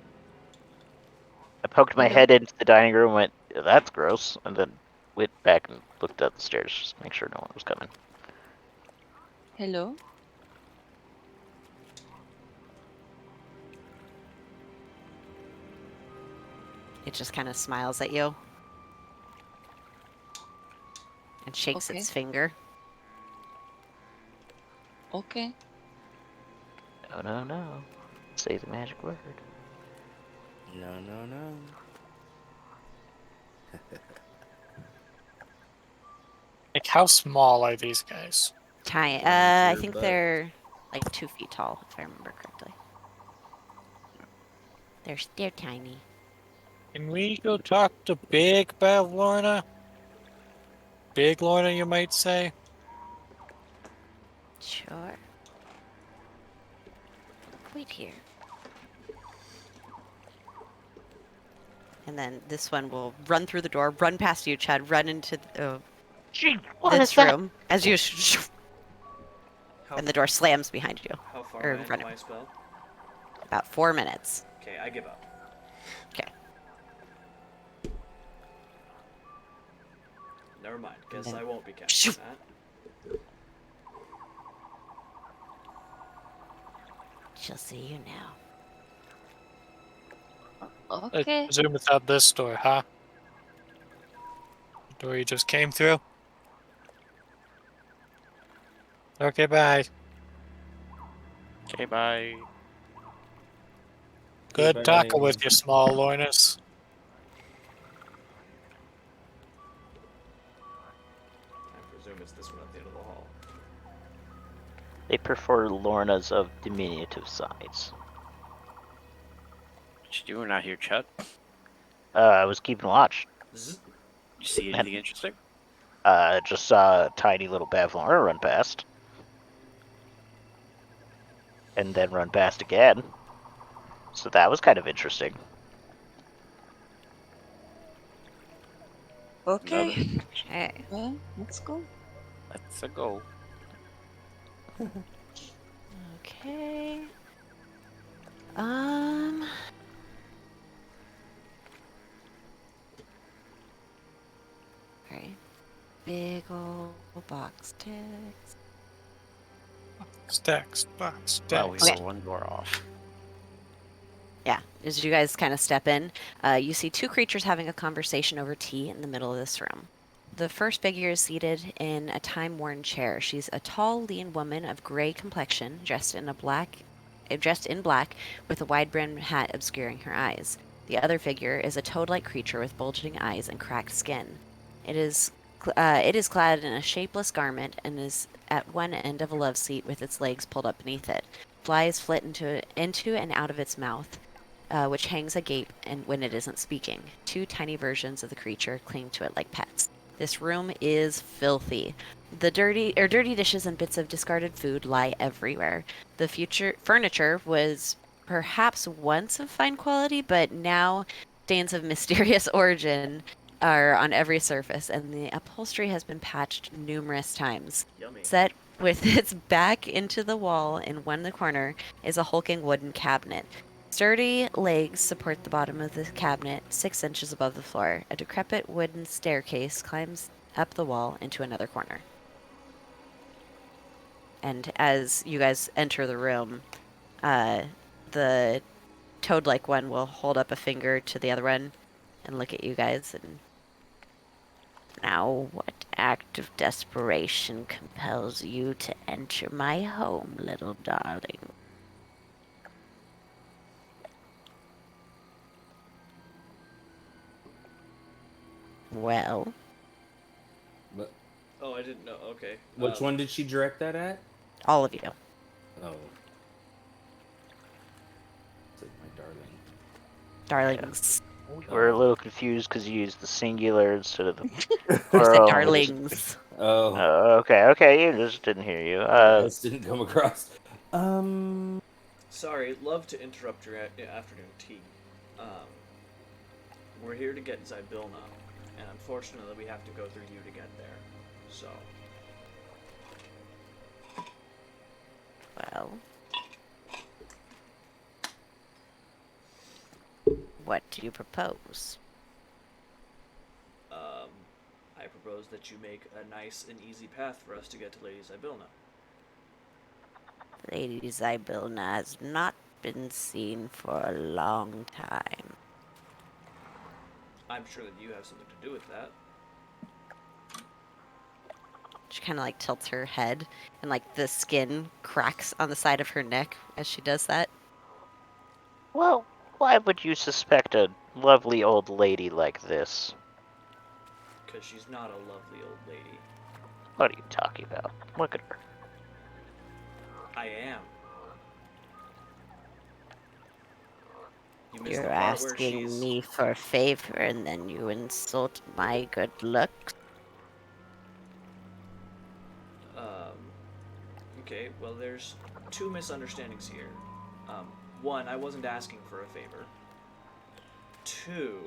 I poked my Okay. head into the dining room and went, that's gross, and then went back and looked up the stairs just to make sure no one was coming. hello? It just kind of smiles at you and shakes Okay. its finger. Okay. No. Say the magic word. No, no, no. Like, how small are these guys? Tiny. One's I your think butt. they're like 2 feet tall, if I remember correctly. They're tiny. Can we go talk to Big Bev Lorna? Big Lorna, you might say? Sure. Wait here. And then this one will run through the door, run past you, Chad, run into Gee, what this is that? room as you, How, and the door slams behind you. how far or am I into run it. my spell? About 4 minutes. Okay, I give up. Okay. mind. Guess then- I won't be casting that. She'll see you now. I Okay. presume it's out this door, huh? The door you just came through? Okay, bye. Okay, bye. Good bye. talking with you, small Lornus. I presume it's this one at the end of the hall. They prefer Lornas of diminutive size. What you doing out here, Chut? I was keeping watch. Zzz. You see anything interesting? Just saw a tiny little Bavlorna run past. And then run past again. So that was kind of interesting. Okay. Okay. Well, let's go. Let's go. Okay. Okay. Big old box text. Stacks, box, Well, we stacks. were one door off. Yeah, as you guys kind of step in, you see two creatures having a conversation over tea in the middle of this room. The first figure is seated in a time-worn chair. She's a tall, lean woman of gray complexion, dressed in black, with a wide-brimmed hat obscuring her eyes. The other figure is a toad-like creature with bulging eyes and cracked skin. It is clad in a shapeless garment and is at one end of a love seat with its legs pulled up beneath it. Flies flit into and out of its mouth, which hangs agape and when it isn't speaking. Two tiny versions of the creature cling to it like pets. This room is filthy. The dirty dishes and bits of discarded food lie everywhere. The furniture was perhaps once of fine quality, but now stains of mysterious origin are on every surface, and the upholstery has been patched numerous times. Yummy. Set with its back into the wall in one corner is a hulking wooden cabinet. Sturdy legs support the bottom of the cabinet 6 inches above the floor. A decrepit wooden staircase climbs up the wall into another corner. And as you guys enter the room, the toad-like one will hold up a finger to the other one and look at you guys and... Now, what act of desperation compels you to enter my home, little darling? Well, But Oh, I didn't know. Okay. which one did she direct that at? all of you. Oh. It's like my darling. Darlings. We're a little confused because you used the singular instead of the I said plural. darlings. Oh. Okay, you just didn't hear you. This didn't come across. Sorry, love to interrupt your afternoon tea. We're here to get Zybilna, and unfortunately we have to go through you to get there. So, Well, what do you propose? I propose that you make a nice and easy path for us to get to Lady Zybilna. Lady Zybilna has not been seen for a long time. I'm sure that you have something to do with that. She kind of like tilts her head, and like the skin cracks on the side of her neck as she does that. Well, why would you suspect a lovely old lady like this? Because she's not a lovely old lady. What are you talking about? Look at her. I am. You missed You're the part where asking she's... me for a favor, and then you insult my good looks. Okay, well, there's two misunderstandings here. One, I wasn't asking for a favor. Two...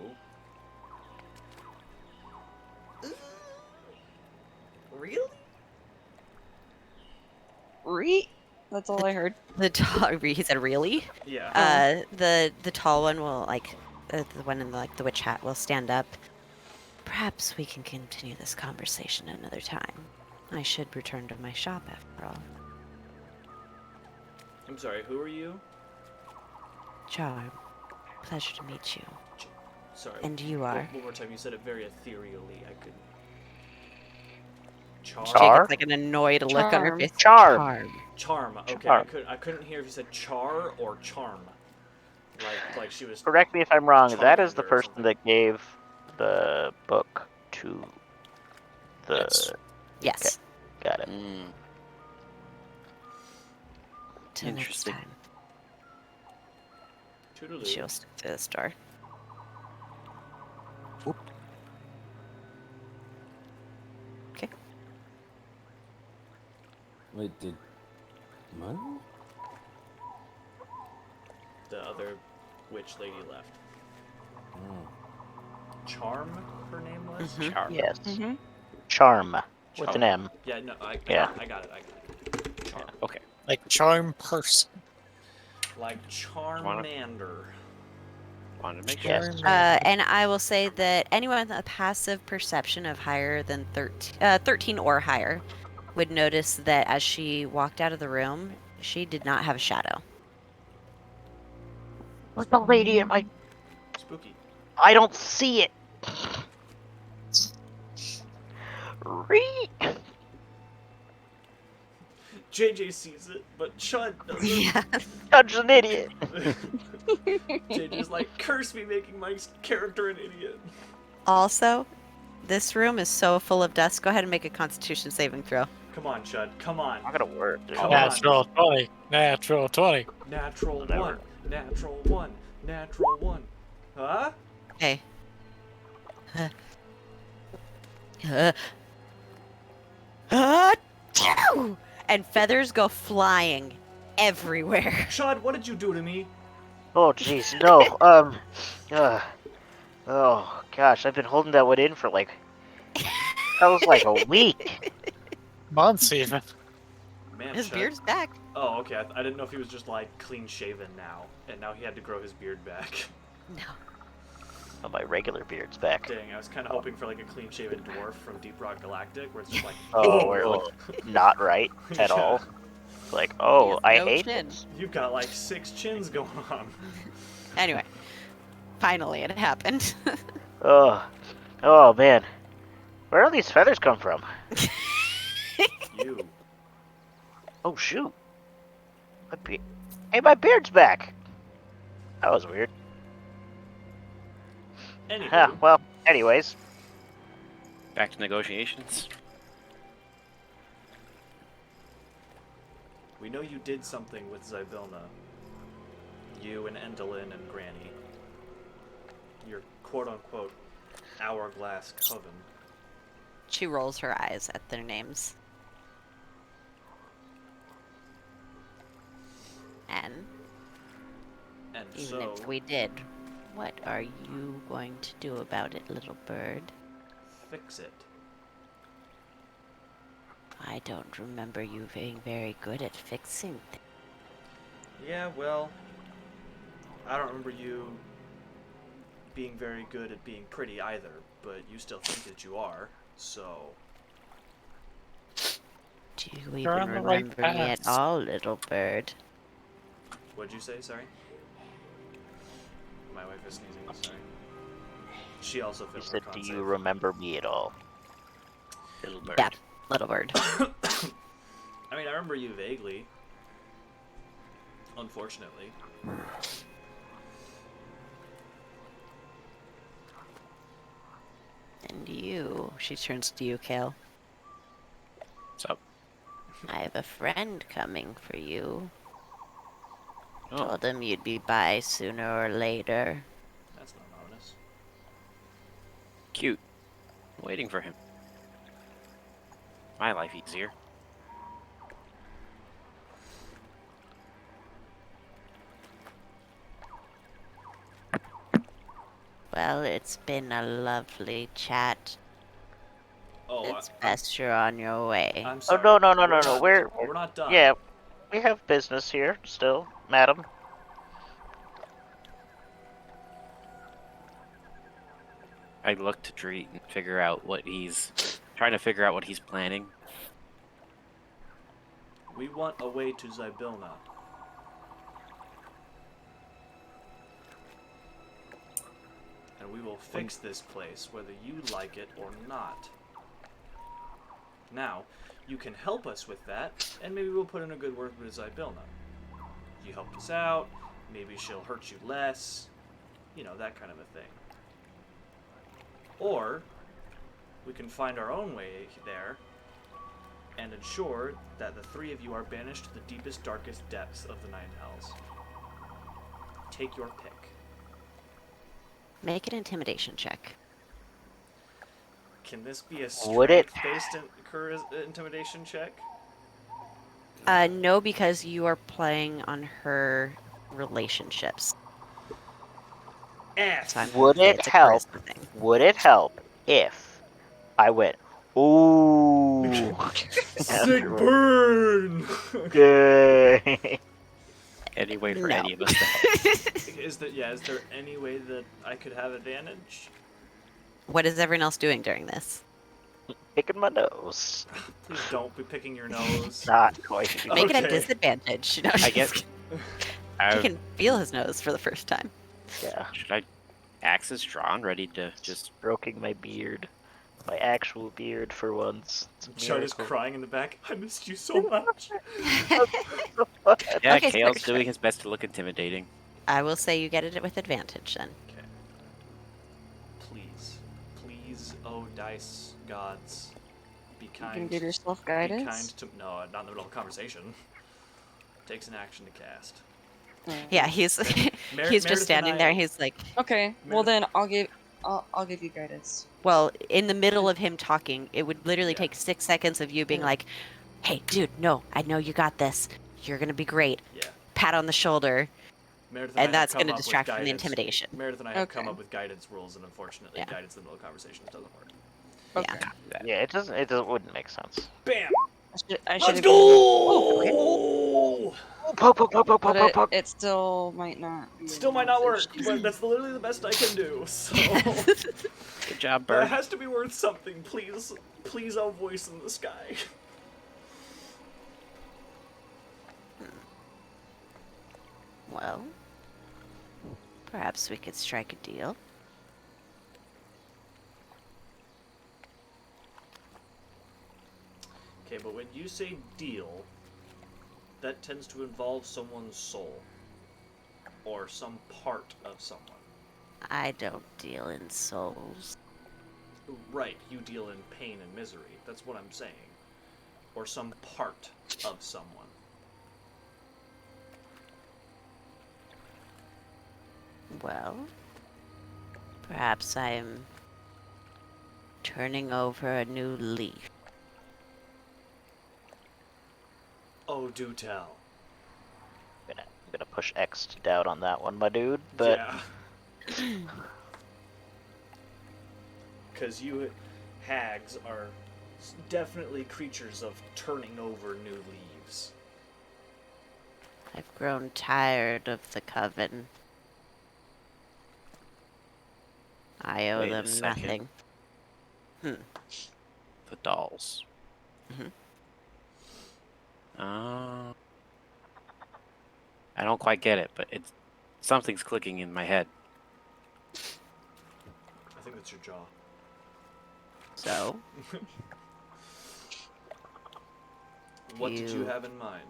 Really? That's all I heard. The tall, he said, "Really?" Yeah. The tall one will like, the one in the witch hat will stand up. Perhaps we can continue this conversation another time. I should return to my shop after all. I'm sorry, who are you? Charm, pleasure to meet you. Sorry. And you are? One more time, you said it very ethereally. I couldn't. Charm? Jake Char? gets like an annoyed look on her Charm. face. Charm. Charm. Okay, Charm. I couldn't hear if you said char or charm. Like she was. Correct me if I'm wrong. That is the Charmander or person something. that gave the book to the. Yes. Yes. Got it. Mm, Till next Interesting. time. Toodaloo. She'll stick to this door. Okay. Wait, did what? The other witch lady left. Oh. Charm, her name was. Mhm. Charm. Yes. Mm-hmm. Charm with Charm. an M. Yeah, no, Yeah. I got it. Charm. Okay. Like charm person. Like Charmander. Wanted to make sure. Yes. And I will say that anyone with a passive perception of higher than 13 or higher would notice that as she walked out of the room, she did not have a shadow. What's the lady in my? Spooky. I don't see it. Re. JJ sees it, but Chud doesn't. Yeah. Such an idiot. JJ's like, curse me making my character an idiot. Also, this room is so full of dust. Go ahead and make a Constitution saving throw. Come on, Chud. Come on. Not gonna work. Dude. Come on. Natural 20. Natural 20. Natural Whatever. 1. Natural 1. Natural 1. Huh? Okay. Two! And feathers go flying everywhere. Chud, what did you do to me? Oh jeez, no. Oh gosh, I've been holding that one in for like. That was like a week. Months even. Man, His Chud. beard's back. Oh, okay. I didn't know if he was just like clean shaven now, and now he had to grow his beard back. No. Oh, my regular beard's back. Dang, I was kind of hoping for like a clean shaven dwarf from Deep Rock Galactic, where it's just like, Oh, where it looks not right at Yeah. all. Like, oh, I No hate chin. this. You've got like 6 chins going on. Anyway, finally it happened. Oh man, where do these feathers come from? You. Oh shoot. Hey, my beard's back. That was weird. Anywho, Yeah, well, anyways. Back to negotiations. we know you did something with Zybilna. You and Endolin and Granny. Your quote-unquote hourglass coven. She rolls her eyes at their names. And And even so, if we did, what are you going to do about it, little bird? fix it. I don't remember you being very good at fixing things. Yeah, well, I don't remember you being very good at being pretty either, but you still think that you are, so... Do you You're even on the right remember me at path. all, little bird? What'd you say? Sorry? My wife is sneezing, sorry. She also You failed her said, con do save. you remember me at all? Little bird. Yeah, little bird. I mean, I remember you vaguely. Unfortunately. And you, she turns to you, Kale. What's up? I have a friend coming for you. Oh, Told him you'd be by sooner or later. That's not ominous. cute. I'm waiting for him. My life easier. Well, it's been a lovely chat. Oh, It's best you're on your way. I'm Oh, sorry. no. not- We're We're not done. yeah, we have business here still, madam. I look to Dreet and figure out what he's planning. We want a way to Zybilna. And we will fix this place, whether you like it or not. Now, you can help us with that, and maybe we'll put in a good word with Zybilna. You helped us out, maybe she'll hurt you less, you know, that kind of a thing. Or, we can find our own way there, and ensure that the three of you are banished to the deepest, darkest depths of the Nine Hells. Take your pick. Make an intimidation check. Can this be a Would it- strength-based intimidation check? No, because you are playing on her relationships. F! So I'm Would gonna say it it's a help? charisma thing. Would it help if I went, ooh, Sick burn! good? Any way for No. any of us to help. Is there any way that I could have advantage? What is everyone else doing during this? Picking my nose. Please don't be picking your nose. Not going to be. Make it a Okay. disadvantage. No, I guess. he can feel his nose for the first time. Yeah, Should I? Axes drawn, ready to just. stroking my beard. My actual beard for once. It's a Chud is miracle. crying in the back. I missed you so much. Yeah, Okay, Kale's sure. doing his best to look intimidating. I will say you get it with advantage then. Okay. Please, oh dice gods, be You kind. can give yourself Be kind guidance. to no, not in the middle of a conversation. Takes an action to cast. Yeah, he's Mer- he's Meredith just standing and there. I- He's like, Okay. Well Meredith- then I'll give you guidance. well, in the middle of him talking, it would literally Yeah. take 6 seconds of you being Yeah. like, "Hey, dude, no, I know you got this. You're gonna be great." Yeah. Pat on the shoulder, Meredith and I have that's come gonna up with distract from the guidance. intimidation. Meredith and I have come Okay. up with guidance rules, and unfortunately, Yeah. guidance in the middle of conversations doesn't work. Okay. Yeah. Yeah, it doesn't. It doesn't, wouldn't make sense. Bam! I Let's should've go! Poke, poke, poke, poke, But poke, poke. it still might not. Be Still might not work, advantage. but that's literally the best I can do. So Good job, that Bird. has to be worth something. Please, please, oh voice in the sky. Well, perhaps we could strike a deal. Okay, but when you say deal, that tends to involve someone's soul or some part of someone. I don't deal in souls. Right, you deal in pain and misery. That's what I'm saying. Or some part of someone. Well, perhaps I'm turning over a new leaf. Oh, do tell. I'm gonna push X to doubt on that one, my dude. But Yeah. Because you hags are definitely creatures of turning over new leaves. I've grown tired of the coven. I owe Wait a them second. nothing. The dolls. Mhm. I don't quite get it, but something's clicking in my head. I think that's your jaw. So, What did you You- have in mind?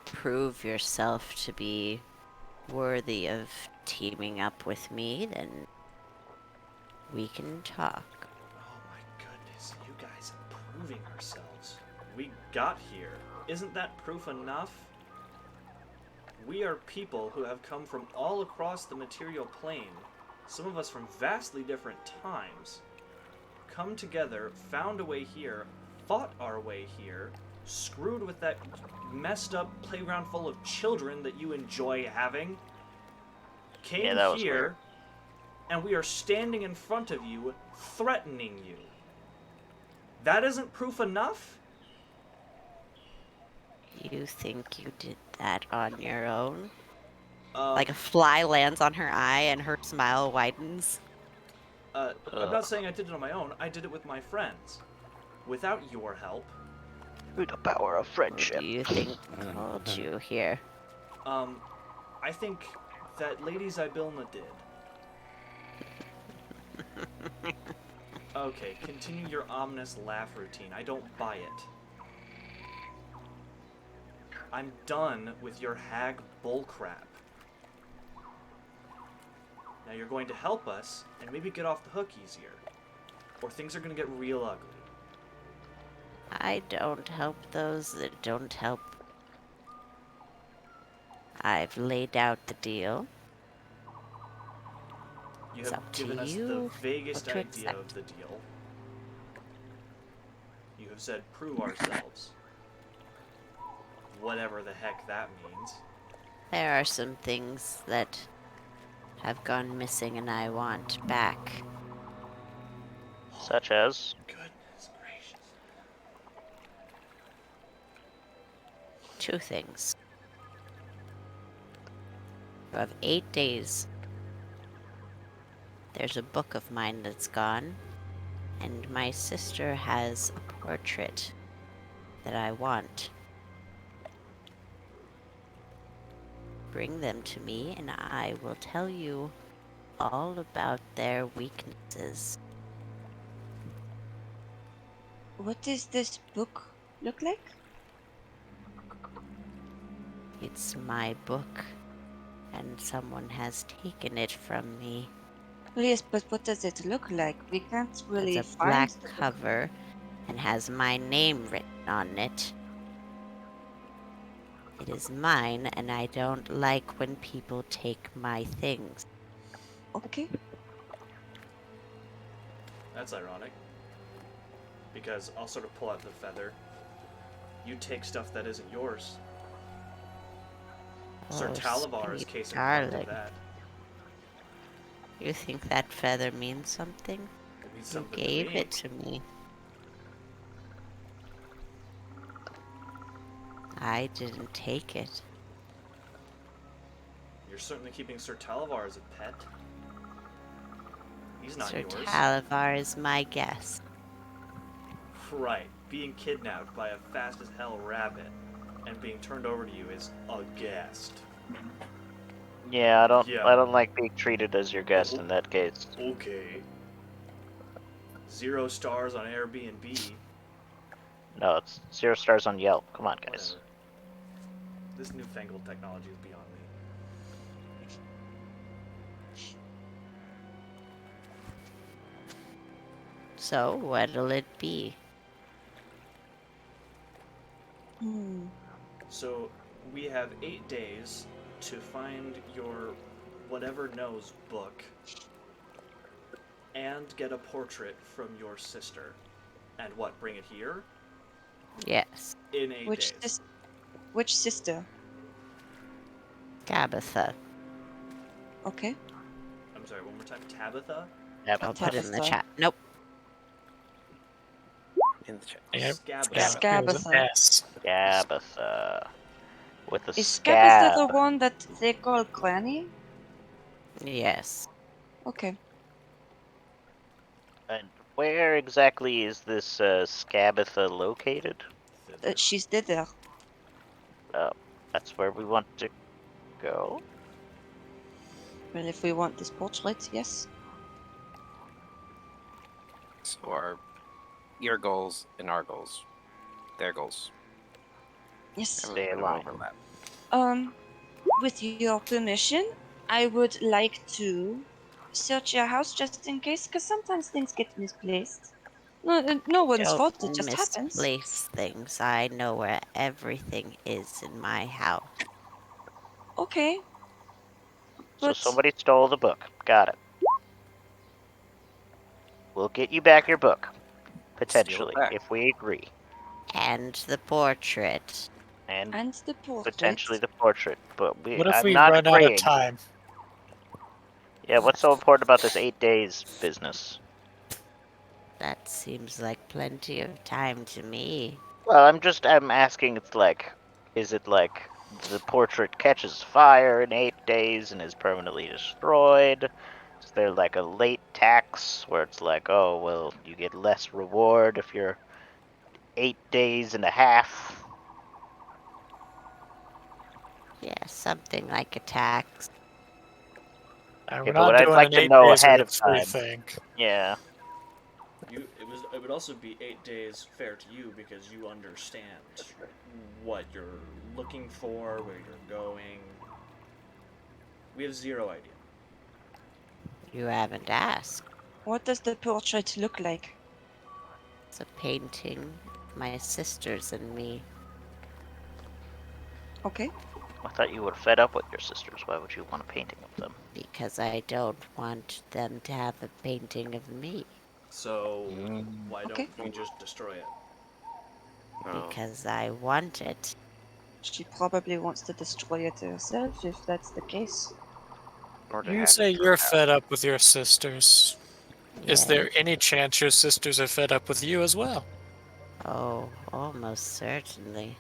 prove yourself to be worthy of teaming up with me, then we can talk. Oh my goodness, you guys improving ourselves. We got here. Isn't that proof enough? We are people who have come from all across the material plane, some of us from vastly different times, come together, found a way here, fought our way here, screwed with that messed up playground full of children that you enjoy having, came Yeah, that was here, weird. and we are standing in front of you, threatening you. That isn't proof enough? You think you did that on your own? Like a fly lands on her eye and her smile widens. I'm not saying I did it on my own. I did it with my friends. Without your help. Through the power of Who friendship. do you think told you here? I think that Lady Zybilna did. Okay, continue your ominous laugh routine. I don't buy it. I'm done with your hag bullcrap. Now you're going to help us and maybe get off the hook easier. Or things are going to get real ugly. I don't help those that don't help. I've laid out the deal. You It's have up to given us the you vaguest what to idea of accept. the deal. You have said prove ourselves. Whatever the heck that means. There are some things that have gone missing and I want back. Such as? Goodness gracious. 2 things. You have 8 days. There's a book of mine that's gone, and my sister has a portrait that I want. Bring them to me, and I will tell you all about their weaknesses. What does this book look like? It's my book, and someone has taken it from me. Well, yes, but what does it look like? We can't really It's a find black the book. cover and has my name written on it. It is mine, and I don't like when people take my things. Okay. That's ironic. Because I'll sort of pull out the feather. You take stuff that isn't yours. Sir Oh, Talavar is sweet case in point of darling. that. You think that feather means something? It means You something to gave me. it to me. I didn't take it. You're certainly keeping Sir Talavar as a pet. He's not Sir yours. Talavar is my guest. Right. Being kidnapped by a fast as hell rabbit and being turned over to you is a guest. Yeah, Yeah. I don't like being treated as your guest in that case. Okay. 0 stars on Airbnb. No, it's 0 stars on Yelp. Come on, guys. Whatever. This newfangled technology is beyond me. So, what'll it be? So, we have 8 days to find your whatever knows book and get a portrait from your sister. And what, bring it here? Yes, In 8 days. Which sister? Tabitha. Okay. I'm sorry, one more time. Tabitha? I'll put it in the Tabitha. chat. Nope. In the chat. Yeah, Scabatha. Scabatha. Yes. Gabatha. With a Is scab. Scabatha the one that they call Granny? Yes. Okay. And where exactly is this Scabatha located? She's dead there. That's where we want to go. Well, if we want this portrait, yes. So our your goals and our goals, their goals, Yes. have a They bit of align. overlap. With your permission, I would like to search your house just in case, because sometimes things get misplaced. No one's fault, it Don't just happens. misplace things. I know where everything is in my house. Okay. So But somebody stole the book. Got it. We'll get you back your book. Potentially, back. if we agree. And the portrait. And and the portrait. potentially the portrait. But What if I'm we not run out agreeing. of time? Yeah, what's so important about this 8 days business? That seems like plenty of time to me. Well, I'm asking, is it like the portrait catches fire in 8 days and is permanently destroyed. Is there like a late tax where it's like, oh, well, you get less reward if you're 8 days and a half? Yeah, something like a tax. And Okay, we're but what not I'd doing like an to 8 know days or ahead a of free time. thing. Yeah. It would also be 8 days fair to you because you understand what you're looking for, where you're going. We have zero idea. You haven't asked. What does the portrait look like? It's a painting of my sisters and me. Okay. I thought you were fed up with your sisters. Why would you want a painting of them? Because I don't want them to have a painting of me. So Mm. why Okay. don't we just destroy it? Oh, Because I want it. She probably wants to destroy it herself if that's the case. or to You have say it you're thrown out. fed up with your sisters. Is there Yes. any chance your sisters are fed up with you as well? Oh, almost certainly.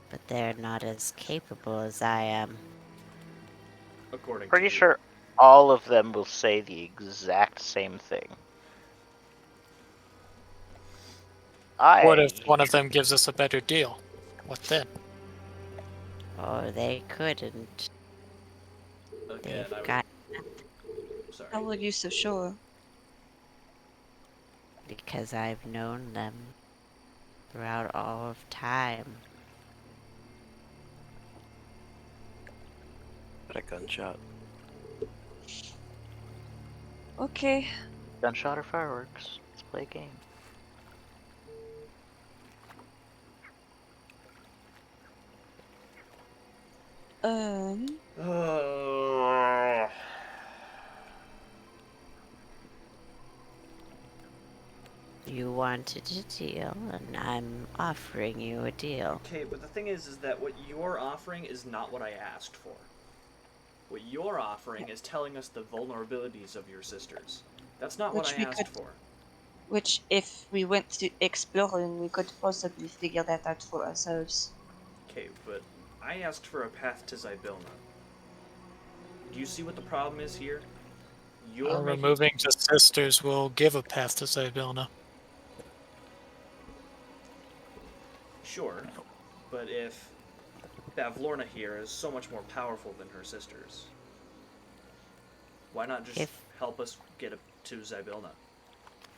But they're not as capable as I am. According Pretty to you. sure all of them will say the exact same thing. What if I one of them gives us a better deal? What then? Oh, they couldn't. Again, They've I would. got Sorry. How are you so sure? because I've known them throughout all of time. But a gunshot. Okay. gunshot or fireworks. Let's play a game. You wanted a deal, and I'm offering you a deal. Okay, but the thing is that what you're offering is not what I asked for. What you're offering is telling us the vulnerabilities of your sisters. That's not what Which I we asked could, for. which if we went to exploring, we could possibly figure that out for ourselves. Okay, but I asked for a path to Zybilna. Do you see what the problem is here? You're making Removing the sisters will give a path to Zybilna. sure, but if Bavlorna here is so much more powerful than her sisters, why not just If help us get to Zybilna?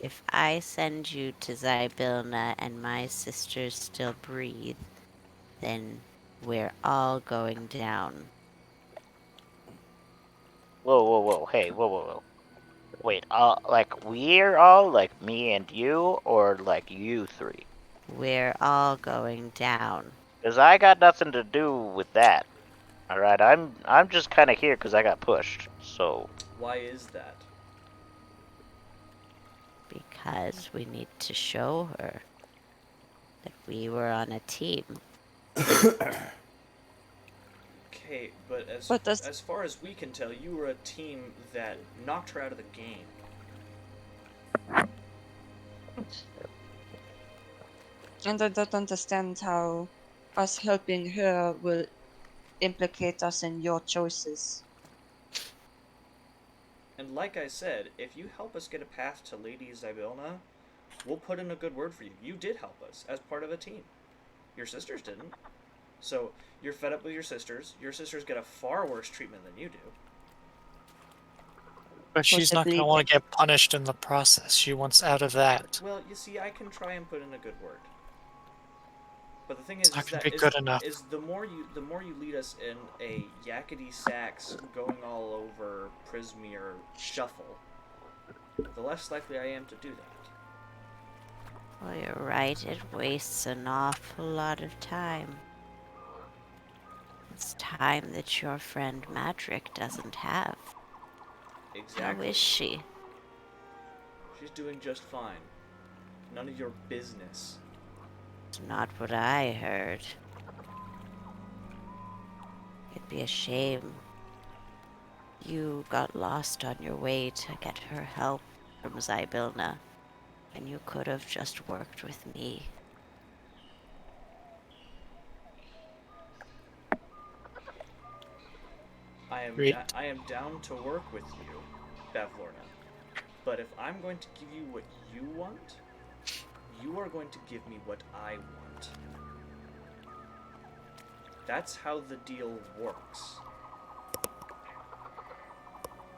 if I send you to Zybilna and my sisters still breathe, then we're all going down. Whoa, whoa, whoa. Hey, whoa, whoa, whoa. Wait, like we're all, like me and you, or like you three? We're all going down. Because I got nothing to do with that. Alright, I'm just kind of here because I got pushed, so... Why is that? Because we need to show her that we were on a team. Okay, but But does as far as we can tell, you were a team that knocked her out of the game. and I don't understand how us helping her will implicate us in your choices. And like I said, if you help us get a path to Lady Zybilna, we'll put in a good word for you. You did help us as part of a team. Your sisters didn't. So you're fed up with your sisters. Your sisters get a far worse treatment than you do. But she's not going to Possibly. want to get punished in the process. She wants out of that. Well, you see, I can try and put in a good word. But the thing It's is, not is going that to be good enough. is the more you lead us in a yakety sax going all over Prismeer shuffle, the less likely I am to do that. Well, you're right, it wastes an awful lot of time. It's time that your friend Madrick doesn't have. How Exactly. is she? She's doing just fine. None of your business. It's not what I heard. It'd be a shame. You got lost on your way to get her help from Zybilna, and you could have just worked with me. Great. I am down to work with you, Bavlorna. But if I'm going to give you what you want, you are going to give me what I want. That's how the deal works.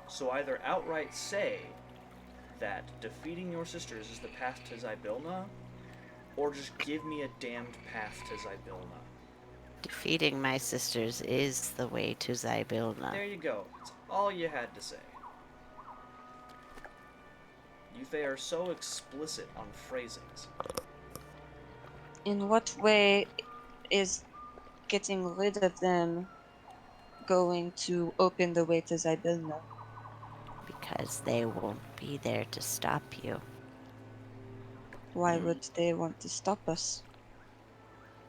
So either outright say that defeating your sisters is the path to Zybilna, or just give me a damned path to Zybilna. Defeating my sisters is the way to Zybilna. There you go. That's all you had to say. They are so explicit on phrasings. In what way is getting rid of them going to open the way to Zybilna? Because they won't be there to stop you. Why would they want to stop us?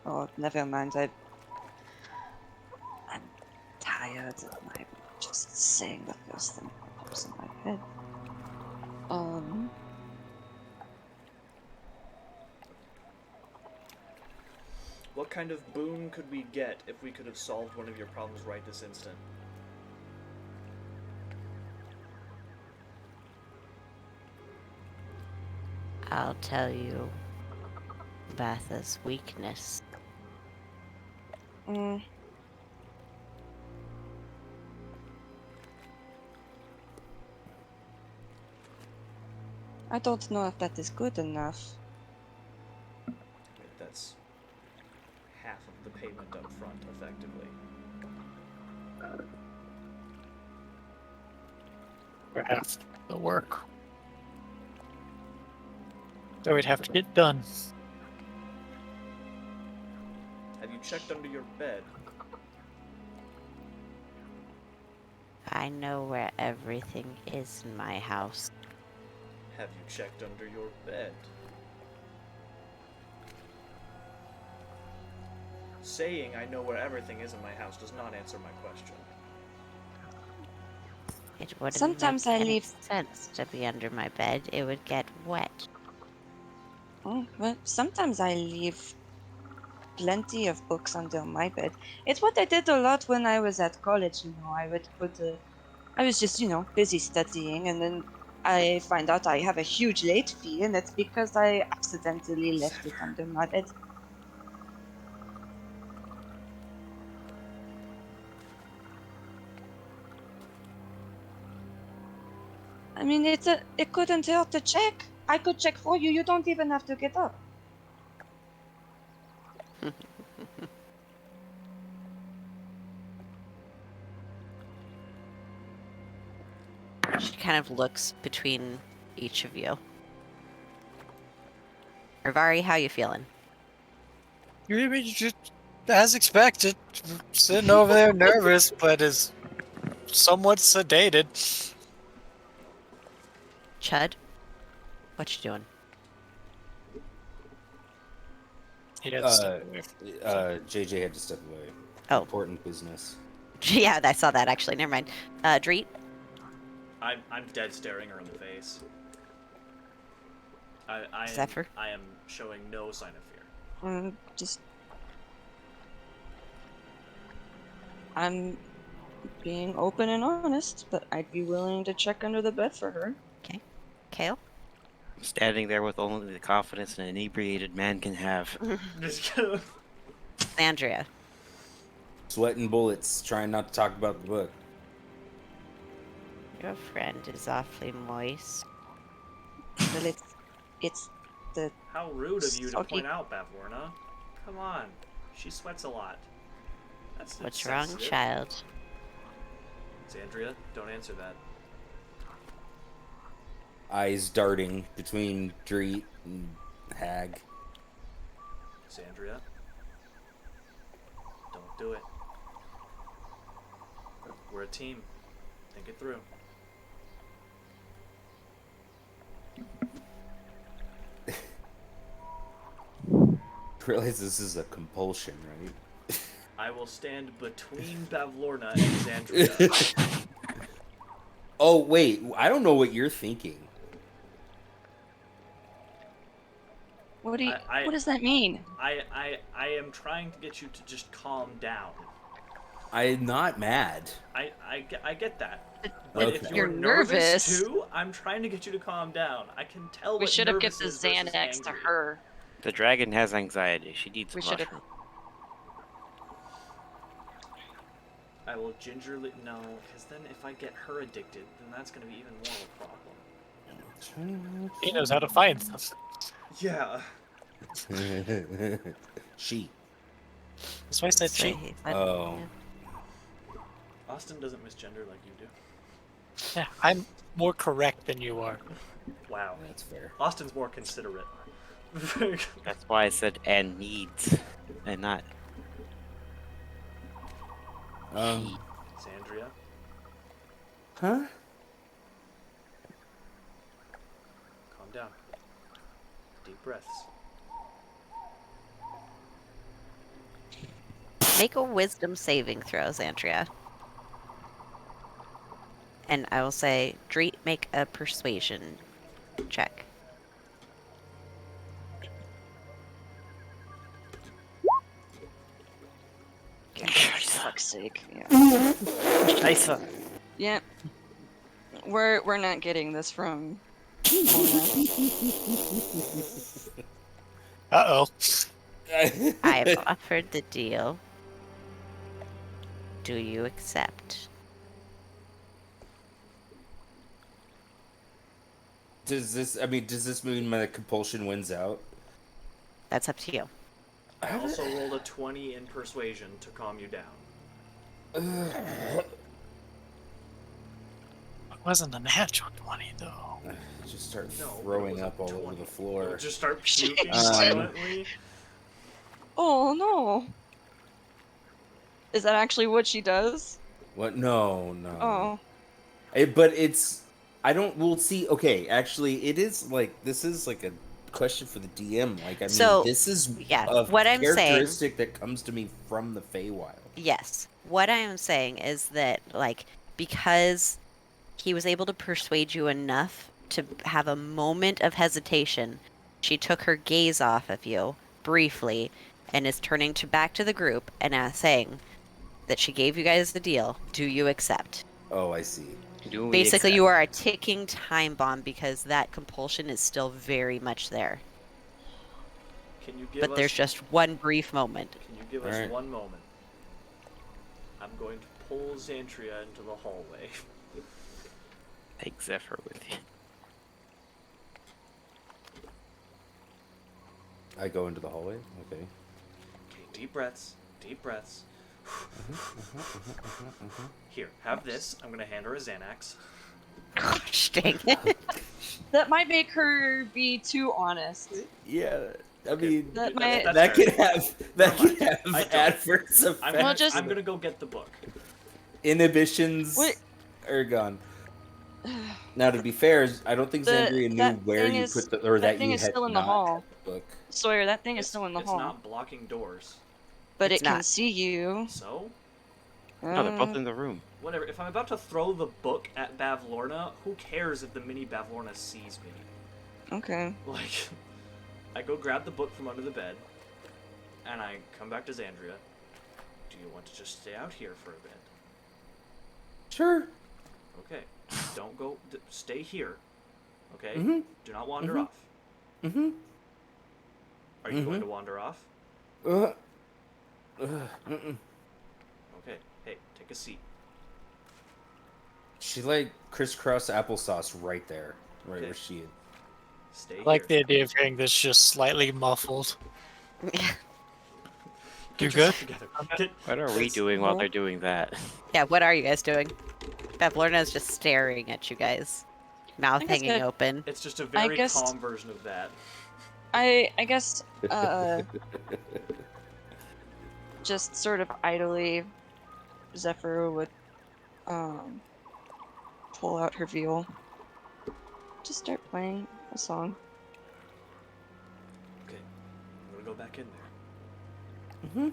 Oh, never mind. I'm tired of my just saying the first thing that pops in my head. What kind of boon could we get if we could have solved one of your problems right this instant? I'll tell you Batha's weakness. I don't know if that is good enough. That's half of the payment up front, effectively. For half the work that we'd have to get done. Have you checked under your bed? I know where everything is in my house. Have you checked under your bed? Saying I know where everything is in my house does not answer my question. It wouldn't Sometimes make I any leave- sense to be under my bed. It would get wet. Well, sometimes I leave plenty of books under my bed. It's what I did a lot when I was at college, I would I was just, busy studying, and then I find out I have a huge late fee, and it's because I accidentally left it under my bed. I mean, it couldn't hurt to check. I could check for you. You don't even have to get up. She kind of looks between each of you. Rivari, how you feeling? You just, as expected, sitting over there nervous, but is somewhat sedated. Chud, what you doing? He had to step away. JJ had to step away. Oh. Important business. Yeah, I saw that actually. Never mind. Dreet? I'm dead staring her in the face. Zephyr? I am showing no sign of fear. I'm being open and honest, but I'd be willing to check under the bed for her. Okay. Kale? Standing there with only the confidence an inebriated man can have. Andrea? Sweating bullets, trying not to talk about the book. Your friend is awfully moist. Well, it's the How rude of you to Soggy. point out, Bavlorna. Come on. She sweats a lot. That's What's wrong, insensitive. child? Xandria, don't answer that. Eyes darting between Dreet and Hag. Xandria, don't do it. We're a team. Think it through. Realize this is a compulsion, right? I will stand between Bavlorna and Xandria. Oh, wait. I don't know what you're thinking. what do you? I- what does that mean? I am trying to get you to just calm down. I'm not mad. I get that. But But Okay. if you're you're nervous nervous. too, I'm trying to get you to calm down. I can tell We what should have nervous given the is versus Xanax to angry. her. The dragon has anxiety. She needs We a should've- mushroom. I will gingerly no, because then if I get her addicted, then that's going to be even more of a problem. He knows how to find them. Yeah. She. That's why I said So she. he said- Oh. Austin doesn't misgender like you do. Yeah, I'm more correct than you are. Wow. That's fair. Austin's more considerate. That's why I said and needs, and not he. Sandria. Huh? Calm down. Deep breaths. Make a wisdom saving throw, Xandria. And I will say, Dreet, make a persuasion check. For fuck's sake. Yeah. Scheiße. Yeah. We're not getting this from. Uh-oh. I've offered the deal. Do you accept? Does this mean my compulsion wins out? That's up to you. I also rolled a 20 in persuasion to calm you down. It wasn't a natural 20, though. Just start No, but it throwing was up a all over 20. the floor. Just start puking Um, violently. Oh no. Is that actually what she does? What? No, no. Oh. But it's. I don't. We'll see. Okay, actually, it is like this is like a question for the DM. Like, I mean, So, this is yeah, a what I'm saying- characteristic that comes to me from the Feywild. Yes. What I am saying is that, like, because he was able to persuade you enough to have a moment of hesitation, she took her gaze off of you briefly and is turning back to the group and saying that she gave you guys the deal. Do you accept? Oh, I see. Do we Basically, accept? you are a ticking time bomb because that compulsion is still very much there. Can you give But us? there's just one brief moment. Can you give us Alright. one moment? I'm going to pull Xantria into the hallway. Take Zephyr with you. I go into the hallway. Okay. Okay, deep breaths. Deep breaths. Here, have this. I'm gonna hand her a Xanax. Gosh dang it. That might make her be too honest. Yeah. I mean, That That's- might. that's that fair. could have Never could mind. have I don't. adverse I'm effects. gonna, Well, just- I'm gonna go get the book. Inhibitions Wait. are gone. Now, to be fair, I don't think The- Zandria knew that where thing you is- put the, or that that thing you is had still in the not hall. had the book. Sawyer, that thing is still in the It's hall. not blocking doors. But It's it can not. see you. So, No, they're both in the room. whatever. If I'm about to throw the book at Bavlorna, who cares if the mini Bavlorna sees me? Okay. Like, I go grab the book from under the bed, and I come back to Xandria. Do you want to just stay out here for a bit? Sure. Okay. Don't go. Stay here. Okay. Mhm. Do not wander Mhm. off. Mm-hmm. Are you going Mhm. to wander off? Mm-mm. Okay. Hey, take a seat. She like crisscross applesauce right there, right Okay. where she is. Stay I like the here. idea of hearing this just slightly muffled. Get You yourself good? together. Get- What are we It's- doing while they're doing that? Yeah, what are you guys doing? Bavlorna's just staring at you guys. Mouth I guess hanging that- open. It's just a very guess- calm version of that. I guess just sort of idly Zephyr would pull out her viol. Just start playing a song. Okay. I'm gonna go back in there. Mm-hmm.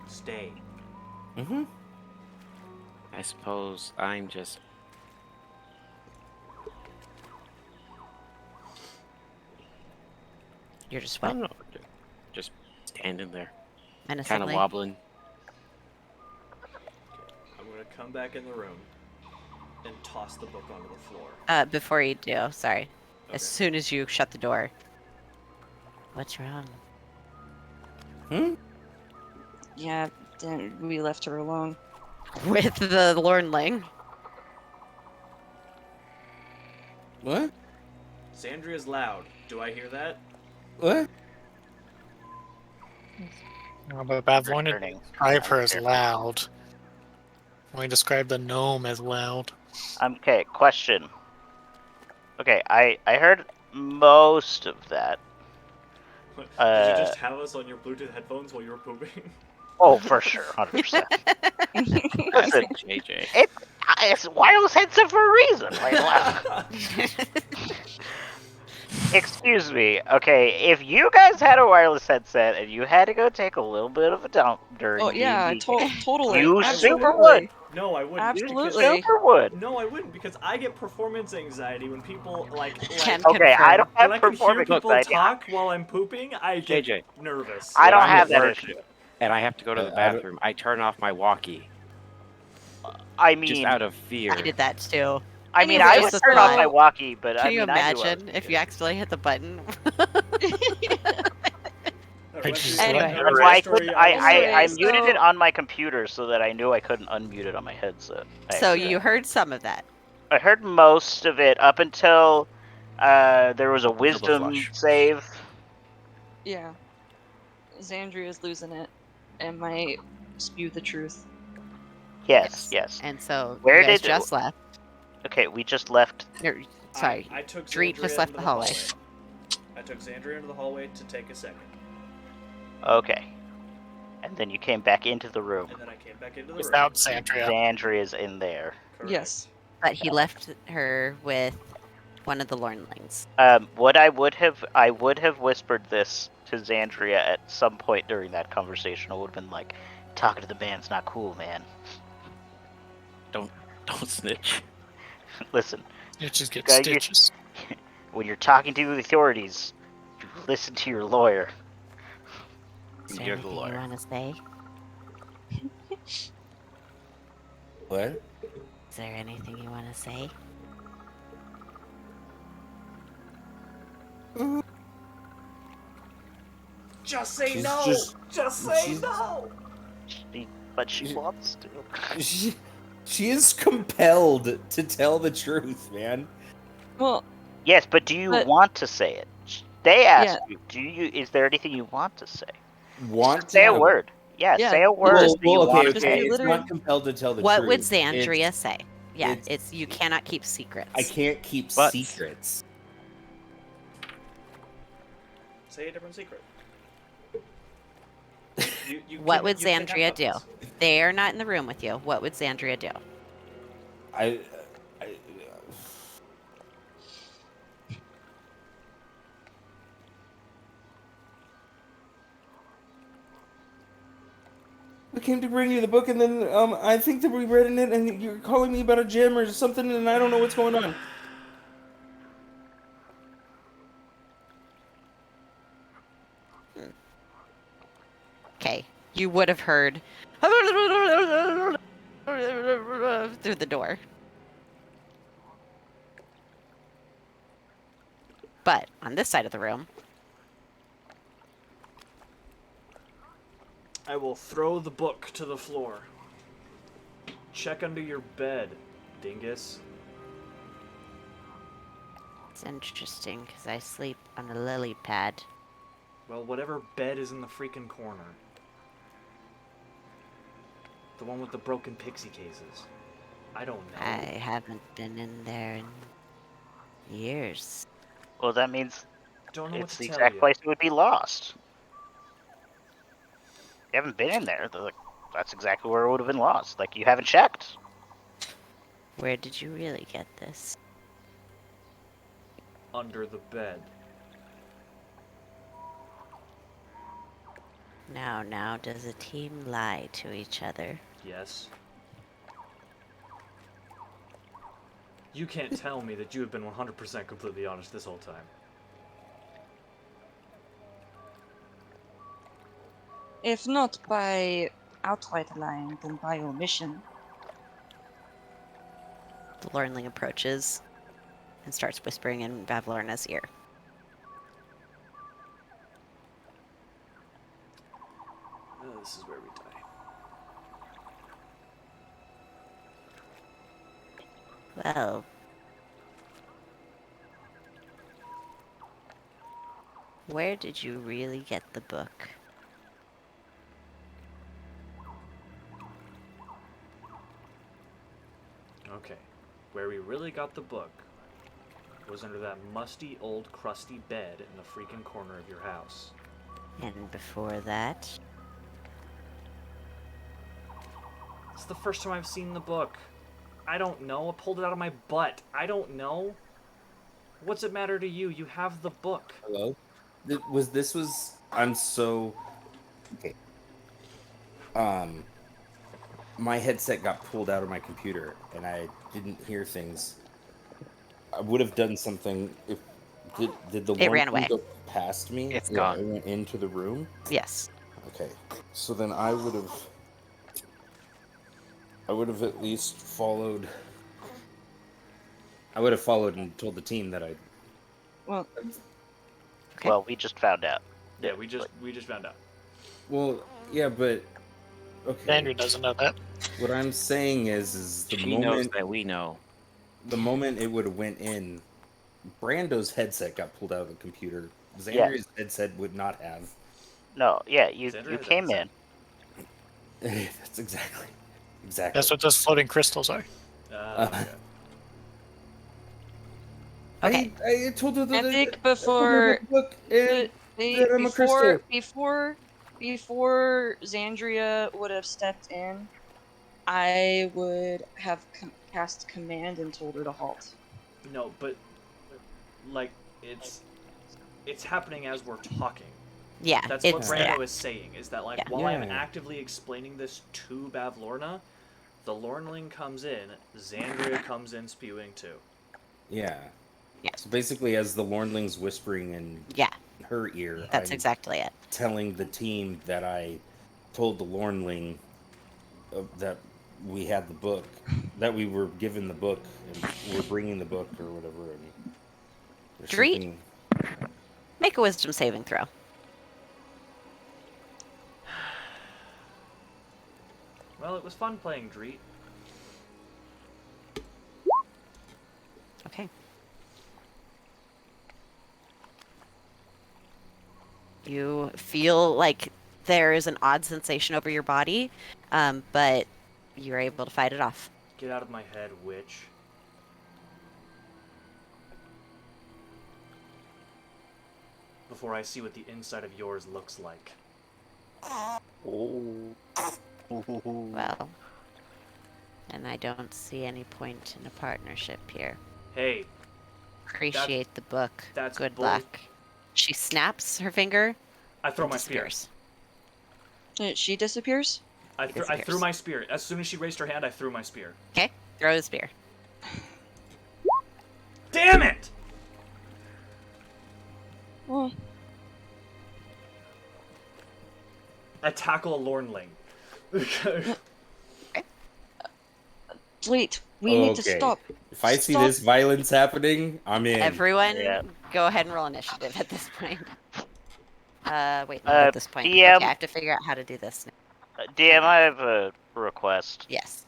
Stay. Mm-hmm. I suppose I'm just. You're just I what? don't know. Just standing there, kind Menacingly. of wobbling. gonna come back in the room and toss the book onto the floor. Before you do, sorry. Okay. As soon as you shut the door. What's wrong? Yeah, then we left her alone. With the Lornling. What? Xandria's loud. Do I hear that? What? But Babylonian Returning. describe her as loud. We describe the gnome as loud. Okay, question. Okay, I heard most of that. Did you just have us on your Bluetooth headphones while you were pooping? Oh, for sure, 100%. Listen, JJ. it's wireless headset for a reason. Like, excuse me. Okay, if you guys had a wireless headset and you had to go take a little bit of a dump during Oh yeah, D&D, totally. you absolutely. super would. No, I wouldn't. You Absolutely. super would. No, I wouldn't because I get performance anxiety when people Can Okay, I confirm. don't when have I can hear performance people anxiety. talk while I'm pooping. I get JJ. nervous. I don't When I'm have at that work issue. And I have to go to the I don't- bathroom. I turn off my walkie I just mean, out of fear. I did that too. I mean, Anyway, I would just turn off thought- my walkie, but Can I you mean, I knew I was imagine if you accidentally hit the button? Anyway. That's why I Anyway, muted it so- on my computer so that I knew I couldn't unmute it on my headset. So you heard some of that. I heard most of it up until there was a wisdom flush. save. Yeah. Xandria's losing it, and might spew the truth. Yes, yes. And so Where you guys did- just left. Okay, we just left. Sorry. I took Dreet Xandria just left into the hallway. I took Xandria into the hallway to take a second, Okay. And then you came back into the room. and then I came back into the Without Sandria. Xandria's in there. room. Yes. But he left her with one of the Lornlings. What I would have whispered this to Xandria at some point during that conversation. I would have been like, talking to the man's not cool, man. Don't snitch. Listen, Stitches get Gotta get- stitches. when you're talking to the authorities, you listen to your lawyer. Is there You're the anything you lawyer. want to say? What? Is there anything you want to say? Just say She's no. Just say she's- no. But she wants to. She is compelled to tell the truth, man. Well, Yes, but do you But- want to say it? They asked you. Do you? Is there anything you want to say? Want Say to a word. Yeah, Yeah. say a word Well, that you okay, want okay. to Just say. be It's literally- not compelled to tell the What truth. would Xandria It's- say? Yeah, it's- it's you cannot keep secrets. I can't keep But- secrets. Say a different secret. You What can- would you can have Xandria do? puppets. They're not in the room with you. What would Xandria do? I came to bring you the book, and then I think that we read in it, and you're calling me about a gem or something, and I don't know what's going on. Okay, you would have heard through the door. But on this side of the room, I will throw the book to the floor. Check under your bed, dingus. it's interesting because I sleep on a lily pad. Well, whatever bed is in the freaking corner. The one with the broken pixie cases. I don't know. I haven't been in there in years. Well, that means Don't know what it's to the tell exact you. place it would be lost. You haven't been in there. Like, that's exactly where it would have been lost. Like, you haven't checked. Where did you really get this? Under the bed. Now, does a team lie to each other? Yes. You can't tell me that you have been 100% completely honest this whole time. if not by outright lying, then by omission. The Lornling approaches and starts whispering in Bavlorna's ear. This is where we die. Well, where did you really get the book? Okay. Where we really got the book was under that musty, old, crusty bed in the freaking corner of your house. And before that? It's the first time I've seen the book. I don't know. I pulled it out of my butt. I don't know. What's it matter to you? You have the book. Hello? I'm so okay. My headset got pulled out of my computer and I didn't hear things. I would have done something if did the It one ran away. go past me? It's Yeah, gone. it went into the room. Yes. Okay. So then I would have at least followed. I would have followed and told the team that I. Well, Okay. Well, we just found out. Yeah, we just found out. Well, yeah, but okay. Andrew doesn't know that. What I'm saying is the She knows moment that we know. it would have went in, Brando's headset got pulled out of the computer. Yeah. Xandria's headset would not have. No, yeah, you Xander you has a came headset. in. That's exactly. That's what those floating crystals are. Okay. Okay. I told her that I think I told her before about the book and that I'm a crystal. before Xandria would have stepped in, I would have cast command and told her to halt. No, but like it's happening as we're talking. Yeah, That's what it's Brando is saying, is that like Yeah. while I'm Yeah. actively explaining this to Bavlorna, the Lornling comes in, Xandria comes in spewing too. Yeah. Yeah. So basically, as the Lornling's whispering in Yeah, her ear, that's I'm exactly it. telling the team that I told the Lornling that we had the book, that we were given the book, and we're bringing the book or whatever. And there's Dreet. something- Make a wisdom saving throw. Well, it was fun playing Dreet. Okay. You feel like there is an odd sensation over your body, but you're able to fight it off. Get out of my head, witch. Before I see what the inside of yours looks like. Oh. Well, and I don't see any point in a partnership here. Hey, Appreciate the book. that's Good bull- luck. She snaps her finger. I throw and my spear. disappears. She disappears? I threw disappears. my spear. As soon as she raised her hand, I threw my spear. Okay, throw the spear. Damn it! Well, I tackle a Lornling. wait, we need to Okay. stop. If I see Stop. this violence happening, I'm in. Everyone, Yeah. go ahead and roll initiative at this point. Wait, not Uh, at this point. DM. Okay, I have to figure out how to do this now. DM, I have a request. Yes.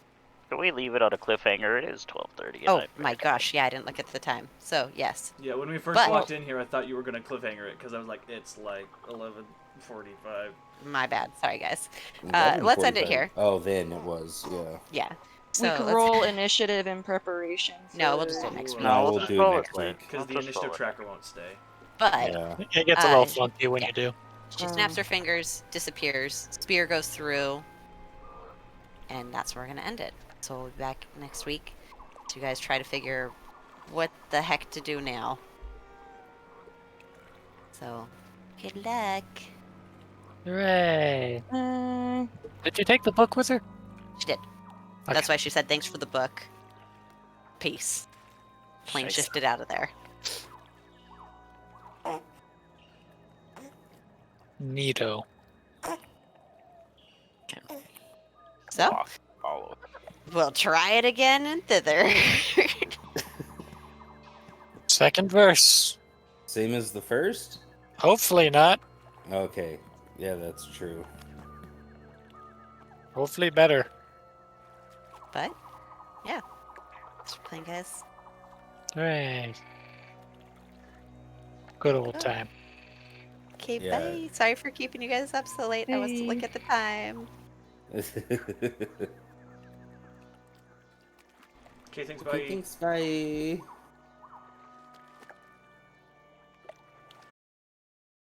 Can we leave it on a cliffhanger? It is 12:30. Oh my gosh, yeah, I didn't look at the time. So, yes. Yeah, when we first But- walked in here, I thought you were gonna cliffhanger it because I was like, it's like 11:45. My bad. Sorry, guys. Let's end it 11:45. here. Oh, then it was, yeah. Yeah. So We could let's- roll initiative in preparation. No, we'll for- just do it next week. No, we'll just do roll it next later. week. Because the Just initiative roll it. tracker won't stay. But Yeah. It gets a little Uh, funky when yeah. you do. she snaps her fingers, disappears, spear goes through, and that's where we're gonna end it. So we'll be back next week. So you guys try to figure what the heck to do now. So, good luck. Hooray! Uh, Did you take the book with her? She did. Okay. That's why she said thanks for the book. Peace. Plane Nice. shifted out of there. Neato. So, Walk all over. We'll try it again and thither. Second verse. Same as the first? Hopefully not. Okay. Yeah, that's true. Hopefully better. But, yeah. Thanks for playing, guys. Hooray. Good old Oh. time. Okay, Yeah. bye. Sorry for keeping you guys up so late. I was to look Hey. at the time. Okay, thanks, Okay, bye. thanks, bye.